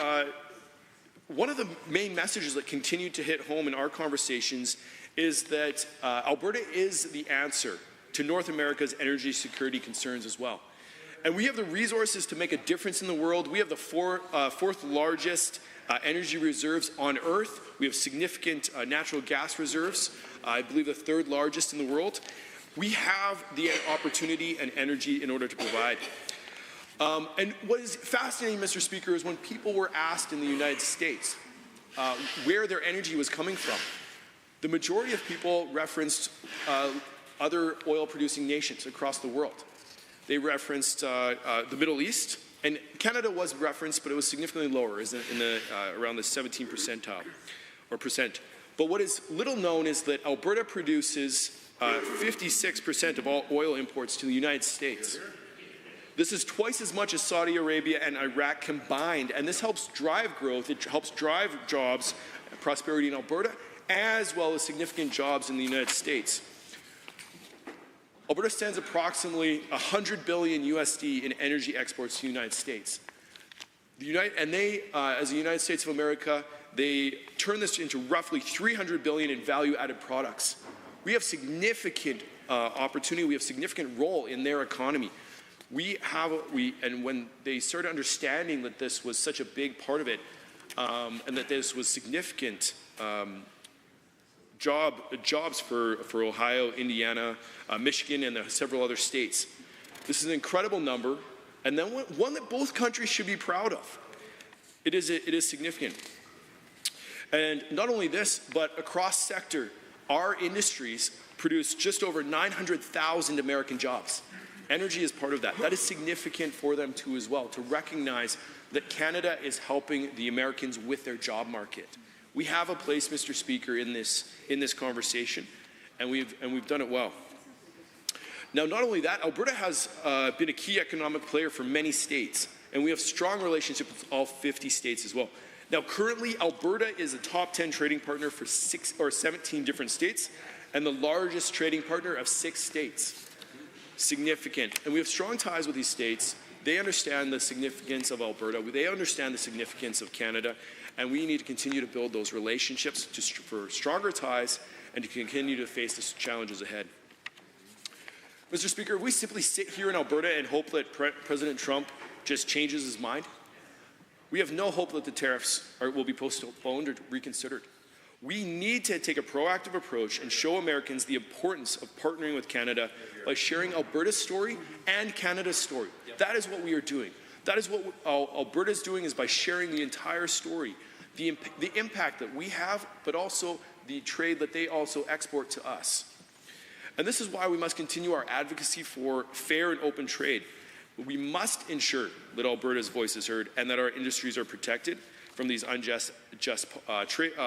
one of the main messages that continue to hit home in our conversations is that Alberta is the answer to North America's energy security concerns as well. And we have the resources to make a difference in the world. We have the fourth largest energy reserves on Earth. We have significant natural gas reserves, I believe the third largest in the world. We have the opportunity and energy in order to provide. And what is fascinating, Mr. Speaker, is when people were asked in the United States where their energy was coming from, the majority of people referenced other oil-producing nations across the world. They referenced the Middle East, and Canada was referenced, but it was significantly lower, around the 17 percentile or percent. But what is little known is that Alberta produces 56% of all oil imports to the United States. This is twice as much as Saudi Arabia and Iraq combined, and this helps drive growth. It helps drive jobs, prosperity in Alberta, as well as significant jobs in the United States. Alberta stands approximately $100 billion USD in energy exports to the United States. As the United States of America, they turn this into roughly $300 billion in value-added products. We have significant opportunity. We have significant role in their economy. And when they started understanding that this was such a big part of it, and that this was significant jobs for Ohio, Indiana, Michigan, and several other states, this is an incredible number, and then one that both countries should be proud of. It is significant. And not only this, but across sector, our industries produce just over 900,000 American jobs. Energy is part of that. That is significant for them too as well, to recognize that Canada is helping the Americans with their job market. We have a place, Mr. Speaker, in this conversation, and we've done it well. Now, not only that, Alberta has been a key economic player for many states, and we have strong relationships with all 50 states as well. Now, currently, Alberta is a top 10 trading partner for 17 different states, and the largest trading partner of 6 states. Significant. And we have strong ties with these states. They understand the significance of Alberta. They understand the significance of Canada. And we need to continue to build those relationships for stronger ties and to continue to face the challenges ahead. Mr. Speaker, if we simply sit here in Alberta and hope that President Trump just changes his mind, we have no hope that the tariffs will be postponed or reconsidered. We need to take a proactive approach and show Americans the importance of partnering with Canada by sharing Alberta's story and Canada's story. That is what we are doing. That is what Alberta is doing, is by sharing the entire story, the impact that we have, but also the trade that they also export to us. And this is why we must continue our advocacy for fair and open trade. We must ensure that Alberta's voice is heard and that our industries are protected from these unjust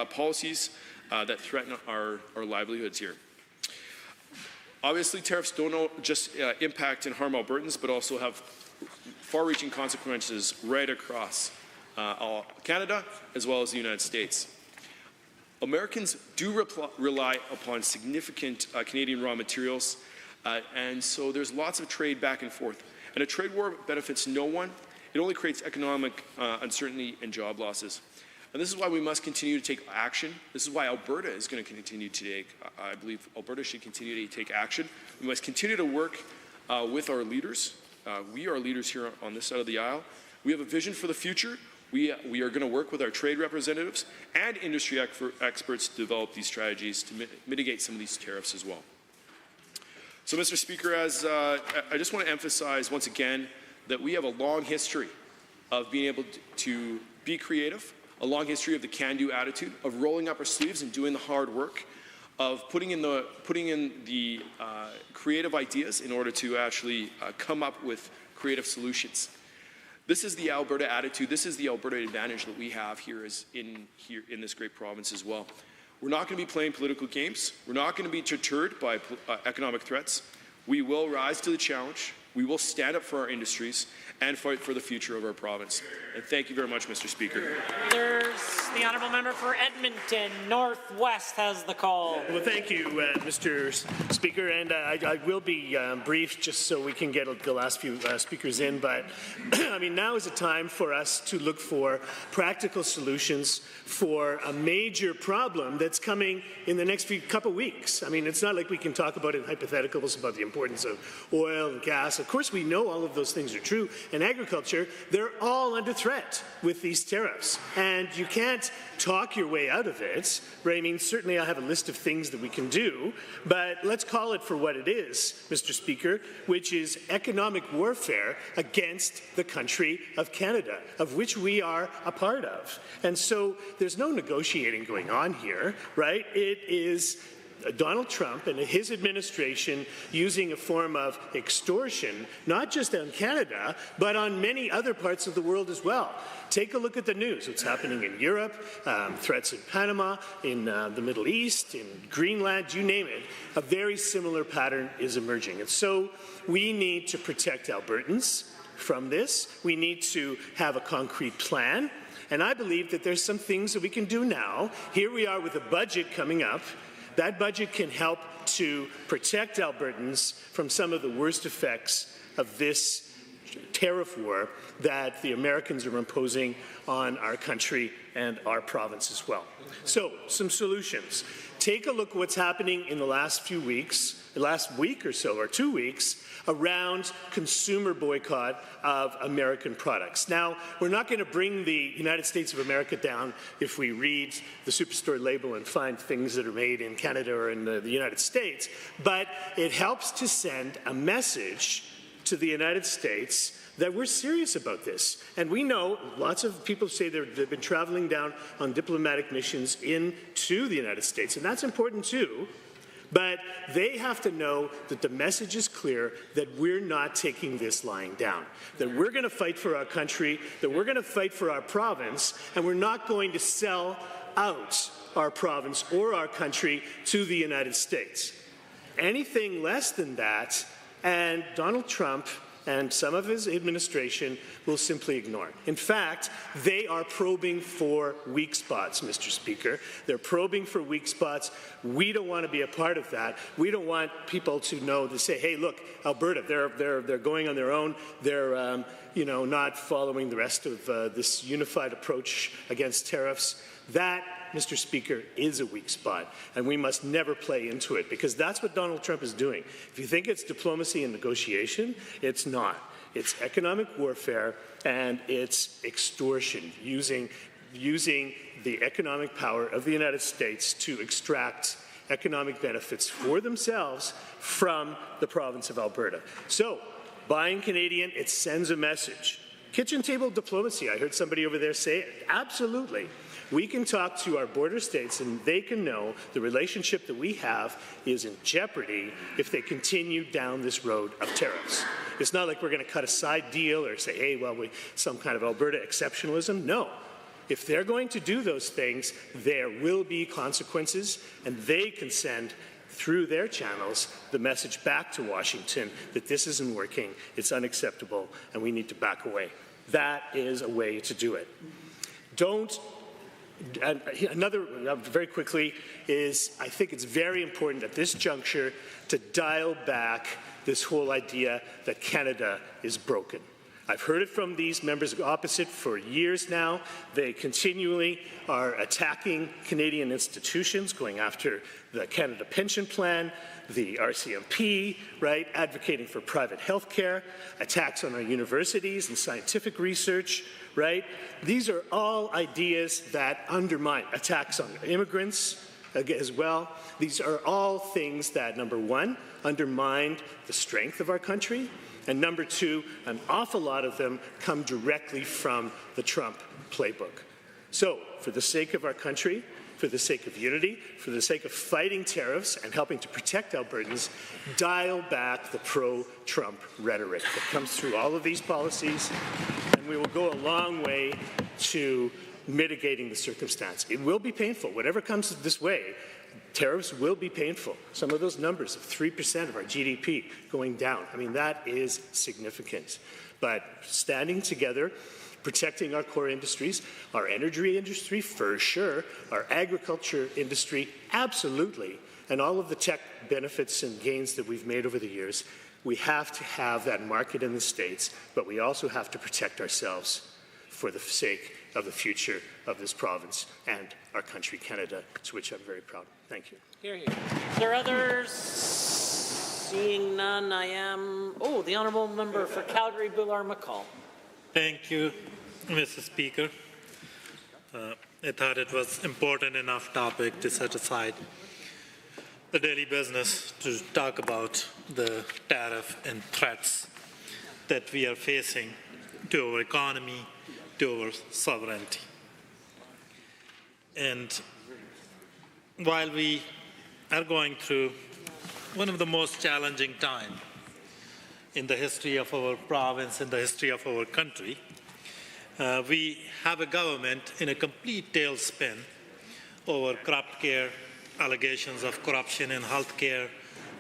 policies that threaten our livelihoods here. Obviously, tariffs don't just impact and harm Albertans, but also have far-reaching consequences right across Canada as well as the United States. Americans do rely upon significant Canadian raw materials, and so there's lots of trade back and forth. And a trade war benefits no one. It only creates economic uncertainty and job losses. And this is why we must continue to take action. This is why Alberta is going to continue to take, I believe Alberta should continue to take action. We must continue to work with our leaders. We are leaders here on this side of the aisle. We have a vision for the future. We are going to work with our trade representatives and industry experts to develop these strategies to mitigate some of these tariffs as well. So, Mr. Speaker, I just want to emphasize once again that we have a long history of being able to be creative, a long history of the can-do attitude, of rolling up our sleeves and doing the hard work, of putting in the creative ideas in order to actually come up with creative solutions. This is the Alberta attitude. This is the Alberta advantage that we have here in this great province as well. We're not going to be playing political games. We're not going to be deterred by economic threats. We will rise to the challenge. We will stand up for our industries and fight for the future of our province. And thank you very much, Mr. Speaker. There's the honourable member for Edmonton Northwest has the call. Well, thank you, Mr. Speaker, and I will be brief just so we can get the last few speakers in, but I mean, now is a time for us to look for practical solutions for a major problem that's coming in the next couple weeks. I mean, it's not like we can talk about it in hypotheticals about the importance of oil and gas. Of course, we know all of those things are true. In agriculture, they're all under threat with these tariffs. And you can't talk your way out of it. Right? I mean, certainly I have a list of things that we can do, but let's call it for what it is, Mr. Speaker, which is economic warfare against the country of Canada, of which we are a part of. And so there's no negotiating going on here, right? It is Donald Trump and his administration using a form of extortion, not just on Canada, but on many other parts of the world as well. Take a look at the news. What's happening in Europe, threats in Panama, in the Middle East, in Greenland, you name it. A very similar pattern is emerging. And so we need to protect Albertans from this. We need to have a concrete plan. And I believe that there's some things that we can do now. Here we are with a budget coming up. That budget can help to protect Albertans from some of the worst effects of this tariff war that the Americans are imposing on our country and our province as well. So, some solutions. Take a look at what's happening in the last few weeks, the last week or so, or 2 weeks, around consumer boycott of American products. Now, we're not going to bring the United States of America down if we read the superstore label and find things that are made in Canada or in the United States, but it helps to send a message to the United States that we're serious about this. And we know lots of people say they've been traveling down on diplomatic missions into the United States, and that's important too. But they have to know that the message is clear, that we're not taking this lying down, that we're going to fight for our country, that we're going to fight for our province, and we're not going to sell out our province or our country to the United States. Anything less than that, and Donald Trump and some of his administration will simply ignore. In fact, they are probing for weak spots, Mr. Speaker. They're probing for weak spots. We don't want to be a part of that. We don't want people to know, to say, hey, look, Alberta, they're going on their own. They're not following the rest of this unified approach against tariffs. That, Mr. Speaker, is a weak spot, and we must never play into it, because that's what Donald Trump is doing. If you think it's diplomacy and negotiation, it's not. It's economic warfare, and it's extortion, using the economic power of the United States to extract economic benefits for themselves from the province of Alberta. So, buying Canadian, it sends a message. Kitchen table diplomacy, I heard somebody over there say it. Absolutely. We can talk to our border states and they can know the relationship that we have is in jeopardy if they continue down this road of tariffs. It's not like we're going to cut a side deal or say, hey, well, some kind of Alberta exceptionalism. No. If they're going to do those things, there will be consequences, and they can send through their channels the message back to Washington that this isn't working, it's unacceptable, and we need to back away. That is a way to do it. Another, very quickly, is I think it's very important at this juncture to dial back this whole idea that Canada is broken. I've heard it from these members opposite for years now. They continually are attacking Canadian institutions, going after the Canada Pension Plan, the RCMP, right, advocating for private health care, attacks on our universities and scientific research, right? These are all ideas that undermine attacks on immigrants as well. These are all things that, number one, undermine the strength of our country, and number two, an awful lot of them come directly from the Trump playbook. So, for the sake of our country, for the sake of unity, for the sake of fighting tariffs and helping to protect Albertans, dial back the pro-Trump rhetoric that comes through all of these policies, and we will go a long way to mitigating the circumstance. It will be painful. Whatever comes this way, tariffs will be painful. Some of those numbers of 3% of our GDP going down, I mean, that is significant. But standing together, protecting our core industries, our energy industry for sure, our agriculture industry absolutely, and all of the tech benefits and gains that we've made over the years, we have to have that market in the States, but we also have to protect ourselves for the sake of the future of this province and our country, Canada, to which I'm very proud. Thank you. Hear, hear. Are there others? Seeing none, I am... Oh, the Honourable Member for Calgary-Bullar-McCall. Thank you, Mr. Speaker. I thought it was important enough topic to set aside the daily business to talk about the tariff and threats that we are facing to our economy, to our sovereignty. And while we are going through one of the most challenging times in the history of our province, in the history of our country, we have a government in a complete tailspin over corrupt care, allegations of corruption in healthcare,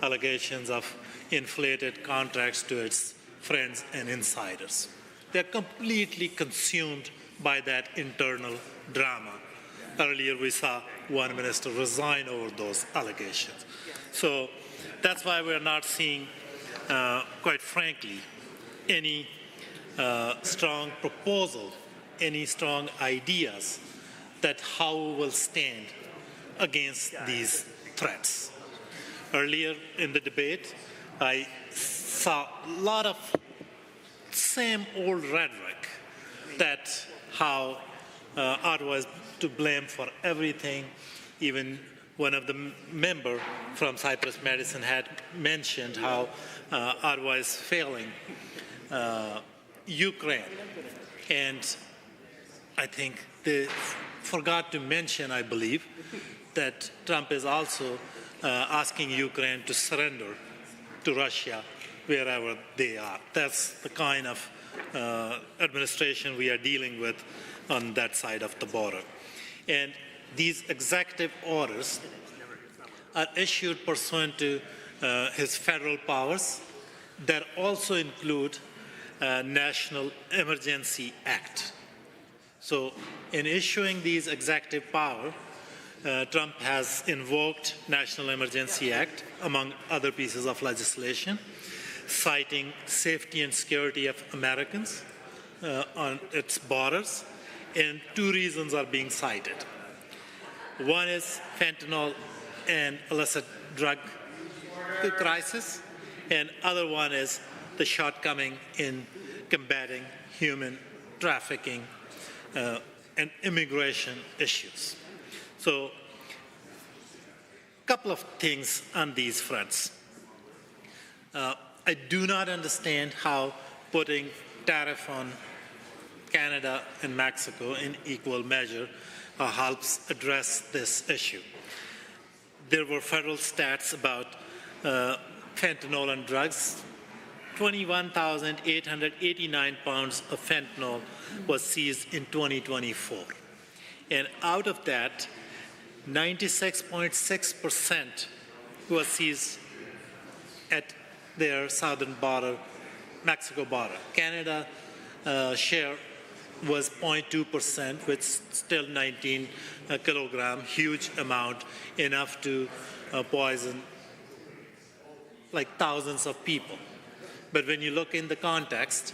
allegations of inflated contracts to its friends and insiders. They're completely consumed by that internal drama. Earlier we saw one minister resign over those allegations. So that's why we're not seeing, quite frankly, any strong proposal, any strong ideas that how we will stand against these threats. Earlier in the debate, I saw a lot of same old rhetoric that how Ottawa is to blame for everything. Even one of the member from Cypress Medicine had mentioned how Ottawa is failing Ukraine. And I think they forgot to mention, I believe, that Trump is also asking Ukraine to surrender to Russia wherever they are. That's the kind of administration we are dealing with on that side of the border. And these executive orders are issued pursuant to his federal powers that also include National Emergency Act. So in issuing these executive power, Trump has invoked National Emergency Act, among other pieces of legislation, citing safety and security of Americans on its borders, and two reasons are being cited. One is fentanyl and illicit drug crisis, and other one is the shortcoming in combating human trafficking and immigration issues. So, a couple of things on these fronts. I do not understand how putting tariff on Canada and Mexico in equal measure helps address this issue. There were federal stats about fentanyl and drugs. 21,889 pounds of fentanyl was seized in 2024. And out of that, 96.6% was seized at their southern border, Mexico border. Canada share was 0.2%, which is still 19 kilogram, huge amount, enough to poison like thousands of people. But when you look in the context,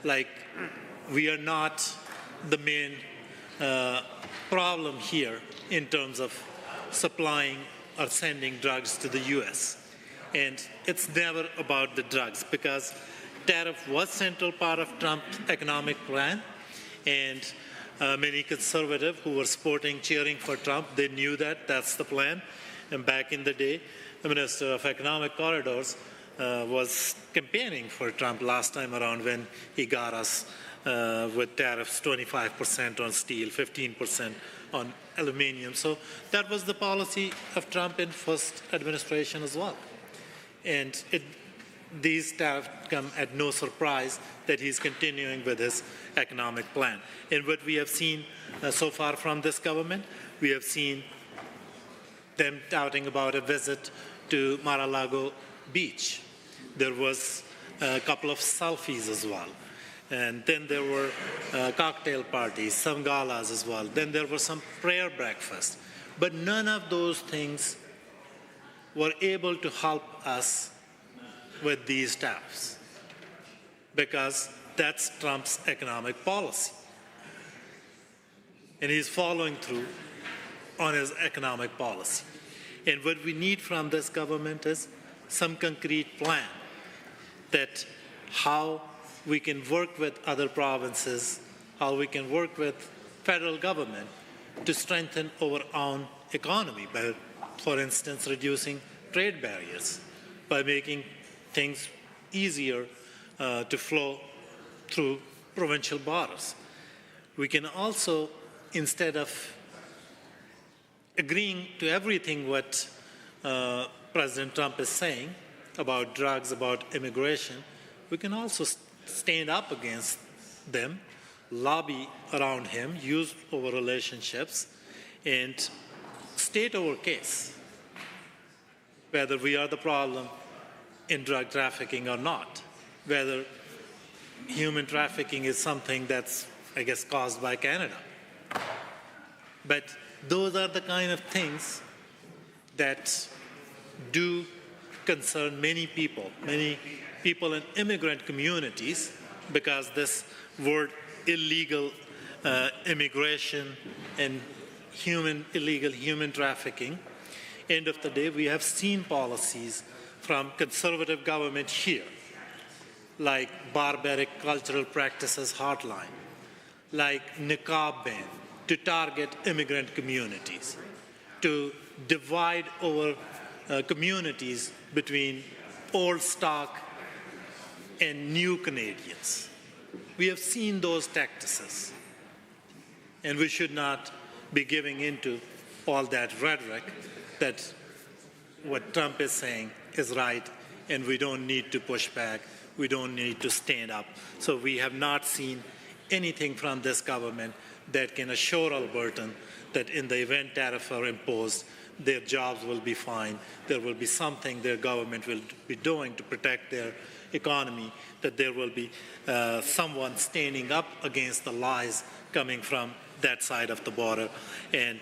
like we are not the main problem here in terms of supplying or sending drugs to the U.S. And it's never about the drugs, because tariff was central part of Trump's economic plan, and many conservatives who were cheering for Trump, they knew that that's the plan. And back in the day, the Minister of Economic Corridors was campaigning for Trump last time around when he got us with tariffs 25% on steel, 15% on aluminium. So that was the policy of Trump in first administration as well. And these tariffs come at no surprise that he's continuing with his economic plan. And what we have seen so far from this government, we have seen them touting about a visit to Mar-a-Lago Beach. There was a couple of selfies as well. And then there were cocktail parties, some galas as well. Then there were some prayer breakfasts. But none of those things were able to help us with these tariffs, because that's Trump's economic policy. And he's following through on his economic policy. And what we need from this government is some concrete plan that how we can work with other provinces, how we can work with federal government to strengthen our own economy by, for instance, reducing trade barriers, by making things easier to flow through provincial borders. We can also, instead of agreeing to everything what President Trump is saying about drugs, about immigration, we can also stand up against them, lobby around him, use our relationships, and state our case, whether we are the problem in drug trafficking or not, whether human trafficking is something that's, I guess, caused by Canada. But those are the kind of things that do concern many people in immigrant communities, because this word illegal immigration and illegal human trafficking, end of the day, we have seen policies from conservative government here, like barbaric cultural practices hotline, like niqab ban, to target immigrant communities, to divide our communities between old stock and new Canadians. We have seen those tactics, and we should not be giving into all that rhetoric that what Trump is saying is right, and we don't need to push back, we don't need to stand up. So we have not seen anything from this government that can assure Albertan that in the event tariffs are imposed, their jobs will be fine, there will be something their government will be doing to protect their economy, that there will be someone standing up against the lies coming from that side of the border, and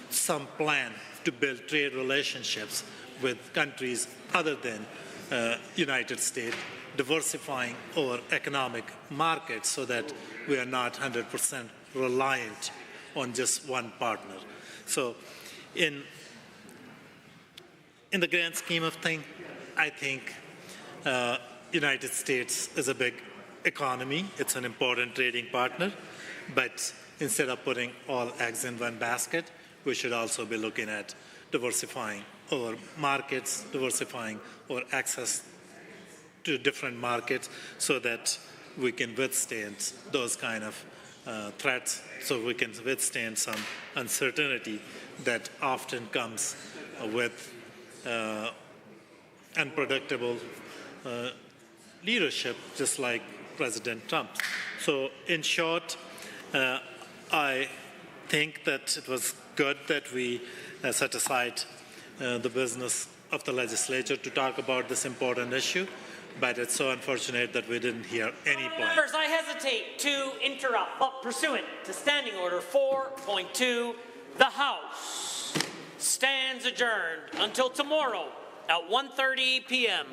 some plan to build trade relationships with countries other than United States, diversifying our economic market so that we are not 100% reliant on just one partner. So in the grand scheme of things, I think United States is a big economy. It's an important trading partner. But instead of putting all eggs in one basket, we should also be looking at diversifying our markets, diversifying our access to different markets so that we can withstand those kind of threats, so we can withstand some uncertainty that often comes with unpredictable leadership, just like President Trump. So in short, I think that it was good that we set aside the business of the legislature to talk about this important issue, but it's so unfortunate that we didn't hear any plan. Members, I hesitate to interrupt, but pursuant to Standing Order 4.2, the House stands adjourned until tomorrow at 1:30 p.m.